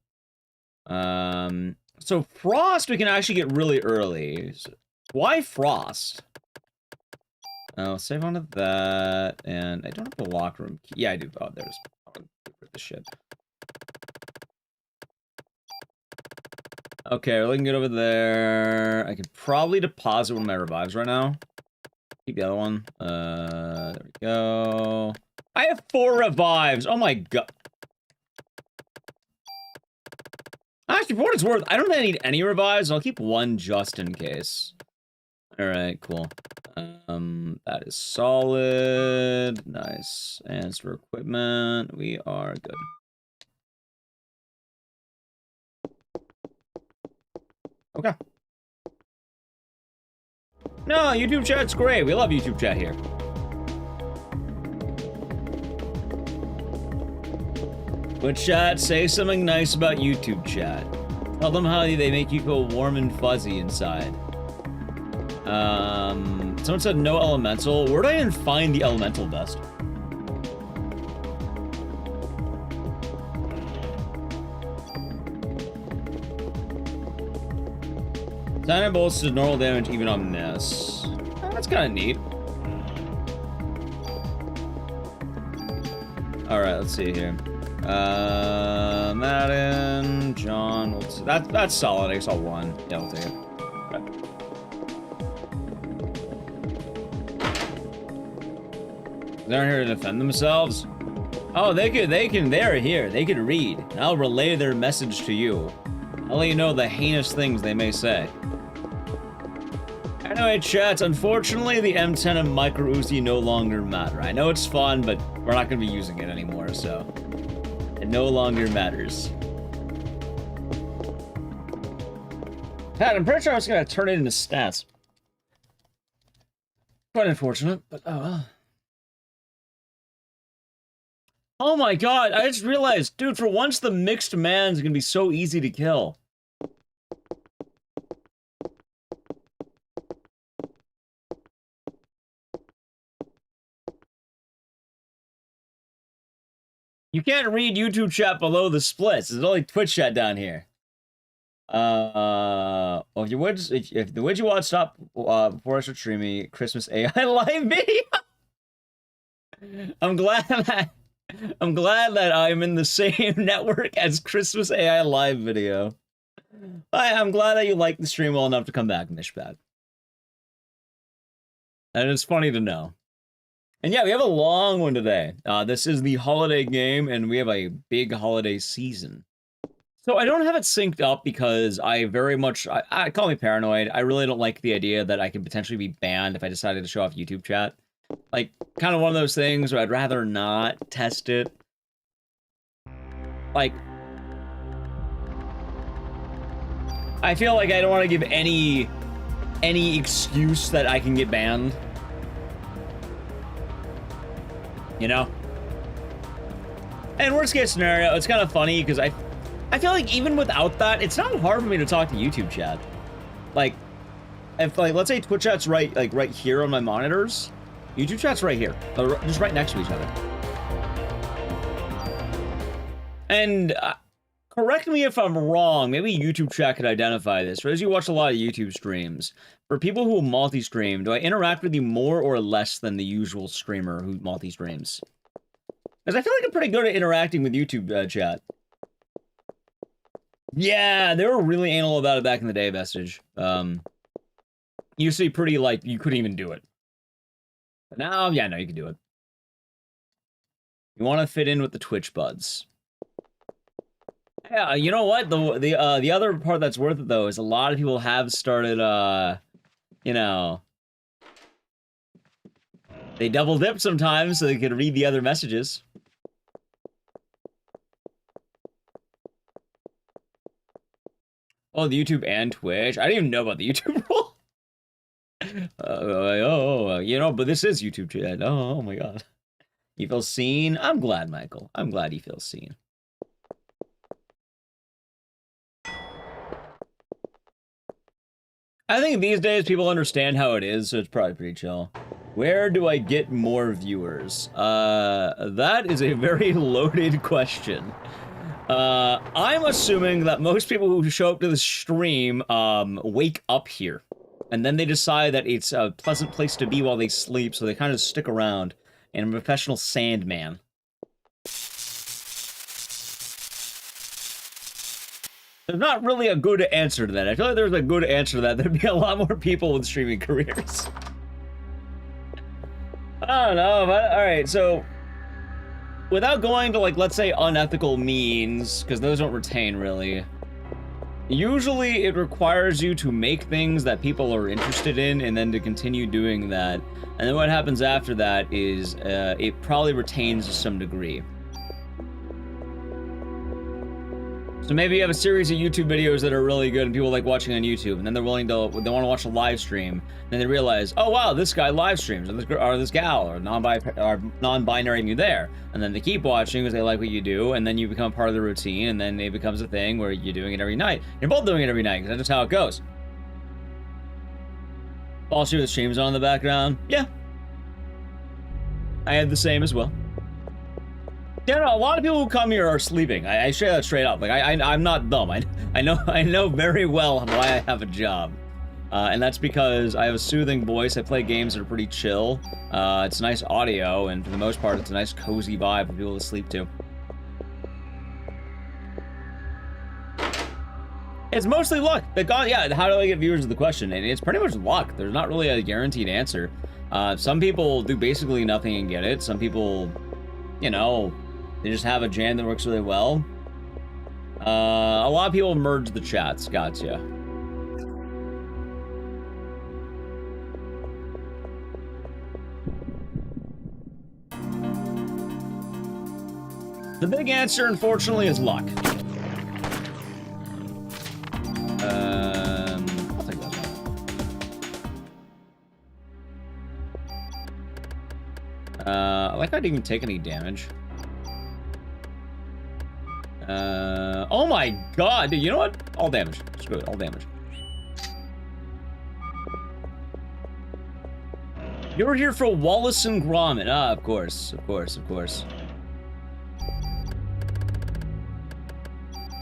So Frost we can actually get really early. So why Frost? I'll save onto that, and I don't have the locker room key. Yeah, I do. Oh, there's the shit. Okay, we're looking good over there. I could probably deposit one of my revives right now. Keep the other one. There we go. I have 4 revives. Oh my god. Actually, for what it's worth, I don't think I need any revives. I'll keep 1 just in case. Alright, cool. That is solid. Nice. And for equipment, we are good. Okay. No, YouTube chat's great. We love YouTube chat here. Twitch chat, say something nice about YouTube chat. Tell them how they make you feel warm and fuzzy inside. Someone said no elemental. Where do I even find the elemental vest? Cyanide bolts does normal damage even on miss. Oh, that's kind of neat. Alright, let's see here. Madden, John, that's solid. I saw 1. Yeah, we'll take it. Okay. They're here to defend themselves. Oh, they're here. They can read. And I'll relay their message to you. I'll let you know the heinous things they may say. Anyway, chat, unfortunately, the M10 and Micro Uzi no longer matter. I know it's fun, but we're not going to be using it anymore, so... It no longer matters. Pat, I'm pretty sure I was going to turn it into stats. Quite unfortunate, but oh well. Oh my god, I just realized, dude, for once the mixed man's going to be so easy to kill. You can't read YouTube chat below the splits. There's only Twitch chat down here. Well, if the would you watch stop before I start streaming Christmas AI live video. I'm glad that I'm in the same network as Christmas AI live video. I'm glad that you like the stream well enough to come back, Mishpat. And it's funny to know. And yeah, we have a long one today. This is the holiday game, and we have a big holiday season. So I don't have it synced up because I very much, I call me paranoid. I really don't like the idea that I could potentially be banned if I decided to show off YouTube chat. Like, kind of one of those things where I'd rather not test it. Like, I feel like I don't want to give any excuse that I can get banned. You know? And worst case scenario, it's kind of funny because I feel like even without that, it's not hard for me to talk to YouTube chat. Like, if like let's say Twitch chat's right here on my monitors, YouTube chat's right here, just right next to each other. And correct me if I'm wrong. Maybe YouTube chat could identify this. But as you watch a lot of YouTube streams, for people who multi-stream, do I interact with you more or less than the usual streamer who multi-streams? Because I feel like I'm pretty good at interacting with YouTube chat. Yeah, they were really anal about it back in the day, Vestige. Used to be pretty, like, you couldn't even do it. But now, yeah, no, you can do it. You want to fit in with the Twitch buds. Yeah, you know what? The other part that's worth it, though, is a lot of people have started, you know... They double dip sometimes so they can read the other messages. Oh, the YouTube and Twitch. I didn't even know about the YouTube rule. You know, but this is YouTube chat. Oh my god. You feel seen? I'm glad, Michael. I'm glad you feel seen. I think these days people understand how it is, so it's probably pretty chill. Where do I get more viewers? That is a very loaded question. I'm assuming that most people who show up to the stream, wake up here. And then they decide that it's a pleasant place to be while they sleep, so they kind of stick around. And I'm a professional sandman. There's not really a good answer to that. I feel like there's a good answer to that. There'd be a lot more people with streaming careers. I don't know, but alright, so... Without going to, like, let's say unethical means, because those don't retain, really. Usually, it requires you to make things that people are interested in, and then to continue doing that. And then what happens after that is, it probably retains to some degree. So maybe you have a series of YouTube videos that are really good and people like watching on YouTube, and then they want to watch a live stream, and then they realize, oh wow, this guy live streams, or this gal, or non-binary me there, and then they keep watching because they like what you do, and then you become part of the routine, and then it becomes a thing where you're doing it every night. You're both doing it every night, because that's just how it goes. Fall Street with streams on in the background, yeah. I had the same as well. Yeah, no, a lot of people who come here are sleeping. I share that straight up. Like, I'm not dumb. I know very well why I have a job. And that's because I have a soothing voice. I play games that are pretty chill. It's nice audio, and for the most part, it's a nice cozy vibe for people to sleep to. It's mostly luck. Yeah, how do I get viewers is the question, and it's pretty much luck. There's not really a guaranteed answer. Some people do basically nothing and get it. Some people, you know, they just have a jam that works really well. A lot of people merge the chats. Gotcha. The big answer, unfortunately, is luck. I'll take that one. I like I didn't even take any damage. Oh my god, dude, you know what? All damage. Screw it, all damage. You're here for Wallace and Gromit. Ah, of course, of course, of course.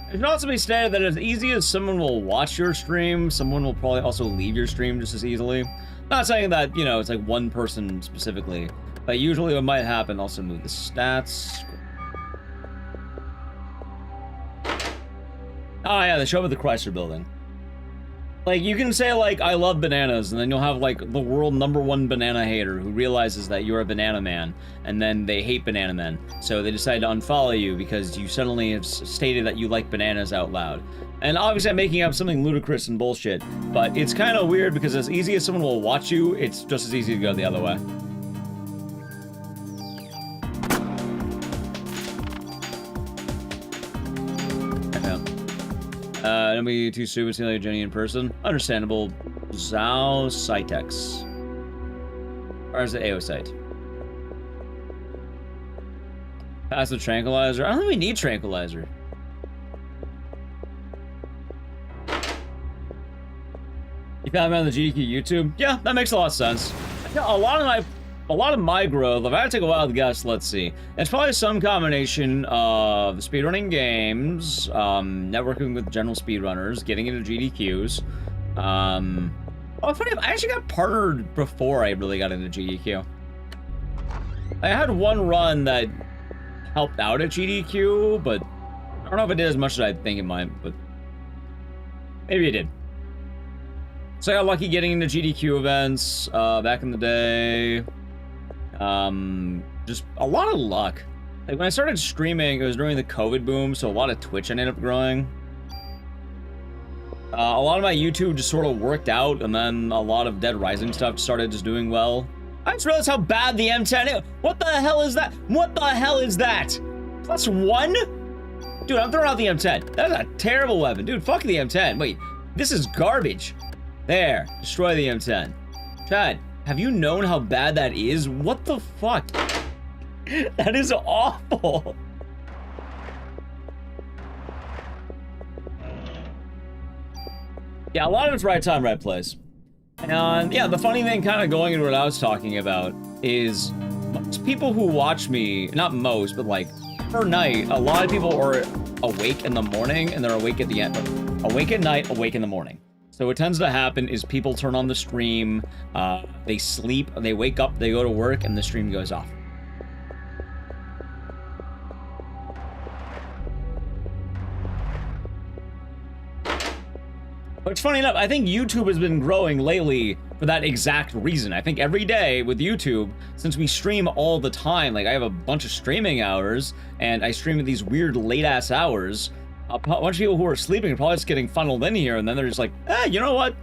It should also be stated that as easy as someone will watch your stream, someone will probably also leave your stream just as easily. Not saying that, you know, it's like one person specifically, but usually what might happen, also move the stats. Oh yeah, the show with the Chrysler building. Like, you can say, like, I love bananas, and then you'll have, like, the world #1 banana hater who realizes that you're a banana man, and then they hate banana men. So they decide to unfollow you because you suddenly have stated that you like bananas out loud. And obviously I'm making up something ludicrous and bullshit, but it's kind of weird because as easy as someone will watch you, it's just as easy to go the other way. Don't be too stupid to like Jenny in person. Understandable. Zhao Cytex. Or is it AO site? Pass the tranquilizer. I don't think we need tranquilizer. You found me on the GDQ YouTube? Yeah, that makes a lot of sense. Yeah, a lot of my growth, if I had to take a wild guess, let's see. It's probably some combination of speedrunning games, networking with general speedrunners, getting into GDQs. Oh, funny, I actually got partnered before I really got into GDQ. I had one run that helped out at GDQ, but I don't know if it did as much as I think it might, but maybe it did. So I got lucky getting into GDQ events back in the day. Just a lot of luck. Like when I started streaming, it was during the COVID boom, so a lot of Twitch ended up growing. A lot of my YouTube just sort of worked out, and then a lot of Dead Rising stuff started just doing well. I just realized how bad the M10 is. What the hell is that? What the hell is that? +1? Dude, I'm throwing out the M10. That's a terrible weapon. Dude, fuck the M10. Wait, this is garbage. There, destroy the M10. Chad, have you known how bad that is? What the fuck? That is awful. Yeah, a lot of it's right time, right place. And yeah, the funny thing kind of going into what I was talking about is most people who watch me, not most, but like per night, a lot of people are awake in the morning and they're awake at the end. Awake at night, awake in the morning. So what tends to happen is people turn on the stream, they sleep, they wake up, they go to work, and the stream goes off. But funny enough, I think YouTube has been growing lately for that exact reason. I think every day with YouTube, since we stream all the time, like I have a bunch of streaming hours, and I stream at these weird late-ass hours, a bunch of people who are sleeping are probably just getting funneled in here, and then they're just like, you know what?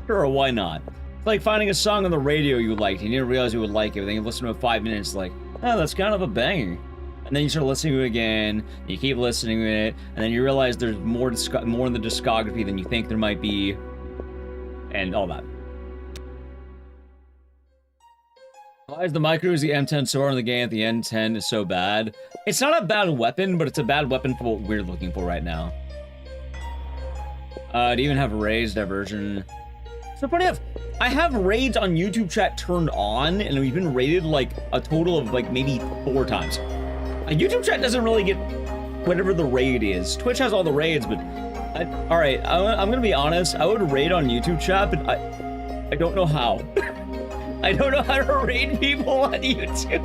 Sure, why not? It's like finding a song on the radio you liked, and you didn't realize you would like it, then you listen to it 5 minutes, like, that's kind of a banger. And then you start listening to it again, you keep listening to it, and then you realize there's more in the discography than you think there might be, and all that. Why is the micro Uzi M10 so hard in the game that the N10 is so bad? It's not a bad weapon, but it's a bad weapon for what we're looking for right now. Do you even have raised diversion? So funny enough, I have raids on YouTube chat turned on, and we've been raided like a total of like maybe 4 times. YouTube chat doesn't really get whatever the raid is. Twitch has all the raids, but alright, I'm gonna be honest, I would raid on YouTube chat, but I don't know how. I don't know how to raid people on YouTube.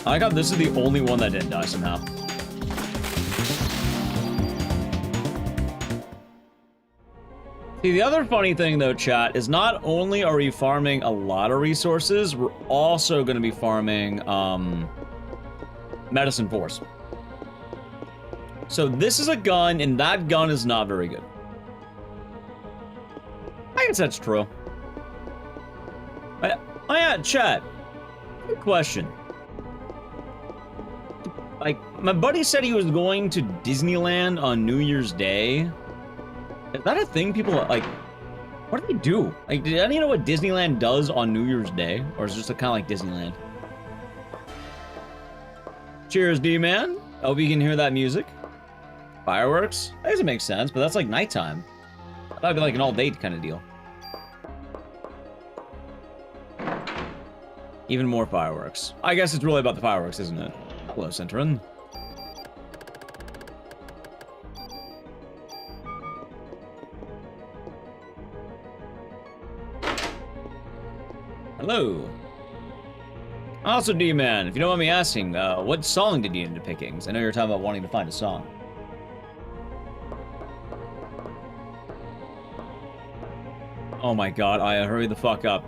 I got this is the only one that didn't die somehow. See, the other funny thing, though, chat, is not only are we farming a lot of resources, we're also going to be farming, Medicine Force. So this is a gun, and that gun is not very good. I guess that's true. Oh yeah, chat. Good question. Like, my buddy said he was going to Disneyland on New Year's Day. Is that a thing people, like, what do they do? Like, did any know what Disneyland does on New Year's Day? Or is it just kind of like Disneyland? Cheers, D-Man. Hope you can hear that music. Fireworks? That doesn't make sense, but that's like nighttime. That'd be like an all-day kind of deal. Even more fireworks. I guess it's really about the fireworks, isn't it? Hello, Centrin. Hello. Also, D-Man, if you don't mind me asking, what song did you end up picking? 'Cause I know you're talking about wanting to find a song. Oh my god, Aya, hurry the fuck up.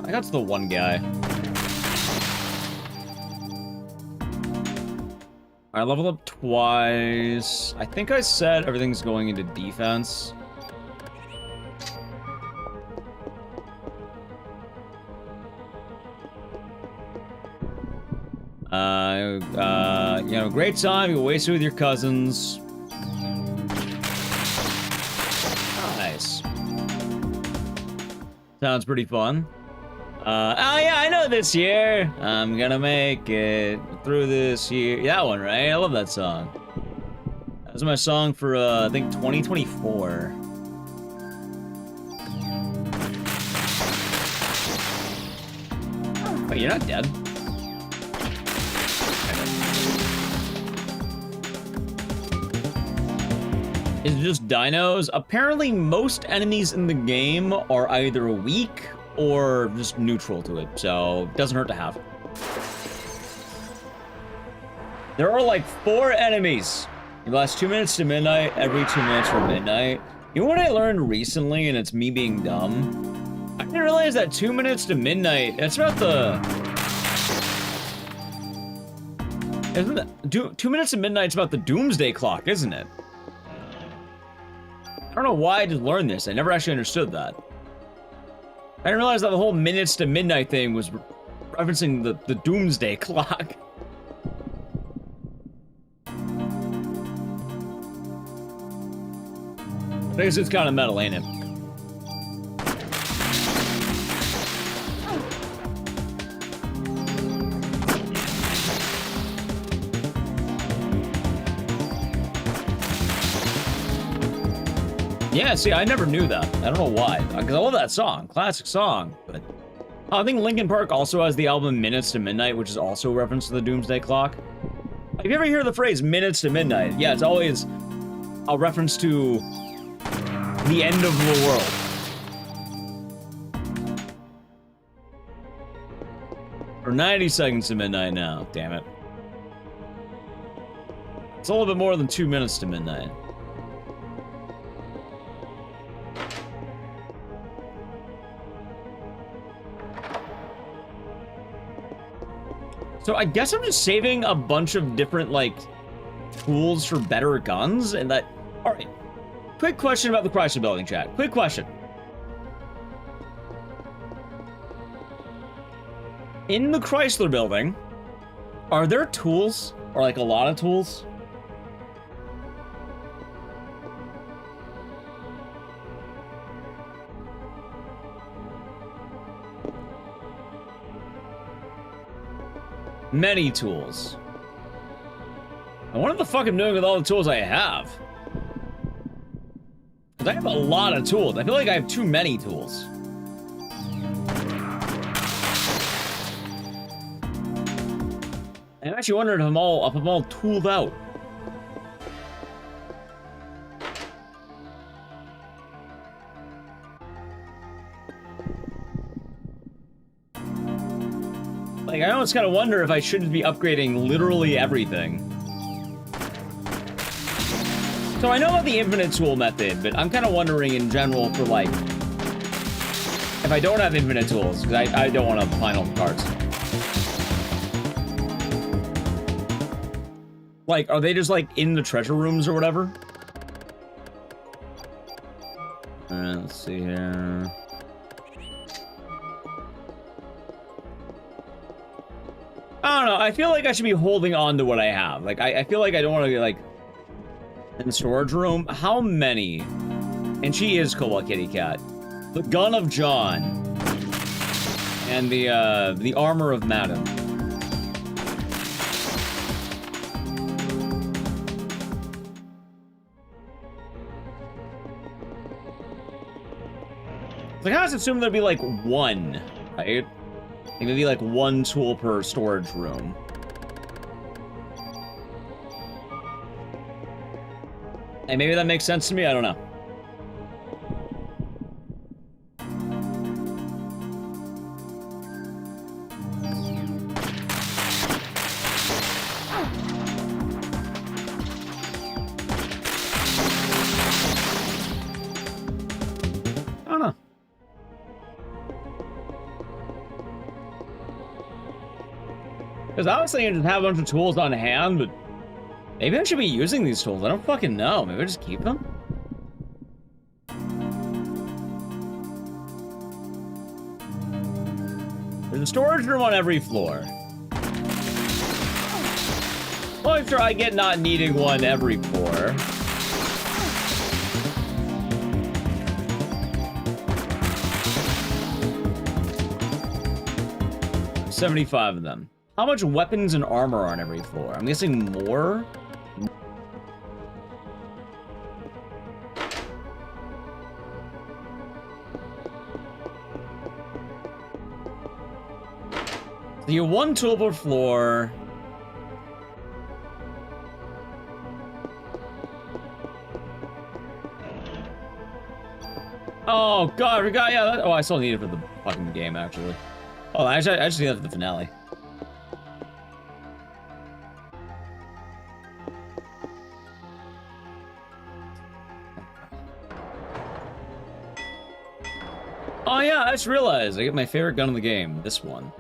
I got to the one guy. I leveled up twice. I think I said everything's going into defense. You know, great time. You waste it with your cousins. Nice. Sounds pretty fun. Oh yeah, I know this year. I'm gonna make it through this year. That one, right? I love that song. That was my song for, I think 2024. Oh, you're not dead. Is it just dinos? Apparently most enemies in the game are either weak or just neutral to it, so it doesn't hurt to have. There are like 4 enemies. It lasts 2 minutes to midnight, every 2 minutes from midnight. You know what I learned recently, and it's me being dumb? I didn't realize that 2 minutes to midnight, that's about the... Isn't it? 2 minutes to midnight's about the doomsday clock, isn't it? I don't know why I just learned this. I never actually understood that. I didn't realize that the whole minutes to midnight thing was referencing the doomsday clock. I guess it's kind of metal, ain't it? Yeah, see, I never knew that. I don't know why. Because I love that song. Classic song. But I think Linkin Park also has the album Minutes to Midnight, which is also a reference to the Doomsday Clock. If you ever hear the phrase Minutes to Midnight, yeah, it's always a reference to the end of the world. Or 90 seconds to midnight now. Damn it. It's a little bit more than 2 minutes to midnight. So I guess I'm just saving a bunch of different, like, tools for better guns, and that... Alright. Quick question about the Chrysler building, chat. Quick question. In the Chrysler building, are there tools? Or, like, a lot of tools? Many tools. I wonder what the fuck I'm doing with all the tools I have. Because I have a lot of tools. I feel like I have too many tools. I'm actually wondering if I'm all tooled out. Like, I almost kind of wonder if I shouldn't be upgrading literally everything. So I know about the infinite tool method, but I'm kind of wondering in general for, like, if I don't have infinite tools, because I don't want to find all the cards. Like, are they just, like, in the treasure rooms or whatever? Alright, let's see here. I don't know, I feel like I should be holding on to what I have. Like, I feel like I don't want to be, like, in the storage room. How many? And she is Cobalt Kitty Cat. The Gun of John. And the Armor of Madam. Like, I was assuming there'd be, like, one, right? Like, maybe, like, one tool per storage room. And maybe that makes sense to me, I don't know. I don't know. Because I was thinking just have a bunch of tools on hand, but maybe I should be using these tools. I don't fucking know. Maybe I just keep them? There's a storage room on every floor. Well, I'm sure I get not needing one every floor. $75 of them. How much weapons and armor are on every floor? I'm guessing more? So you have one tool per floor. Oh god, I forgot, yeah, that, oh, I still need it for the fucking game, actually. Oh, actually, I just need that for the finale. Oh yeah, I just realized I get my favorite gun in the game, this one.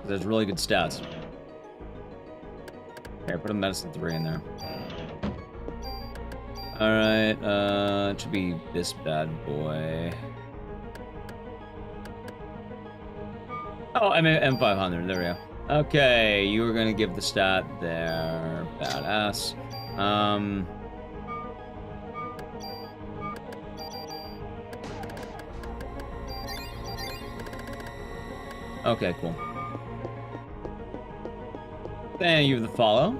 There's really good stats. Here, put a medicine 3 in there. Alright, it should be this bad boy. Oh, I mean M500, there we go. Okay, you were gonna give the stat there. Badass. Okay, cool. Thank you for the follow.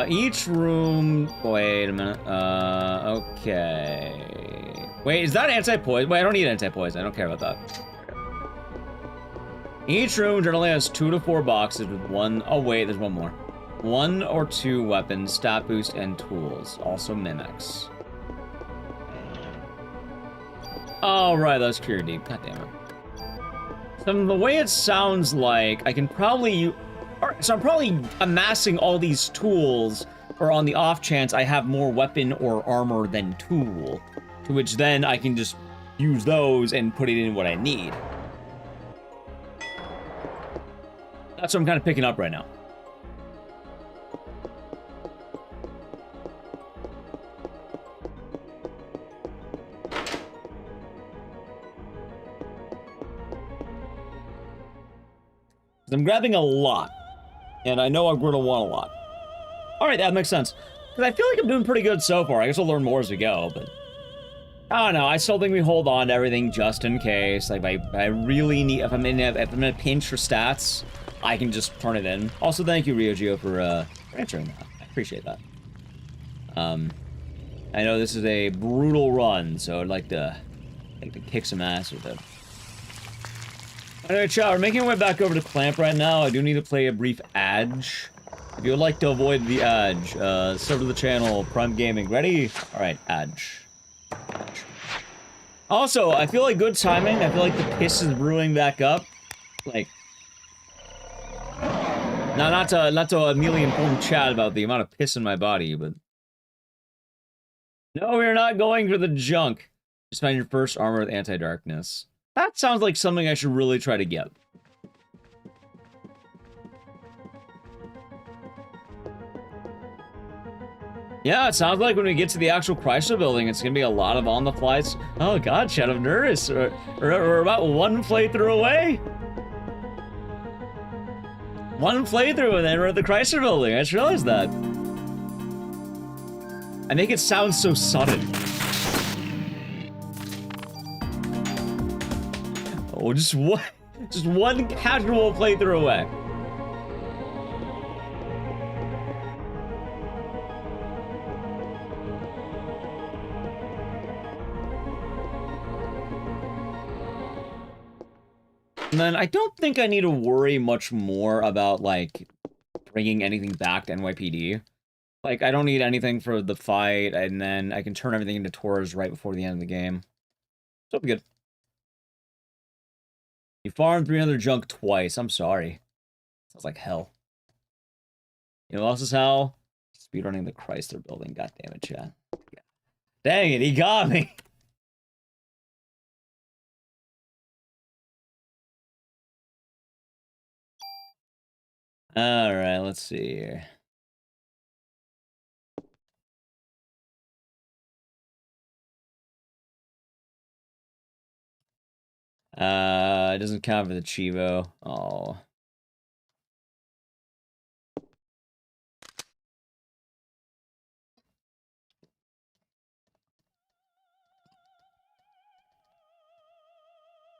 Each room... Wait a minute. Okay. Wait, is that anti-poison? Wait, I don't need anti-poison. I don't care about that. Each room generally has 2 to 4 boxes with one... Oh, wait, there's one more. 1 or 2 weapons, stat boost, and tools. Also mimics. Oh, right, that's Cure Deep. God damn it. So the way it sounds like, I can probably... So I'm probably amassing all these tools, or on the off chance I have more weapon or armor than tool, to which then I can just use those and put it in what I need. That's what I'm kind of picking up right now. I'm grabbing a lot, and I know I'm going to want a lot. Alright, that makes sense. Because I feel like I'm doing pretty good so far. I guess I'll learn more as we go, but... I don't know, I still think we hold on to everything just in case. Like, I really need... If I'm in a pinch for stats, I can just turn it in. Also, thank you, Ryogio, for answering that. I appreciate that. I know this is a brutal run, so I'd like to kick some ass with it. Anyway, chat, we're making our way back over to Clamp right now. I do need to play a brief ad. If you would like to avoid the ad, sub to the channel, Prime Gaming. Ready? Alright, ad. Also, I feel like good timing. I feel like the piss is brewing back up. Like, not to immediately inform chat about the amount of piss in my body, but no, we're not going for the junk. Just find your first armor with anti-darkness. That sounds like something I should really try to get. Yeah, it sounds like when we get to the actual Chrysler building, it's gonna be a lot of on-the-flies. Oh god, chat, I'm nervous. We're about one playthrough away. One playthrough and then we're at the Chrysler building. I just realized that. I make it sound so sudden. Oh, just one casual playthrough away. And then I don't think I need to worry much more about, like, bringing anything back to NYPD. Like, I don't need anything for the fight, and then I can turn everything into tours right before the end of the game. So it'll be good. You farmed 300 junk twice. I'm sorry. Sounds like hell. You know what else is hell? Speedrunning the Chrysler building. God damn it, chat. Dang it, he got me! Alright, let's see here. It doesn't count for the Chivo. Oh.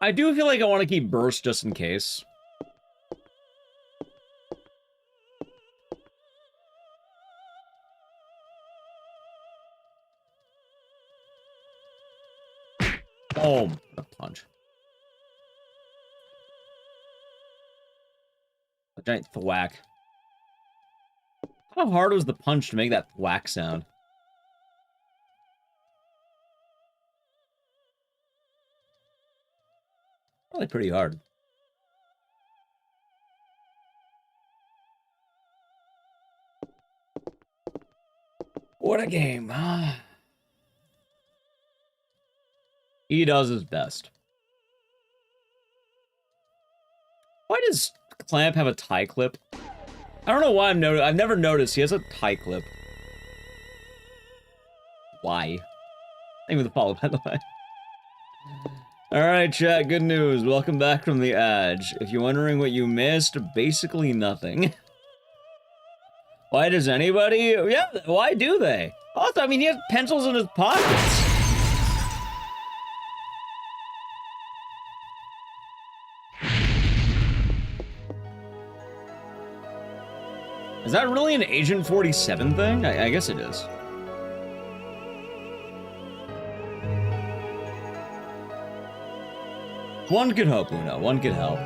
I do feel like I want to keep Burst just in case. Oh, a punch. A giant thwack. How hard was the punch to make that thwack sound? Probably pretty hard. What a game. He does his best. Why does Clamp have a tie clip? I don't know why I've never noticed he has a tie clip. Why? Thank you for the follow, by the way. Alright, chat, good news. Welcome back from the Edge. If you're wondering what you missed, basically nothing. Why does anybody? Yeah, why do they? Also, I mean, he has pencils in his pockets. Is that really an Agent 47 thing? I guess it is. One could hope, Uno. One could help.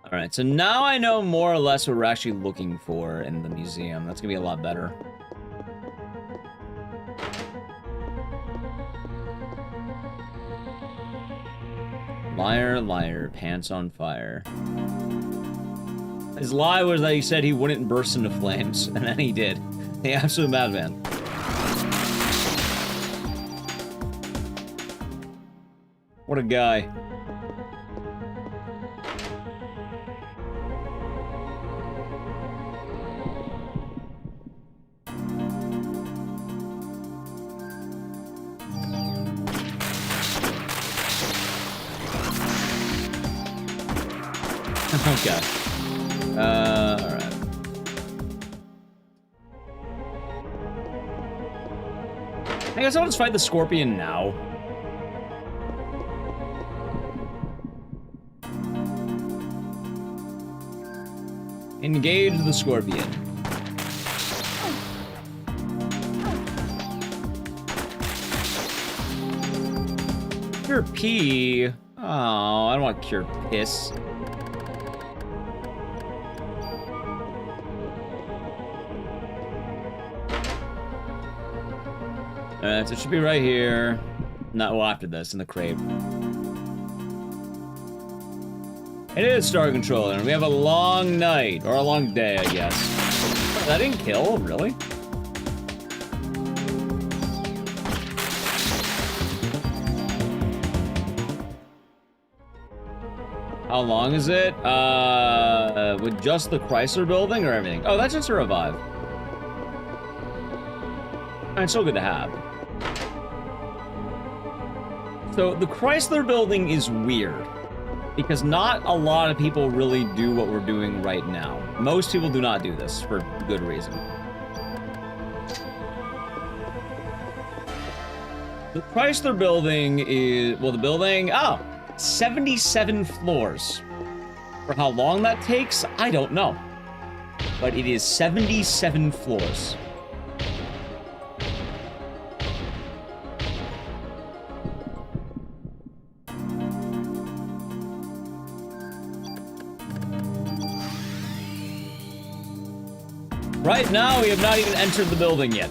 Alright, so now I know more or less what we're actually looking for in the museum. That's gonna be a lot better. Liar, liar, pants on fire. His lie was that he said he wouldn't burst into flames, and then he did. The absolute madman. What a guy. Okay. Alright. I guess I'll just fight the Scorpion now. Engage the Scorpion. Cure pee. Oh, I don't want cure piss. Alright, so it should be right here. Not well after this, in the crate. It is Star Controller, and we have a long night, or a long day, I guess. Oh, that didn't kill? Really? How long is it? With just the Chrysler building or everything? Oh, that's just a revive. It's still good to have. So the Chrysler building is weird because not a lot of people really do what we're doing right now. Most people do not do this for good reason. The Chrysler building is, well, the building, 77 floors. For how long that takes, I don't know. But it is 77 floors. Right now, we have not even entered the building yet.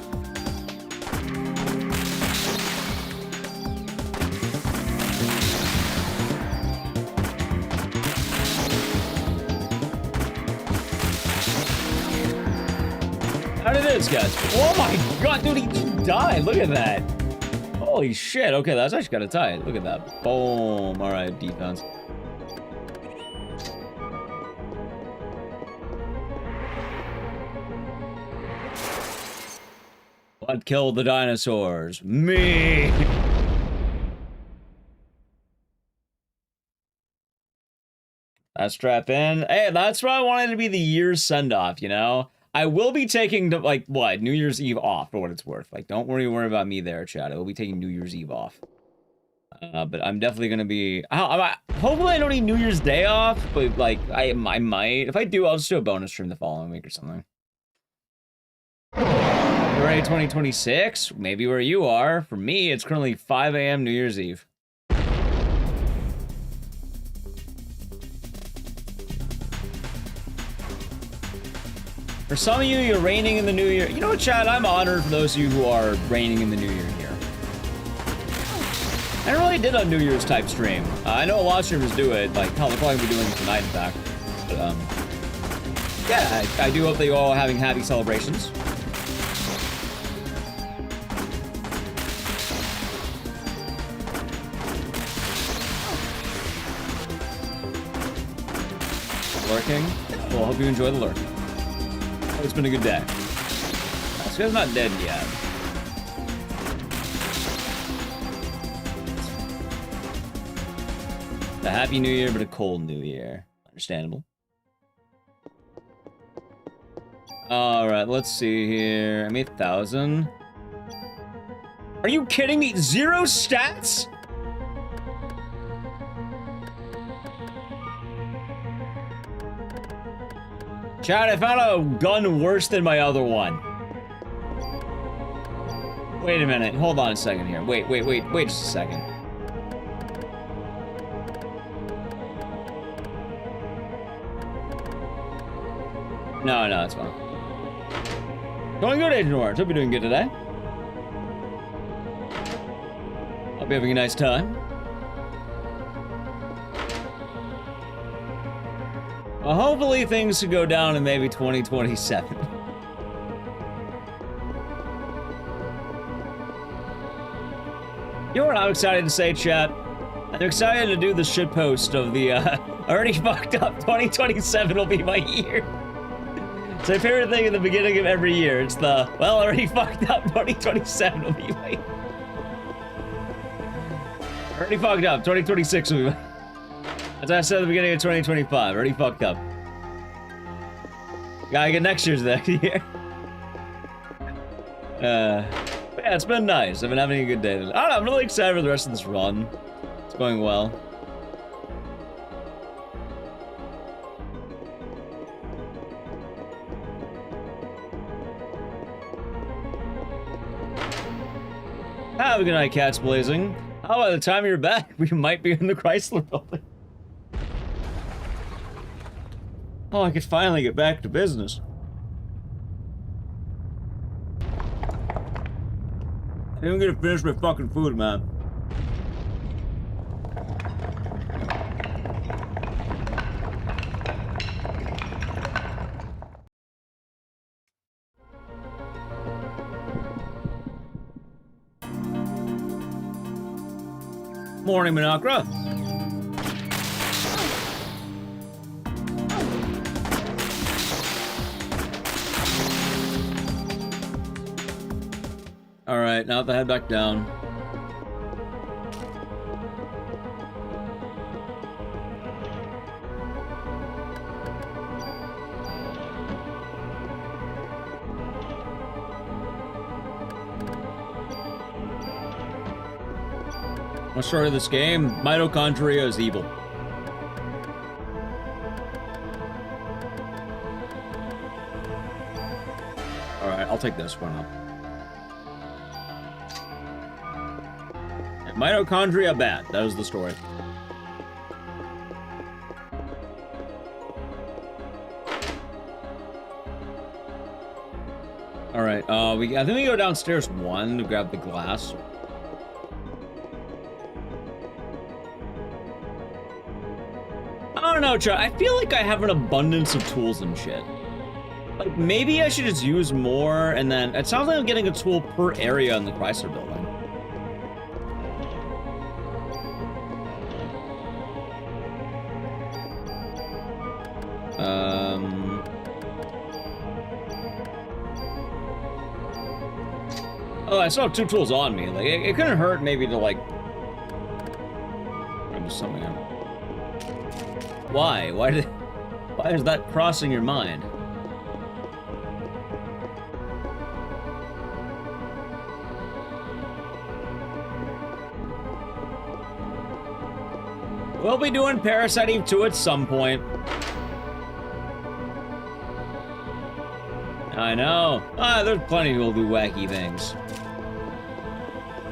How did this, guys? Oh my god, dude, he just died. Look at that. Holy shit. Okay, that's actually kind of tight. Look at that. Boom. All right, defense. What killed the dinosaurs? Me! That's strap in. Hey, that's why I wanted to be the year's send-off, you know? I will be taking, like, what? New Year's Eve off, for what it's worth. Like, don't worry about me there, chat. I will be taking New Year's Eve off. But I'm definitely gonna be... hopefully I don't need New Year's Day off, but, like, I might. If I do, I'll just do a bonus stream the following week or something. February 2026, maybe where you are. For me, it's currently 5 a.m. New Year's Eve. For some of you, you're reigning in the new year. You know what, Chad? I'm honored for those of you who are reigning in the new year here. I never really did a New Year's type stream. I know a lot of streamers do it, like, hell, they're probably gonna be doing it tonight, in fact. But, yeah, I do hope that you all are having happy celebrations. Lurking. Well, I hope you enjoy the lurk. It's been a good day. This guy's not dead yet. A happy new year, but a cold new year. Understandable. Alright, let's see here. I'm 8,000. Are you kidding me? 0 stats? Chad, I found a gun worse than my other one. Wait a minute. Hold on a second here. Wait just a second. No, it's fine. Going good, Agent Orange. Hope you're doing good today. Hope you're having a nice time. Well, hopefully things should go down in maybe 2027. You know what I'm excited to say, chat? I'm excited to do the shitpost of the, already fucked up 2027 will be my year. It's my favorite thing in the beginning of every year. It's the, well, already fucked up 2027 will be my year. Already fucked up 2026 will be my... As I said at the beginning of 2025, already fucked up. Gotta get next year's next year. But yeah, it's been nice. I've been having a good day. I don't know, I'm really excited for the rest of this run. It's going well. Have a good night, Cats Blazing. Oh, by the time you're back, we might be in the Chrysler building. Oh, I could finally get back to business. I didn't get to finish my fucking food, man. Morning, Minakra. Alright, now to head back down. What story of this game? Mitochondria is evil. Alright, I'll take this one up. And mitochondria bad. That was the story. Alright, I think we go downstairs one to grab the glass. I don't know, Chad. I feel like I have an abundance of tools and shit. Like, maybe I should just use more, and then... It sounds like I'm getting a tool per area in the Chrysler building. Oh, I still have 2 tools on me. Like, it couldn't hurt maybe to, like... I'm just something out. Why? Why is that crossing your mind? We'll be doing Parasite Eve 2 at some point. I know. There's plenty who will do wacky things.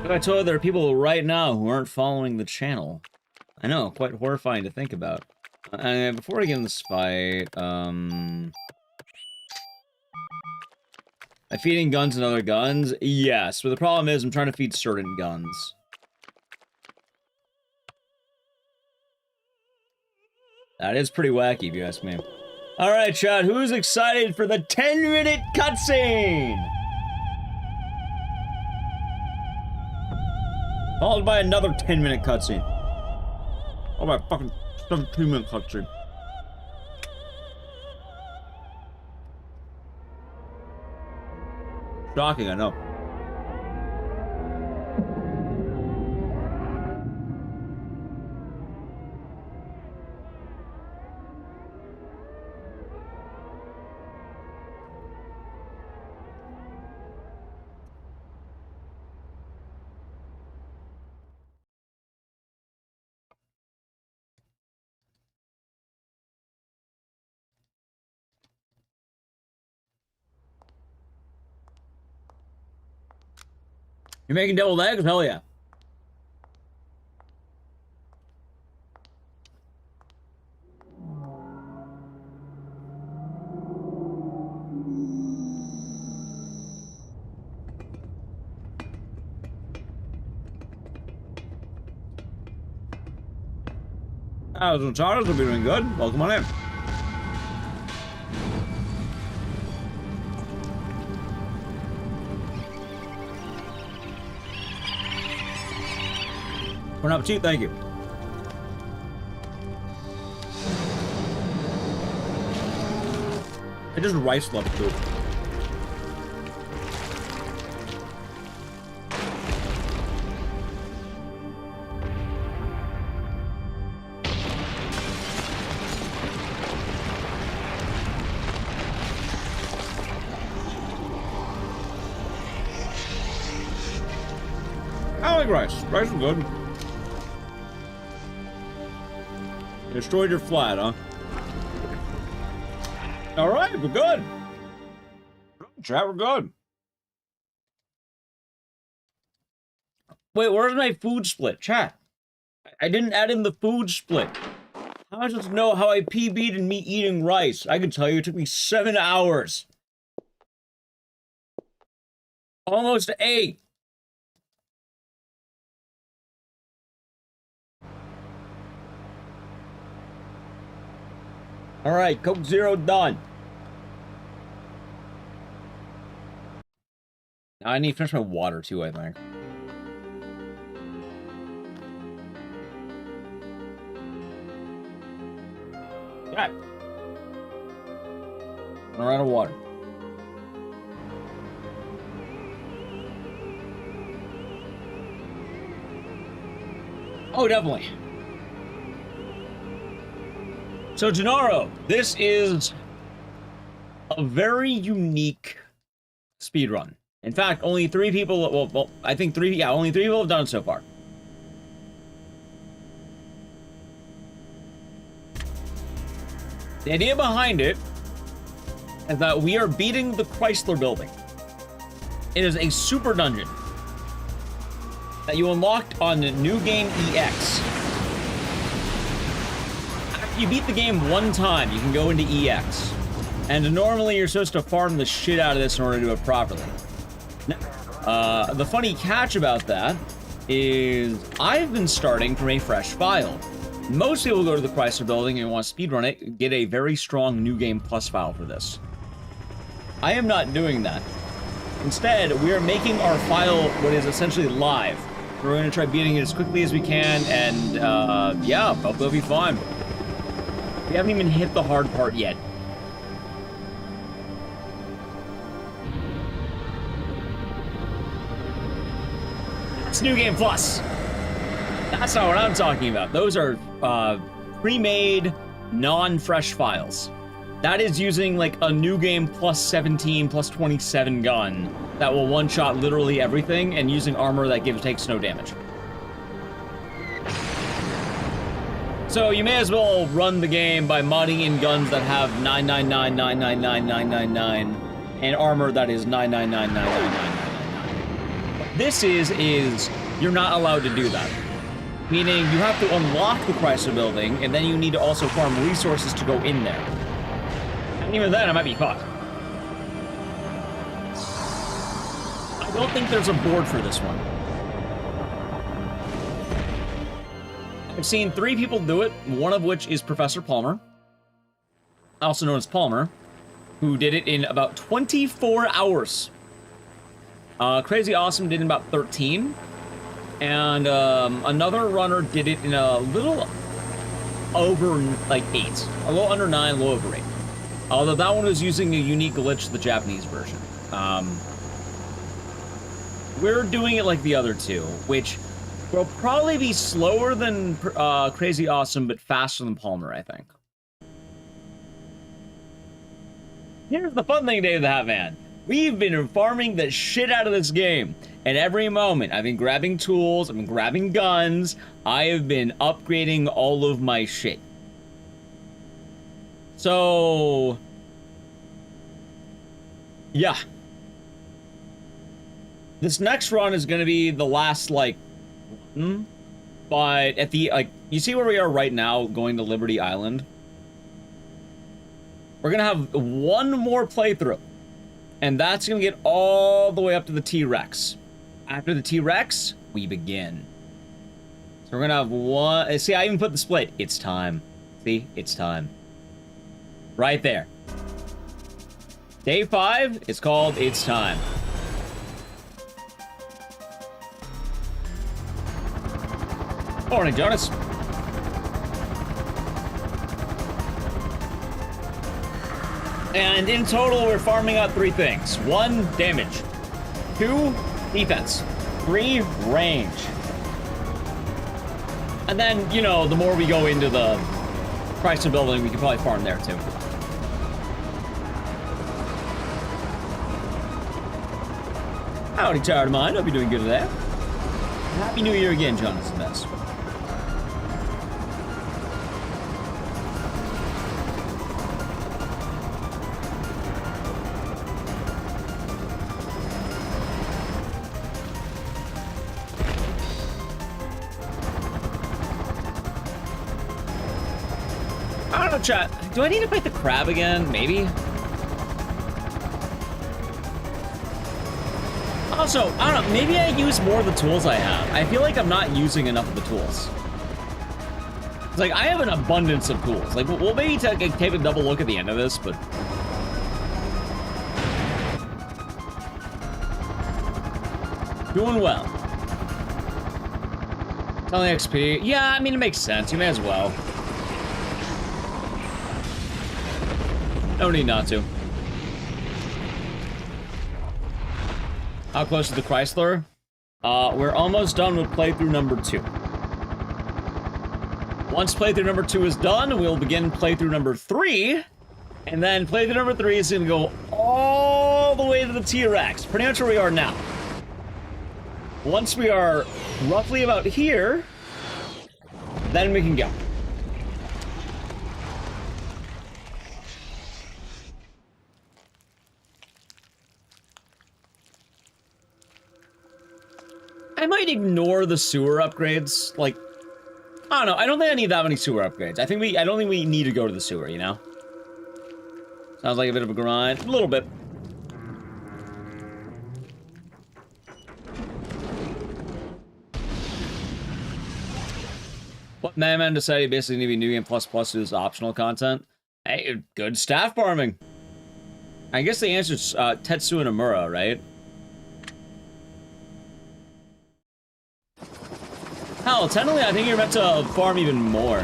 But I told you there are people right now who aren't following the channel. I know, quite horrifying to think about. Before we get in this fight, am I feeding guns and other guns? Yes, but the problem is I'm trying to feed certain guns. That is pretty wacky, if you ask me. Alright, chat, who's excited for the 10-minute cutscene? Followed by another 10-minute cutscene. Oh my fucking 17-minute cutscene. Shocking, I know. You're making deviled eggs? Hell yeah. Those Charles will be doing good. Welcome on in. Bon appetit, thank you. I just rice love too. I like rice. Rice is good. Destroyed your flat, huh? Alright, we're good. Chat, we're good. Wait, where's my food split? Chat. I didn't add in the food split. How am I supposed to know how I PB'd in me eating rice? I can tell you it took me 7 hours. Almost 8. Alright, Coke Zero done. Now I need to finish my water too, I think. Okay. I'm out of water. Oh, definitely. So, Gennaro, this is a very unique speedrun. In fact, only 3 people, well, I think only 3 people have done it so far. The idea behind it is that we are beating the Chrysler building. It is a super dungeon that you unlocked on New Game EX. After you beat the game 1 time, you can go into EX. And normally you're supposed to farm the shit out of this in order to do it properly. Now, the funny catch about that is I've been starting from a fresh file. Most people go to the Chrysler building and want to speedrun it, get a very strong New Game Plus file for this. I am not doing that. Instead, we are making our file what is essentially live. We're going to try beating it as quickly as we can, and yeah, hopefully it'll be fun. We haven't even hit the hard part yet. It's New Game Plus. That's not what I'm talking about. Those are pre-made, non-fresh files. That is using like a New Game plus 17, plus 27 gun that will one-shot literally everything, and using armor that takes no damage. So you may as well run the game by modding in guns that have 999, 999, 999, and armor that is 999, 999, 999. What this is you're not allowed to do that. Meaning you have to unlock the Chrysler building, and then you need to also farm resources to go in there. And even then, I might be caught. I don't think there's a board for this one. I've seen 3 people do it, one of which is Professor Palmer, also known as Palmer, who did it in about 24 hours. Crazy Awesome did it in about 13. And another runner did it in a little over, like, 8. A little under 9, a little over 8. Although that one was using a unique glitch, the Japanese version. We're doing it like the other 2, which will probably be slower than Crazy Awesome, but faster than Palmer, I think. Here's the fun thing, Dave the Hat Man. We've been farming the shit out of this game. At every moment, I've been grabbing tools, I've been grabbing guns, I have been upgrading all of my shit. So, yeah. This next run is going to be the last, like, but at the, like, you see where we are right now, going to Liberty Island? We're going to have 1 more playthrough, and that's going to get all the way up to the T-Rex. After the T-Rex, we begin. So we're gonna have 1... See, I even put the split. It's time. See? It's time. Right there. Day 5 is called It's Time. Morning, Jonas. And in total, we're farming out 3 things. 1, damage. 2, defense. 3, range. And then, you know, the more we go into the Chrysler building, we can probably farm there too. Howdy, tired of mine. Hope you're doing good today. Happy New Year again, Jonathan Best. know, chat. Do I need to fight the crab again? Maybe. Also, I don't know. Maybe I use more of the tools I have. I feel like I'm not using enough of the tools. It's like, I have an abundance of tools. Like, we'll maybe take a double look at the end of this, but... Doing well. Selling XP. Yeah, I mean, it makes sense. You may as well. No need not to. How close to the Chrysler? We're almost done with playthrough number 2. Once playthrough number 2 is done, we'll begin playthrough number 3. And then playthrough number 3 is going to go all the way to the T-Rex. Pretty much where we are now. Once we are roughly about here, then we can go. I might ignore the sewer upgrades. Like, I don't know. I don't think I need that many sewer upgrades. I don't think we need to go to the sewer, you know? Sounds like a bit of a grind. A little bit. What Madman decided he basically need to be New Game Plus Plus to his optional content? Hey, good staff farming. I guess the answer is Tetsu and Amura, right? Hell, technically, I think you're meant to farm even more.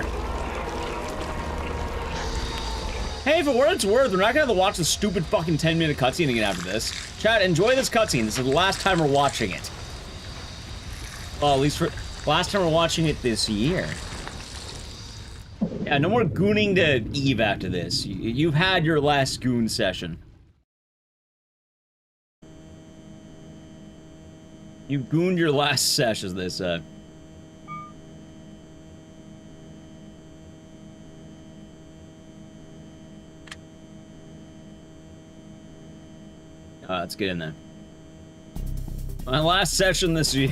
Hey, for what it's worth, we're not gonna have to watch the stupid fucking 10-minute cutscene again after this. Chat, enjoy this cutscene. This is the last time we're watching it. Well, at least for last time we're watching it this year. Yeah, no more gooning to Eve after this. You've had your last goon session. You gooned your last sesh, as they said. Let's get in there. My last session this year.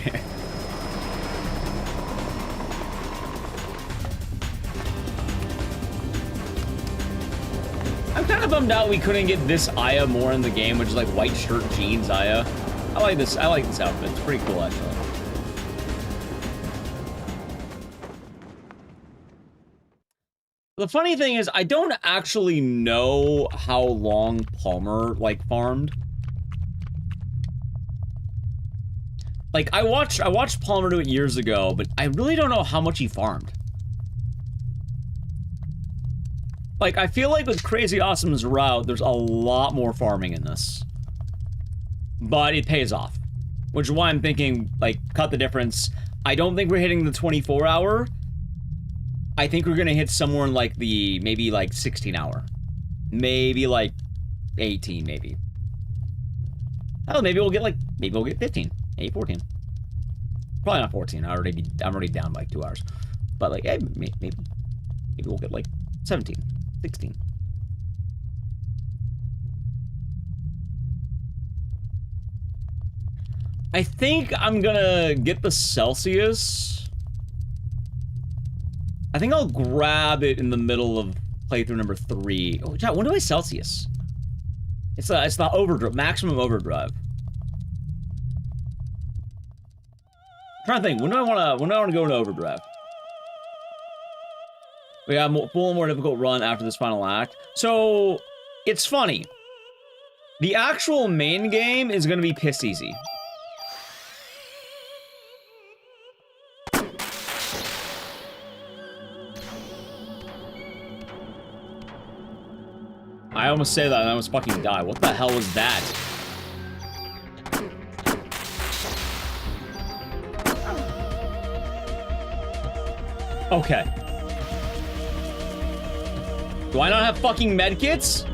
I'm kind of bummed out we couldn't get this Aya more in the game, which is like white shirt jeans Aya. I like this outfit. It's pretty cool, actually. The funny thing is, I don't actually know how long Palmer, like, farmed. Like, I watched Palmer do it years ago, but I really don't know how much he farmed. Like, I feel like with Crazy Awesome's route, there's a lot more farming in this. But it pays off. Which is why I'm thinking, like, cut the difference. I don't think we're hitting the 24-hour. I think we're gonna hit somewhere in, like, the, maybe, like, 16-hour. Maybe, like, 18, maybe. Oh, maybe we'll get, like, maybe we'll get 15. Maybe 14. Probably not 14. I'm already down by, like, 2 hours. But, like, hey, maybe we'll get, like, 17, 16. I think I'm gonna get the Celsius. I think I'll grab it in the middle of playthrough number 3. Oh, when do I Celsius? It's the overdrive, maximum overdrive. I'm trying to think, when do I wanna go into overdrive? We got a full more difficult run after this final act. So, it's funny. The actual main game is gonna be piss easy. I almost say that and I almost fucking die. What the hell was that? Okay. Do I not have fucking medkits?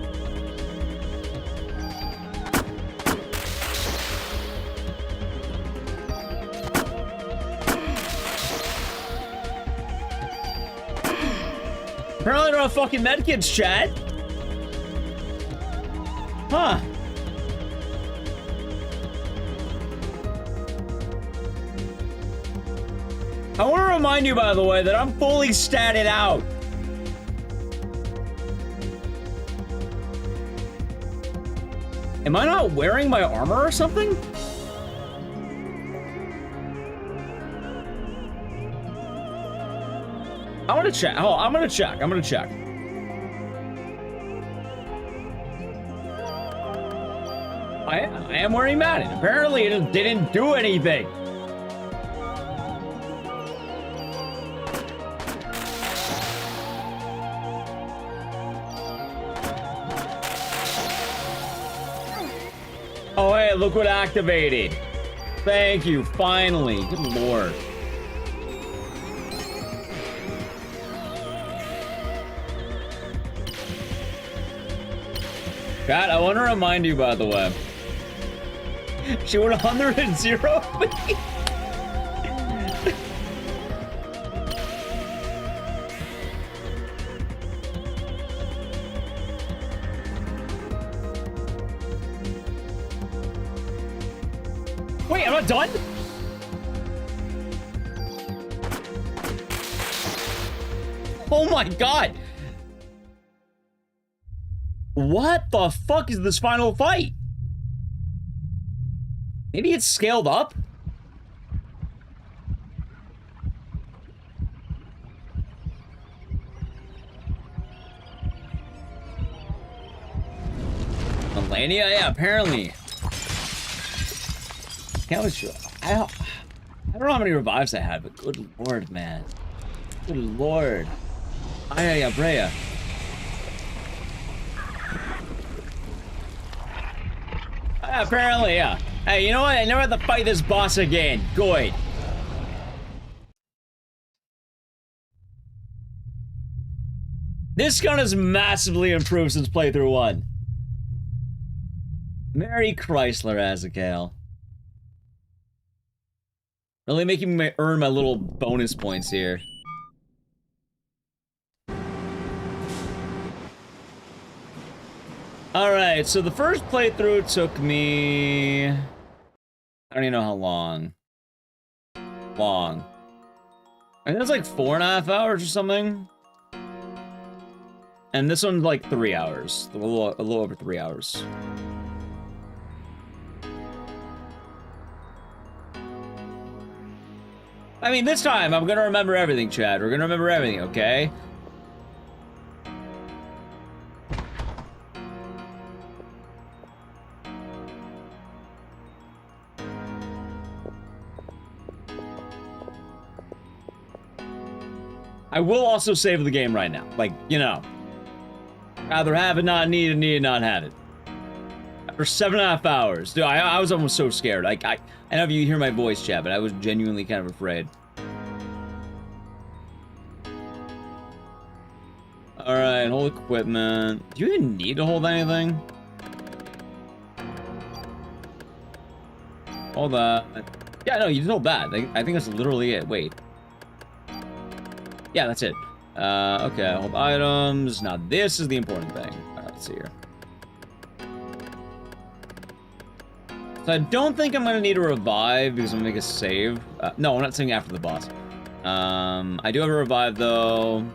Apparently I don't have fucking medkits, chat. Huh. I want to remind you, by the way, that I'm fully statted out. Am I not wearing my armor or something? I want to check. Oh, I'm gonna check. I'm gonna check. I am wearing Madden. Apparently, it just didn't do anything. Oh, hey, look what activated. Thank you, finally. Good lord. Kat, I want to remind you, by the way. She went 100 and 0. Wait, I'm not done? Oh my god! What the fuck is this final fight? Maybe it's scaled up? Melania? Yeah, apparently. Can't was sure. I don't know how many revives I had, but good lord, man. Good lord. Ay, Brea. Apparently, yeah. Hey, you know what? I never have to fight this boss again. Good. This gun has massively improved since playthrough 1. Merry Chrysler, Azakel. Really making me earn my little bonus points here. Alright, so the first playthrough took me... I don't even know how long. I think it's like 4.5 hours or something. And this one's like 3 hours. A little over 3 hours. I mean, this time, I'm gonna remember everything, Chad. We're gonna remember everything, okay? I will also save the game right now. Like, you know. Rather have it, not need it, not have it. For 7.5 hours. Dude, I was almost so scared. I know if you hear my voice, chat, but I was genuinely kind of afraid. Alright, hold equipment. Do you even need to hold anything? Hold that. Yeah, no, you just hold that. I think that's literally it. Wait. Yeah, that's it. Okay, hold items. Now this is the important thing. Alright, let's see here. So I don't think I'm gonna need a revive because I'm gonna make a save. No, I'm not saying after the boss. I do have a revive though.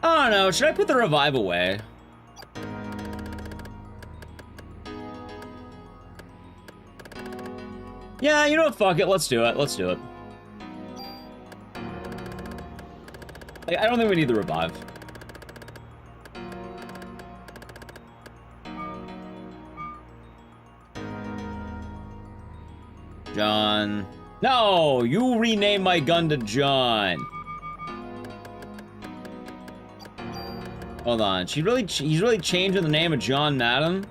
I don't know, should I put the revive away? Yeah, you know what, fuck it, let's do it, let's do it. Like, I don't think we need the revive. John. No, you rename my gun to John. Hold on, he's really changing the name of John Madden?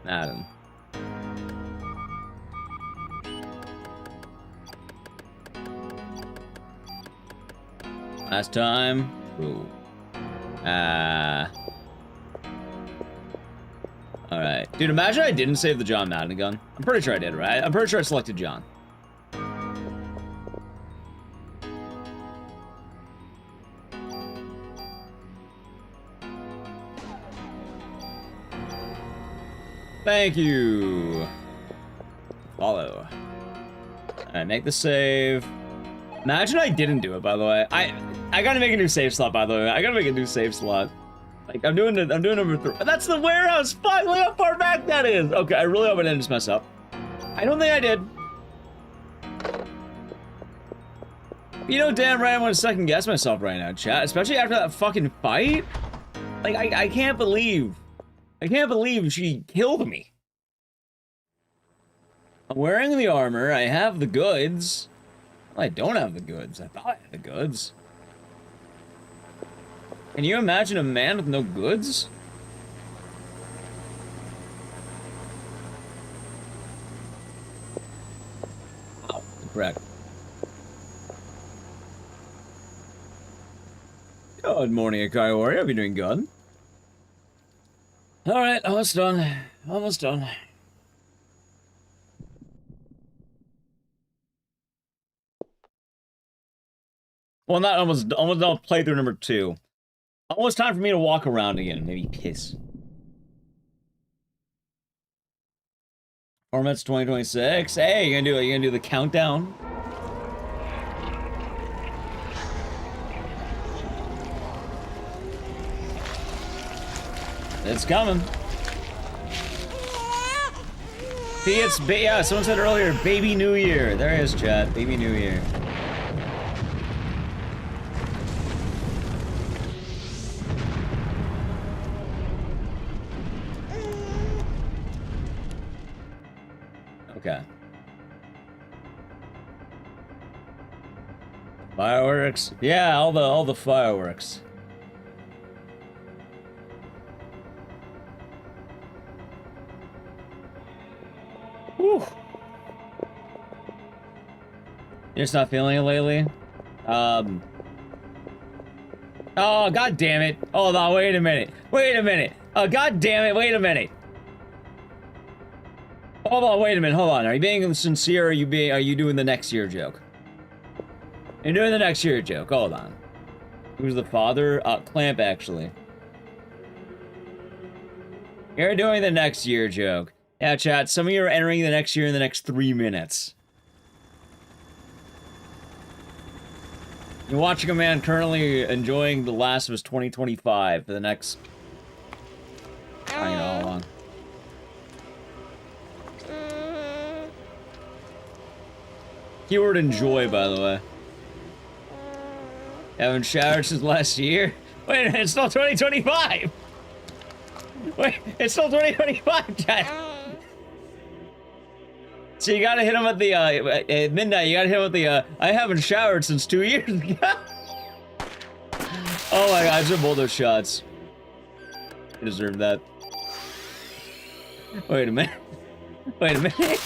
Madden. Last time. Ooh. Alright. Dude, imagine I didn't save the John Madden gun. I'm pretty sure I did, right? I'm pretty sure I selected John. Thank you. Follow. Alright, make the save. Imagine I didn't do it, by the way. I gotta make a new save slot, by the way. I gotta make a new save slot. Like, I'm doing number 3. That's the warehouse! Fuck, look how far back that is! Okay, I really hope I didn't just mess up. I don't think I did. You know damn right I want to second guess myself right now, chat. Especially after that fucking fight. Like, I can't believe she killed me. I'm wearing the armor, I have the goods. Well, I don't have the goods. I thought I had the goods. Can you imagine a man with no goods? Oh, correct. Good morning, Akari Warrior. Hope you're doing good. Alright, almost done. Almost done. Well, not almost done playthrough number 2. Almost time for me to walk around again. Maybe piss. Formats 2026. Hey, you gonna do the countdown? It's coming. See, yeah, someone said earlier, Baby New Year. There it is, chat. Baby New Year. Okay. Fireworks? Yeah, all the fireworks. Whew. You're just not feeling it lately? Oh, god damn it. Hold on, wait a minute. Wait a minute. Oh, god damn it, wait a minute. Hold on, wait a minute, hold on. Are you being sincere or are you doing the next year joke? You're doing the next year joke, hold on. Who's the father? Clamp, actually. You're doing the next year joke. Yeah, chat, some of you are entering the next year in the next 3 minutes. You're watching a man currently enjoying The Last of Us 2025 for the next... I don't know how long. Keyword enjoy, by the way. Haven't showered since last year? Wait a minute, it's still 2025! Wait, it's still 2025, chat! So you gotta hit him at the, at midnight, you gotta hit him with the, I haven't showered since 2 years ago. Oh my god, I deserve both those shots. I deserve that. Wait a minute. Wait a minute.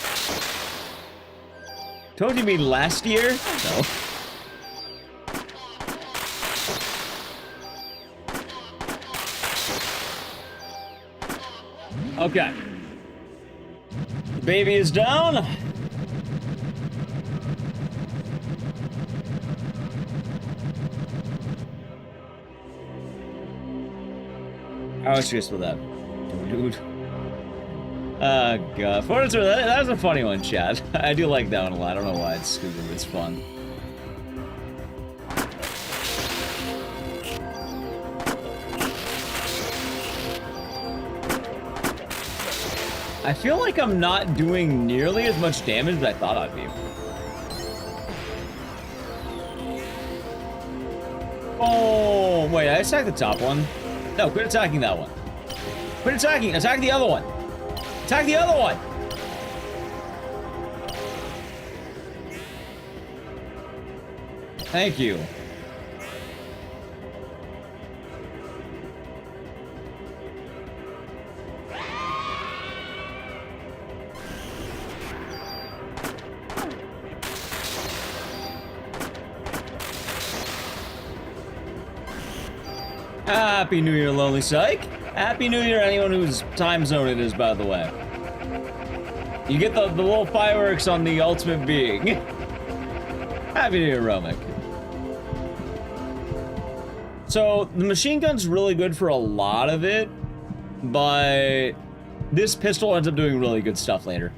Told you mean last year? No. Okay. The baby is down. I was just with that. Dude. Oh god. For what it's worth, that was a funny one, chat. I do like that one a lot. I don't know why. It's stupid, but it's fun. I feel like I'm not doing nearly as much damage as I thought I'd be. Oh, wait, I attacked the top one? No, quit attacking that one. Quit attacking, attack the other one. Attack the other one! Thank you. Happy New Year, Lonely Psych. Happy New Year, anyone whose time zone it is, by the way. You get the little fireworks on the ultimate being. Happy New Year, Romic. So, the machine gun's really good for a lot of it, but this pistol ends up doing really good stuff later.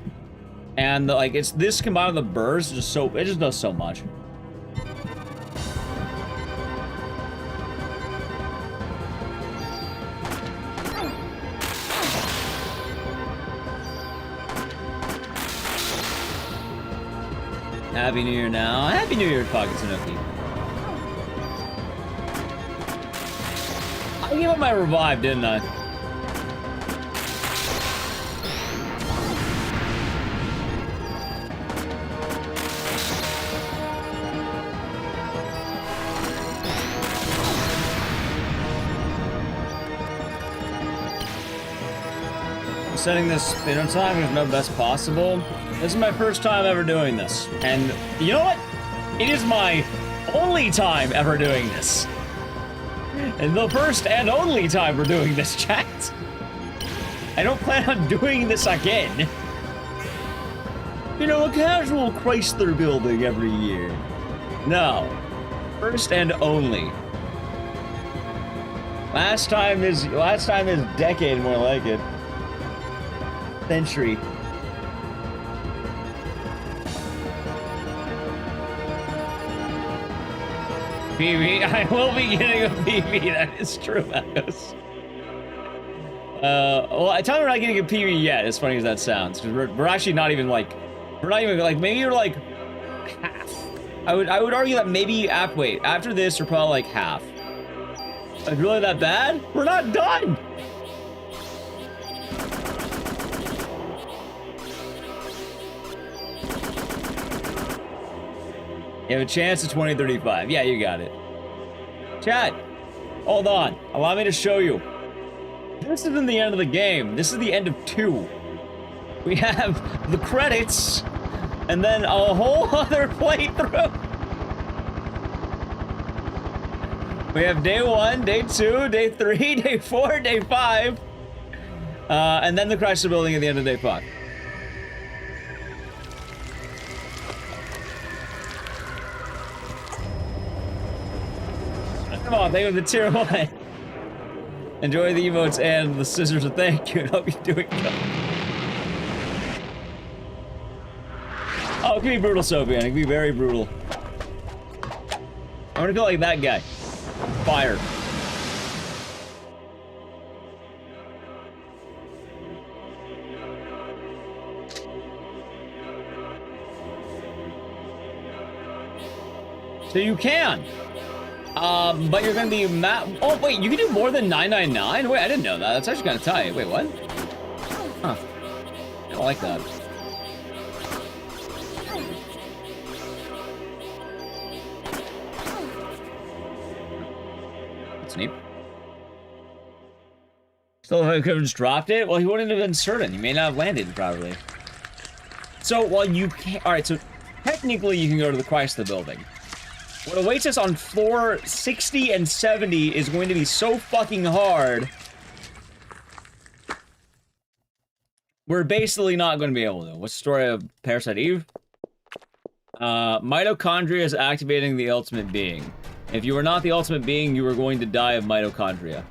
And, like, it's this combined with the burst, it just does so much. Happy New Year now. Happy New Year, Pocket Tanuki. I gave up my revive, didn't I? Setting this speedrun time is no best possible. This is my first time ever doing this. And you know what? It is my only time ever doing this. And the first and only time we're doing this, chat. I don't plan on doing this again. You know, a casual Chrysler building every year. No. First and only. Last time is decade, more like it. Century. PV, I will be getting a PV, that is true, Marcos. Well, I tell you we're not getting a PV yet, as funny as that sounds, because we're actually not even like, maybe we're like half. I would argue that maybe, after this, we're probably like half. Like, really that bad? We're not done! You have a chance at 2035. Yeah, you got it. Chat, hold on. Allow me to show you. This isn't the end of the game. This is the end of 2. We have the credits, and then a whole other playthrough. We have day 1, day 2, day 3, day 4, day 5, and then the Chrysler building at the end of day 5. Come on, thank you for the tier 1. Enjoy the emotes and the scissors of thank you, and hope you're doing good. Oh, it can be brutal, Sophie, it can be very brutal. I want to feel like that guy. Fire. So you can. But you're gonna be oh, wait, you can do more than 999? Wait, I didn't know that. That's actually kind of tight. Wait, what? Huh. I don't like that. That's neat. Still, if I could have just dropped it, well, he wouldn't have been certain. He may not have landed properly. So, while you can't... Alright, so technically you can go to the Chrysler building. What awaits us on floor 60 and 70 is going to be so fucking hard. We're basically not going to be able to. What's the story of Parasite Eve? Mitochondria is activating the ultimate being. If you are not the ultimate being, you are going to die of mitochondria.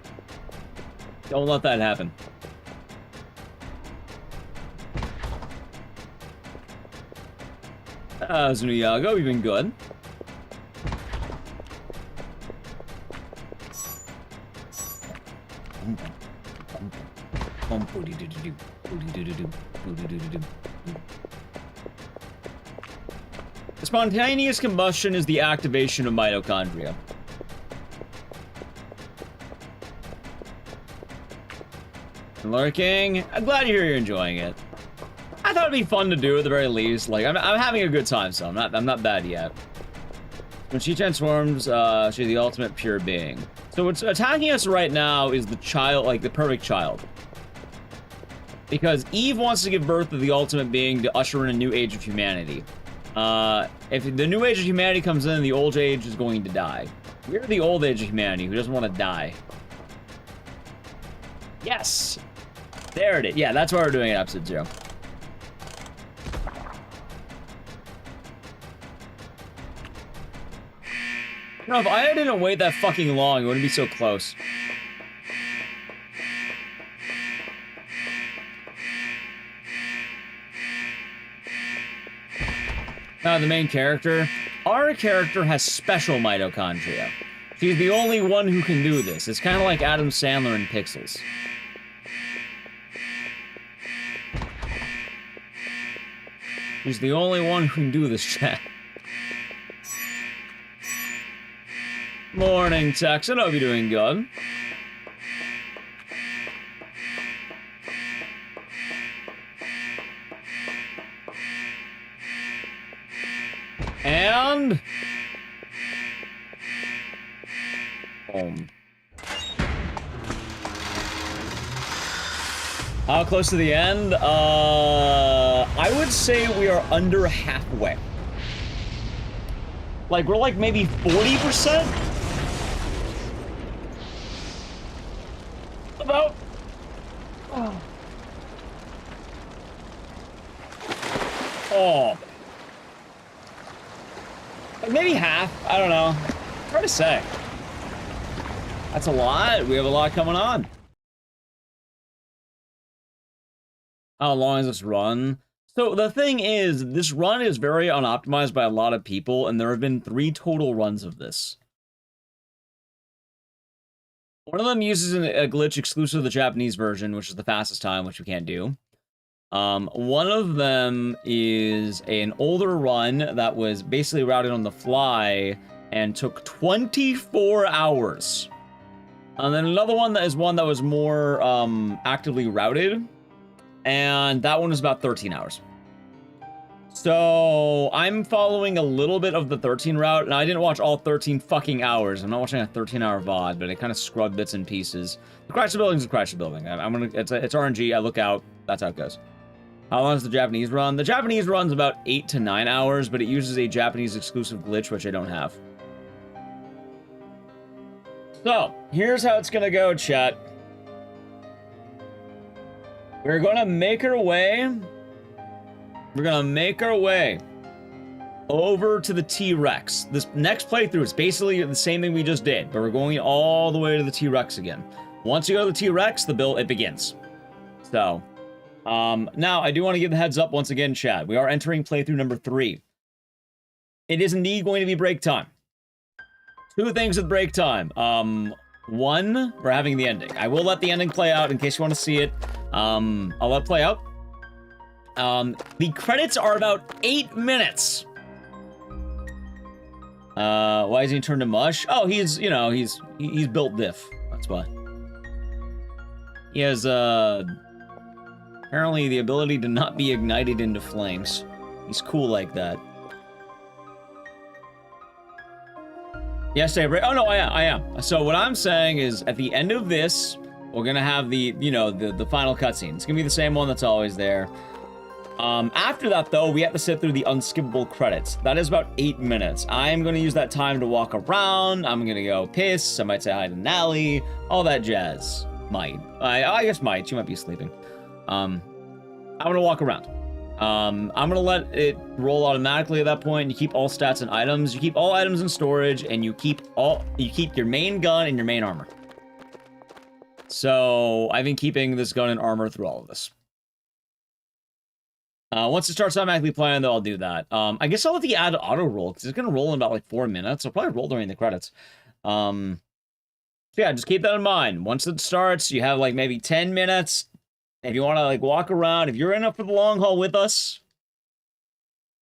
Don't let that happen. Zunuyago, you've been good. Spontaneous combustion is the activation of mitochondria. Lurking. I'm glad you're enjoying it. I thought it'd be fun to do at the very least. Like, I'm having a good time, so I'm not bad yet. When she transforms, she's the ultimate pure being. So what's attacking us right now is the child, like the perfect child. Because Eve wants to give birth to the ultimate being to usher in a new age of humanity. If the new age of humanity comes in, the old age is going to die. We're the old age of humanity who doesn't want to die. Yes! There it is. Yeah, that's why we're doing it episode 0. No, if I didn't wait that fucking long, it wouldn't be so close. Now, the main character. Our character has special mitochondria. She's the only one who can do this. It's kind of like Adam Sandler in Pixels. She's the only one who can do this, chat. Morning, Texan. Hope you're doing good. And boom. How close to the end? I would say we are under halfway. Like, we're like maybe 40%? About. Oh. Oh. Like maybe half. I don't know. Hard to say. That's a lot. We have a lot coming on. How long is this run? So the thing is, this run is very unoptimized by a lot of people, and there have been 3 total runs of this. One of them uses a glitch exclusive to the Japanese version, which is the fastest time, which we can't do. One of them is an older run that was basically routed on the fly and took 24 hours. And then another one that is one that was more actively routed, and that one was about 13 hours. So I'm following a little bit of the 13 route, and I didn't watch all 13 fucking hours. I'm not watching a 13-hour VOD, but I kind of scrubbed bits and pieces. The Chrysler Building is a Chrysler Building. It's RNG. I look out. That's how it goes. How long is the Japanese run? The Japanese run's about 8 to 9 hours, but it uses a Japanese exclusive glitch, which I don't have. So here's how it's gonna go, chat. We're gonna make our way. We're gonna make our way over to the T-Rex. This next playthrough is basically the same thing we just did, but we're going all the way to the T-Rex again. Once you go to the T-Rex, the build, it begins. So, now I do want to give the heads up once again, chat. We are entering playthrough number 3. It is indeed going to be break time. 2 things with break time. One, we're having the ending. I will let the ending play out in case you want to see it. I'll let it play out. The credits are about 8 minutes. Why is he turned to mush? Oh, he's, you know, he's built diff. That's why. He has, apparently the ability to not be ignited into flames. He's cool like that. Yes, Avery. Oh, no, I am. So what I'm saying is, at the end of this, we're gonna have the, you know, the final cutscene. It's gonna be the same one that's always there. After that, though, we have to sit through the unskippable credits. That is about 8 minutes. I'm gonna use that time to walk around. I'm gonna go piss. I might say hi to Nally. All that jazz. Might. I guess might. She might be sleeping. I'm gonna walk around. I'm gonna let it roll automatically at that point. You keep all stats and items. You keep all items in storage, and you keep your main gun and your main armor. So I've been keeping this gun and armor through all of this. Once it starts automatically playing, though, I'll do that. I guess I'll let the add auto roll, because it's gonna roll in about like 4 minutes. I'll probably roll during the credits. So yeah, just keep that in mind. Once it starts, you have like maybe 10 minutes. If you want to like walk around, if you're in up for the long haul with us,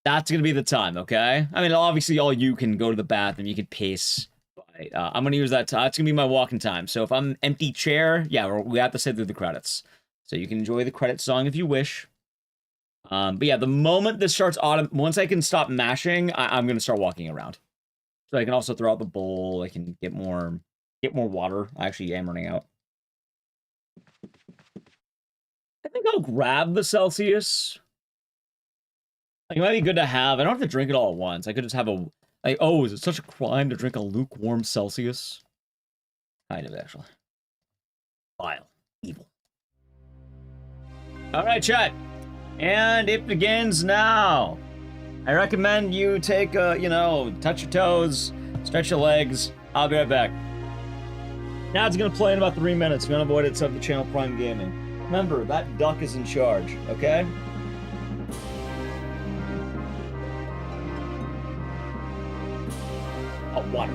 that's gonna be the time, okay? I mean, obviously, all you can go to the bathroom, you can pace. But, I'm gonna use that time. It's gonna be my walking time. So if I'm empty chair, yeah, we have to sit through the credits. So you can enjoy the credit song if you wish. But yeah, the moment this starts once I can stop mashing, I'm gonna start walking around. So I can also throw out the bowl. I can get more water. I actually am running out. I think I'll grab the Celsius. Like, it might be good to have. I don't have to drink it all at once. I could just have a... Like, oh, is it such a crime to drink a lukewarm Celsius? Kind of, actually. Vile. Evil. Alright, chat. And it begins now. I recommend you take a, you know, touch your toes, stretch your legs. I'll be right back. Now it's going to play in about 3 minutes. If you want to avoid it, sub to Channel Prime Gaming. Remember, that duck is in charge, okay? Oh, water.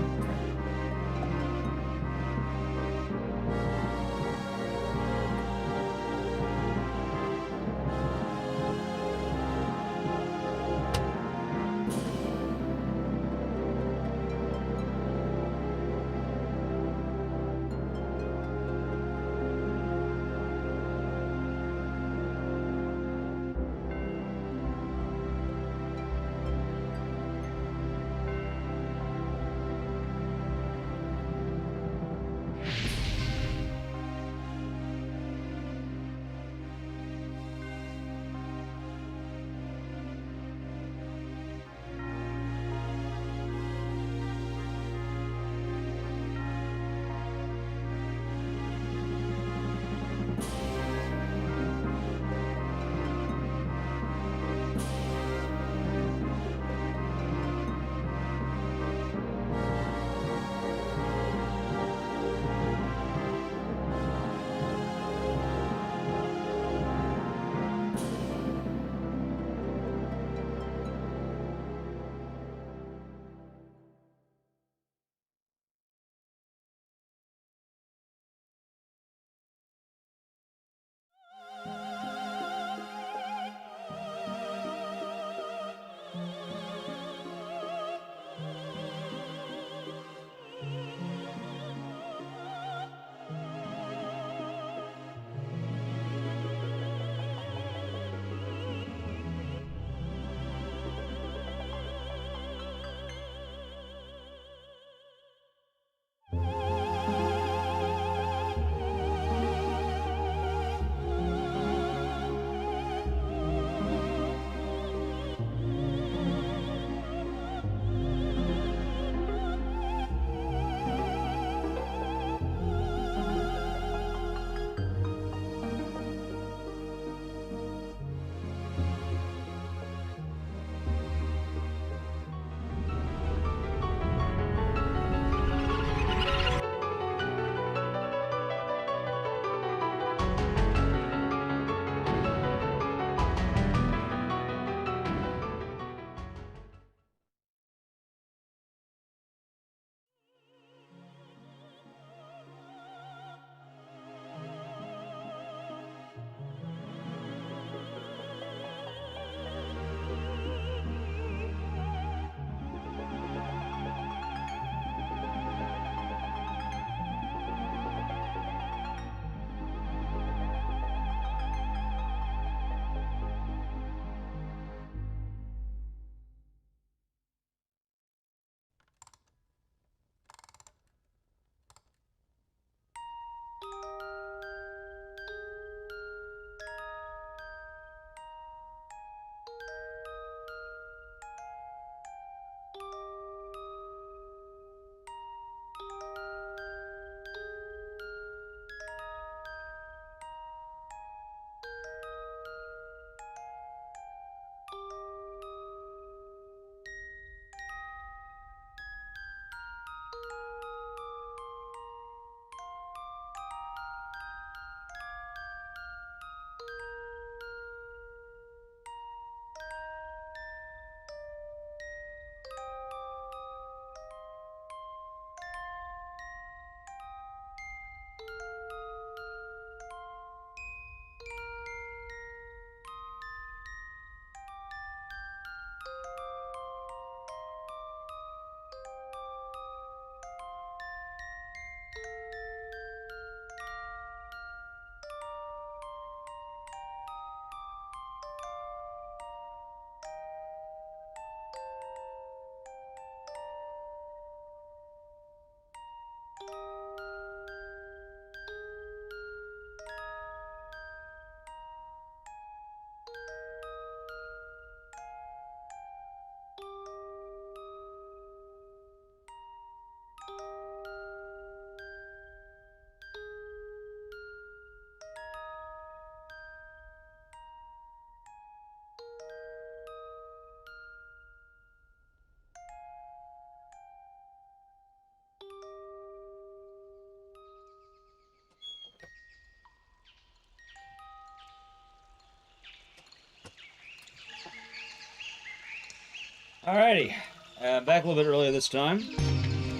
Alrighty. Back a little bit earlier this time.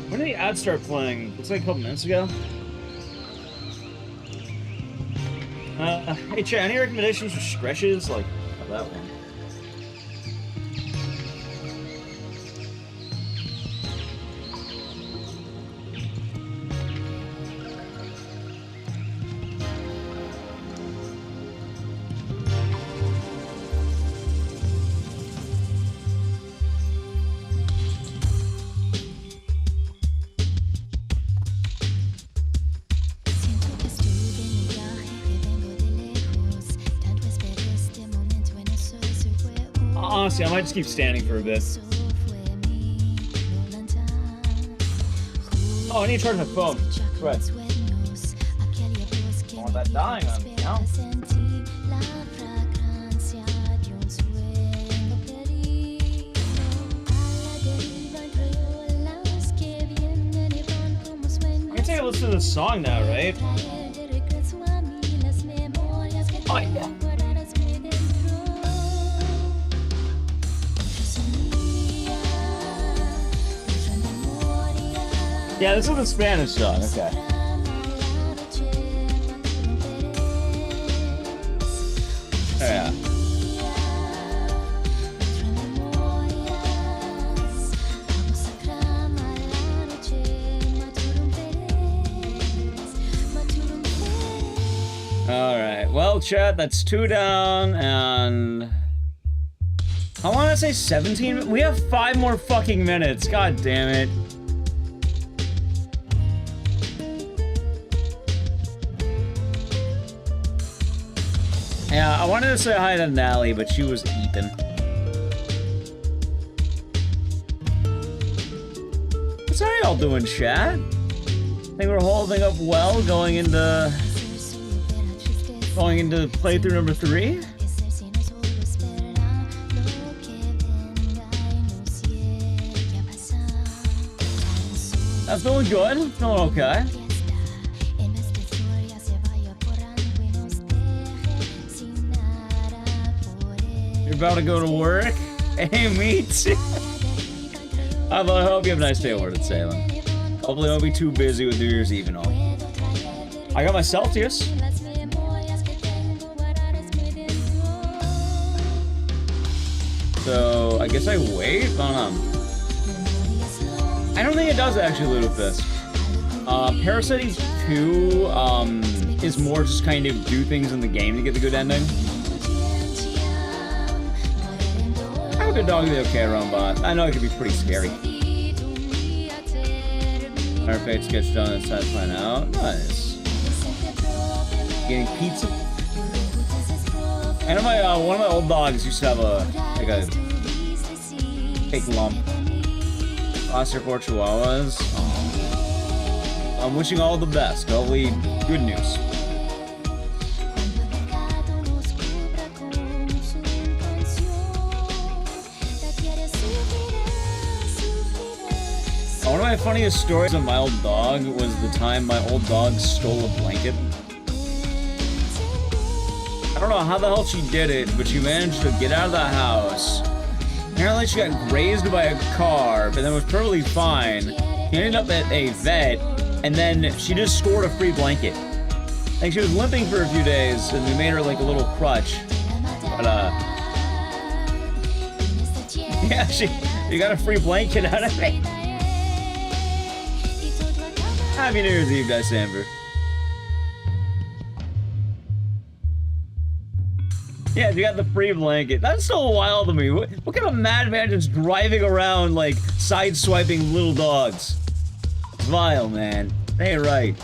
When did the ad start playing? Looks like a couple minutes ago. Hey, Chad, any recommendations for stretches? Like, that one. Honestly, I might just keep standing for a bit. Oh, I need to charge my phone. Right. I want that dying on me now. I can take a listen to this song now, right? Oh, yeah. Yeah, this is a Spanish song, okay. Yeah. Alright, well, chat, that's 2 down, and... I want to say 17? We have 5 more fucking minutes, god damn it. Yeah, I wanted to say hi to Nally, but she was eating. So how y'all doing, chat? Think we're holding up well going into playthrough number 3? That's feeling good. Feeling okay. About to go to work? Hey, me too. I hope you have a nice day at work, Salem. Hopefully I won't be too busy with New Year's Eve and all. I got my Celsius. So, I guess I wait? I don't know. I don't think it does actually loot this. Parasite 2 is more just kind of do things in the game to get the good ending. Good dog is okay around bot. I know it can be pretty scary. Our fates gets done and satisfying out. Nice. Getting pizza. And one of my old dogs used to have a big lump. Lost your 4 chihuahuas. Aww. I'm wishing all the best. Hopefully, good news. One of my funniest stories of my old dog was the time my old dog stole a blanket. I don't know how the hell she did it, but she managed to get out of the house. Apparently she got grazed by a car, but then was perfectly fine. She ended up at a vet, and then she just scored a free blanket. Like, she was limping for a few days, and we made her like a little crutch. But, yeah, she got a free blanket out of it. Happy New Year's Eve, December. Yeah, you got the free blanket. That's so wild to me. What kind of madman is driving around, like, sideswiping little dogs? It's vile, man. They ain't right.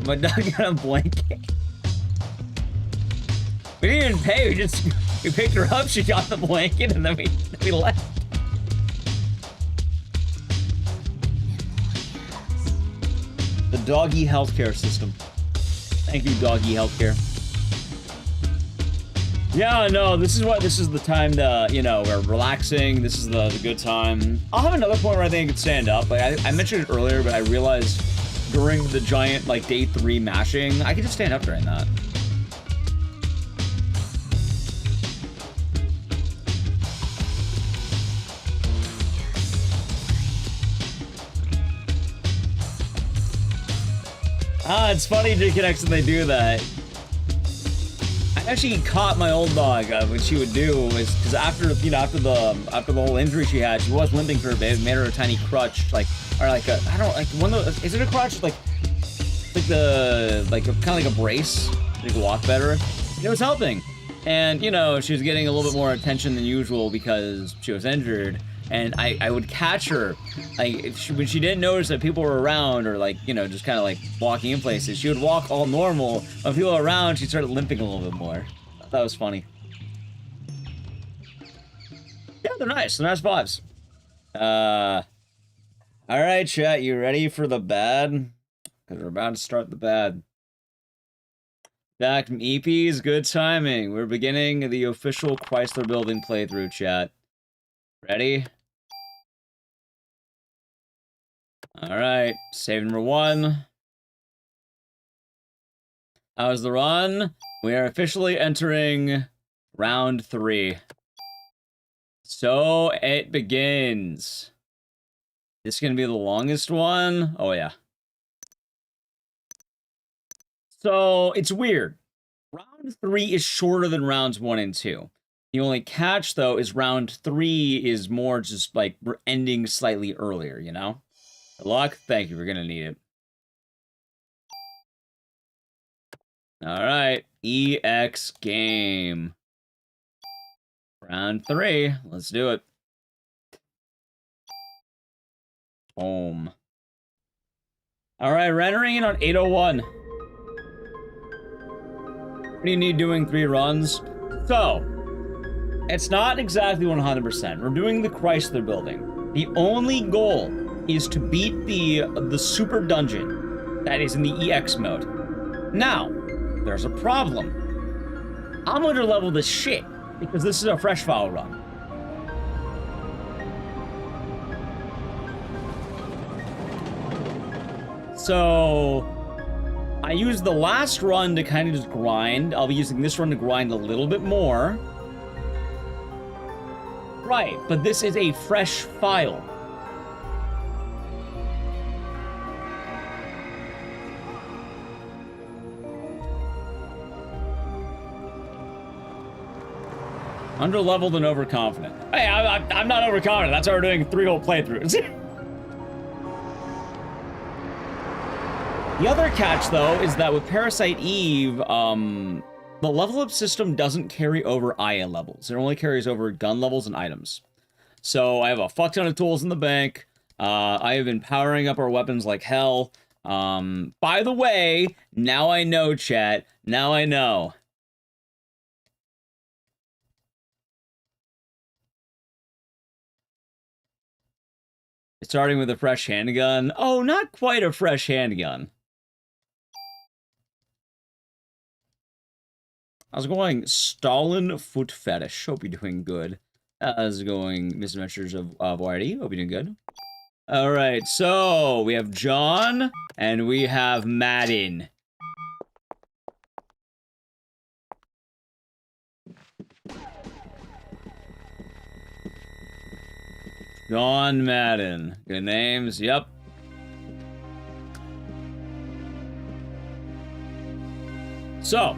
My dog got a blanket. We didn't even pay. We picked her up. She got the blanket, and then we left. The doggy healthcare system. Thank you, doggy healthcare. Yeah, no, this is the time to, you know, we're relaxing. This is the good time. I'll have another point where I think I could stand up. Like, I mentioned it earlier, but I realized during the giant, like, day 3 mashing, I could just stand up during that. Ah, it's funny, J-Connects, when they do that. I actually caught my old dog what she would do was because after the whole injury she had, she was limping for a bit. It made her a tiny crutch, like I don't like one of those. Is it a crutch? Like kind of like a brace. You can walk better. It was helping, and you know she was getting a little bit more attention than usual because she was injured. And I would catch her, like, when she didn't notice that people were around or, like, you know, just kind of, like, walking in places. She would walk all normal. When people were around, she started limping a little bit more. That was funny. Yeah, they're nice. They're nice vibes. Alright, chat. You ready for the bad? Because we're about to start the bad. Back from EPs. Good timing. We're beginning the official Chrysler Building playthrough, chat. Ready? Alright, save number 1. How's the run? We are officially entering round 3. So it begins. This is gonna be the longest one? Oh yeah. So it's weird. Round 3 is shorter than rounds 1 and 2. The only catch, though, is round 3 is more just like we're ending slightly earlier, you know? Good luck. Thank you. We're gonna need it. Alright. EX game. Round 3. Let's do it. Boom. Alright, rendering it on 801. What do you need doing 3 runs? So, it's not exactly 100%. We're doing the Chrysler Building. The only goal is to beat the super dungeon that is in the EX mode. Now, there's a problem. I'm under level this shit because this is a fresh file run. So I used the last run to kind of just grind. I'll be using this run to grind a little bit more. Right, but this is a fresh file. Under-leveled and overconfident. Hey, I'm not overconfident. That's why we're doing 3 whole playthroughs. The other catch, though, is that with Parasite Eve, the level-up system doesn't carry over Aya levels. It only carries over gun levels and items. So I have a fuck ton of tools in the bank. I have been powering up our weapons like hell. By the way, now I know, chat. Now I know. Starting with a fresh handgun. Oh, not quite a fresh handgun. How's it going? Stalin Foot Fetish. Hope you're doing good. How's it going? Misadventures of YD. Hope you're doing good. Alright, so we have John and we have Madden. John Madden. Good names, yep. So.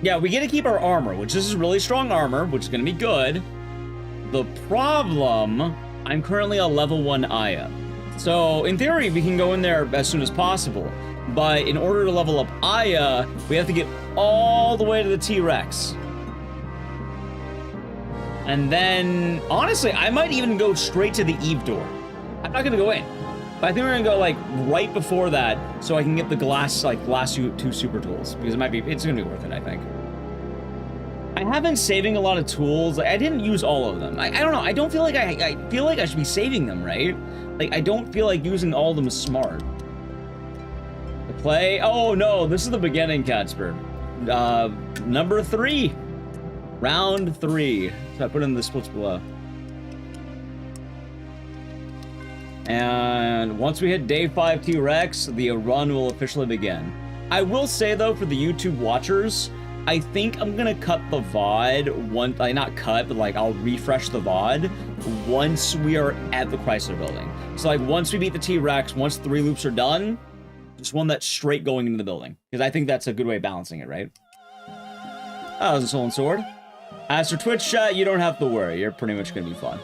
Yeah, we get to keep our armor, which this is really strong armor, which is going to be good. The problem, I'm currently a level 1 Aya. So, in theory, we can go in there as soon as possible. But in order to level up Aya, we have to get all the way to the T-Rex. And then, honestly, I might even go straight to the Eve door. I'm not gonna go in. But I think we're gonna go, like, right before that, so I can get the last 2 super tools. Because it's gonna be worth it, I think. I have been saving a lot of tools. Like, I didn't use all of them. I don't know, I don't feel like I feel like I should be saving them, right? Like, I don't feel like using all of them is smart. The play, oh no, this is the beginning, Catsper. Number 3. Round 3. So I put in the splits below. And once we hit day 5 T-Rex, the run will officially begin. I will say though, for the YouTube watchers, I think I'm gonna cut the VOD not cut, but like I'll refresh the VOD once we are at the Chrysler Building. So like once we beat the T-Rex, once 3 loops are done, just one that's straight going into the building. Because I think that's a good way of balancing it, right? Oh, there's a Soul and Sword. As for Twitch chat, you don't have to worry. You're pretty much going to be fine.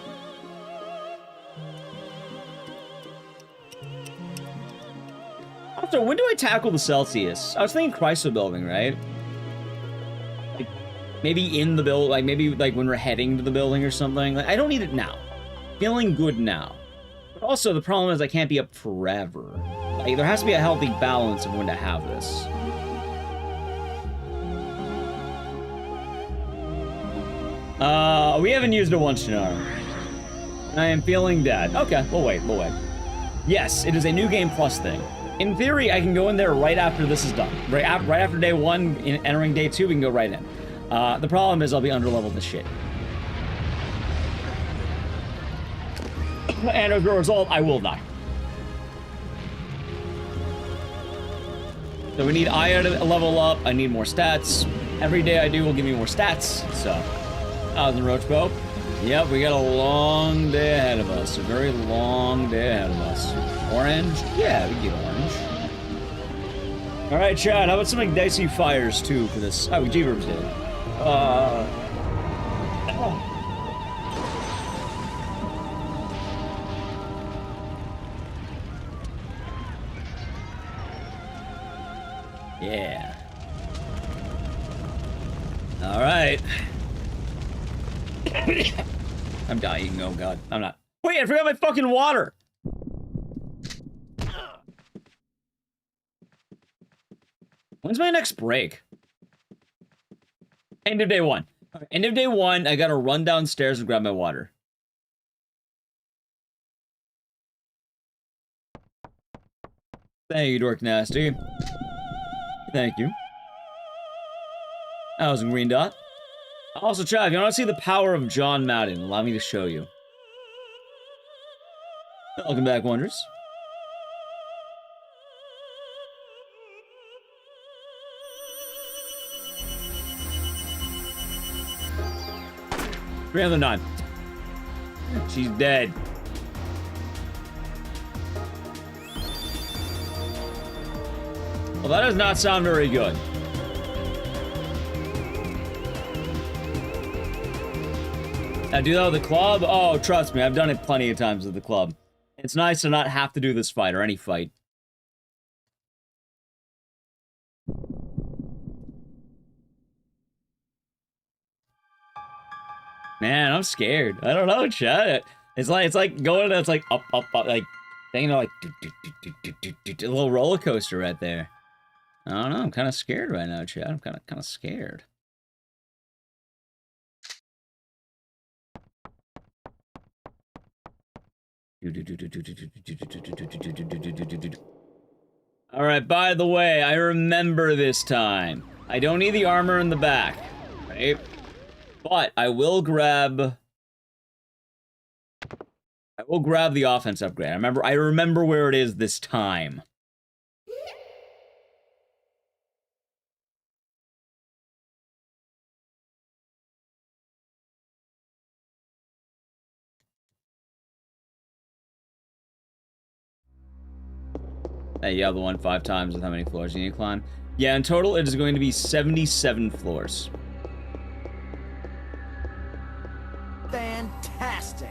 Also, when do I tackle the Celsius? I was thinking Chrysler building, right? Like, maybe in the build, like maybe like when we're heading to the building or something. Like, I don't need it now. Feeling good now. But also, the problem is I can't be up forever. Like, there has to be a healthy balance of when to have this. We haven't used it once, Janara. I am feeling dead. Okay, we'll wait. Yes, it is a new game plus thing. In theory, I can go in there right after this is done. Right after day 1, entering day 2, we can go right in. The problem is I'll be underleveled as shit. And as a result, I will die. So we need Aya to level up. I need more stats. Every day I do will give me more stats. So, the Roach Bow. Yep, we got a long day ahead of us. A very long day ahead of us. Orange? Yeah, we get orange. Alright, Chad, how about some Ecdycis fires, too, for this? Oh, G-Verbs did. Yeah. Alright. I'm dying, oh god. I'm not. Wait, I forgot my fucking water! When's my next break? End of day 1. Okay, end of day 1, I gotta run downstairs and grab my water. Thank you, Dork Nasty. Thank you. That was a green dot. Also, Chad, if you want to see the power of John Madden, allow me to show you. Welcome back, Wonders. Three on the 9. She's dead. Well, that does not sound very good. I do that with the club? Oh, trust me, I've done it plenty of times with the club. It's nice to not have to do this fight or any fight. Man, I'm scared. I don't know, chat. It's like going. It's like up, like you know, like a little roller coaster right there. I don't know. I'm kind of scared right now, chat. I'm kind of scared. All right. By the way, I remember this time. I don't need the armor in the back, right? But I will grab the offense upgrade. I remember where it is this time. Hey, yeah, the one 5 times with how many floors you need to climb. Yeah, in total it is going to be 77 floors. Fantastic.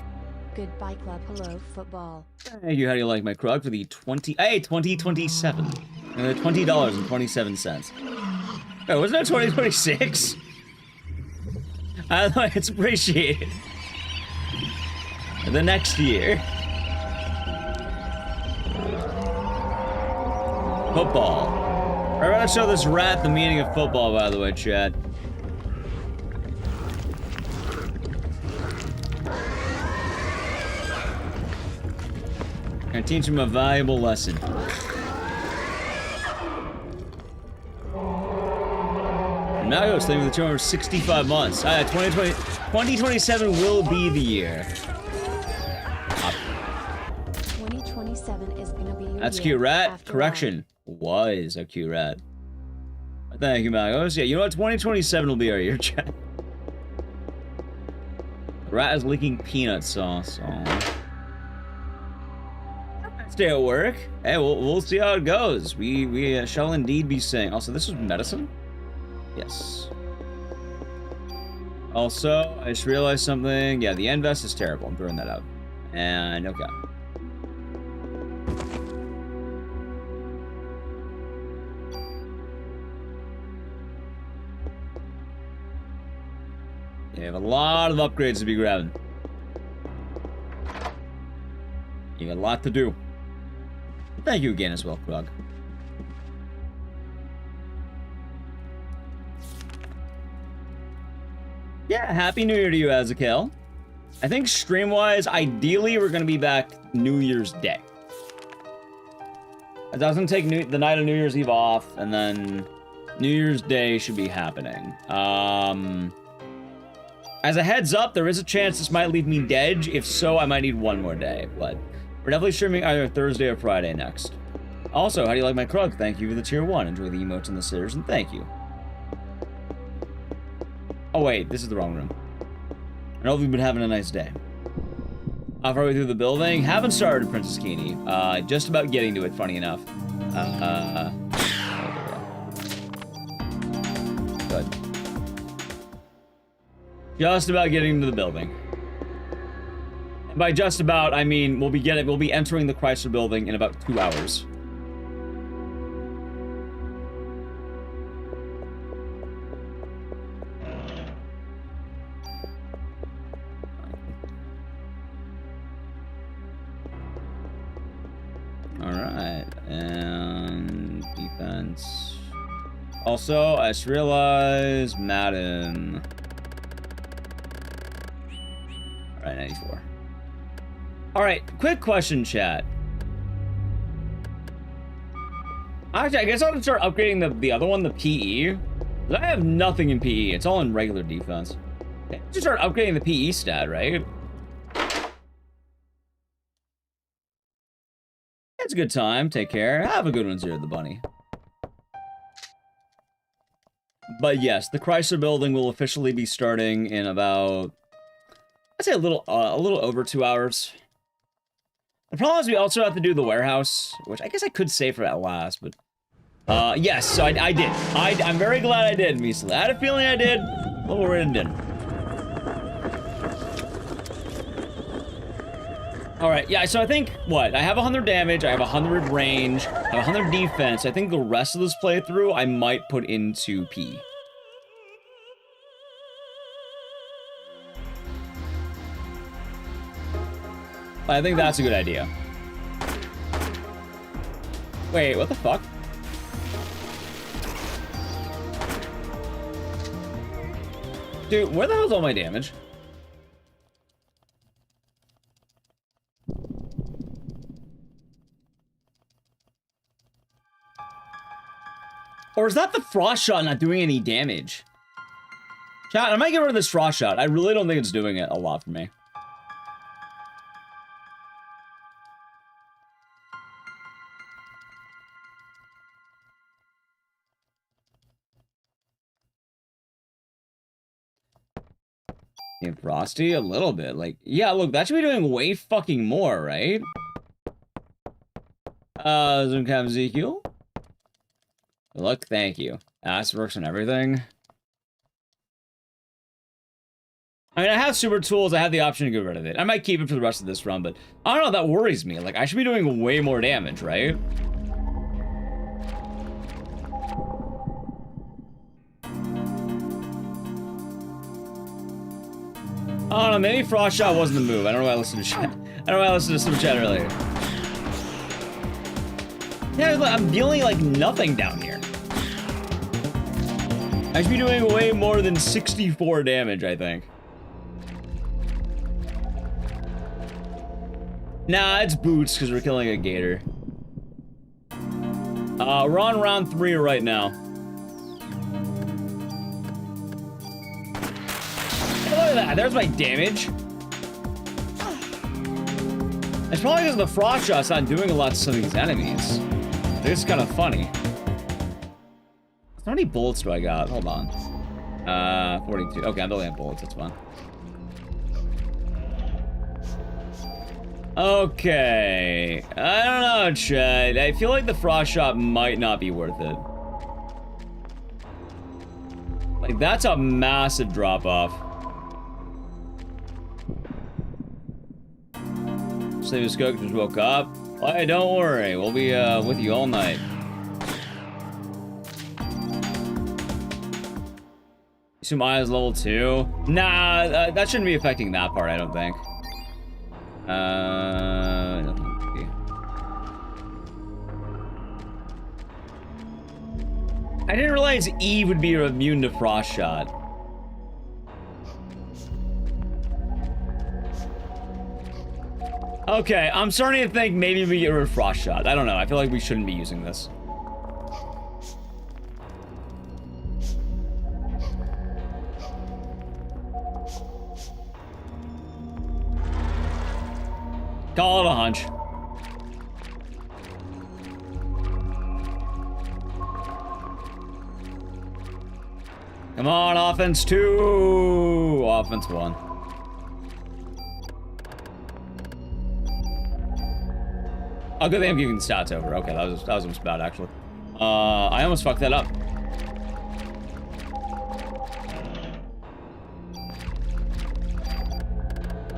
Goodbye, club. Hello, football. Thank you. How do you like my Krug for the 2027? And the $20.27. Oh, wasn't that 2026? I thought it's appreciated. The next year. Football. I'm gonna show this rat the meaning of football, by the way, Chad. Gonna teach him a valuable lesson. And now go staying with the children for 65 months. 2027 will be the year. 2027 is gonna be your That's year cute, rat. after Correction. Was a cute rat. Thank you, Magos. Yeah, you know what? 2027 will be our year, chat. Rat is licking peanut sauce. Aww. stay at work. Hey, we'll see how it goes. We shall indeed be seeing. Also, this was medicine? Yes. Also, I just realized something. Yeah, the invest is terrible. I'm throwing that out. And, okay. You have a lot of upgrades to be grabbing. You got a lot to do. Thank you again as well, Krug. Yeah, Happy New Year to you, Azakel. I think stream-wise, ideally, we're going to be back New Year's Day. It doesn't take the night of New Year's Eve off, and then New Year's Day should be happening. As a heads up, there is a chance this might leave me dead. If so, I might need one more day, but we're definitely streaming either Thursday or Friday next. Also, how do you like my Krug? Thank you for the tier 1. Enjoy the emotes and the sitters, and thank you. Oh wait, this is the wrong room. I hope you've been having a nice day. Halfway through the building. Haven't started, Princess Keeney. Just about getting to it, funny enough. Good. Just about getting to the building. And by just about, I mean we'll be entering the Chrysler building in about 2 hours. Alright, and defense. Also, I just realized Madden. Alright, 94. Alright, quick question, chat. Actually, I guess I'll start upgrading the other one, the PE. I have nothing in PE. It's all in regular defense. Okay, just start upgrading the PE stat, right? It's a good time. Take care. Have a good one, Zero the Bunny. But yes, the Chrysler building will officially be starting in about, I'd say a little over 2 hours. The problem is we also have to do the warehouse, which I guess I could say for that last, but yes, so I did. I'm very glad I did, Measly. I had a feeling I did, but we're in didn't. Alright, yeah, so I think, what? I have 100 damage, I have 100 range, I have 100 defense. I think the rest of this playthrough I might put into P. I think that's a good idea. Wait, what the fuck? Dude, where the hell's all my damage? Or is that the frost shot not doing any damage? Chat, I might get rid of this frost shot. I really don't think it's doing it a lot for me. Yeah, Frosty, a little bit. Like, yeah, look, that should be doing way fucking more, right? Zoomcam Ezekiel. Look, thank you. This works on everything. I mean, I have super tools. I have the option to get rid of it. I might keep it for the rest of this run, but I don't know. That worries me. Like, I should be doing way more damage, right? I don't know. Maybe Frost Shot wasn't the move. I don't know why I listened to chat. I don't know why I listened to some chat earlier. Yeah, I'm dealing like nothing down here. I should be doing way more than 64 damage, I think. Nah, it's boots because we're killing a gator. We're on round 3 right now. Hey, look at that. There's my damage. It's probably because the frost shot's not doing a lot to some of these enemies. I think it's kind of funny. How many bullets do I got? Hold on. 42. Okay, I'm building up bullets. That's fine. Okay. I don't know, Chad. I feel like the frost shot might not be worth it. Like, that's a massive drop-off. Save us cook, just woke up. Hey, don't worry. We'll be with you all night. Assume Aya's level 2. Nah, that shouldn't be affecting that part, I don't think. I don't think it would be. I didn't realize Eve would be immune to frost shot. Okay, I'm starting to think maybe we get rid of frost shot. I don't know. I feel like we shouldn't be using this. Call it a hunch. Come on, offense 2. Offense 1. Oh, good thing I'm giving stats over. Okay, that was almost bad, actually. I almost fucked that up.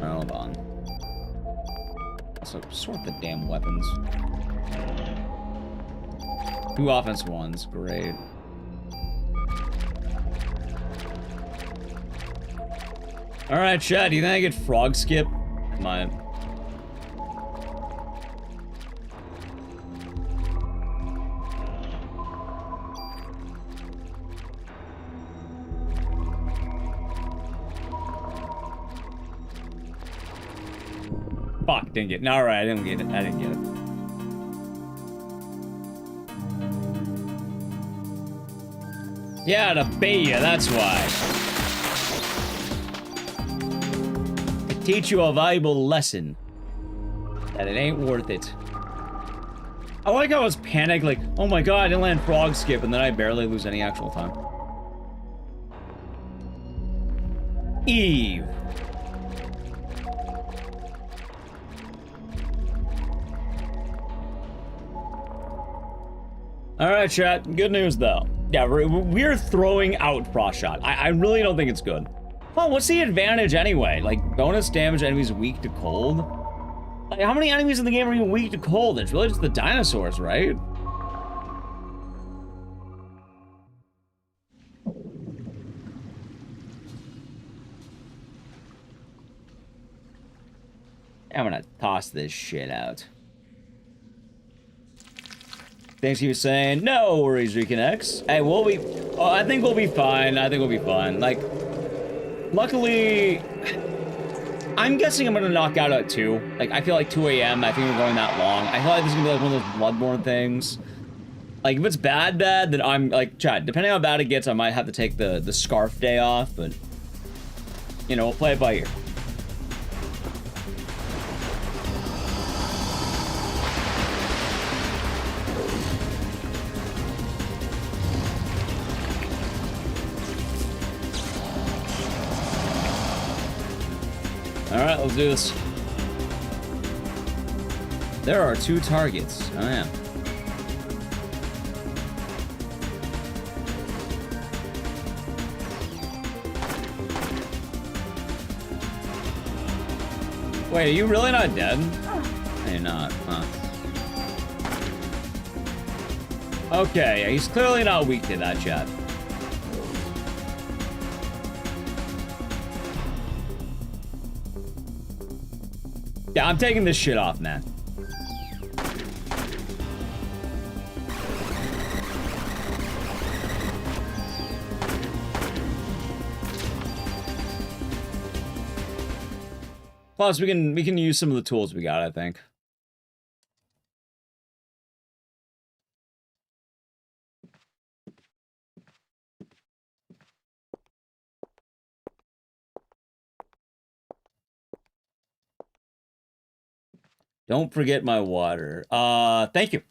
Hold on. So, sort the damn weapons. 2 offense 1s. Great. Alright, Chad, do you think I get frog skip? Might. Fuck, didn't get it. No, alright, I didn't get it. I didn't get it. Yeah, to bait you, that's why. To teach you a valuable lesson. That it ain't worth it. I like how I was panicked, like, oh my god, I didn't land frog skip, and then I barely lose any actual time. Eve. Alright, chat. Good news, though. Yeah, we're throwing out frost shot. I really don't think it's good. Well, what's the advantage anyway? Like, bonus damage enemies weak to cold? Like, how many enemies in the game are even weak to cold? It's really just the dinosaurs, right? I'm gonna toss this shit out. Thanks, he was saying, no worries, Reconnects. Hey, we'll be, oh, I think we'll be fine. I think we'll be fine. Like, luckily, I'm guessing I'm gonna knock out at 2. Like, I feel like 2 a.m., I think we're going that long. I feel like this is gonna be like one of those Bloodborne things. Like, if it's bad, then I'm, like, chat, depending on how bad it gets, I might have to take the scarf day off, but, you know, we'll play it by ear. Alright, let's do this. There are 2 targets. Oh, yeah. Wait, are you really not dead? You're not, huh? Okay, he's clearly not weak to that, chat. Yeah, I'm taking this shit off, man. Plus, we can use some of the tools we got, I think. Don't forget my water. Thank you.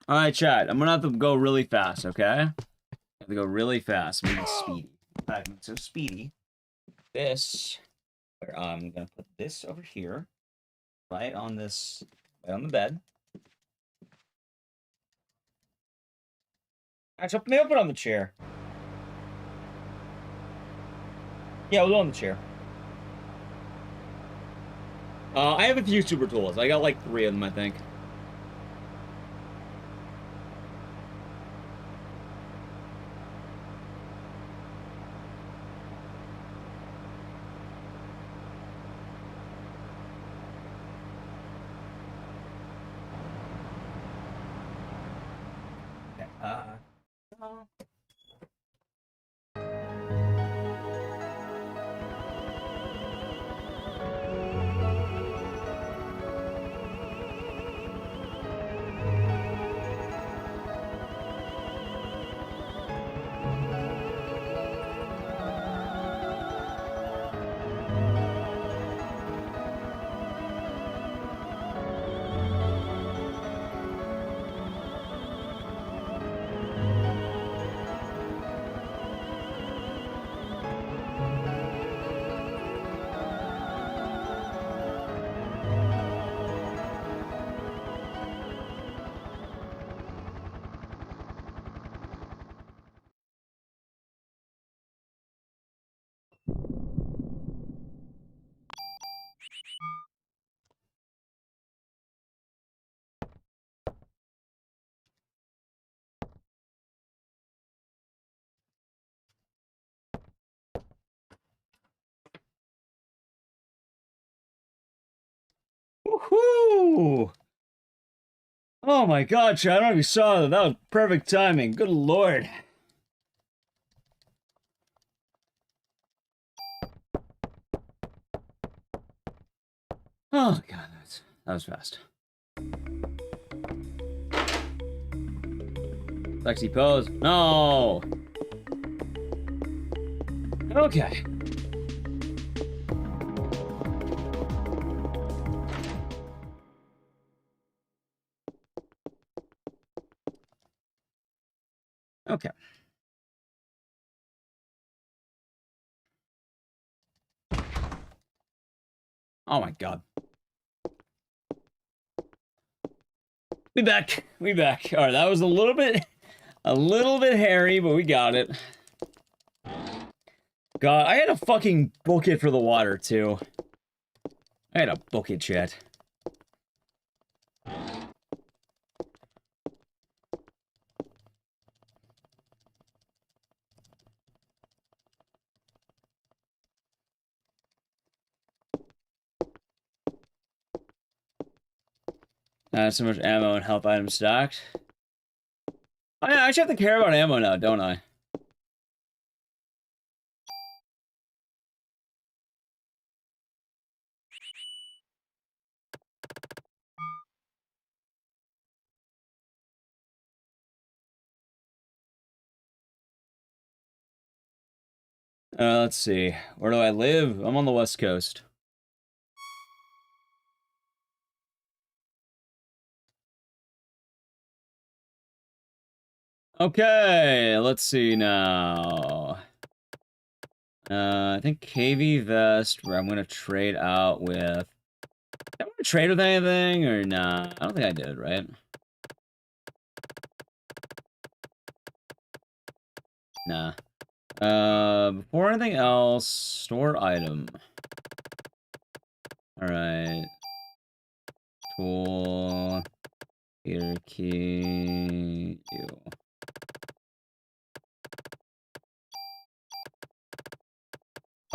All right, chat. I'm gonna have to go really fast, okay? I have to go really fast. I'm getting speedy. In fact, I'm so speedy. this, where I'm gonna put this over here, right on the bed. Actually, maybe I'll put it on the chair. Yeah, we'll do it on the chair. I have a few super tools. I got like 3 of them, I think. Woohoo! Oh my god, Chad, I don't know if you saw that. That was perfect timing. Good lord. Oh god, that was fast. Sexy pose. No! Okay. Okay. Oh my god. We back. We back. Alright, that was a little bit hairy, but we got it. God, I had to fucking book it for the water, too. I had to book it, chat. So much ammo and health items stacked. I actually have to care about ammo now, don't I? Let's see. Where do I live? I'm on the West Coast. Okay, let's see now. I think KV Vest, where I'm gonna trade out with... Did I want to trade with anything, or nah? I don't think I did, right? Nah. Before anything else, store item. Alright. Tool. Here, key. Deal.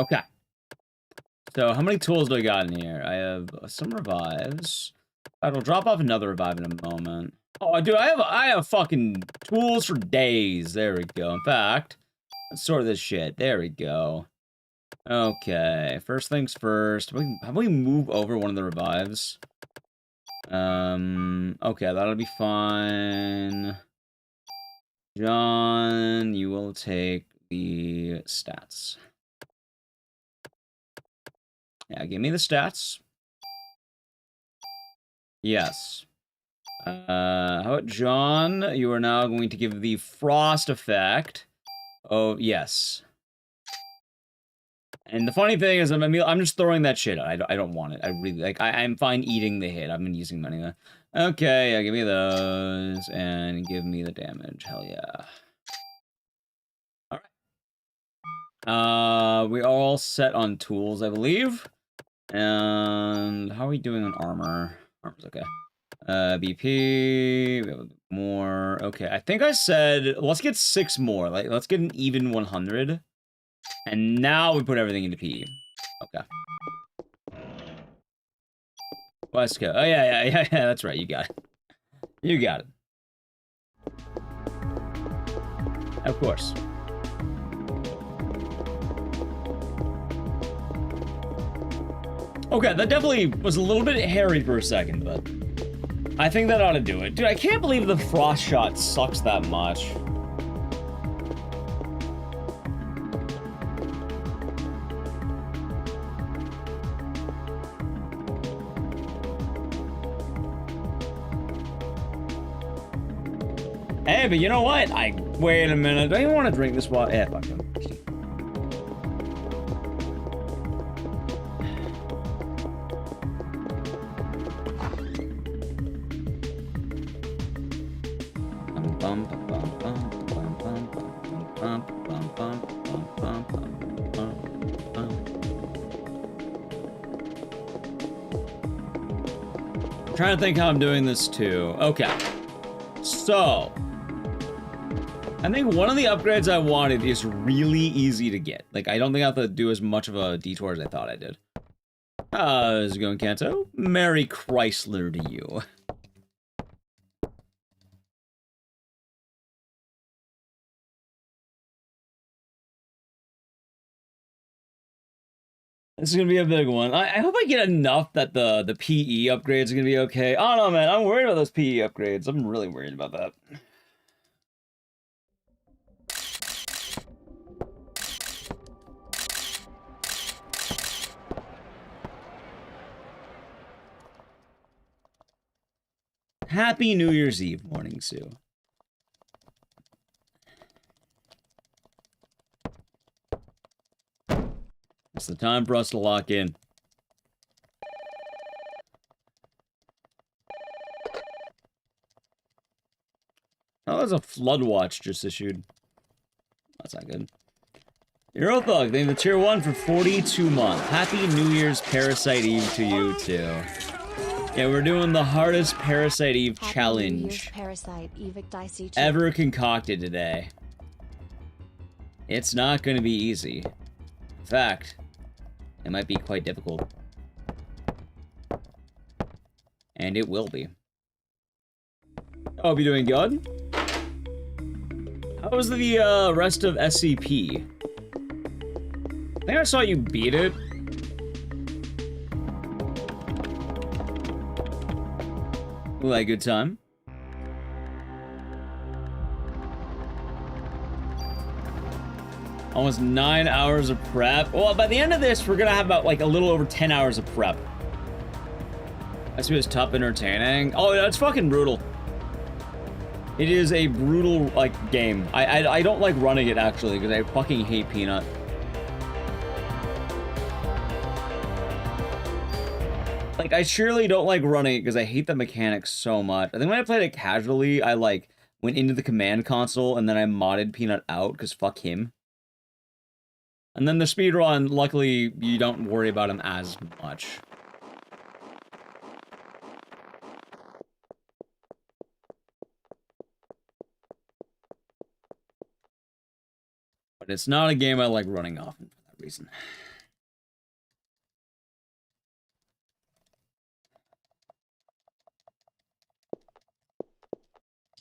Okay. So, how many tools do I got in here? I have some revives. I will drop off another revive in a moment. Oh, dude, I have fucking tools for days. There we go. In fact, let's sort this shit. There we go. Okay, first things first. How about we move over one of the revives? Okay, that'll be fine. John, you will take the stats. Yeah, give me the stats. Yes. How about John? You are now going to give the frost effect. Oh, yes. And the funny thing is, I'm just throwing that shit out. I don't want it. I really, like, I'm fine eating the hit. I've been using money. Okay, yeah, give me those. And give me the damage. Hell yeah. Alright. We are all set on tools, I believe. And how are we doing on armor? Armor's okay. BP, we have a bit more. Okay, I think I said, let's get 6 more. Like, let's get an even 100. And now we put everything into PE. Okay. Let's go. Oh, yeah, that's right. You got it. You got it. Of course. Okay, that definitely was a little bit hairy for a second, but I think that ought to do it. Dude, I can't believe the frost shot sucks that much. Hey, but you know what? Wait a minute. I don't even want to drink this water. Yeah, fuck him. I'm trying to think how I'm doing this too. Okay. So, I think one of the upgrades I wanted is really easy to get. Like, I don't think I have to do as much of a detour as I thought I did. How's it going, Kanto? Merry Chrysler to you. This is gonna be a big one. I hope I get enough that the PE upgrades are gonna be okay. I don't know, man. I'm worried about those PE upgrades. I'm really worried about that. Happy New Year's Eve, Morning Sue. It's the time for us to lock in. Oh, there's a flood watch just issued. That's not good. Eurothug, thank you the tier 1 for 42 months. Happy New Year's Parasite Eve to you, too. Yeah, we're doing the hardest Parasite Eve Happy challenge New Year's Parasite Eve Ecdycis. ever concocted today. It's not going to be easy. In fact, it might be quite difficult. And it will be. I hope you're doing good. How was the rest of SCP? I think I saw you beat it. Like, good time. Almost 9 hours of prep. Well, by the end of this, we're gonna have about, like, a little over 10 hours of prep. That's was tough entertaining. Oh, it's fucking brutal. It is a brutal, like, game. I don't like running it, actually, because I fucking hate Peanut. Like, I surely don't like running it because I hate the mechanics so much. I think when I played it casually, I, like, went into the command console and then I modded Peanut out because fuck him. And then the speedrun, luckily, you don't worry about him as much. But it's not a game I like running often for that reason.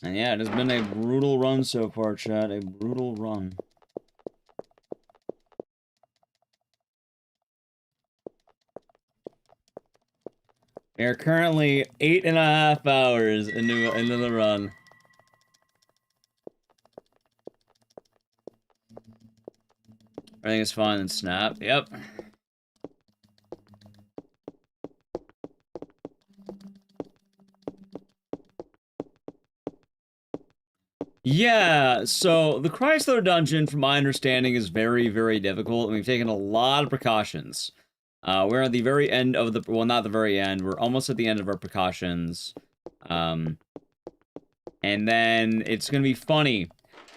And yeah, it has been a brutal run so far, chat. A brutal run. We are currently 8.5 hours into the run. Everything is fine and snap. Yep. Yeah, so the Chrysler dungeon, from my understanding, is very, very difficult, and we've taken a lot of precautions. We're at the very end of the, well, not the very end, we're almost at the end of our precautions. And then it's gonna be funny,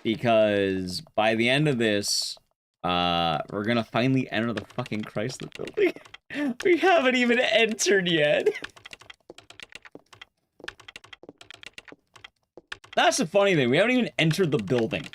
because by the end of this, we're gonna finally enter the fucking Chrysler building. We haven't even entered yet. That's the funny thing, we haven't even entered the building.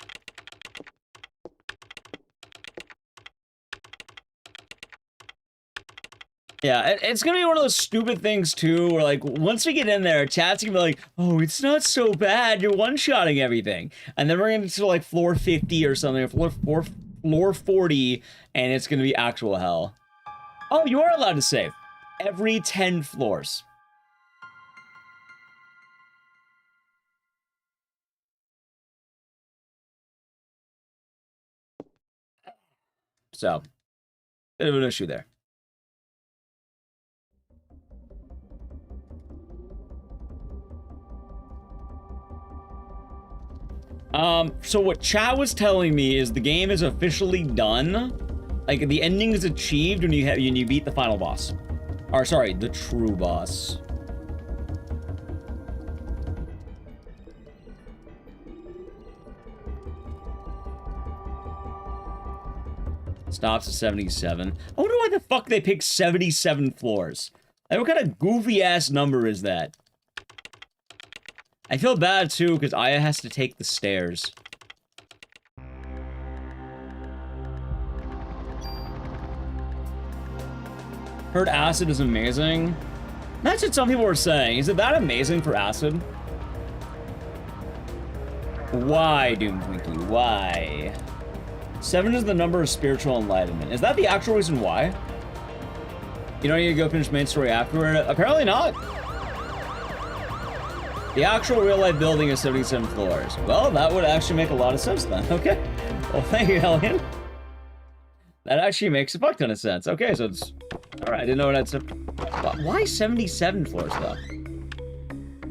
Yeah, it's gonna be one of those stupid things too, where like, once we get in there, chat's gonna be like, oh, it's not so bad, you're one-shotting everything. And then we're gonna get to like floor 50 or something, or floor 40, and it's gonna be actual hell. Oh, you are allowed to save. Every 10 floors. So, bit of an issue there. So what chat was telling me is the game is officially done. Like, the ending is achieved when you beat the final boss. Or, sorry, the true boss. Stops at 77. I wonder why the fuck they picked 77 floors. Like, what kind of goofy-ass number is that? I feel bad, too, because Aya has to take the stairs. Heard acid is amazing. That's what some people were saying. Is it that amazing for acid? Why, Doom Twinkie? Why? 7 is the number of spiritual enlightenment. Is that the actual reason why? You don't need to go finish main story afterward? Apparently not. The actual real-life building is 77 floors. Well, that would actually make a lot of sense then. Okay. Well, thank you, Hellion. That actually makes a fuck ton of sense. Okay, so it's... Alright, I didn't know that's... Why 77 floors, though?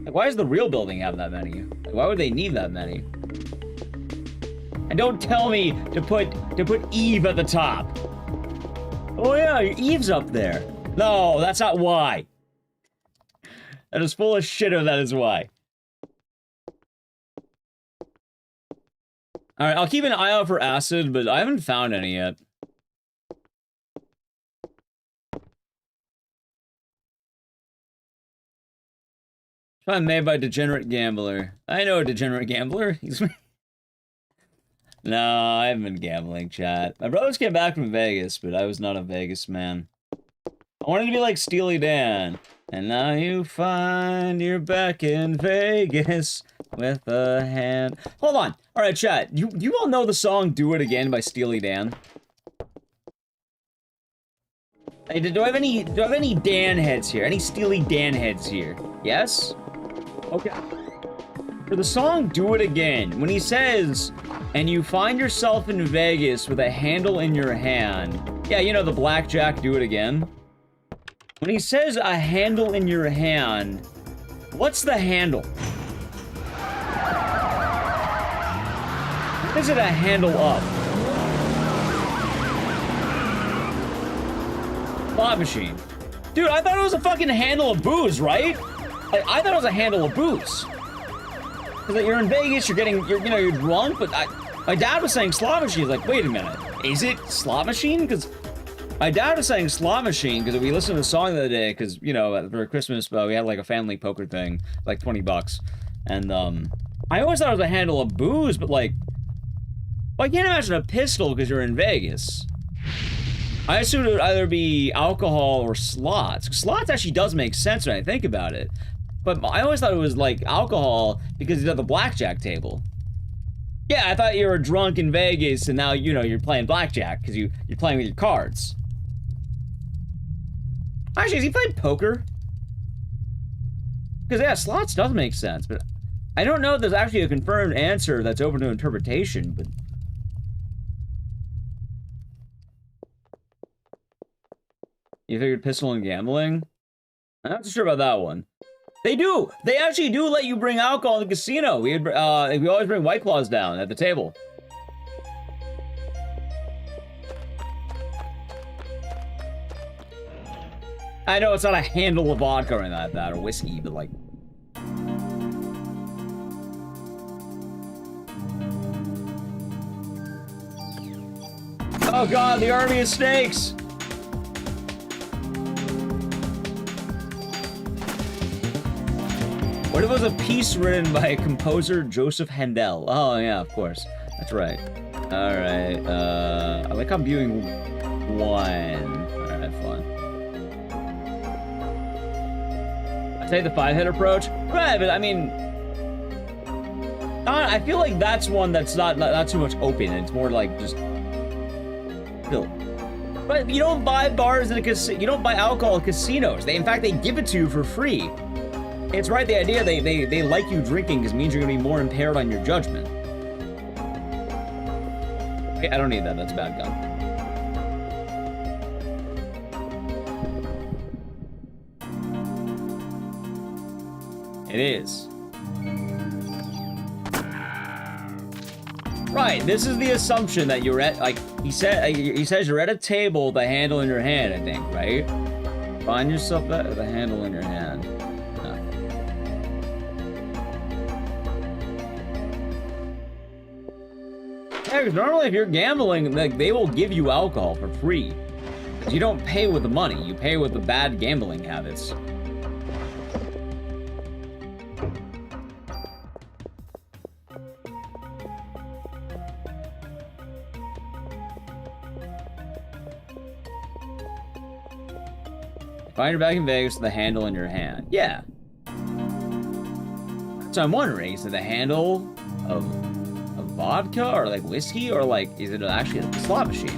Like, why does the real building have that many? Like, why would they need that many? And don't tell me to put Eve at the top. Oh yeah, Eve's up there. No, that's not why. That is full of shit if that is why. Alright, I'll keep an eye out for acid, but I haven't found any yet. Probably made by Degenerate Gambler. I know a Degenerate Gambler. He's... No, I haven't been gambling, chat. My brothers came back from Vegas, but I was not a Vegas man. I wanted to be like Steely Dan. And now you find you're back in Vegas with a hand. Hold on. All right, chat. You all know the song "Do It Again" by Steely Dan? Hey, do I have any Dan heads here? Any Steely Dan heads here? Yes? Okay. For the song "Do It Again," when he says, "And you find yourself in Vegas with a handle in your hand." Yeah, you know the blackjack "Do It Again." When he says a handle in your hand, what's the handle? Is it a handle up? Slot machine. Dude, I thought it was a fucking handle of booze, right? Like, I thought it was a handle of booze. Because like, you're in Vegas, you're drunk, but my dad was saying slot machine. Like, wait a minute, is it slot machine? Because my dad was saying slot machine because we listened to the song the other day because, you know, for Christmas, we had like a family poker thing, like $20. And, I always thought it was a handle of booze, but like, well, I can't imagine a pistol because you're in Vegas. I assumed it would either be alcohol or slots. Slots actually does make sense when I think about it. But I always thought it was like alcohol because it's at the blackjack table. Yeah, I thought you were drunk in Vegas and now, you know, you're playing blackjack because you're playing with your cards. Actually, is he playing poker? Because, yeah, slots does make sense, but I don't know if there's actually a confirmed answer that's open to interpretation, but... You figured pistol and gambling? I'm not too sure about that one. They do. They actually do let you bring alcohol in the casino. We always bring White Claws down at the table. I know it's not a handle of vodka or anything like that, or whiskey, but like... Oh god, the army of snakes! What if it was a piece written by composer Joseph Handel? Oh yeah, of course. That's right. Alright, I like how I'm viewing one. Alright, fun. I take the 5-hit approach? Right, but I mean... I feel like that's one that's not too much open, it's more like just... But you don't buy bars in a casino. You don't buy alcohol at casinos. In fact, they give it to you for free. It's right, the idea they like you drinking because it means you're gonna be more impaired on your judgment. Okay, I don't need that. That's a bad gun. It is. Right, this is the assumption that you're at, like, he says you're at a table with a handle in your hand, I think, right? Find yourself the handle in your hand. No. Yeah, because normally if you're gambling, like, they will give you alcohol for free. You don't pay with the money, you pay with the bad gambling habits. Find your back in Vegas with the handle in your hand. Yeah. So I'm wondering, is it a handle of vodka or like whiskey, or like is it actually a slot machine?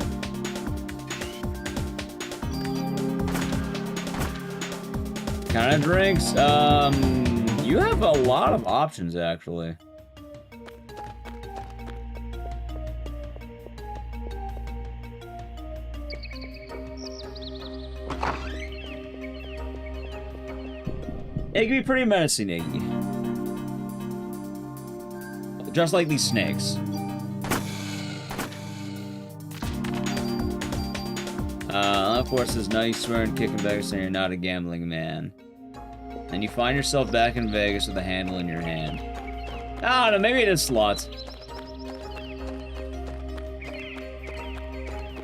Kind of drinks? You have a lot of options actually. It can be pretty menacing, Iggy. Just like these snakes. Of course, it's nice swearing, kicking Vegas, and you're not a gambling man. And you find yourself back in Vegas with a handle in your hand. I don't know, maybe it is slots.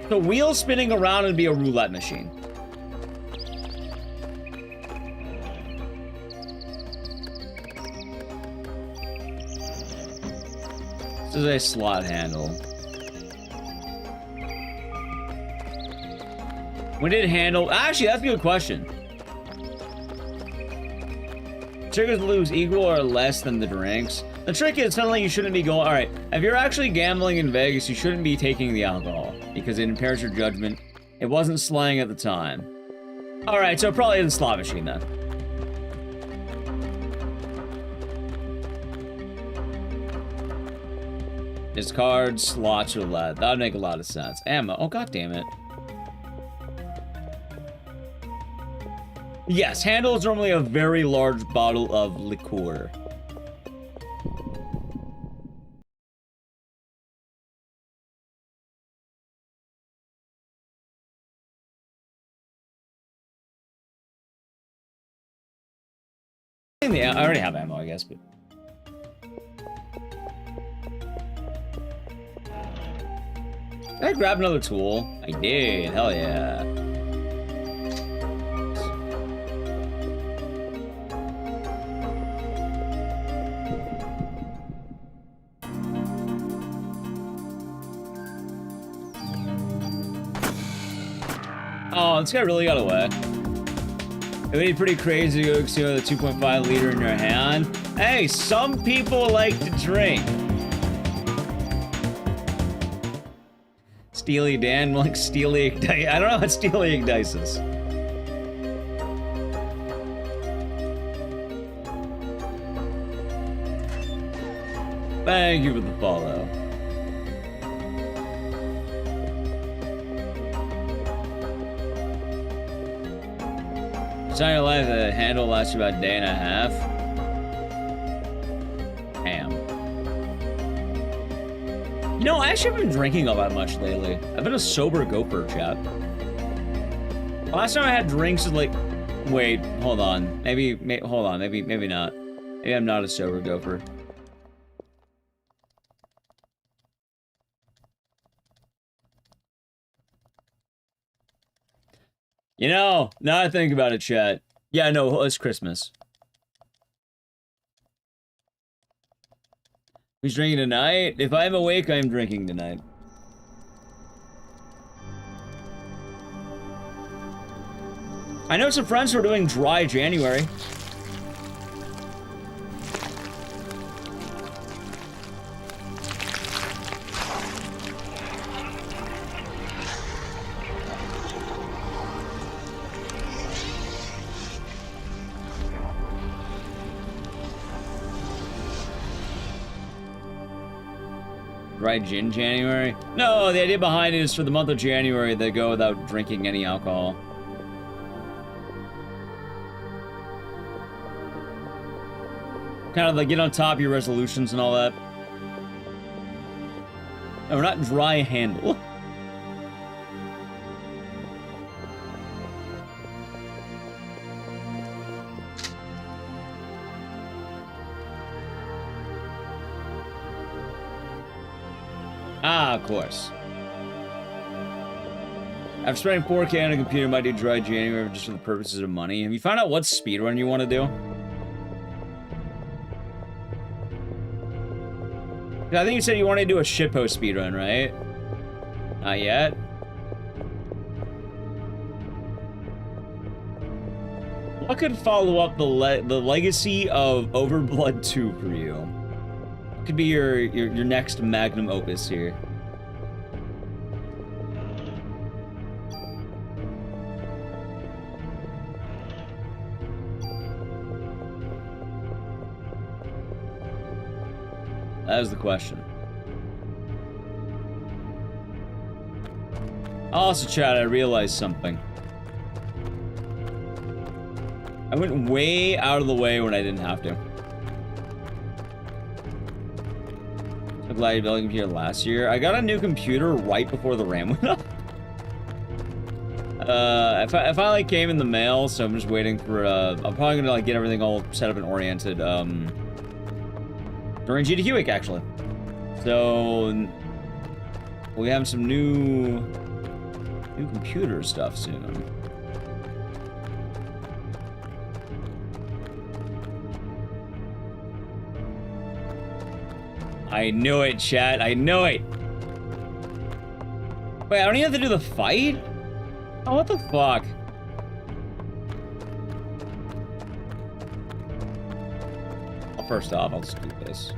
The wheel spinning around would be a roulette machine. This is a slot handle. When did handle... Actually, that's a good question. Triggers lose equal or less than the drinks. The trick is suddenly you shouldn't be going... Alright, if you're actually gambling in Vegas, you shouldn't be taking the alcohol. Because it impairs your judgment. It wasn't slang at the time. Alright, so it probably is a slot machine then. Discard, slots, roulette. That would make a lot of sense. Ammo. Oh, god damn it. Yes, handle is normally a very large bottle of liqueur. I already have ammo, I guess, but... Did I grab another tool? I did. Hell yeah. Oh, this guy really got away. It would be pretty crazy to go casino with a 2.5 liter in your hand. Hey, some people like to drink. Steely Dan, like Steely Ecdycis. I don't know what Steely Ecdycis. Thank you for the follow. Sign your life, the handle lasts about a day and a half. Damn. You know, I actually haven't been drinking all that much lately. I've been a sober gopher, chat. Last time I had drinks was like... Wait, hold on. Maybe not. Maybe I'm not a sober gopher. You know, now I think about it, chat. Yeah, no, it's Christmas. Who's drinking tonight? If I'm awake, I'm drinking tonight. I know some friends who are doing dry January. Dry gin January? No, the idea behind it is for the month of January they go without drinking any alcohol. Kind of like get on top of your resolutions and all that. No, we're not dry handle. Ah, of course. After spending 4K on a computer, might do dry January just for the purposes of money. Have you found out what speedrun you want to do? I think you said you wanted to do a shitpost speedrun, right? Not yet. What could follow up the legacy of Overblood 2 for you? Could be your next magnum opus here. That is the question. Also, chat, I realized something. I went way out of the way when I didn't have to. I'm glad you built a computer last year. I got a new computer right before the RAM went up. It finally came in the mail, so I'm just waiting for, I'm probably gonna, like, get everything all set up and oriented, during GDQ week, actually. So, we have some new computer stuff soon. I knew it, chat. I knew it. Wait, I don't even have to do the fight? Oh, what the fuck? Well, first off, I'll just do this.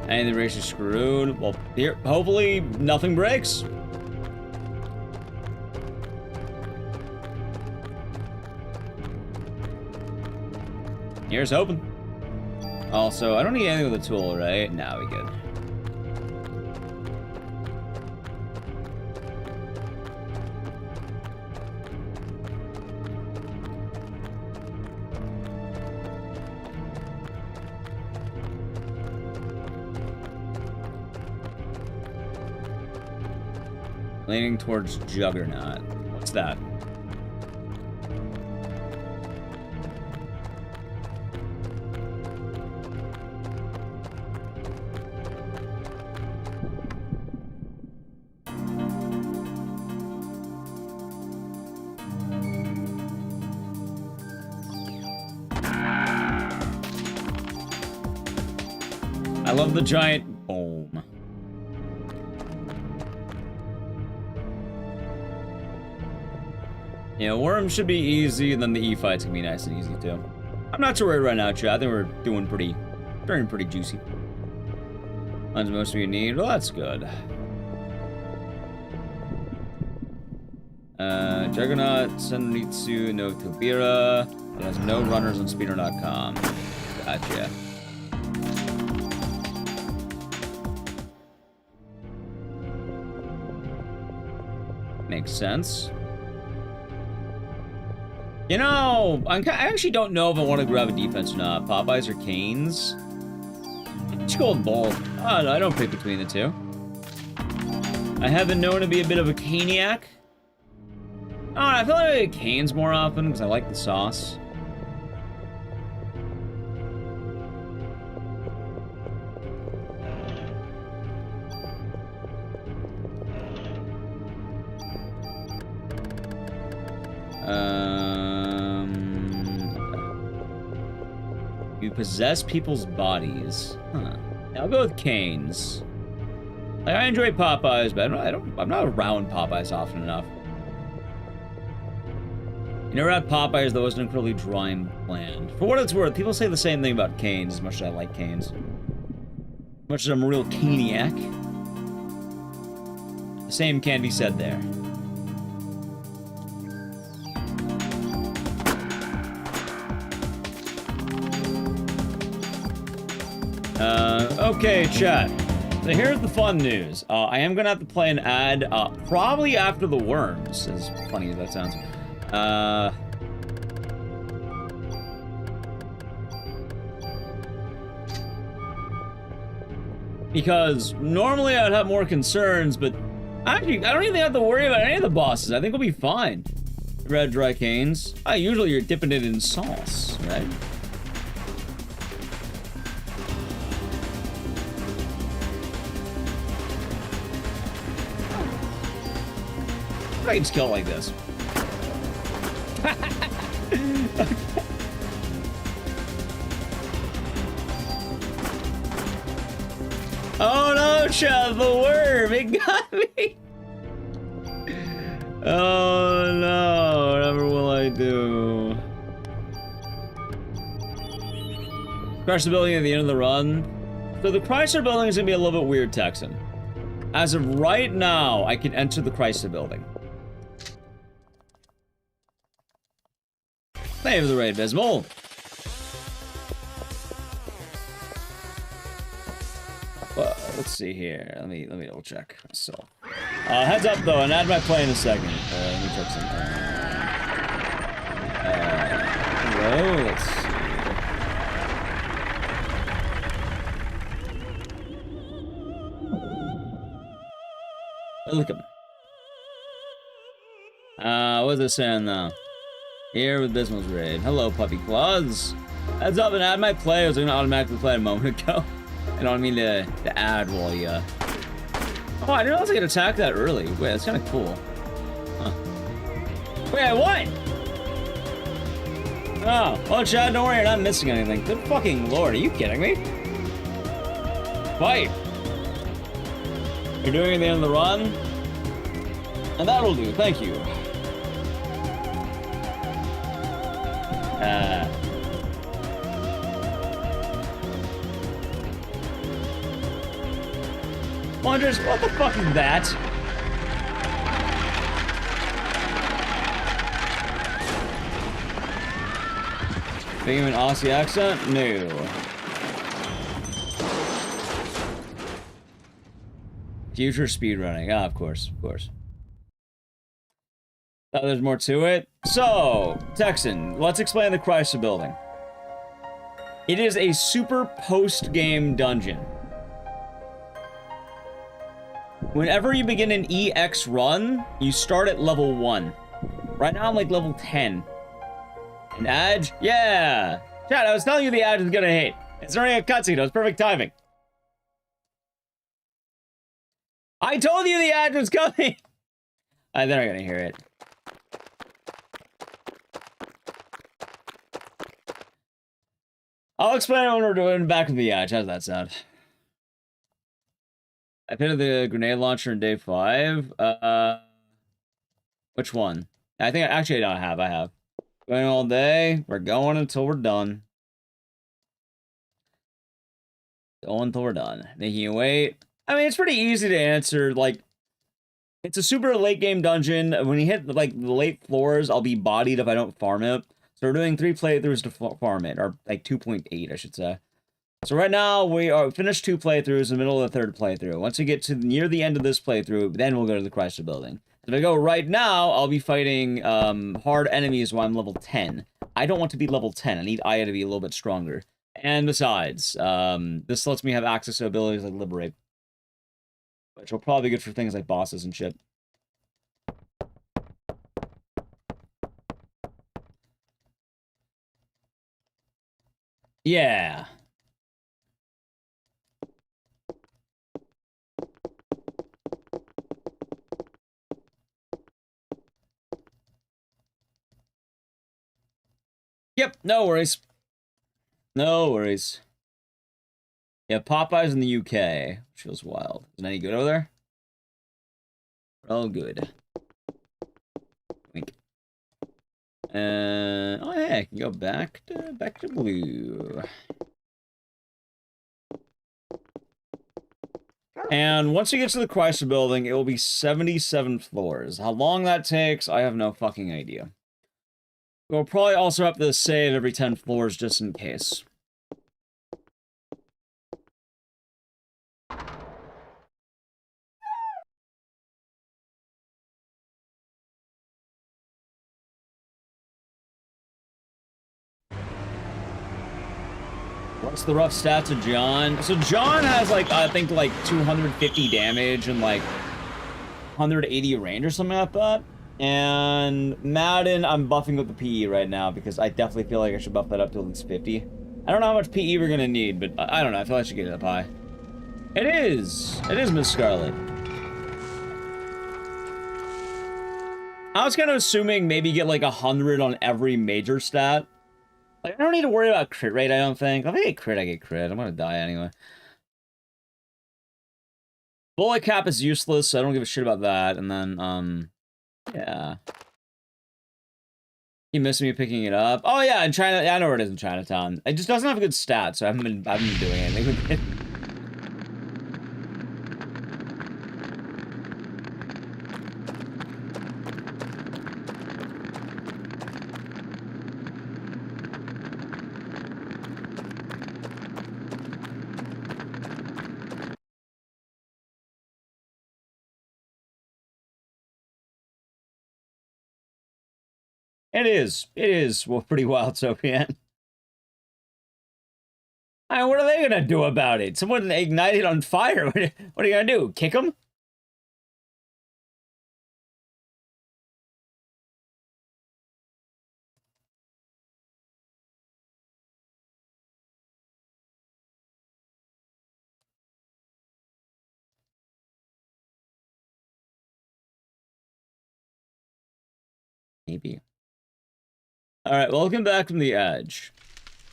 And the race is screwed. Well, here, hopefully nothing breaks. Here's hoping. Also, I don't need anything with a tool, right? Nah, we good. Leaning towards Juggernaut. What's that? I love the giant boom. Yeah, Worm should be easy, and then the E-fights can be nice and easy too. I'm not too worried right now, chat. I think we're doing pretty juicy. Mine's most of you need. Well, that's good. Juggernaut, Senritsu, no Tobira. It has no runners on speedrun.com. Gotcha. Makes sense. You know, I actually don't know if I want to grab a defense or not. Popeyes or Canes? Just go with both. I don't pick between the two. I have been known to be a bit of a Caniac. I feel like I get Canes more often because I like the sauce. You possess people's bodies. Huh. I'll go with Canes. Like, I enjoy Popeyes, but I'm not around Popeyes often enough. You never had Popeyes that wasn't incredibly dry and bland. For what it's worth, people say the same thing about Canes as much as I like Canes. As much as I'm a real Caniac. The same can be said there. Okay, chat. So here's the fun news. I am gonna have to play an ad, probably after the worms, as funny as that sounds. Because normally I'd have more concerns, but actually, I don't even have to worry about any of the bosses. I think we'll be fine. Red dry canes. Usually you're dipping it in sauce, right? I can just kill it like this. Oh no, Chad, the worm! It got me! Oh no, whatever will I do? Crash the building at the end of the run. So the Chrysler building is gonna be a little bit weird, Texan. As of right now, I can enter the Chrysler building. Thank you for the raid, Bismol. Let's see here. Let me double check myself. Heads up though, and add my play in a second. Let me check something. Hello. Let's see. Look at me. What's it saying now? Here with Bismol's raid. Hello, puppy claws. Heads up and add my play. I was gonna automatically play a moment ago. I don't mean to add while you... Oh, I didn't realize I could attack that early. Wait, that's kind of cool. Huh. Wait, I won! Oh, well, Chad, don't worry, you're not missing anything. Good fucking lord, are you kidding me? Fight! You're doing it at the end of the run? And that'll do, thank you. Wonders, what the fuck is that? Being an Aussie accent? No. Future speedrunning. Ah, of course, of course. Thought there's more to it. So, Texan, let's explain the Chrysler building. It is a super post-game dungeon. Whenever you begin an EX run, you start at level 1. Right now I'm like level 10. An Adge? Yeah! Chat, I was telling you the Adge was gonna hit. It's already a cutscene, it was perfect timing. I told you the Adge was coming! They're not gonna hear it. I'll explain it when we're doing back with the Adge. How's that sound? I pitted the grenade launcher in day 5. Which one? I think actually I have. Going all day. We're going until we're done. Going until we're done. Making you wait. I mean, it's pretty easy to answer. Like, it's a super late game dungeon. When you hit like the late floors, I'll be bodied if I don't farm it. So we're doing 3 playthroughs to farm it, or like 2.8, I should say. So right now, we are finished 2 playthroughs in the middle of the 3rd playthrough. Once we get to near the end of this playthrough, then we'll go to the Chrysler building. If I go right now, I'll be fighting hard enemies while I'm level 10. I don't want to be level 10. I need Aya to be a little bit stronger. And besides, this lets me have access to abilities like Liberate, which will probably be good for things like bosses and shit. Yeah. Yep, no worries. No worries. Yeah, Popeye's in the UK, which feels wild. Is it any good over there? Oh, good. Wink. Oh yeah, I can go back to blue. And once you get to the Chrysler building, it will be 77 floors. How long that takes, I have no fucking idea. We'll probably also have to save every 10 floors just in case. What's the rough stats of John? So John has like, I think like 250 damage and like 180 range or something like that. And Madden, I'm buffing with the PE right now because I definitely feel like I should buff that up to at least 50. I don't know how much PE we're gonna need, but I don't know. I feel like I should get it up high. It is Miss Scarlet. I was kind of assuming maybe get like 100 on every major stat. Like, I don't need to worry about crit rate, I don't think. If I get crit, I get crit. I'm gonna die anyway. Bullet cap is useless, so I don't give a shit about that. And then, yeah. You missed me picking it up. Oh yeah, in China, yeah, I know where it is in Chinatown. It just doesn't have a good stat, so I haven't been doing anything with it. It is, well, pretty wild, Sofian. I mean, what are they gonna do about it? Someone ignited on fire. What are you gonna do? Kick them? Maybe. Alright, welcome back from the edge.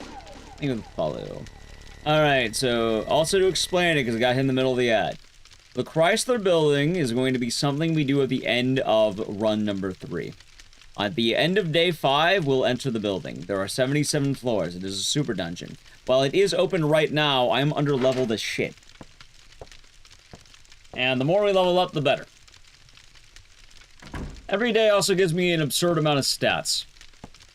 I think follow. Alright, so also to explain it, because I got hit in the middle of the ad. The Chrysler building is going to be something we do at the end of run number 3. At the end of day 5, we'll enter the building. There are 77 floors. It is a super dungeon. While it is open right now, I'm under leveled as shit. And the more we level up, the better. Every day also gives me an absurd amount of stats.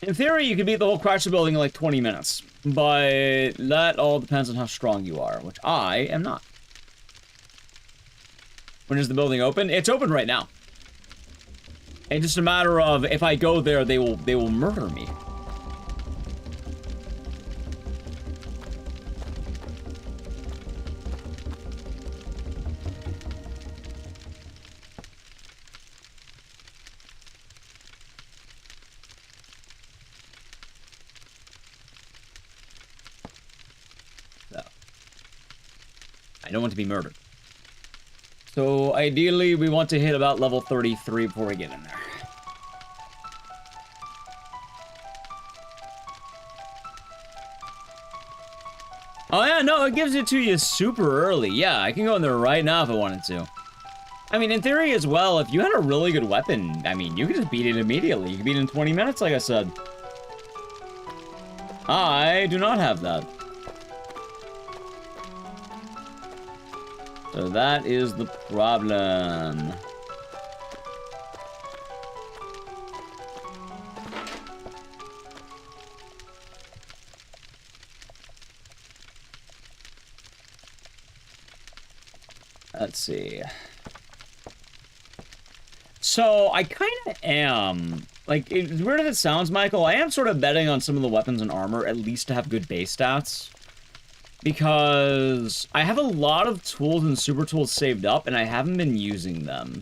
In theory, you could beat the whole Chrysler building in like 20 minutes. But that all depends on how strong you are, which I am not. When is the building open? It's open right now. It's just a matter of if I go there, they will murder me. So, I don't want to be murdered. So ideally, we want to hit about level 33 before we get in there. Oh yeah, no, it gives it to you super early. Yeah, I can go in there right now if I wanted to. I mean, in theory as well, if you had a really good weapon, I mean, you could just beat it immediately. You could beat it in 20 minutes, like I said. I do not have that. So that is the problem. Let's see. So I kind of am. Like, as weird as it sounds, Michael, I am sort of betting on some of the weapons and armor at least to have good base stats. Because I have a lot of tools and super tools saved up, and I haven't been using them.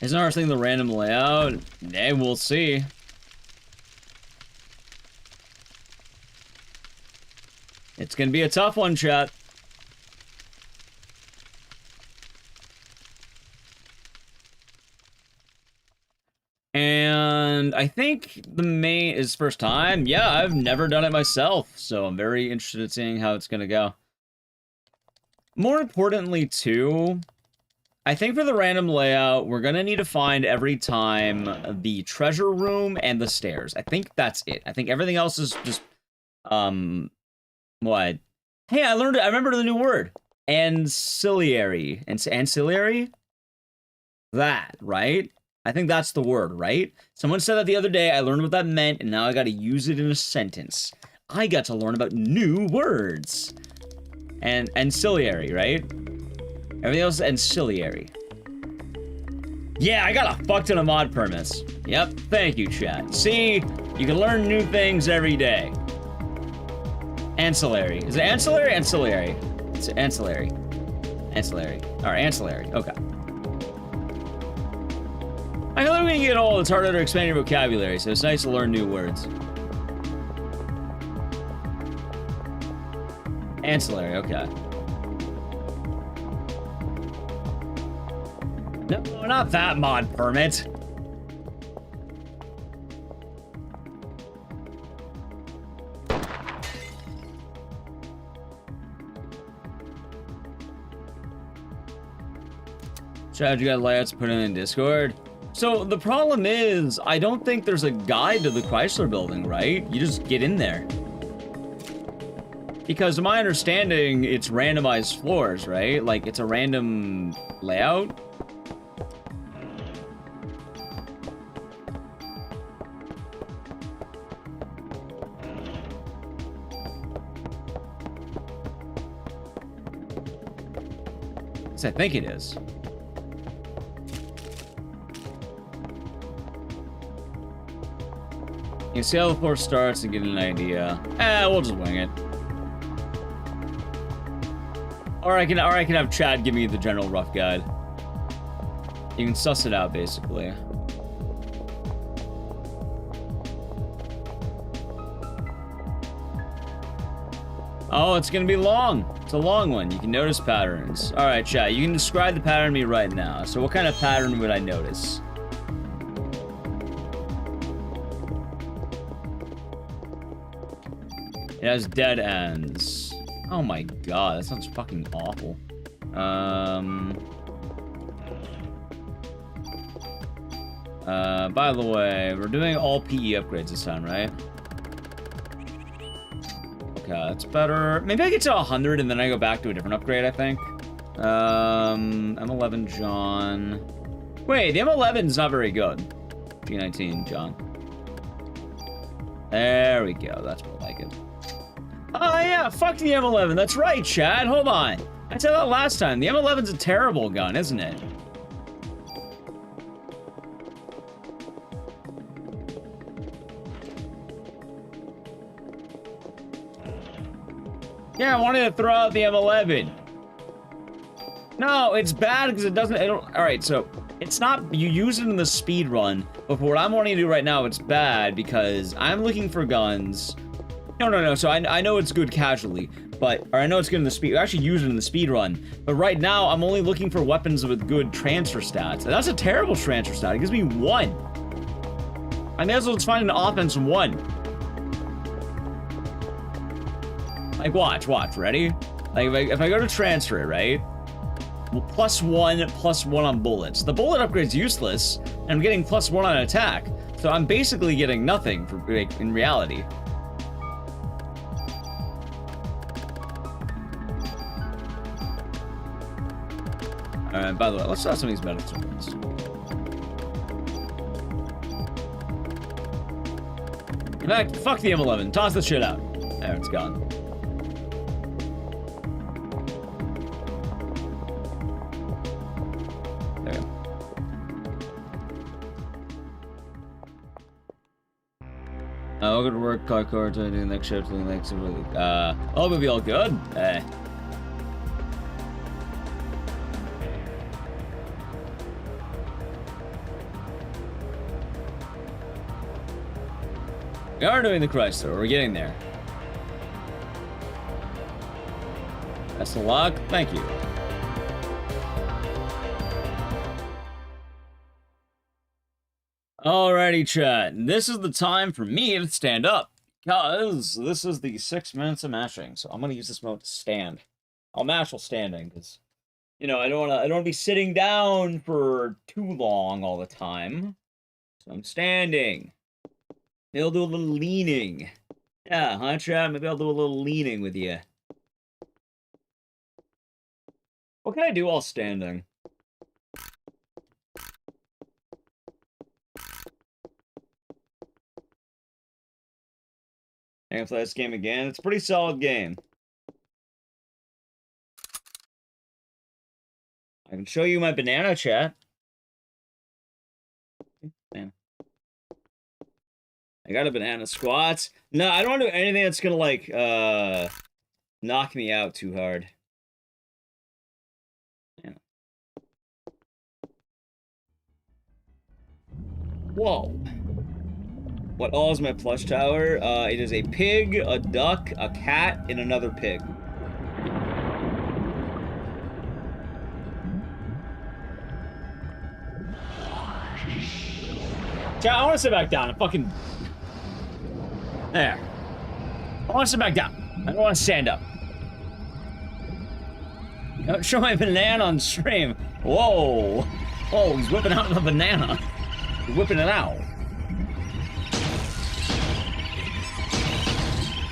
Isn't our thing the random layout? Eh, we'll see. It's gonna be a tough one, chat. And I think the main is first time. Yeah, I've never done it myself, so I'm very interested in seeing how it's gonna go. More importantly, too, I think for the random layout, we're gonna need to find every time the treasure room and the stairs. I think that's it. I think everything else is just, what? Hey, I remembered the new word. Ancillary. Ancillary? That, right? I think that's the word, right? Someone said that the other day, I learned what that meant, and now I gotta use it in a sentence. I got to learn about new words. And ancillary, right? Everything else is ancillary. Yeah, I got a fuck ton of mod permits. Yep, thank you, chat. See, you can learn new things every day. Ancillary. Is it ancillary? Ancillary. It's ancillary. Ancillary. Alright, ancillary. Okay. I know that when you get old, it's harder to expand your vocabulary, so it's nice to learn new words. Ancillary, okay. No, not that mod permit. Strategy guide layouts put in Discord. So the problem is, I don't think there's a guide to the Chrysler building, right? You just get in there. Because to my understanding, it's randomized floors, right? Like, it's a random layout. Yes, I think it is. You can see how the floor starts and get an idea. We'll just wing it. Or I can have Chad give me the general rough guide. You can suss it out, basically. Oh, it's gonna be long. It's a long one. You can notice patterns. All right, Chad, you can describe the pattern to me right now. So what kind of pattern would I notice? It has dead ends. Oh my god, that sounds fucking awful. By the way, we're doing all PE upgrades this time, right? Okay, that's better. Maybe I get to 100 and then I go back to a different upgrade, I think. M11 John. Wait, the M11 is not very good. G19 John. There we go, that's more like it. Oh yeah, fuck the M11. That's right, Chad. Hold on. I said that last time. The M11's a terrible gun, isn't it? Yeah, I wanted to throw out the M11. No, it's bad because it doesn't... Alright, so... It's not... You use it in the speed run, but for what I'm wanting to do right now, it's bad because I'm looking for guns... No. So I know it's good casually, or I know it's good in the speed. I actually use it in the speed run, but right now I'm only looking for weapons with good transfer stats. And that's a terrible transfer stat. It gives me 1. I may as well just find an offense 1. Like, watch. Ready? Like, if I go to transfer it, right? Well, +1 on bullets. The bullet upgrade's useless, and I'm getting +1 on attack. So I'm basically getting nothing in reality. Alright, by the way, let's try some of these medics first. In fact, fuck the M11. Toss the shit out. There, it's gone. I'll go to work, car, to do the next shift, the next, all gonna be all good. We are doing the Chrysler. We're getting there. Best of luck. Thank you. Alrighty, chat. This is the time for me to stand up, because this is the 6 minutes of mashing. So I'm gonna use this mode to stand. I'll mash while standing, because you know I don't wanna be sitting down for too long all the time. So I'm standing. Maybe I'll do a little leaning. Yeah, huh, chat? Maybe I'll do a little leaning with you. What can I do while standing? I can play this game again. It's a pretty solid game. I can show you my banana, chat. Banana. I got a banana squats. No, I don't want to do anything that's gonna, like, knock me out too hard. Yeah. Whoa. What all is my plush tower? It is a pig, a duck, a cat, and another pig. Chat, I want to sit back down and fucking... There. I want to sit back down. I don't want to stand up. Don't show my banana on stream. Whoa. Oh, he's whipping out the banana. He's whipping it out.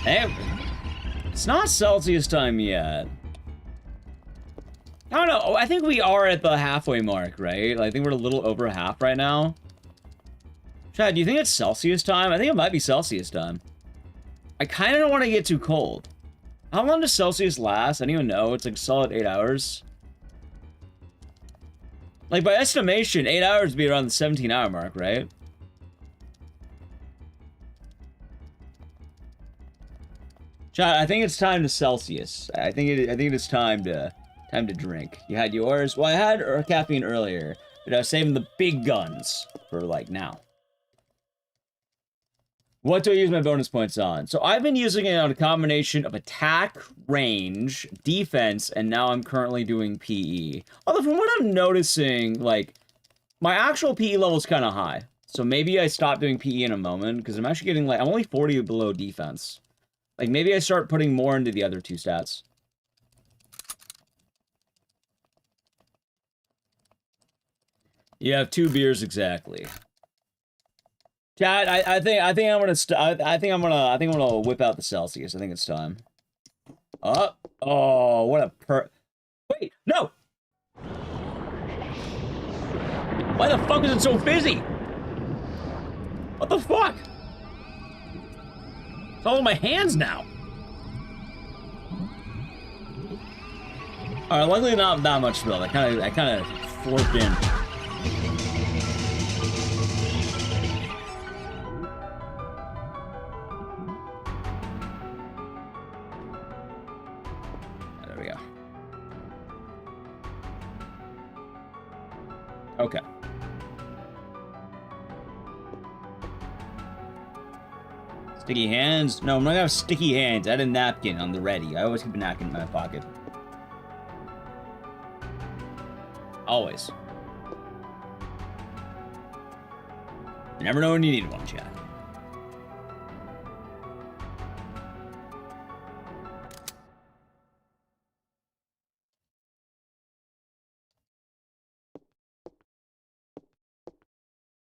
Hey, it's not Celsius time yet. I don't know. I think we are at the halfway mark, right? I think we're a little over half right now. Chad, do you think it's Celsius time? I think it might be Celsius time. I kind of don't want to get too cold. How long does Celsius last? I don't even know. It's like solid 8 hours. Like, by estimation, 8 hours would be around the 17-hour mark, right? Chad, I think it's time to Celsius. I think it is time to drink. You had yours? Well, I had caffeine earlier, but I was saving the big guns for, like, now. What do I use my bonus points on? So I've been using it on a combination of attack, range, defense, and now I'm currently doing PE. Although from what I'm noticing, like, my actual PE level is kind of high. So maybe I stop doing PE in a moment, because I'm actually getting, like, I'm only 40 below defense. Like, maybe I start putting more into the other two stats. You have 2 beers exactly. Chat, I think I'm gonna whip out the Celsius. I think it's time. Oh, what a wait, no! Why the fuck is it so fizzy? What the fuck? It's all in my hands now. Alright, luckily not that much spilled. I kinda forked in. Okay. Sticky hands? No, I'm not gonna have sticky hands. I had a napkin on the ready. I always keep a napkin in my pocket. Always. You never know when you need one, chat.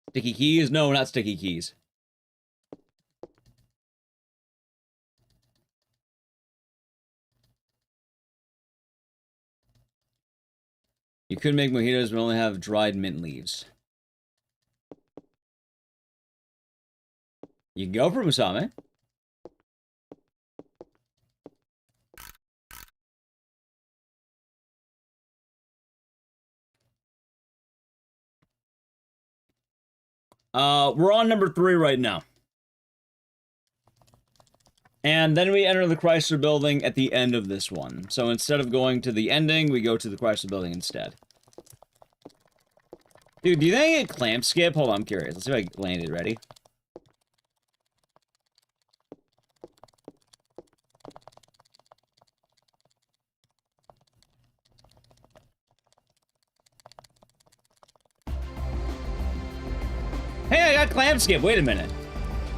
Sticky keys? No, not sticky keys. You could make mojitos but only have dried mint leaves. You can go for Musame. We're on number 3 right now. And then we enter the Chrysler building at the end of this one. So instead of going to the ending, we go to the Chrysler building instead. Dude, do you think I get clamp skip? Hold on, I'm curious. Let's see if I landed. Ready? Hey, I got clamp skip. Wait a minute.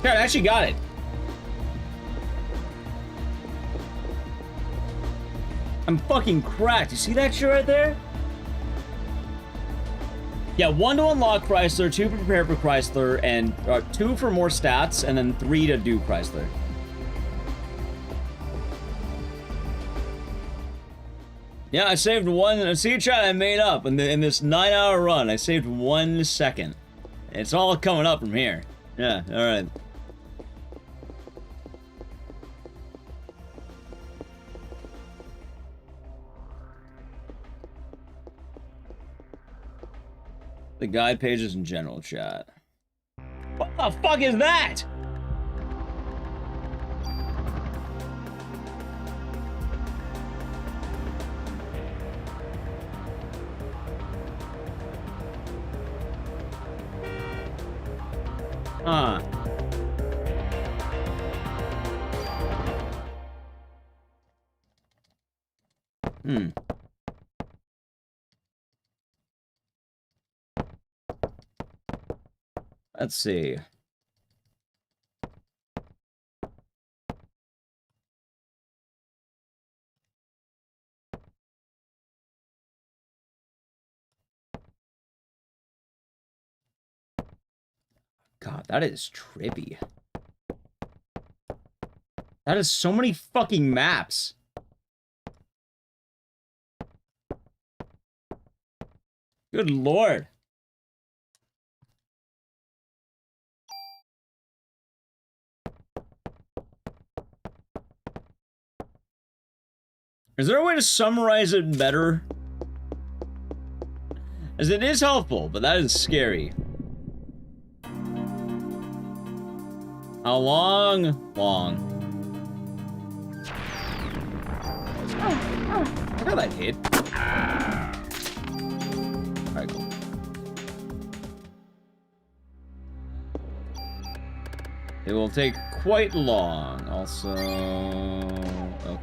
Here, I actually got it. I'm fucking cracked. You see that shit right there? Yeah, 1 to unlock Chrysler, 2 to prepare for Chrysler, and 2 for more stats, and then 3 to do Chrysler. Yeah, I saved 1. See, chat, I made up in this 9-hour run. I saved 1 second. It's all coming up from here. Yeah, all right. The guide pages in general, chat. What the fuck is that? Huh. Let's see. God, that is trippy. That is so many fucking maps. Good lord. Is there a way to summarize it better? As it is helpful, but that is scary. How long? Long. Look how that hit. Alright, cool. It will take quite long. Also, okay.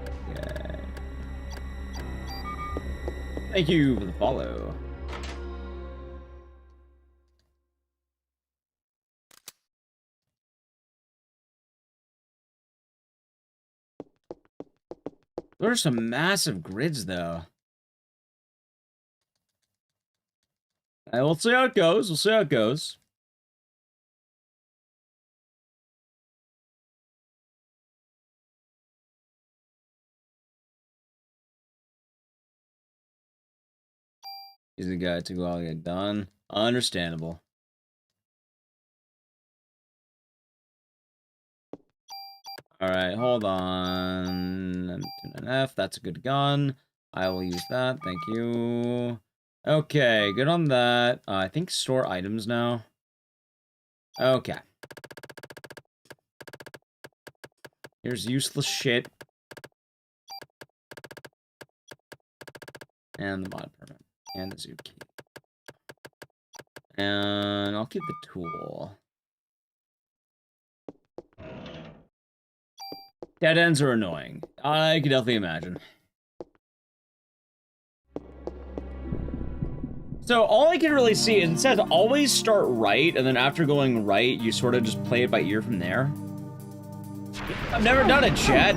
Thank you for the follow. There are some massive grids, though. We'll see how it goes. We'll see how it goes. Easy guy to go all get done. Understandable. Alright, hold on. An F, that's a good gun. I will use that, thank you. Okay, good on that. I think store items now. Okay. Here's useless shit. And the mod permit. And the zoo key. And I'll keep the tool. Dead ends are annoying. I can definitely imagine. So all I can really see is it says always start right, and then after going right, you sort of just play it by ear from there. I've never done it, Chad.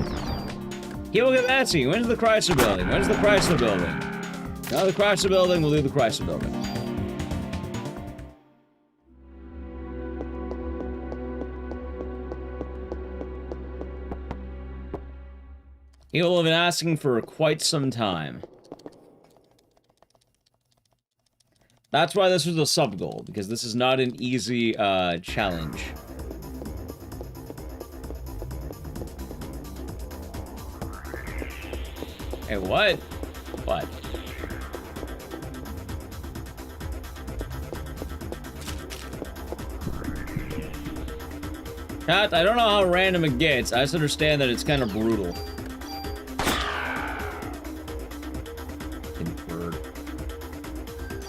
People get asking, when's the Chrysler building? When's the Chrysler building? Now the Chrysler building, we'll do the Chrysler building. People have been asking for quite some time. That's why this was a sub-goal, because this is not an easy challenge. Hey, what? What? Chat, I don't know how random it gets. I just understand that it's kind of brutal. Bird.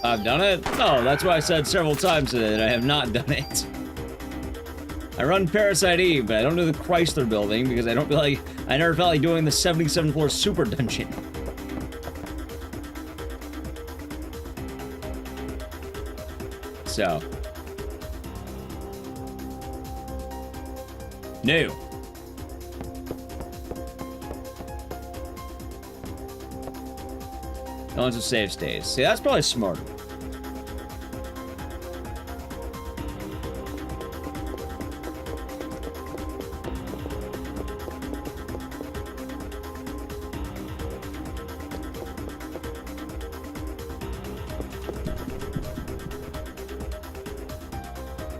I've done it? No, that's why I said several times today that I have not done it. I run Parasite Eve, but I don't do the Chrysler building because I don't feel like I never felt like doing the 77th floor super dungeon. So. No. No one's a save stays. See, that's probably smarter.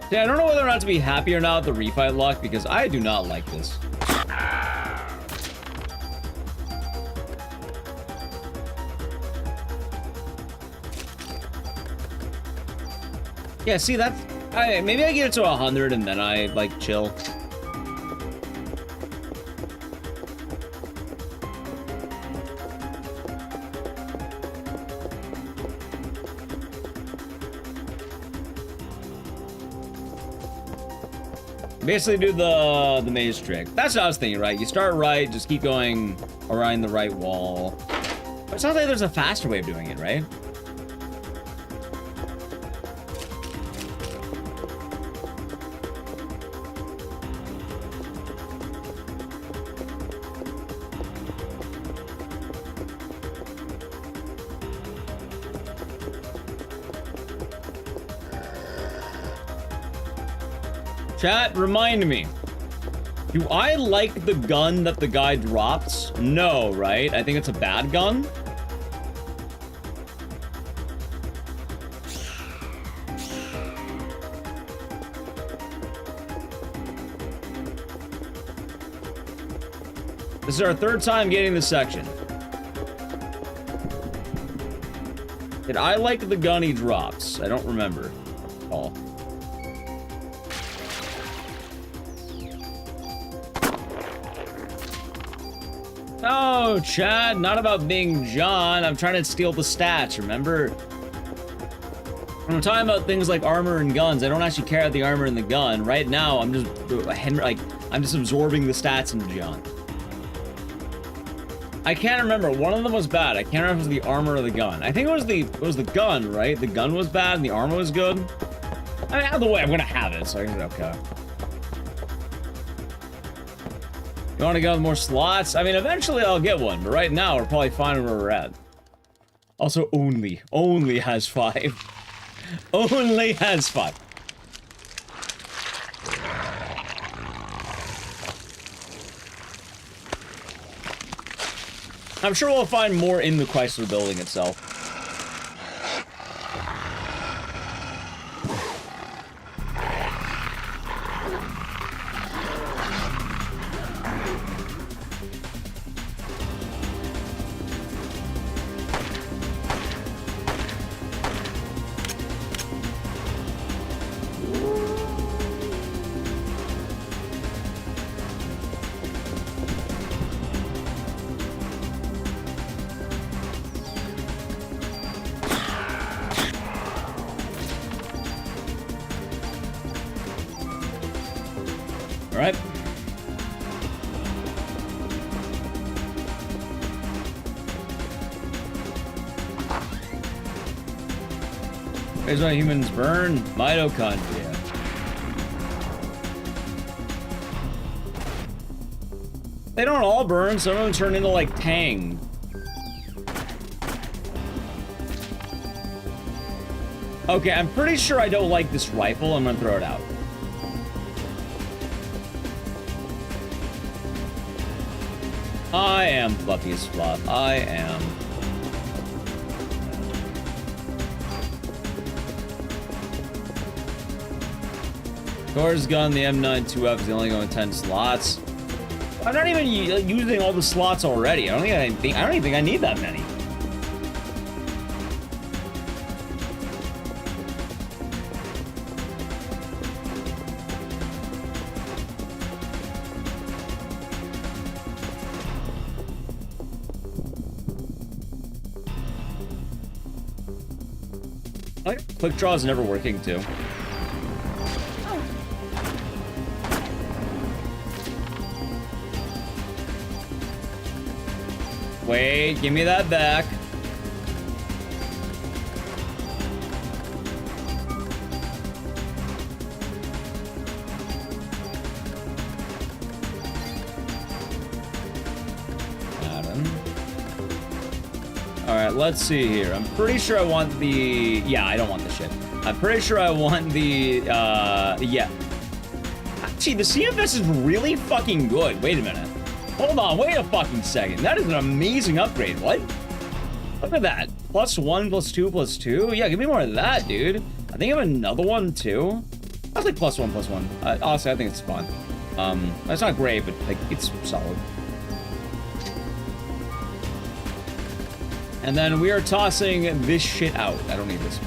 See, I don't know whether or not to be happy or not with the refight luck because I do not like this. Yeah, see, that's... maybe I get it to 100 and then I, like, chill. Basically do the maze trick. That's what I was thinking, right? You start right, just keep going around the right wall. But it sounds like there's a faster way of doing it, right? Chat, remind me. Do I like the gun that the guy drops? No, right? I think it's a bad gun. This is our third time getting this section. Did I like the gun he drops? I don't remember. Oh. No, Chad, not about being John. I'm trying to steal the stats, remember? When I'm talking about things like armor and guns, I don't actually care about the armor and the gun. Right now, I'm just I'm just absorbing the stats into John. I can't remember. One of them was bad. I can't remember if it was the armor or the gun. I think it was the gun, right? The gun was bad and the armor was good. I mean, either way, I'm gonna have it, so I can okay. You want to go with more slots? I mean, eventually I'll get one, but right now we're probably fine where we're at. Also, only has 5. Only has 5. I'm sure we'll find more in the Chrysler building itself. Alright. Here's why humans burn mitochondria. They don't all burn, some of them turn into like Tang. Okay, I'm pretty sure I don't like this rifle. I'm gonna throw it out. I am fluffy as fluff. I am. Thor's gun, the M92F is only going 10 slots. I'm not even using all the slots already. I don't even think I need that many. Quick draw is never working too. Wait, give me that back. Alright, let's see here. I'm pretty sure I want the... Yeah, I don't want the shit. I'm pretty sure I want the... Yeah. Actually, the CFS is really fucking good. Wait a minute. Hold on, wait a fucking second. That is an amazing upgrade. What? Look at that. +1, +2, +2? Yeah, give me more of that, dude. I think I have another one, too. That's like +1, +1. Honestly, I think it's fun. It's not great, but, like, it's solid. And then we are tossing this shit out. I don't need this.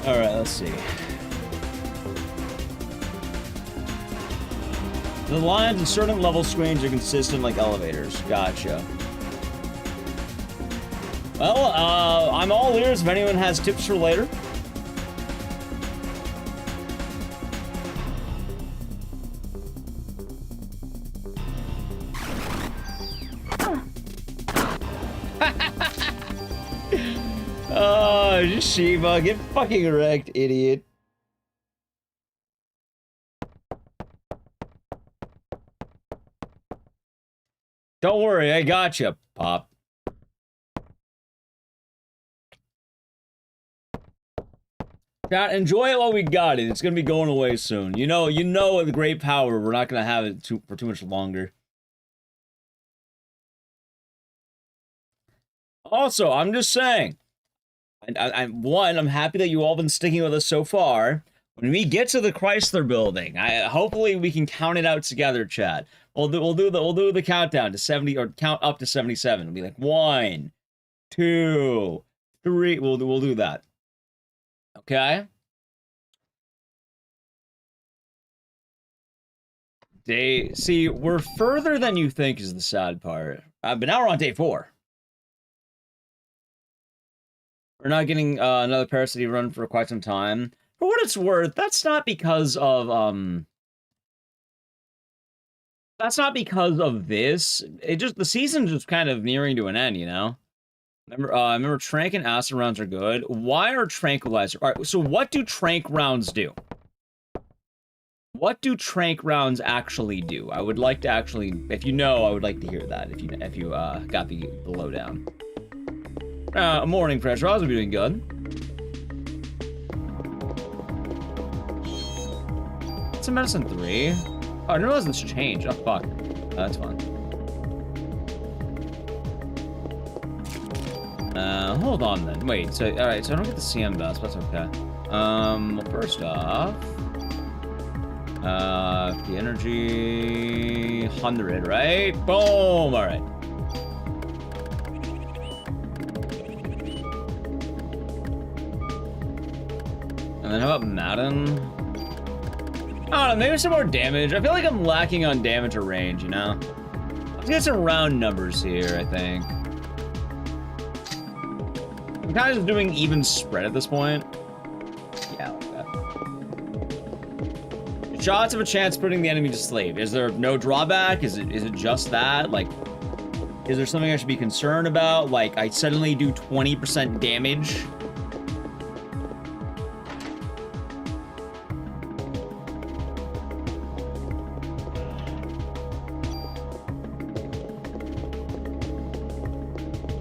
All right, let's see. The lines at certain level screens are consistent like elevators. Gotcha. Well, I'm all ears if anyone has tips for later. Oh, Shiva, get fucking wrecked, idiot. Don't worry, I gotcha, Pop. Chat, enjoy it while we got it. It's gonna be going away soon. You know, with great power, we're not gonna have it for too much longer. Also, I'm just saying. I'm happy that you all been sticking with us so far. When we get to the Chrysler building, hopefully we can count it out together, chat. We'll do the countdown to 70 or count up to 77. It'll be like 1, 2, 3. We'll do that. Okay. See, we're further than you think is the sad part. But now we're on day 4. We're not getting another Parasite run for quite some time. For what it's worth, that's not because of this. The season's just kind of nearing to an end, you know. Remember, trank and acid rounds are good. Why are tranquilizer? All right, so what do trank rounds do? What do trank rounds actually do? I would like to actually, if you know, I would like to hear that. If you got the lowdown. Morning, Pressure. I was doing good. It's a medicine 3. Oh, I didn't realize this changed. Oh, fuck. That's fine. Hold on then. Wait, so, alright, so I don't get the CM best, but that's okay. Well, first off... the energy... 100, right? Boom! Alright. And then how about Madden? I don't know, maybe some more damage. I feel like I'm lacking on damage or range, you know? Let's get some round numbers here, I think. I'm kind of just doing even spread at this point. Yeah, like that. Shots have a chance putting the enemy to sleep. Is there no drawback? Is it just that? Like, is there something I should be concerned about? Like, I suddenly do 20% damage?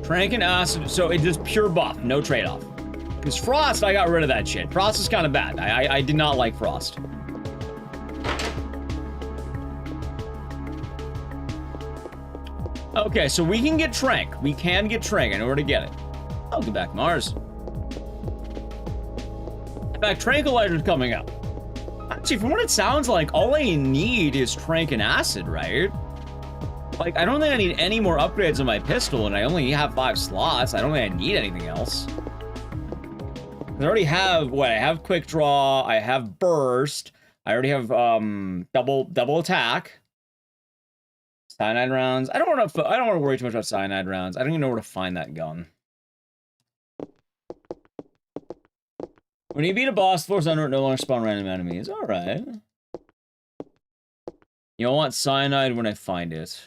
Trank and acid, so it's just pure buff, no trade-off. Because Frost, I got rid of that shit. Frost is kind of bad. I did not like Frost. Okay, so we can get Trank. We can get Trank. I know where to get it. I'll get back Mars. In fact, Tranquilizer's coming up. Actually, from what it sounds like, all I need is Trank and acid, right? Like, I don't think I need any more upgrades on my pistol, and I only have 5 slots. I don't think I need anything else. I already have, what, I have Quick Draw, I have Burst, I already have double attack. Cyanide rounds. I don't want to worry too much about cyanide rounds. I don't even know where to find that gun. When you beat a boss, floors under it no longer spawn random enemies. All right. You don't want cyanide when I find it.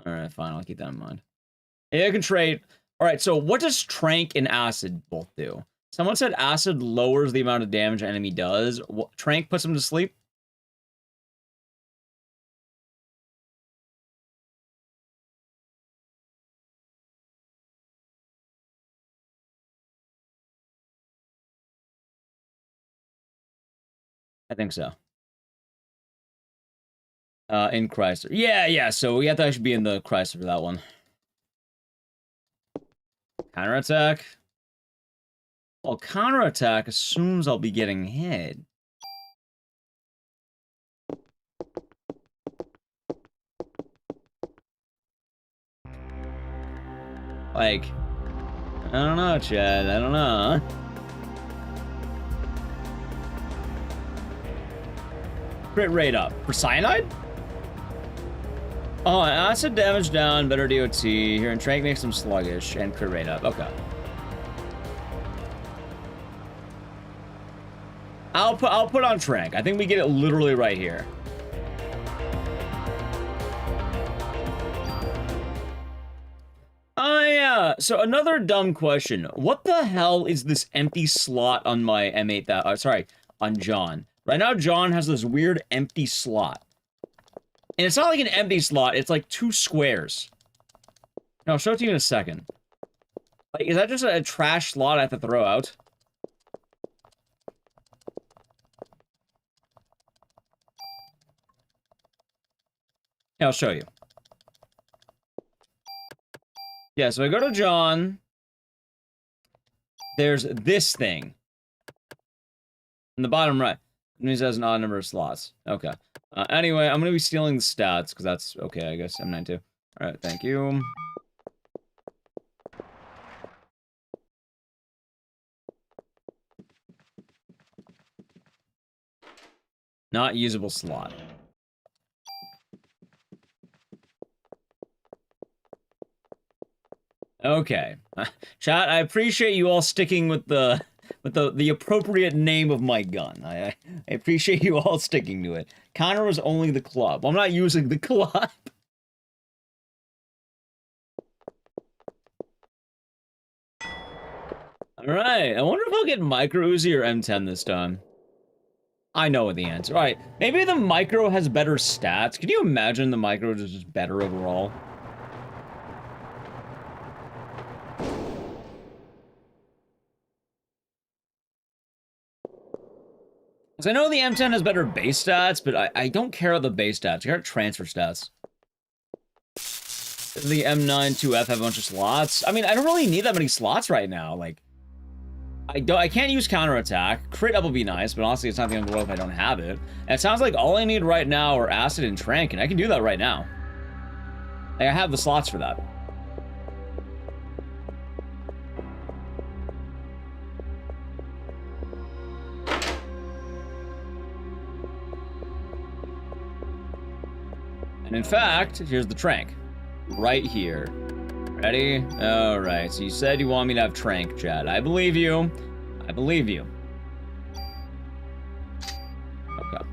All right, fine. I'll keep that in mind. Yeah, I can trade. All right. So what does trank and acid both do? Someone said acid lowers the amount of damage an enemy does. Trank puts them to sleep. I think so. In Chrysler. Yeah, so we have to actually be in the Chrysler for that one. Counterattack. Well, counterattack assumes I'll be getting hit. Like, I don't know, Chad. I don't know. Crit rate up. For cyanide? Oh, acid damage down, better DOT. Here, and Trank makes them sluggish, and crit rate up. Okay. I'll put on Trank. I think we get it literally right here. Oh, yeah. So another dumb question. What the hell is this empty slot on my M8? Sorry, on John. Right now, John has this weird empty slot. And it's not like an empty slot. It's like 2 squares. No, I'll show it to you in a second. Like, is that just a trash slot I have to throw out? Yeah, I'll show you. Yeah, so I go to John. There's this thing. In the bottom right. It means it has an odd number of slots. Okay. Anyway, I'm going to be stealing the stats, because that's okay, I guess. M92. Alright, thank you. Not usable slot. Okay. Chat, I appreciate you all sticking with the appropriate name of my gun. I appreciate you all sticking to it. Connor was only the club. I'm not using the club. Alright, I wonder if I'll get Micro Uzi or M10 this time. I know the answer. Alright, maybe the Micro has better stats. Can you imagine the Micro is just better overall? Because I know the M10 has better base stats, but I don't care about the base stats. I care about transfer stats. Does the M9 2F have a bunch of slots? I mean, I don't really need that many slots right now. Like, I can't use counterattack. Crit up will be nice, but honestly, it's not the end of the world if I don't have it. And it sounds like all I need right now are acid and trank, and I can do that right now. Like, I have the slots for that. And in fact, here's the trank. Right here. Ready? Alright, so you said you want me to have trank, Chad. I believe you. I believe you. Okay.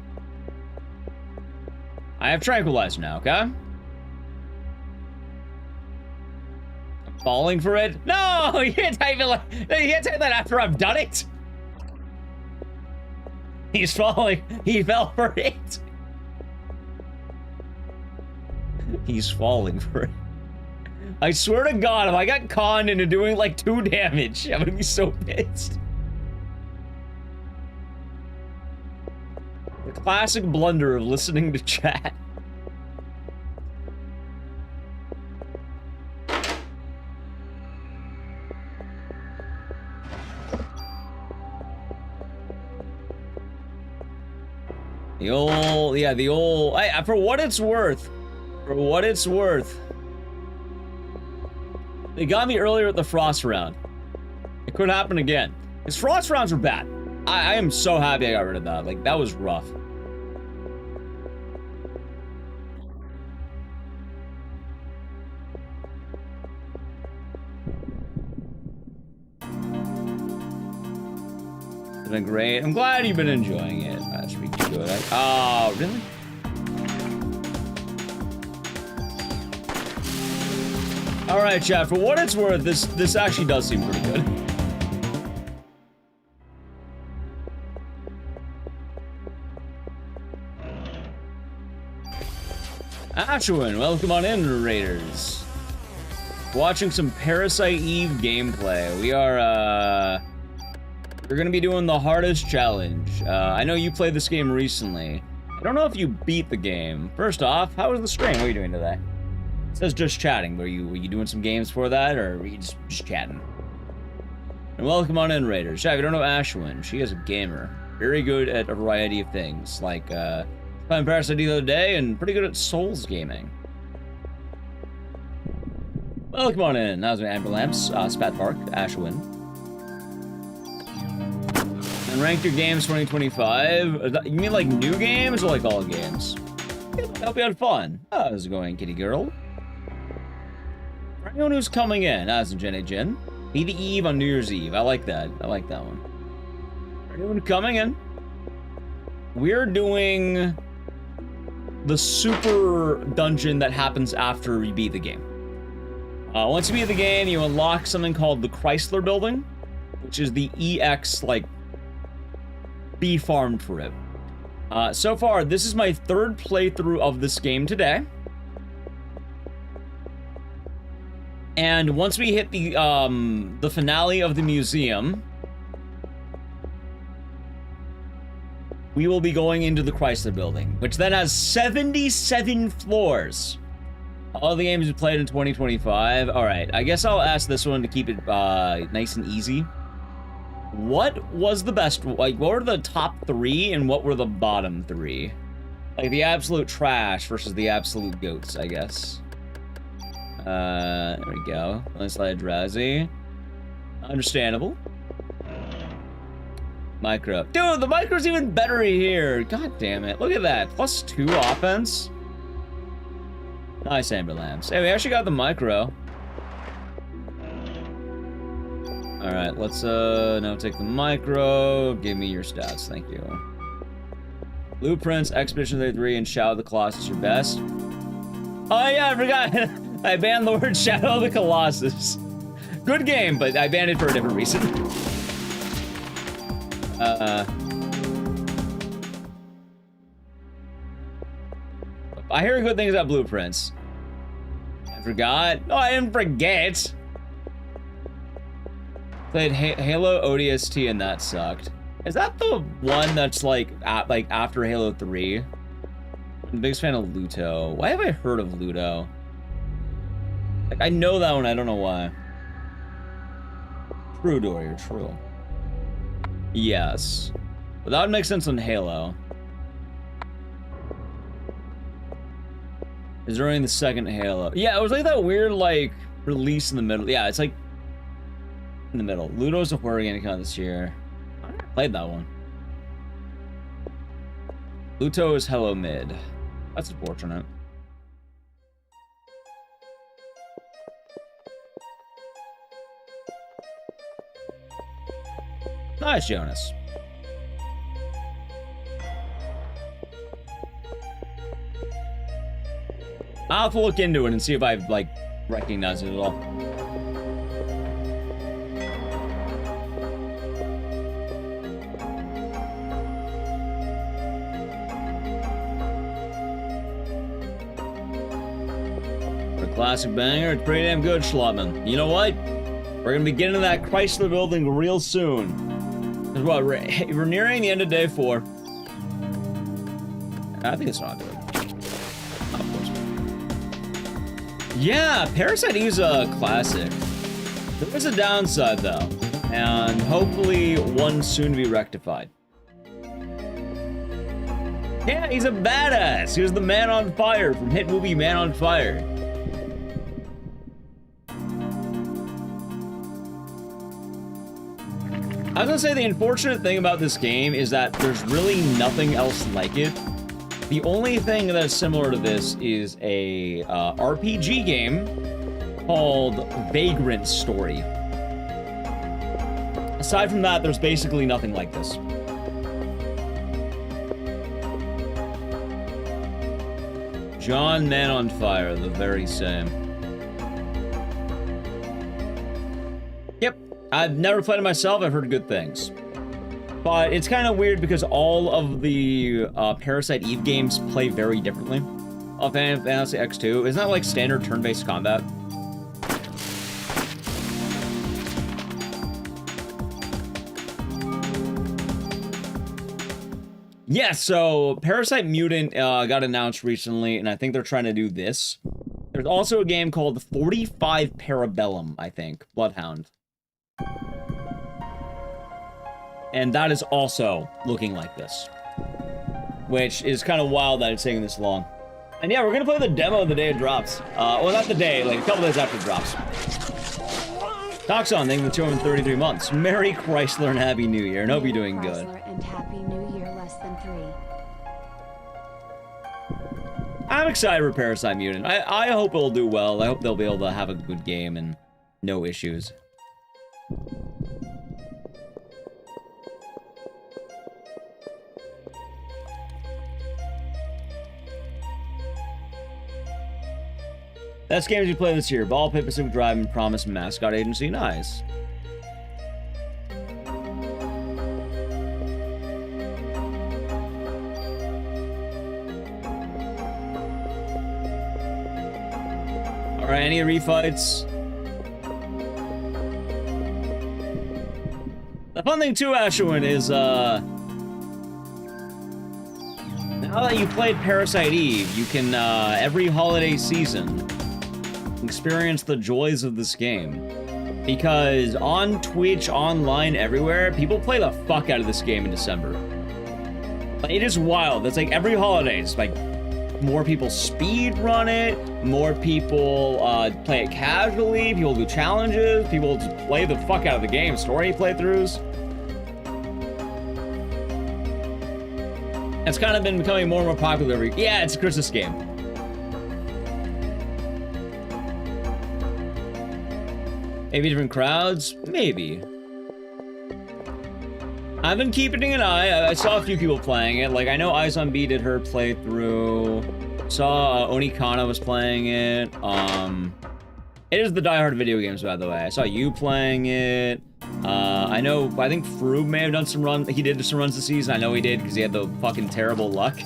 I have tranquilizer now, okay? I'm falling for it. No! You can't type it like... You can't type that after I've done it! He's falling. He fell for it. He's falling for it. I swear to God, if I got conned into doing like 2 damage, I'm gonna be so pissed. The classic blunder of listening to chat. The old, yeah, the old, for what it's worth. For what it's worth. They got me earlier at the frost round. It could happen again. His frost rounds were bad. I am so happy I got rid of that. Like, that was rough. been great. I'm glad you've been enjoying it. That should be good. Oh, really? All right, chat. For what it's worth, this actually does seem pretty good. Ashwin, welcome on in, Raiders. Watching some Parasite Eve gameplay. We're gonna be doing the hardest challenge. I know you played this game recently. I don't know if you beat the game. First off, how was the stream? What are you doing today? It says just chatting. Were you doing some games for that, or were you just chatting? And welcome on in, Raiders. Yeah, if you don't know Ashwin, she is a gamer. Very good at a variety of things, like playing Parasite the other day, and pretty good at Souls gaming. Welcome on in. That was my Amber Lamps, Spat Park, Ashwin. And rank your games 2025. You mean like new games or like all games? I hope you had fun. How's it going, kitty girl? For anyone who's coming in, as in Jenny Jen, be the Eve on New Year's Eve. I like that. I like that one. For anyone coming in, we're doing the super dungeon that happens after you beat the game. Once you beat the game, you unlock something called the Chrysler building, which is the EX, like, bee farm for it. So far, this is my third playthrough of this game today. And once we hit the finale of the museum, we will be going into the Chrysler building, which then has 77 floors. All the games we played in 2025. All right, I guess I'll ask this one to keep it nice and easy. What was the best, like, what were the top 3 and what were the bottom 3? Like, the absolute trash versus the absolute goats, I guess. There we go. Nice light drowsy. Understandable. Micro. Dude, the micro's even better here. God damn it. Look at that. +2 offense. Nice, Amber Lamps. Hey, we actually got the micro. Alright, let's now take the micro. Give me your stats, thank you. Blueprints, Expedition 33, and Shadow of the Colossus your best. Oh yeah, I forgot. I banned the word Shadow of the Colossus. Good game, but I banned it for a different reason. I hear good things about Blueprints. I forgot. Oh, I didn't forget. Played Halo ODST and that sucked. Is that the one that's like after Halo 3? I'm the biggest fan of Luto. Why have I heard of Luto? Like, I know that one, I don't know why. True, Dorier, true. Yes. But that would make sense on Halo. Is during the second Halo. Yeah, it was like that weird, like, release in the middle. Yeah, it's like in the middle. Ludo's a horror game to come out this year. I never played that one. Luto is Hello Mid. That's unfortunate. Nice, Jonas. I'll have to look into it and see if I, like, recognize it at all. For a classic banger, it's pretty damn good, Schlotman. You know what? We're gonna be getting to that Chrysler building real soon. Because what, we're nearing the end of day 4. I think it's not good. Yeah, Parasite is a classic. There is a downside, though, and hopefully one soon to be rectified. Yeah, he's a badass. He was the Man on Fire from hit movie Man on Fire. I was gonna say the unfortunate thing about this game is that there's really nothing else like it. The only thing that's similar to this is a RPG game called Vagrant Story. Aside from that, there's basically nothing like this. John Man on Fire, the very same. Yep, I've never played it myself, I've heard good things. But it's kind of weird because all of the Parasite Eve games play very differently. Final Fantasy X2, isn't that like standard turn-based combat? Yeah, so Parasite Mutant got announced recently, and I think they're trying to do this. There's also a game called 45 Parabellum, I think. Bloodhound. And that is also looking like this. Which is kind of wild that it's taking this long. And yeah, we're going to play the demo the day it drops. Well, not the day, like a couple days after it drops. Toxon, thank you for 233 months. Merry Chrysler and Happy New Year. And hope you're doing good. And Happy New Year less than 3. I'm excited for Parasite Mutant. I hope it'll do well. I hope they'll be able to have a good game and no issues. Best games you play this year: Ball Pit, Pacific Drive, and Promise Mascot Agency. Nice. Alright, any refights? The fun thing too, Ashwin, is now that you played Parasite Eve, you can every holiday season experience the joys of this game. Because on Twitch, online, everywhere, people play the fuck out of this game in December. Like, it is wild. It's like every holiday, it's like more people speed run it, more people play it casually, people do challenges, people just play the fuck out of the game, story playthroughs. It's kind of been becoming more and more popular. Yeah, it's a Christmas game. Maybe different crowds? Maybe. I've been keeping an eye. I saw a few people playing it. Like, I know Eyes on B did her playthrough. Saw Onikana was playing it. It is the diehard video games, by the way. I saw you playing it. I think Froob may have done some runs. He did some runs this season. I know he did because he had the fucking terrible luck.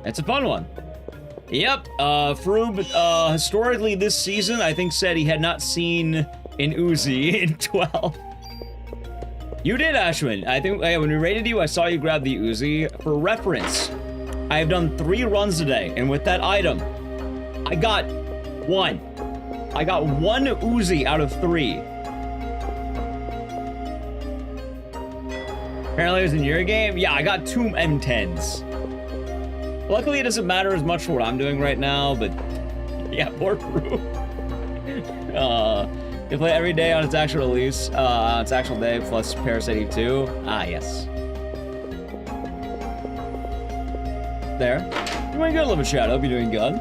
It's a fun one. Yep, Froob, historically this season, I think said he had not seen an Uzi in 12. You did, Ashwin. I think when we rated you, I saw you grab the Uzi. For reference, I have done 3 runs today, and with that item, I got 1. I got 1 Uzi out of 3. Apparently it was in your game? Yeah, I got 2 M10s. Luckily, it doesn't matter as much for what I'm doing right now, but yeah, poor Froob. You play every day on its actual release, on its actual day, plus Parasite Eve 2. Ah, yes. There. You're doing good, Living Shadow. Hope you're doing good.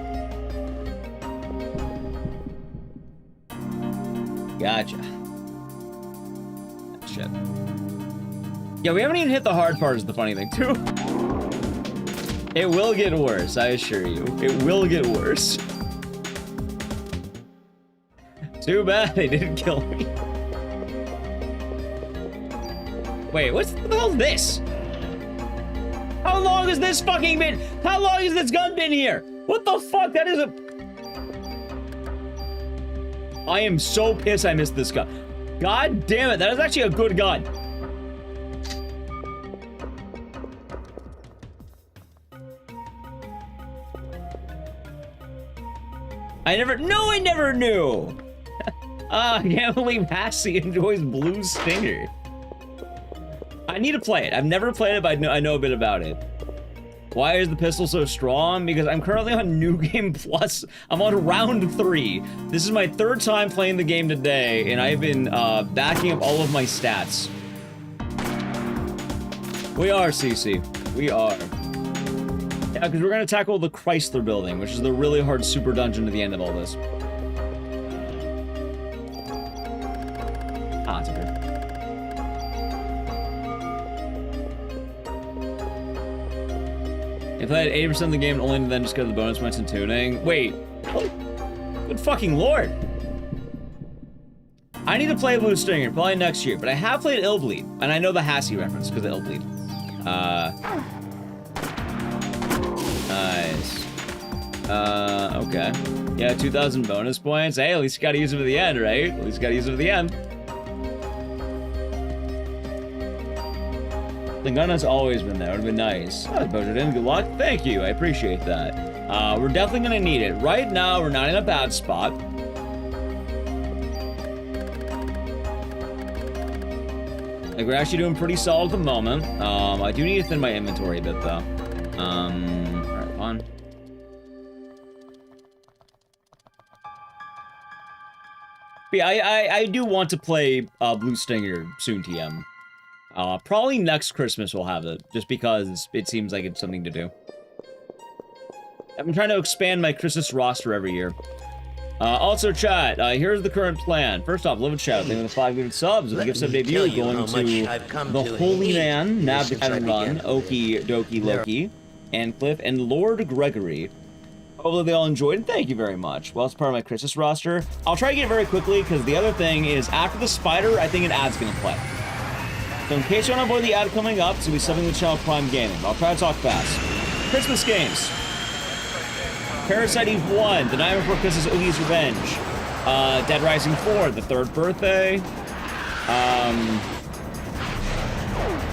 Gotcha. Shit. Yeah, we haven't even hit the hard part is the funny thing, too. It will get worse, I assure you. It will get worse. Too bad they didn't kill me. Wait, what the hell is this? How long has this fucking been? How long has this gun been here? What the fuck? That is a... I am so pissed I missed this gun. God damn it, that is actually a good gun. I never knew. I can't believe Hassie enjoys Blue Stinger. I need to play it. I've never played it, but I know a bit about it. Why is the pistol so strong? Because I'm currently on New Game Plus. I'm on round 3. This is my 3rd time playing the game today, and I've been backing up all of my stats. We are, CC. We are. Yeah, because we're going to tackle the Chrysler building, which is the really hard super dungeon at the end of all this. Ah, it's okay. If I had 80% of the game only to then just go to the bonus points and tuning. Wait. Oh, good fucking lord. I need to play Blue Stinger, probably next year, but I have played Illbleed, and I know the Hassie reference because of Illbleed. Nice. Okay. Yeah, 2,000 bonus points. Hey, at least you gotta use them at the end, right? At least you gotta use them at the end. The gun has always been there. It would have been nice. Oh, voted in. Good luck. Thank you. I appreciate that. We're definitely gonna need it. Right now, we're not in a bad spot. Like, we're actually doing pretty solid at the moment. I do need to thin my inventory a bit, though. Alright, fine. But yeah, I do want to play Blue Stinger soon, TM. Probably next Christmas we'll have it, just because it seems like it's something to do. I've been trying to expand my Christmas roster every year. Also, chat, here's the current plan. First off, live and shout. Thank you for the 5 gifted subs. With the gift sub debut, going to the Holy Man, Nab and Run, Okie Dokie Loki, and Cliff, and Lord Gregory. Hopefully they all enjoyed, and thank you very much. Well, it's part of my Christmas roster. I'll try to get it very quickly, because the other thing is, after the spider, I think an ad's going to play. So in case you want to avoid the ad coming up, it's going to be something with Channel Prime Gaming. I'll try to talk fast. Christmas games. Parasite Eve 1, The Night Before Christmas, Ecdycis Revenge, Dead Rising 4, The Third Birthday,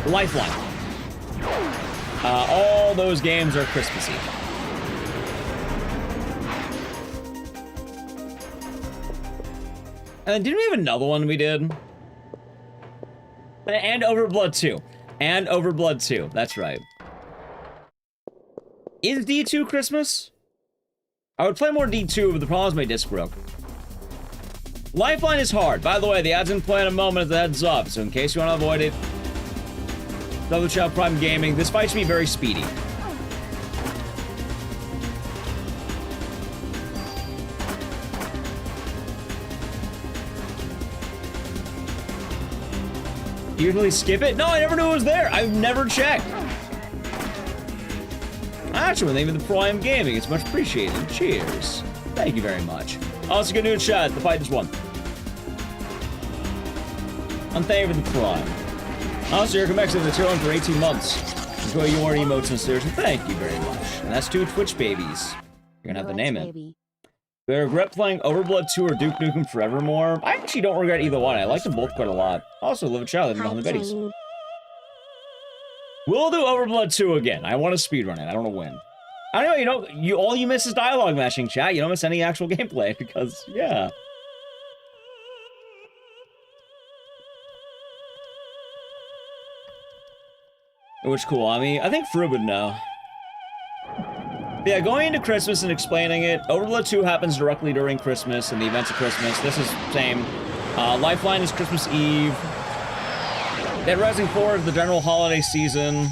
Lifeline. All those games are Christmassy. And then didn't we have another one we did? And Overblood 2. And Overblood 2, that's right. Is D2 Christmas? I would play more D2, but the problem is my disc broke. Lifeline is hard. By the way, the ad's in play in a moment as a heads up, so in case you want to avoid it, Double Channel Prime Gaming. This fight should be very speedy. You usually skip it? No, I never knew it was there. I've never checked. Actually, thank you for the Prime Gaming. It's much appreciated. Cheers. Thank you very much. Also, good news, chat. The fight just won. And thank you for the Prime. Also, you're coming to the tier 1 for 18 months. Enjoy your emotes and stairs. Thank you very much. And that's 2 Twitch babies. You're gonna have to name it. Do I regret playing Overblood 2 or Duke Nukem Forevermore? I actually don't regret either one. I like them both quite a lot. Also, live a child on the biddies. We'll do Overblood 2 again. I want to speedrun it. I don't want to win. I don't know, all you miss is dialogue matching, chat. You don't miss any actual gameplay because, yeah. Which cool, I mean, I think Fruit would know. But yeah, going into Christmas and explaining it, Overblood 2 happens directly during Christmas and the events of Christmas. This is same. Lifeline is Christmas Eve. Dead Rising 4 is the general holiday season.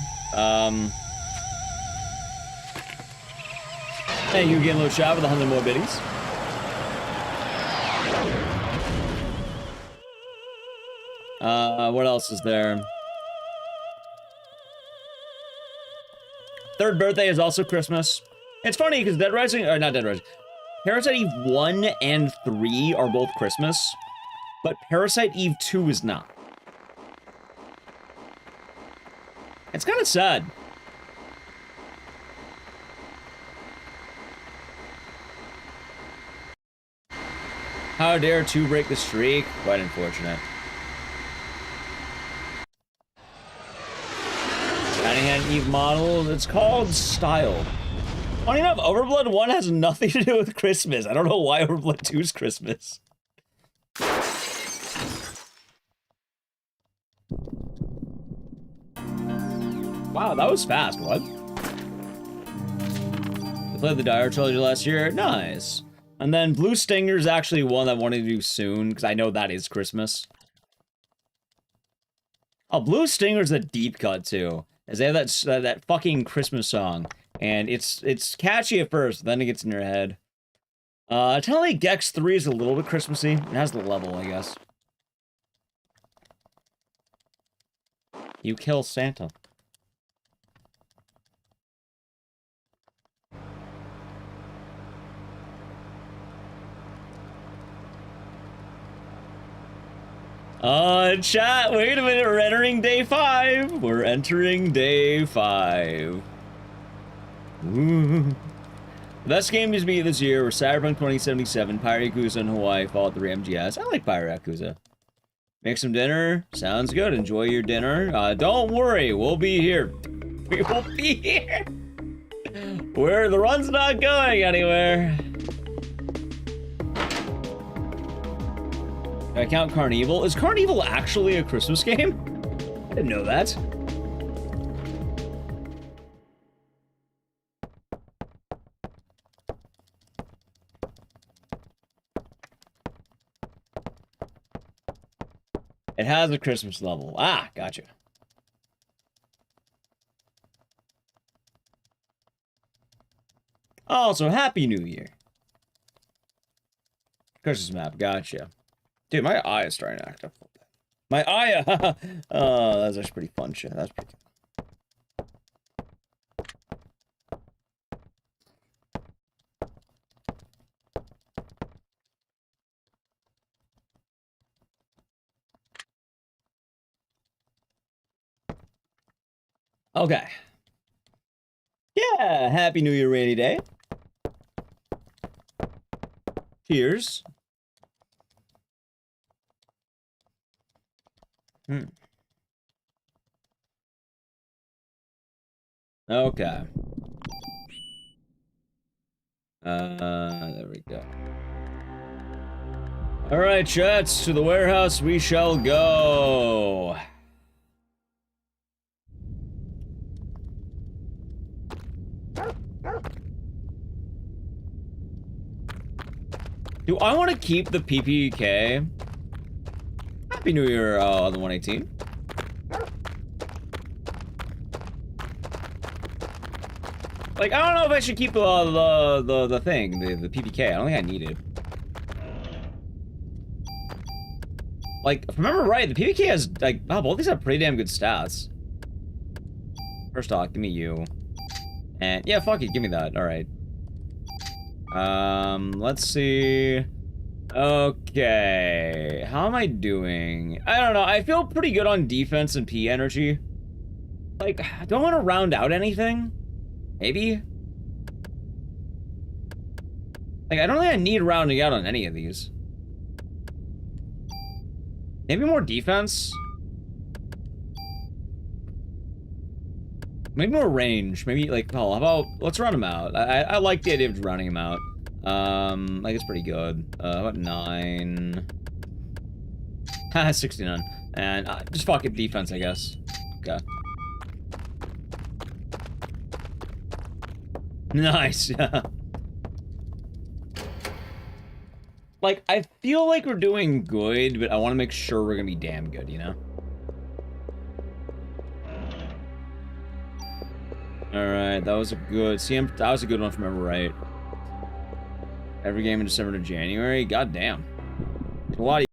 Thank you again, Little Chat, with 100 more biddies. What else is there? Third Birthday is also Christmas. It's funny, because Dead Rising, or not Dead Rising, Parasite Eve 1 and 3 are both Christmas, but Parasite Eve 2 is not. It's kind of sad. How dare 2 break the streak? Quite unfortunate. Tiny Hand Eve model, it's called Style. Funny enough, Overblood 1 has nothing to do with Christmas. I don't know why Overblood 2 is Christmas. Wow, that was fast, what? I played the Dire Trilogy last year, nice. And then Blue Stinger's actually one I wanted to do soon, because I know that is Christmas. Oh, Blue Stinger's a deep cut, too. As they have that fucking Christmas song. And it's catchy at first, then it gets in your head. Technically Gex 3 is a little bit Christmassy. It has the level, I guess. You kill Santa. Chat, wait a minute, we're entering day 5. We're entering day 5. Ooh. The best games to beat this year were Cyberpunk 2077, Pirate Yakuza in Hawaii, Fallout 3 MGS. I like Pirate Yakuza. Make some dinner. Sounds good. Enjoy your dinner. Don't worry, we'll be here. We will be here. Where the run's not going anywhere. Do I count Carnival? Is Carnival actually a Christmas game? I didn't know that. It has a Christmas level. Ah, gotcha. Also, Happy New Year. Christmas map, gotcha. Dude, my eye is starting to act up a little bit. My eye! Oh, that's actually pretty fun shit. That's pretty good. Okay. Yeah, Happy New Year, rainy day. Cheers. Okay. There we go. Alright, chats, to the warehouse we shall go. Do I want to keep the PPK? Happy New Year, on the 118. Like, I don't know if I should keep the thing, the PPK. I don't think I need it. Like, if I remember right, the PPK has, like, oh, both these have pretty damn good stats. First off, give me you. And, yeah, fuck it, give me that. Alright. Let's see. Okay. How am I doing? I don't know. I feel pretty good on defense and P energy. Like, do I want to round out anything? Maybe? Like, I don't think I need rounding out on any of these. Maybe more defense? Maybe more range. Maybe, like, oh, how about, let's run him out. I like the idea of rounding him out. Like, it's pretty good. How about 9? Haha, 69. And, just fuck it, defense, I guess. Okay. Nice, yeah. Like, I feel like we're doing good, but I want to make sure we're gonna be damn good, you know? Alright, that was a good... See, that was a good one if I remember right. Every game in December to January? God damn. A lot of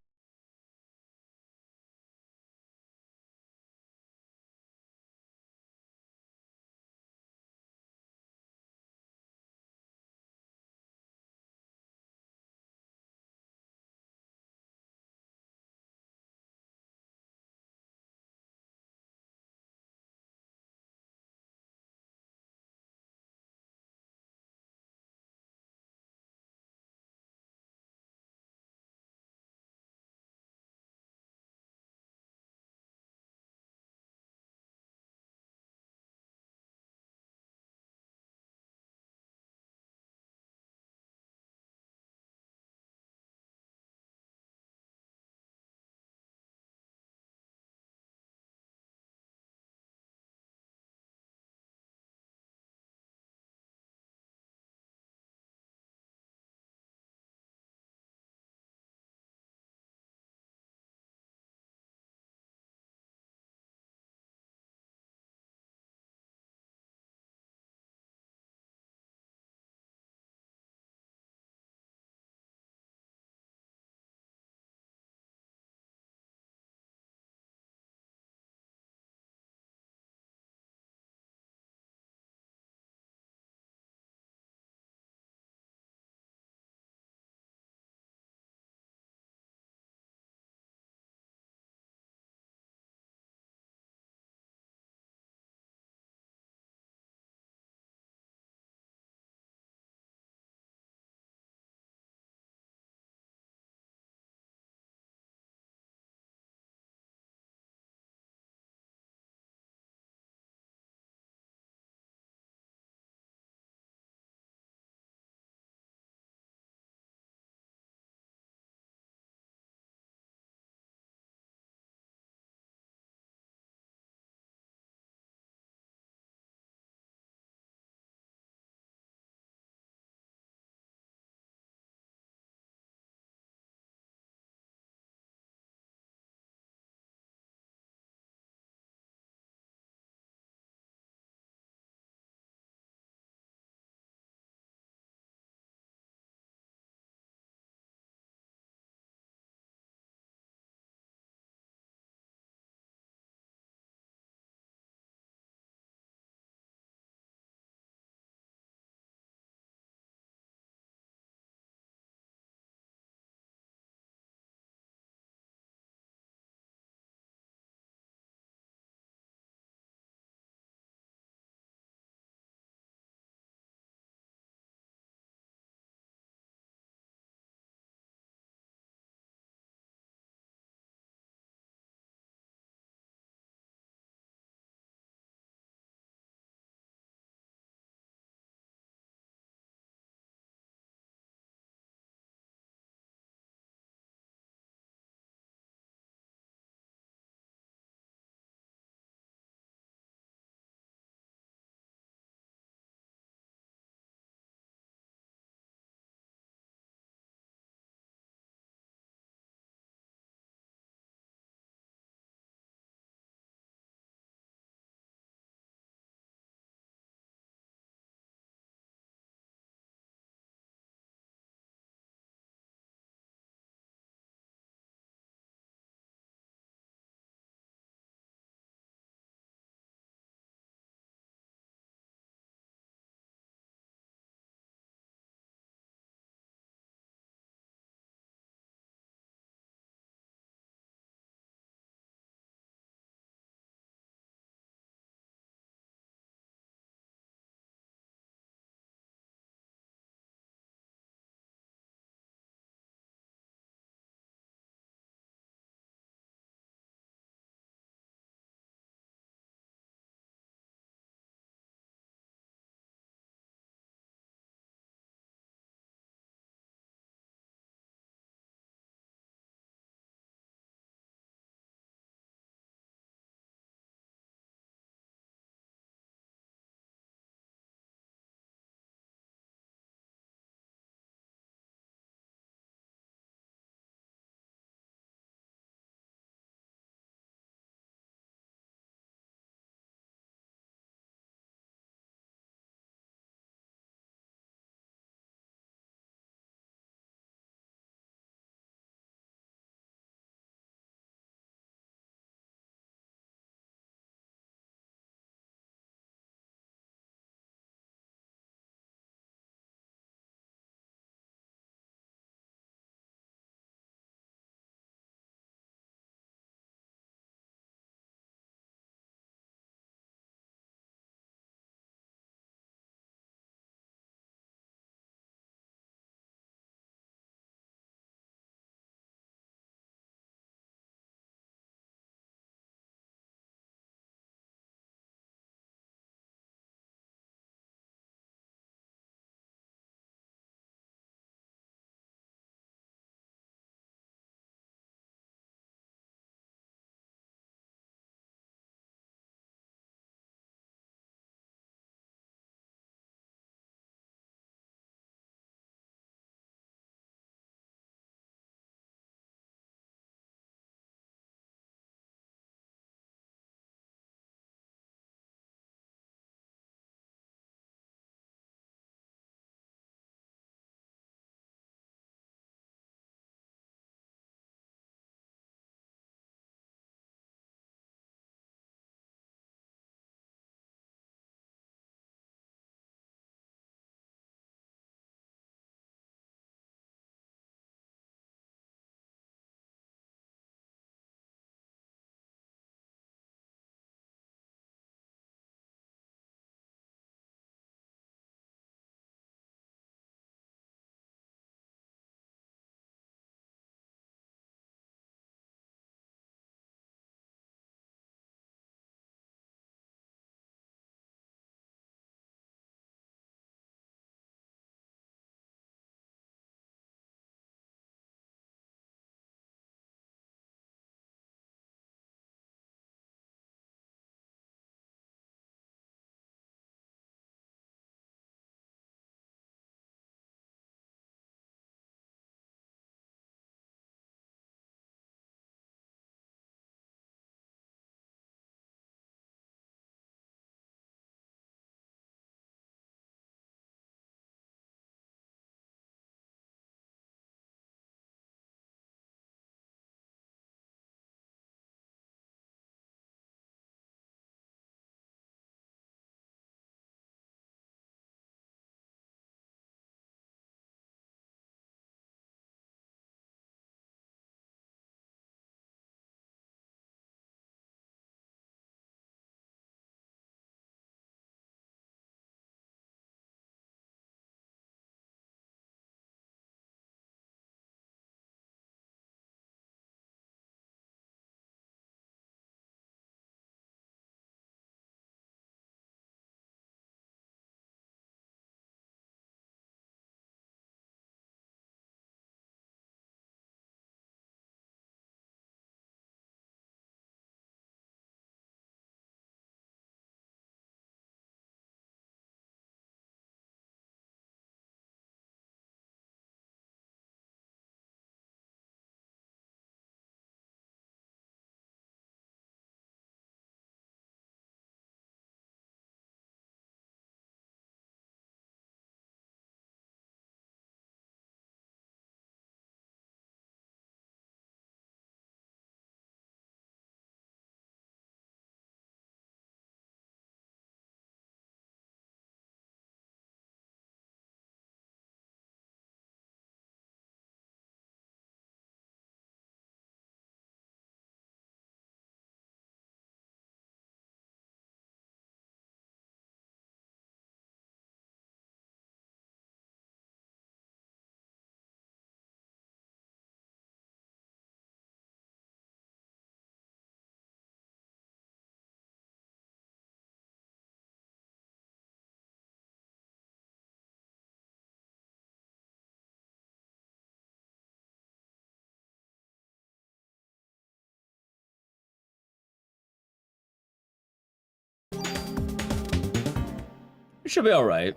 It should be alright.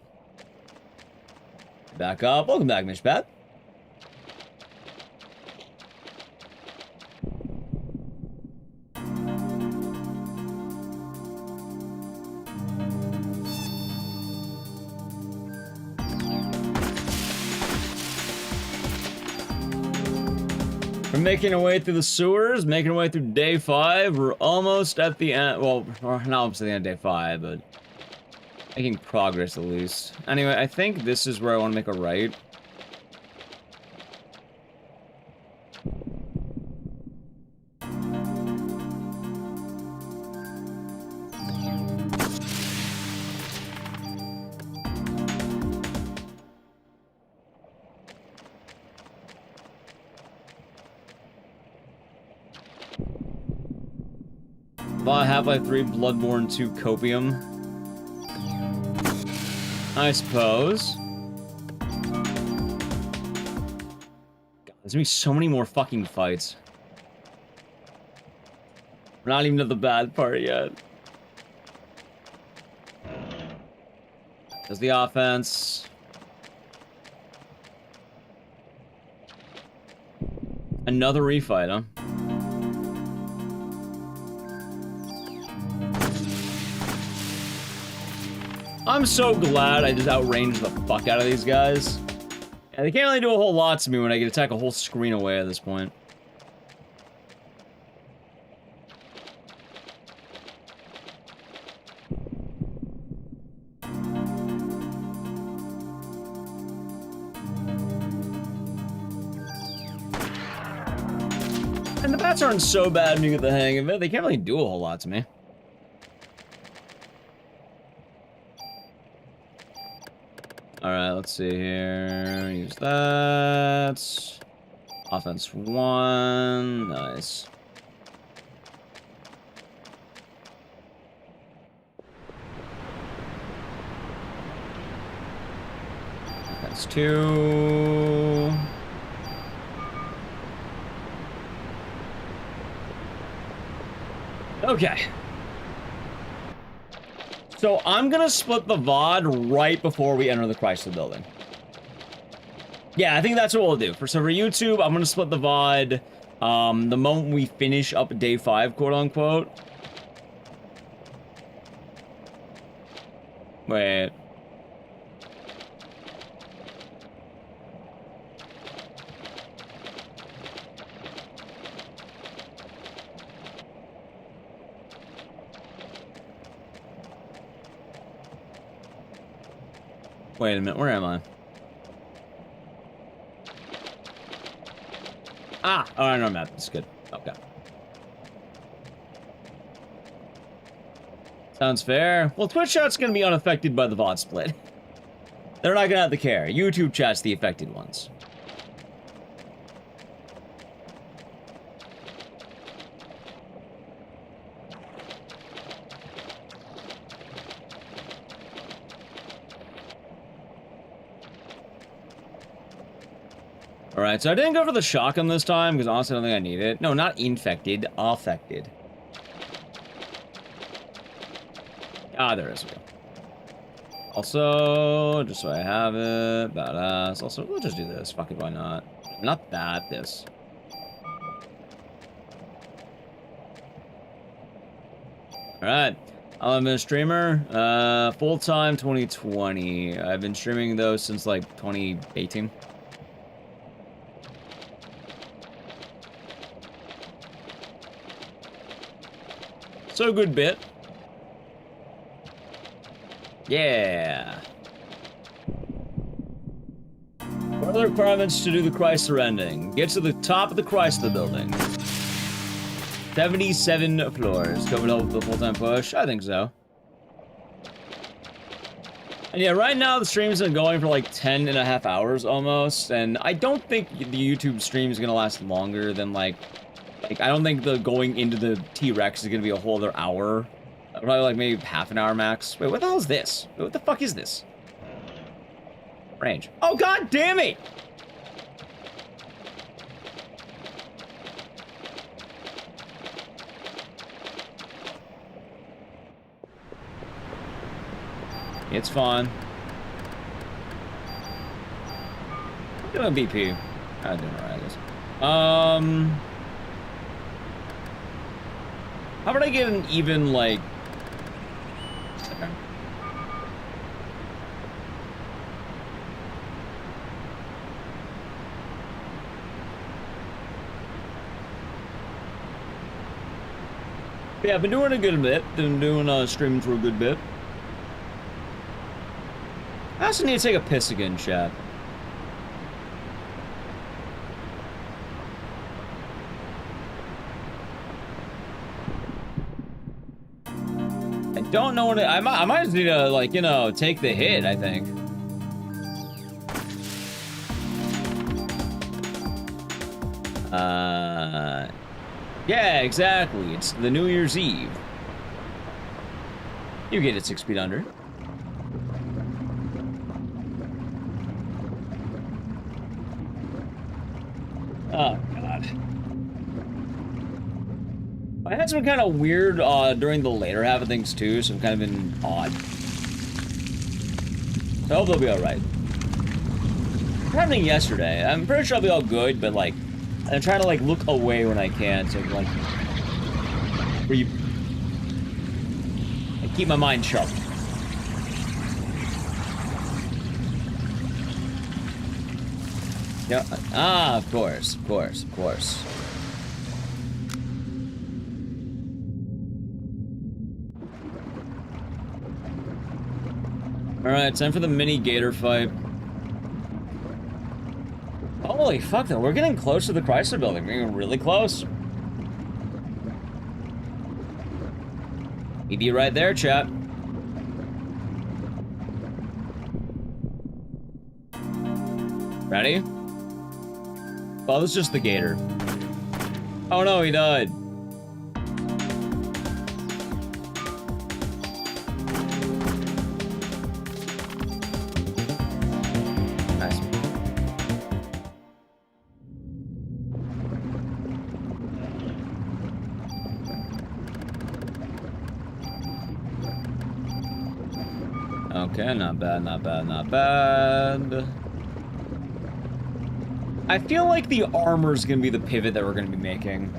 Back up. Welcome back, Mishpat. We're making our way through the sewers, making our way through day 5. We're almost at the end. Well, we're not almost at the end of day 5, but making progress at least. Anyway, I think this is where I want to make a right. Half-Life 3, Bloodborne 2, Copium. I suppose. God, there's gonna be so many more fucking fights. We're not even at the bad part yet. There's the offense. Another refight, huh? I'm so glad I just outranged the fuck out of these guys. Yeah, they can't really do a whole lot to me when I can attack a whole screen away at this point. And the bats aren't so bad when you get the hang of it. They can't really do a whole lot to me. Alright, let's see here. Use that. Offense 1. Nice. Offense 2. Okay. So I'm gonna split the VOD right before we enter the Chrysler building. Yeah, I think that's what we'll do. For YouTube, I'm gonna split the VOD the moment we finish up day 5, quote unquote. Wait. Wait a minute, where am I? Ah! Oh, I know map. That's good. Okay. Sounds fair. Well, Twitch chat's gonna be unaffected by the VOD split. They're not gonna have to care. YouTube chat's the affected ones. Alright, so I didn't go for the shotgun this time, because honestly I don't think I need it. No, not infected, affected. Ah, there is. Okay. Also, just so I have it, badass. Also, we'll just do this. Fuck it, why not? Not that, this. Alright. I'm a streamer, full-time 2020. I've been streaming, though, since, like, 2018. So good bit. Yeah. What are the requirements to do the Chrysler ending? Get to the top of the Chrysler building. 77 floors. Covered up the full-time push? I think so. And yeah, right now the stream's been going for like 10.5 hours almost, and I don't think the YouTube stream is gonna last longer than like I don't think the going into the T-Rex is gonna be a whole other hour. Probably like maybe half an hour max. Wait, what the hell is this? Wait, what the fuck is this? Range. Oh, god damn it! It's fun. Doing BP. I'm doing alright, I guess. How about I get an even, like... Okay. Yeah, I've been doing a good bit. Been doing streaming for a good bit. I also need to take a piss again, chat. I don't know what I might just need to, like, you know, take the hit, I think. Yeah, exactly. It's the New Year's Eve. You get it 6 feet under. Oh, God. My head's been kind of weird during the later half of things, too, so I've kind of been odd. So I hope they'll be alright. It was happening yesterday. I'm pretty sure I'll be all good, but, like, I'm trying to, like, look away when I can, so, like, I keep my mind sharp. Yeah. Ah, of course, of course, of course. Alright, time for the mini gator fight. Holy fuck, though, we're getting close to the Chrysler building. We're getting really close. ED right there, chat. Ready? Oh, this is just the gator. Oh no, he died. Nice. Okay, not bad, not bad, not bad. I feel like the armor's gonna be the pivot that we're gonna be making.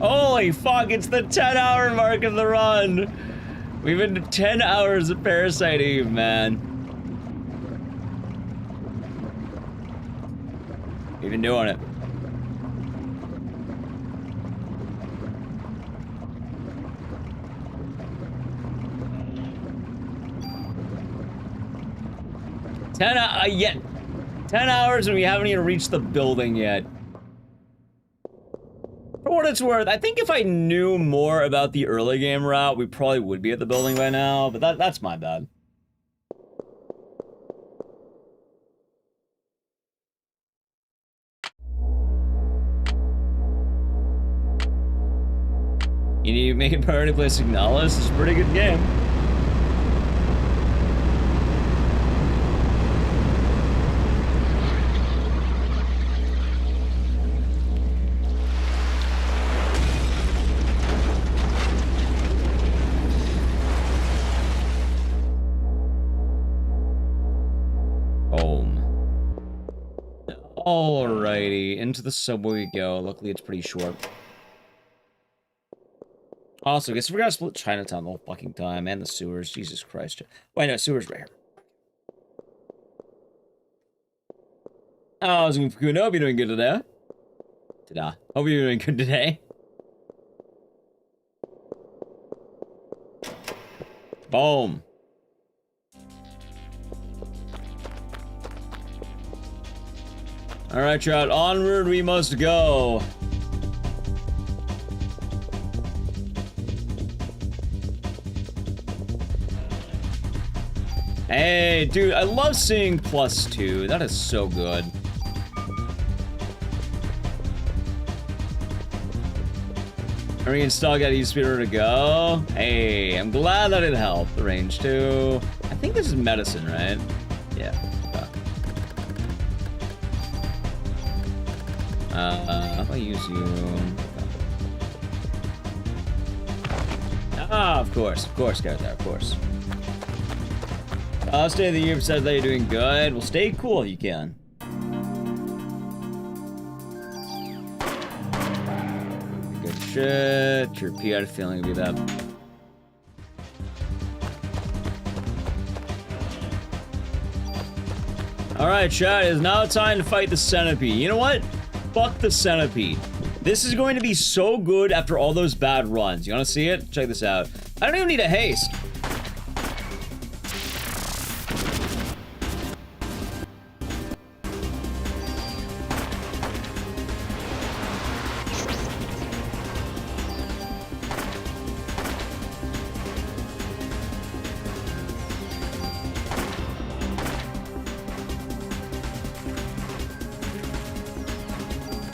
Holy fuck, it's the 10-hour mark of the run! We've been 10 hours of Parasite Eve, man. We've been doing it. Yet 10 hours and we haven't even reached the building yet. For what it's worth, I think if I knew more about the early game route, we probably would be at the building by now, but that's my bad. You need to make it priority to play Signalis. It's a pretty good game. Alrighty, into the subway we go. Luckily, it's pretty short. Also, I guess we gotta split Chinatown the whole fucking time, and the sewers. Jesus Christ. Wait, no, sewers right here. Oh, I was going to hope you're doing good today. Ta-da. Hope you're doing good today. Boom. Alright, Trout, onward we must go. Hey, dude, I love seeing +2. That is so good. Reinstall, got Speedrun to go. Hey, I'm glad that it helped. The range 2. I think this is medicine, right? Yeah. If I use you... Ah, of course, guys, of course. Stay of the year said that you're doing good. Well, stay cool if you can. Good shit. Your P had a feeling it'd be that. Alright, chat, it is now time to fight the centipede. You know what? Fuck the centipede. This is going to be so good after all those bad runs. You wanna see it? Check this out. I don't even need a haste.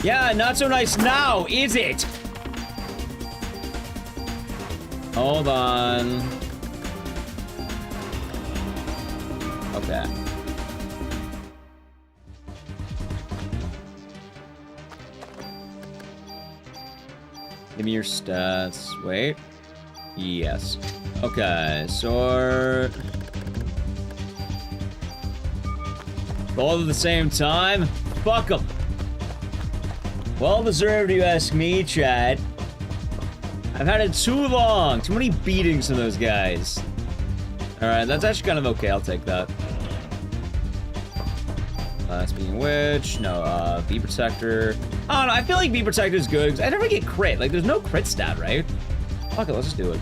Yeah, not so nice now, is it? Hold on. Okay. Give me your stats. Wait. Yes. Okay, sword. Both at the same time? Fuck 'em. Well deserved, you ask me, Chad. I've had it too long. Too many beatings from those guys. Alright, that's actually kind of okay. I'll take that. Speaking of which, no, Bee Protector. I don't know, I feel like Bee Protector is good because I never get crit. Like, there's no crit stat, right? Fuck it, let's just do it.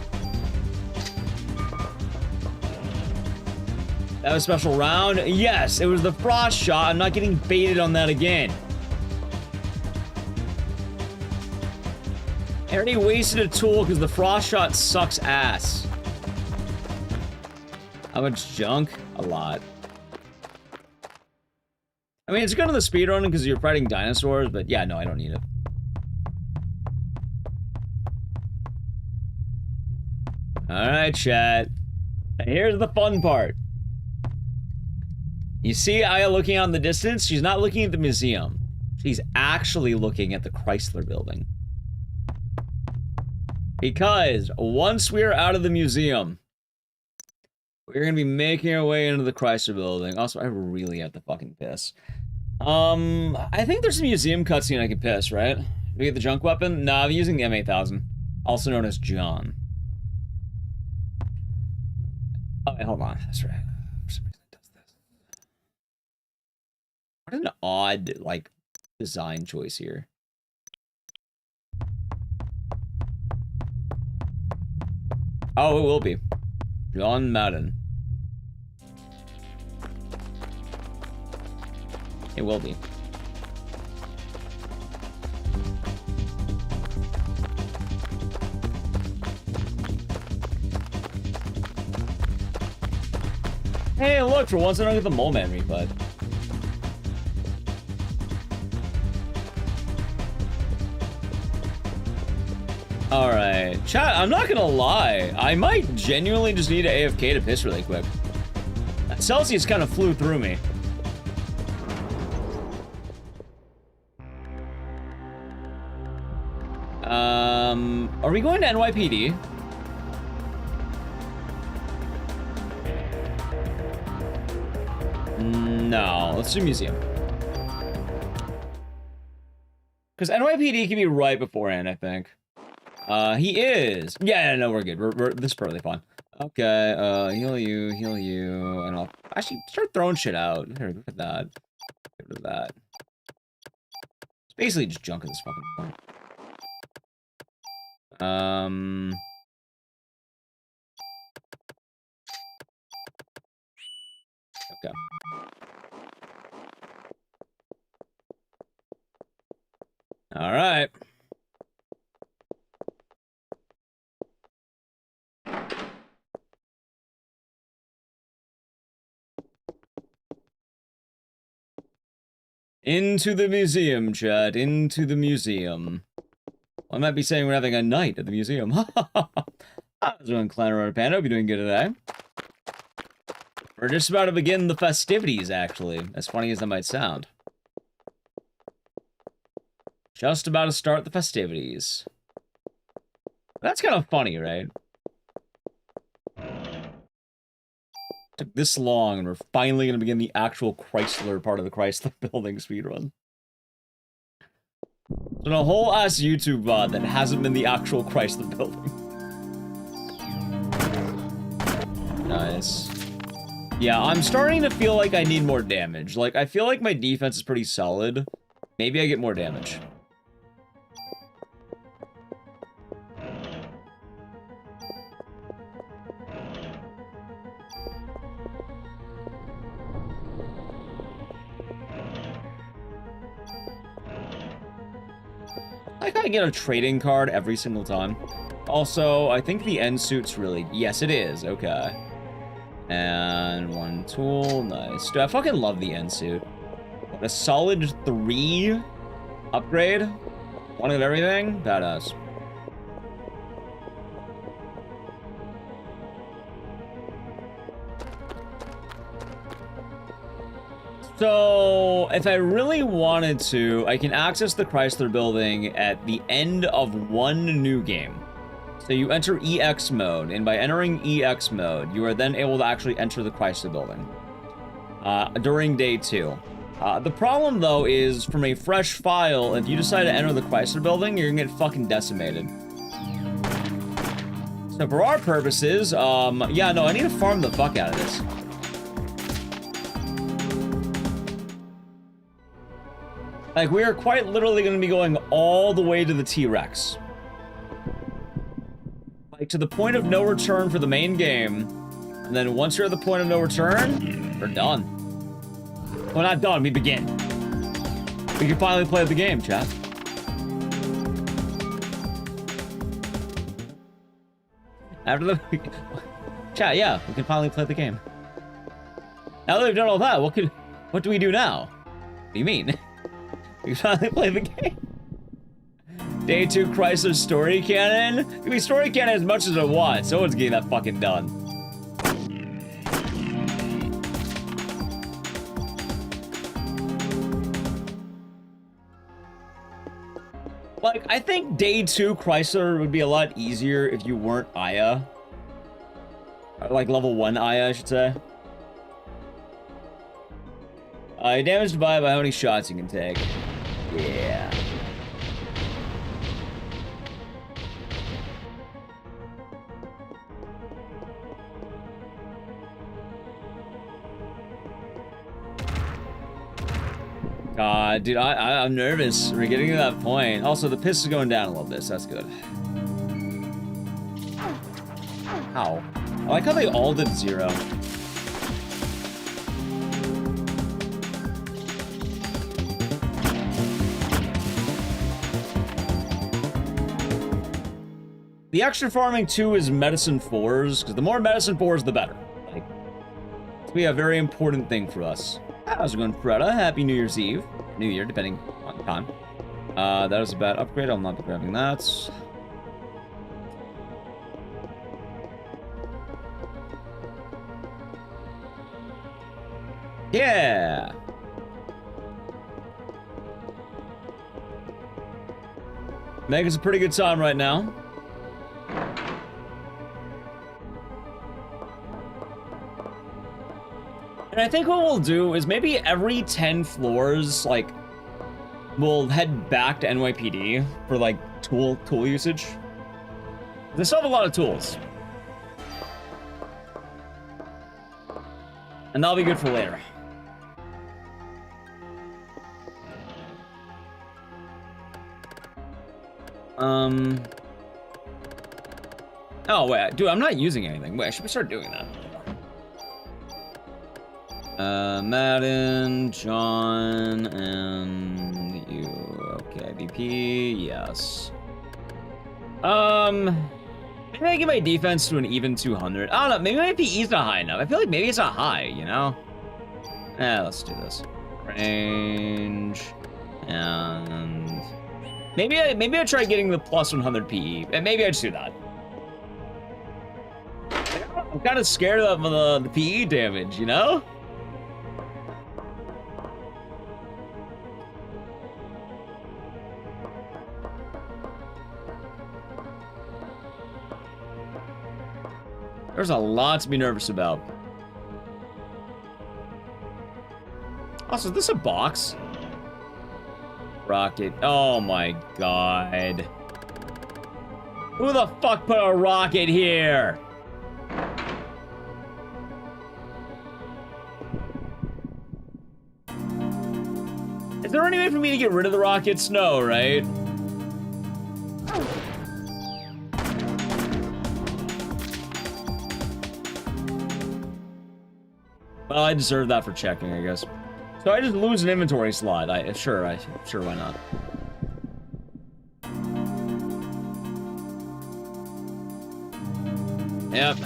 That was a special round? Yes, it was the frost shot. I'm not getting baited on that again. I already wasted a tool because the frost shot sucks ass. How much junk? A lot. I mean, it's good on the speedrun because you're fighting dinosaurs, but yeah, no, I don't need it. Alright, chat. And here's the fun part. You see Aya looking out in the distance? She's not looking at the museum. She's actually looking at the Chrysler building. Because once we're out of the museum, we're gonna be making our way into the Chrysler building. Also, I really have to fucking piss. I think there's a museum cutscene I could piss, right? Do we get the junk weapon? Nah, I'm using the M8000, also known as John. Oh, wait, hold on. That's right. For some reason it does this. What an odd, like, design choice here. Oh, it will be. John Madden. It will be. Hey, look, for once I don't get the Mole Man rebut. Alright. Chat, I'm not gonna lie. I might genuinely just need an AFK to piss really quick. Celsius kind of flew through me. Are we going to NYPD? No, let's do museum. Because NYPD can be right beforehand, I think. He is. Yeah, no, we're good. This is perfectly fine. Okay, heal you, and I'll actually start throwing shit out. Here, look at that. Get rid of that. It's basically just junk at this fucking point. Okay. All right. Into the museum, chat. Into the museum. I might be saying we're having a night at the museum. How's it going, Clan Panda? Hope you're doing good today. We're just about to begin the festivities, actually. As funny as that might sound. Just about to start the festivities. That's kind of funny, right? Took this long, and we're finally gonna begin the actual Chrysler part of the Chrysler building speedrun. So a whole ass YouTube VOD that hasn't been the actual Chrysler building. Nice. Yeah, I'm starting to feel like I need more damage. Like, I feel like my defense is pretty solid. Maybe I get more damage. I gotta get a trading card every single time. Also, I think the end suit's really... Yes, it is. Okay. And one tool. Nice. Dude, I fucking love the end suit. A solid 3 upgrade. One of everything. Badass. So, if I really wanted to, I can access the Chrysler building at the end of one new game. So you enter EX mode, and by entering EX mode, you are then able to actually enter the Chrysler building during day 2. The problem, though, is from a fresh file, if you decide to enter the Chrysler building, you're gonna get fucking decimated. So for our purposes, yeah, no, I need to farm the fuck out of this. Like, we are quite literally going to be going all the way to the T-Rex. Like, to the point of no return for the main game. And then once you're at the point of no return, we're done. Well, not done, we begin. We can finally play the game, chat. After the... Chat, yeah, we can finally play the game. Now that we've done all that, what do we do now? What do you mean? We can finally play the game. Day 2 Chrysler story canon? It can be story canon as much as I want. Someone's getting that fucking done. Like, I think day 2 Chrysler would be a lot easier if you weren't Aya. Like level 1 Aya, I should say. Damaged by how many shots you can take. Yeah. God, dude, I'm nervous. We're getting to that point. Also, the piss is going down a little bit, so that's good. Ow. I like how they all did 0. The extra farming too is medicine 4s, because the more medicine 4s, the better. Like, it's be a very important thing for us. How's it going, Freda? Happy New Year's Eve. New Year, depending on time. That was a bad upgrade. I'll not be grabbing that. Yeah! Making a pretty good time right now. And I think what we'll do is maybe every 10 floors, like, we'll head back to NYPD for, like, tool usage. They still have a lot of tools. And that'll be good for later. Oh, wait, dude, I'm not using anything. Wait, I should start doing that. Madden, John, and you. Okay, BP, yes. Maybe I get my defense to an even 200. I don't know, maybe my PE's not high enough. I feel like maybe it's not high, you know? Let's do this. Range, and... Maybe I try getting the plus 100 PE, and maybe I just do that. I'm kind of scared of the PE damage, you know? There's a lot to be nervous about. Also, is this a box? Rocket. Oh my god. Who the fuck put a rocket here? Is there any way for me to get rid of the rockets? No, right? Well, I deserve that for checking, I guess. So I just lose an inventory slot. Sure, why not? Yep.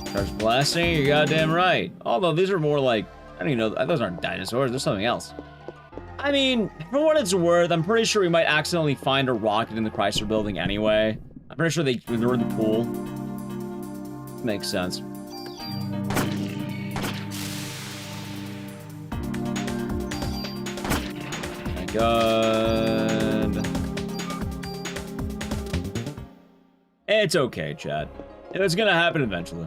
Starts blasting, you're goddamn right. Although these are more like, I don't even know, those aren't dinosaurs, there's something else. I mean, for what it's worth, I'm pretty sure we might accidentally find a rocket in the Chrysler building anyway. I'm pretty sure they were in the pool. Makes sense. My god. It's okay, chat. It's gonna happen eventually.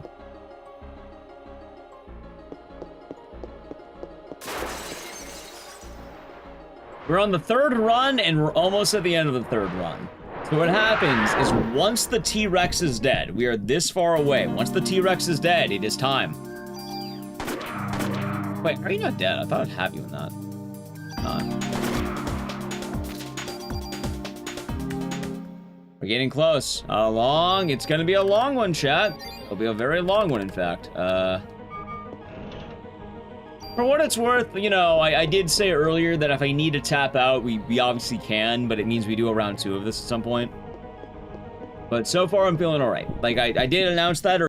We're on the third run, and we're almost at the end of the third run. So what happens is once the T-Rex is dead, we are this far away. Once the T-Rex is dead, it is time. Wait, are you not dead? I thought I'd have you in that. We're getting close. How long? It's gonna be a long one, chat. It'll be a very long one, in fact. For what it's worth, you know, I did say earlier that if I need to tap out, we obviously can, but it means we do a round 2 of this at some point. But so far, I'm feeling alright. Like, I did announce that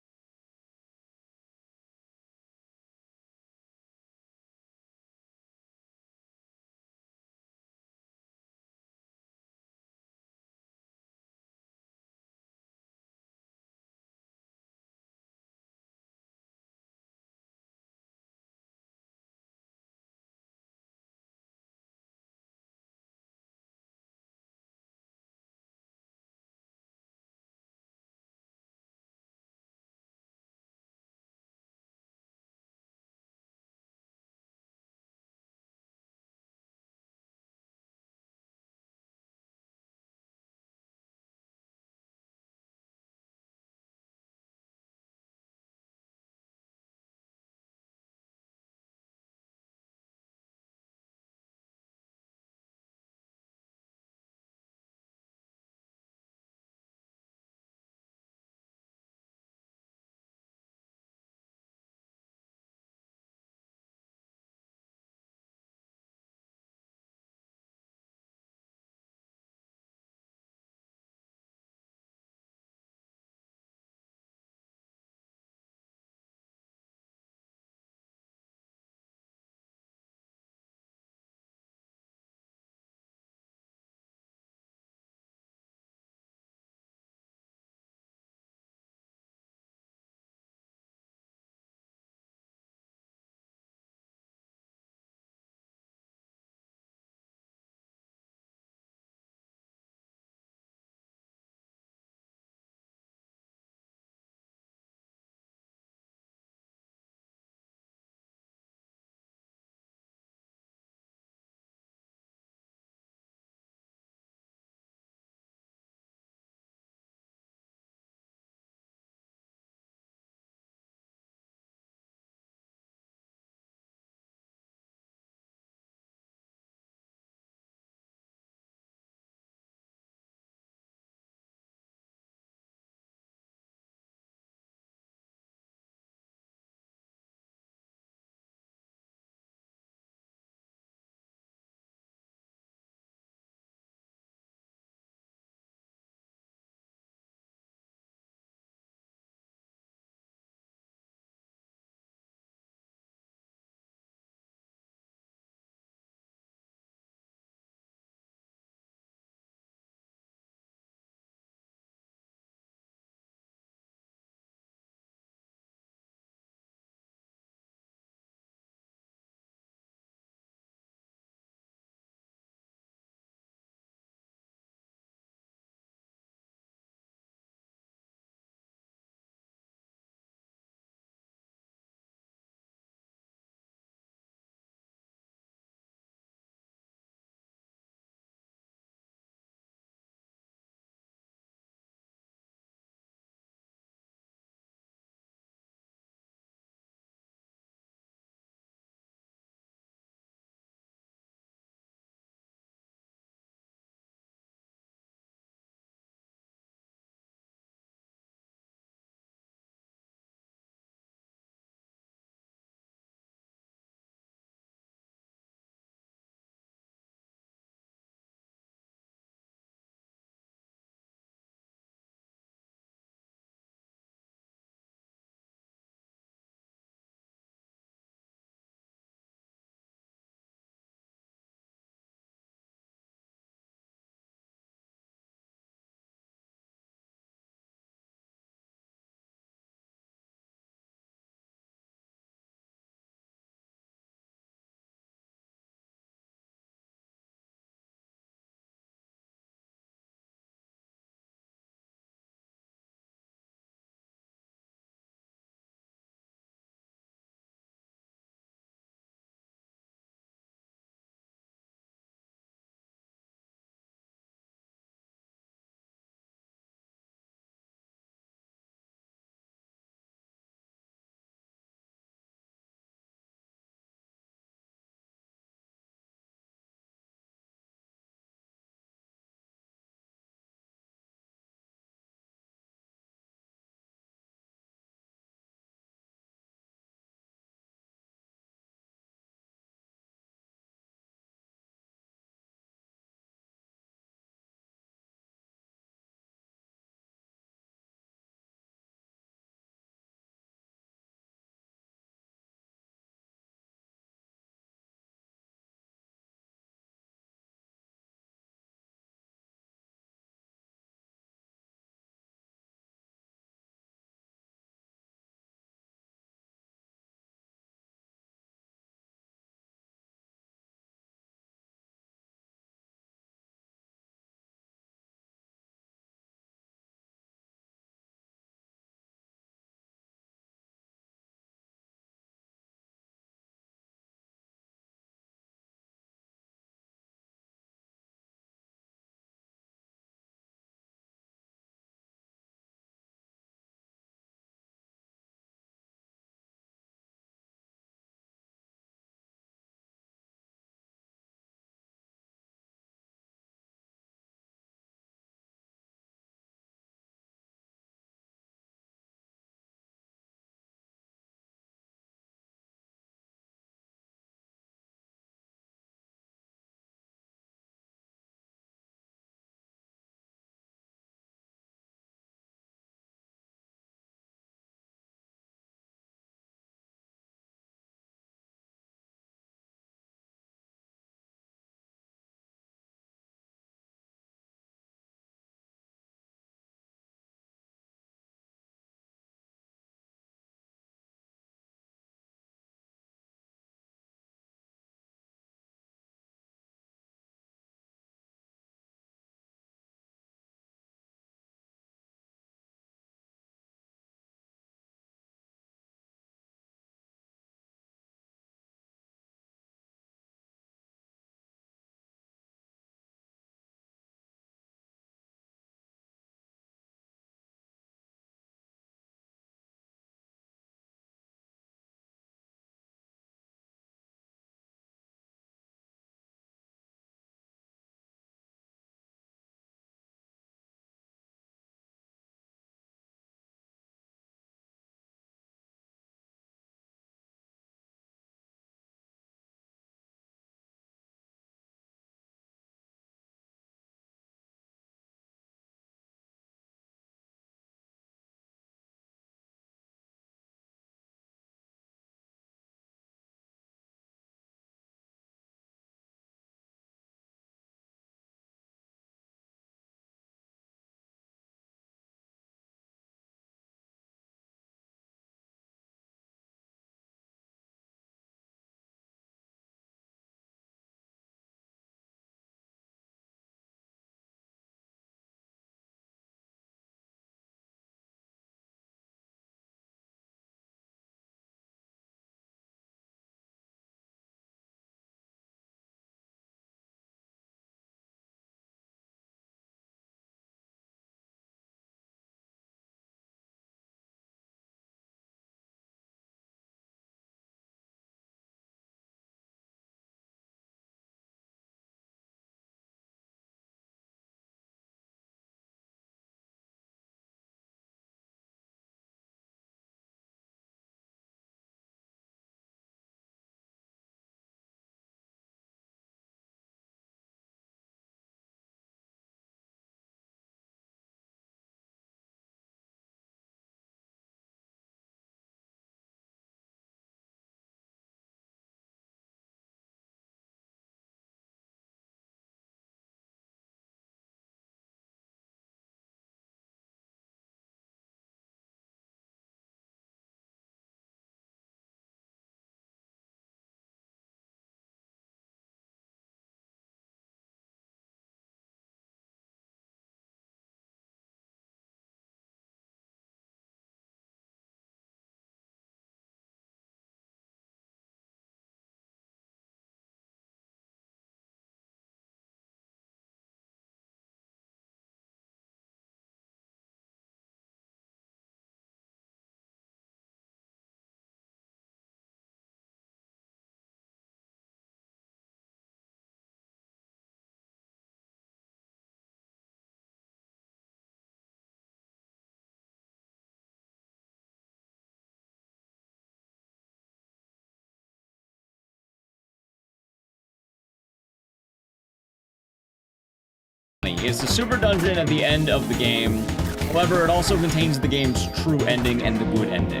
It's the super dungeon at the end of the game. However, it also contains the game's true ending and the good ending.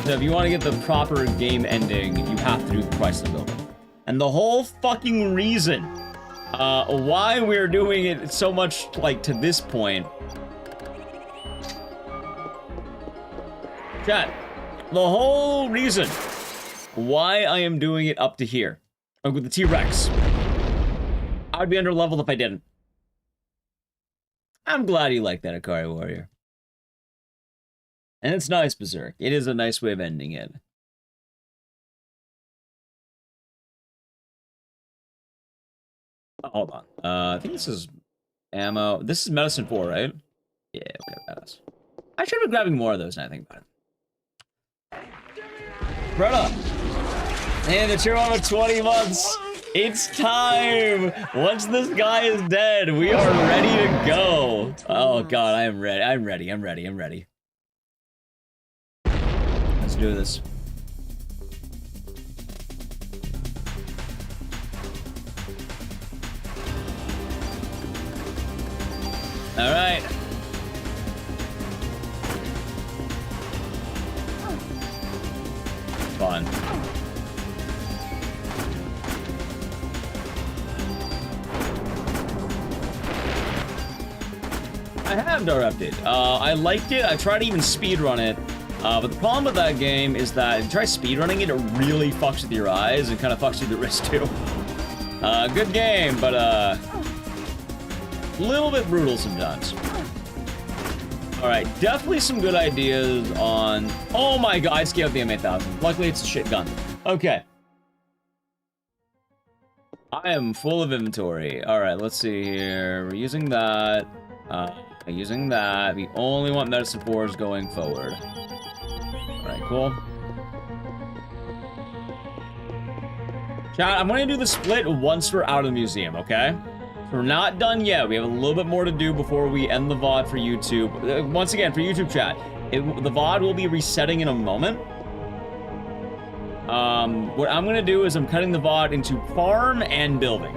So if you want to get the proper game ending, you have to do the Chrysler building. And the whole fucking reason why we're doing it so much, like, to this point. Chat, the whole reason why I am doing it up to here, like with the T-Rex, I would be under-leveled if I didn't. I'm glad you like that, Akari Warrior. And it's nice, Berserk. It is a nice way of ending it. Oh, hold on. I think this is ammo. This is medicine 4, right? Yeah, okay, that is. I should have been grabbing more of those now I think about it. Brother! And the tier 1 of 20 months! It's time! Once this guy is dead, we are ready to go! Oh god, I am ready. I'm ready. Let's do this. Alright. Fun. I have Door Update. I liked it. I tried to even speedrun it. But the problem with that game is that if you try speedrunning it, it really fucks with your eyes and kind of fucks with your wrist too. Good game, but a little bit brutal sometimes. Alright, definitely some good ideas on... Oh my god, I scaled the M8000. Luckily, it's a shit gun. Okay. I am full of inventory. Alright, let's see here. We're using that. Using that. We only want medicine 4s going forward. Alright, cool. Chat, I'm going to do the split once we're out of the museum, okay? We're not done yet. We have a little bit more to do before we end the VOD for YouTube. Once again, for YouTube chat, the VOD will be resetting in a moment. What I'm going to do is I'm cutting the VOD into farm and building.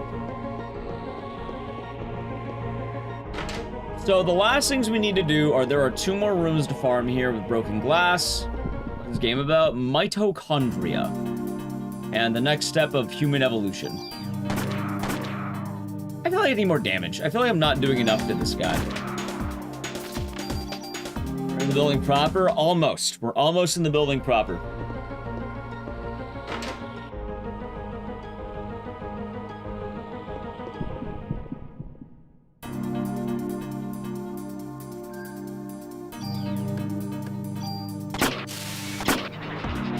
So the last things we need to do are there are 2 more rooms to farm here with broken glass. What's this game about? Mitochondria. And the next step of human evolution. I feel like I need more damage. I feel like I'm not doing enough to this guy. We're in the building proper? Almost. We're almost in the building proper.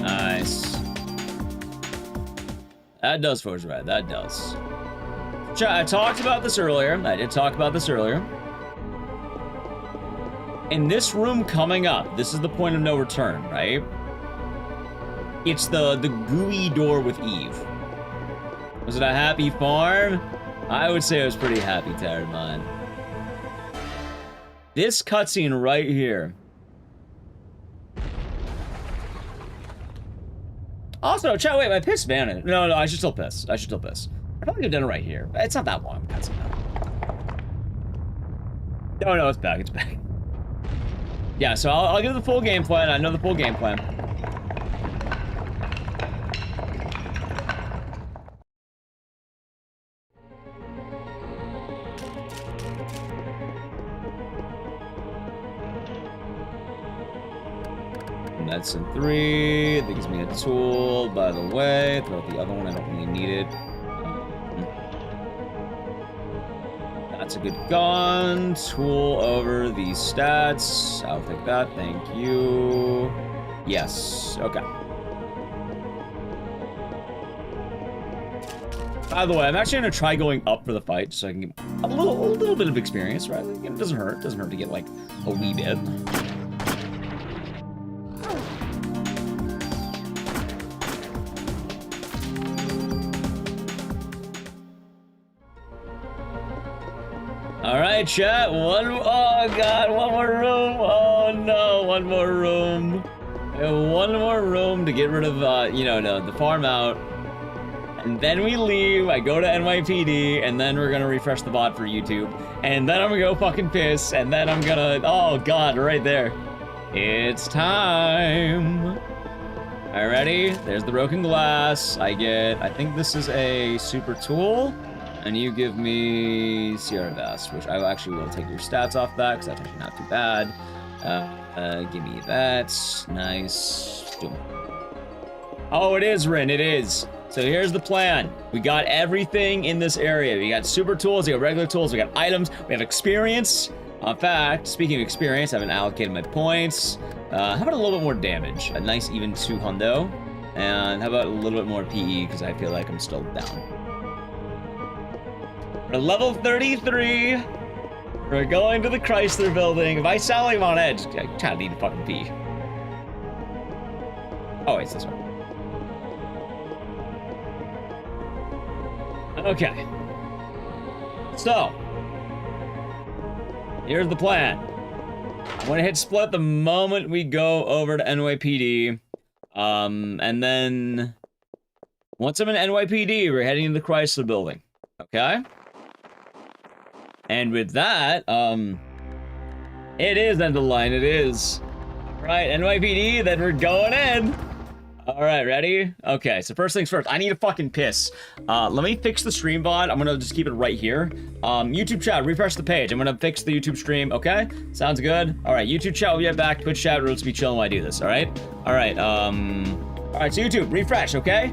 Nice. That does Forge Red. That does. I talked about this earlier. I did talk about this earlier. In this room coming up, this is the point of no return, right? It's the gooey door with Eve. Was it a happy farm? I would say it was pretty happy, Tired Mind. This cutscene right here. Also, chat, wait, my piss vanished. No, I should still piss. I probably could have done it right here. It's not that long. No, it's back. Yeah, so I'll give the full game plan. I know the full game plan. Medicine 3. That gives me a tool, by the way. Throw out the other one. I don't really need it. That's a good gun. Tool over the stats. I'll take that. Thank you. Yes. Okay. By the way, I'm actually going to try going up for the fight so I can get a little bit of experience, right? It doesn't hurt. It doesn't hurt to get, like, a wee bit. Alright, chat, oh god, one more room, oh no, one more room. One more room to get rid of, you know, the farm out. And then we leave, I go to NYPD, and then we're gonna refresh the bot for YouTube. And then I'm gonna go fucking piss, and then I'm gonna, oh god, right there. It's time. Alright, ready? There's the broken glass. I think this is a super tool. And you give me Sierra Vest, which I actually will take your stats off that, because that's actually not too bad. Give me that. Nice. Oh, it is, Rin, it is. So here's the plan. We got everything in this area. We got super tools, we got regular tools, we got items, we have experience. In fact, speaking of experience, I haven't allocated my points. How about a little bit more damage? A nice even 2 hundo. And how about a little bit more PE, because I feel like I'm still down. We're level 33. We're going to the Chrysler building. If I sound like I'm on edge, I kind of need to fucking pee. Oh, wait, it's this one. Okay. So, here's the plan. I'm gonna hit split the moment we go over to NYPD. And then once I'm in NYPD, we're heading to the Chrysler building. Okay? And with that, it is end of the line, it is. Right, NYPD, then we're going in. All right, ready? Okay, so first things first, I need to fucking piss. Let me fix the stream bot. I'm gonna just keep it right here. YouTube chat, refresh the page. I'm gonna fix the YouTube stream, okay? Sounds good. All right, YouTube chat will be right back. Twitch chat will just be chilling while I do this, all right? All right, so YouTube, refresh, okay?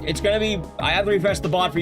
It's gonna be, I have to refresh the bot for you.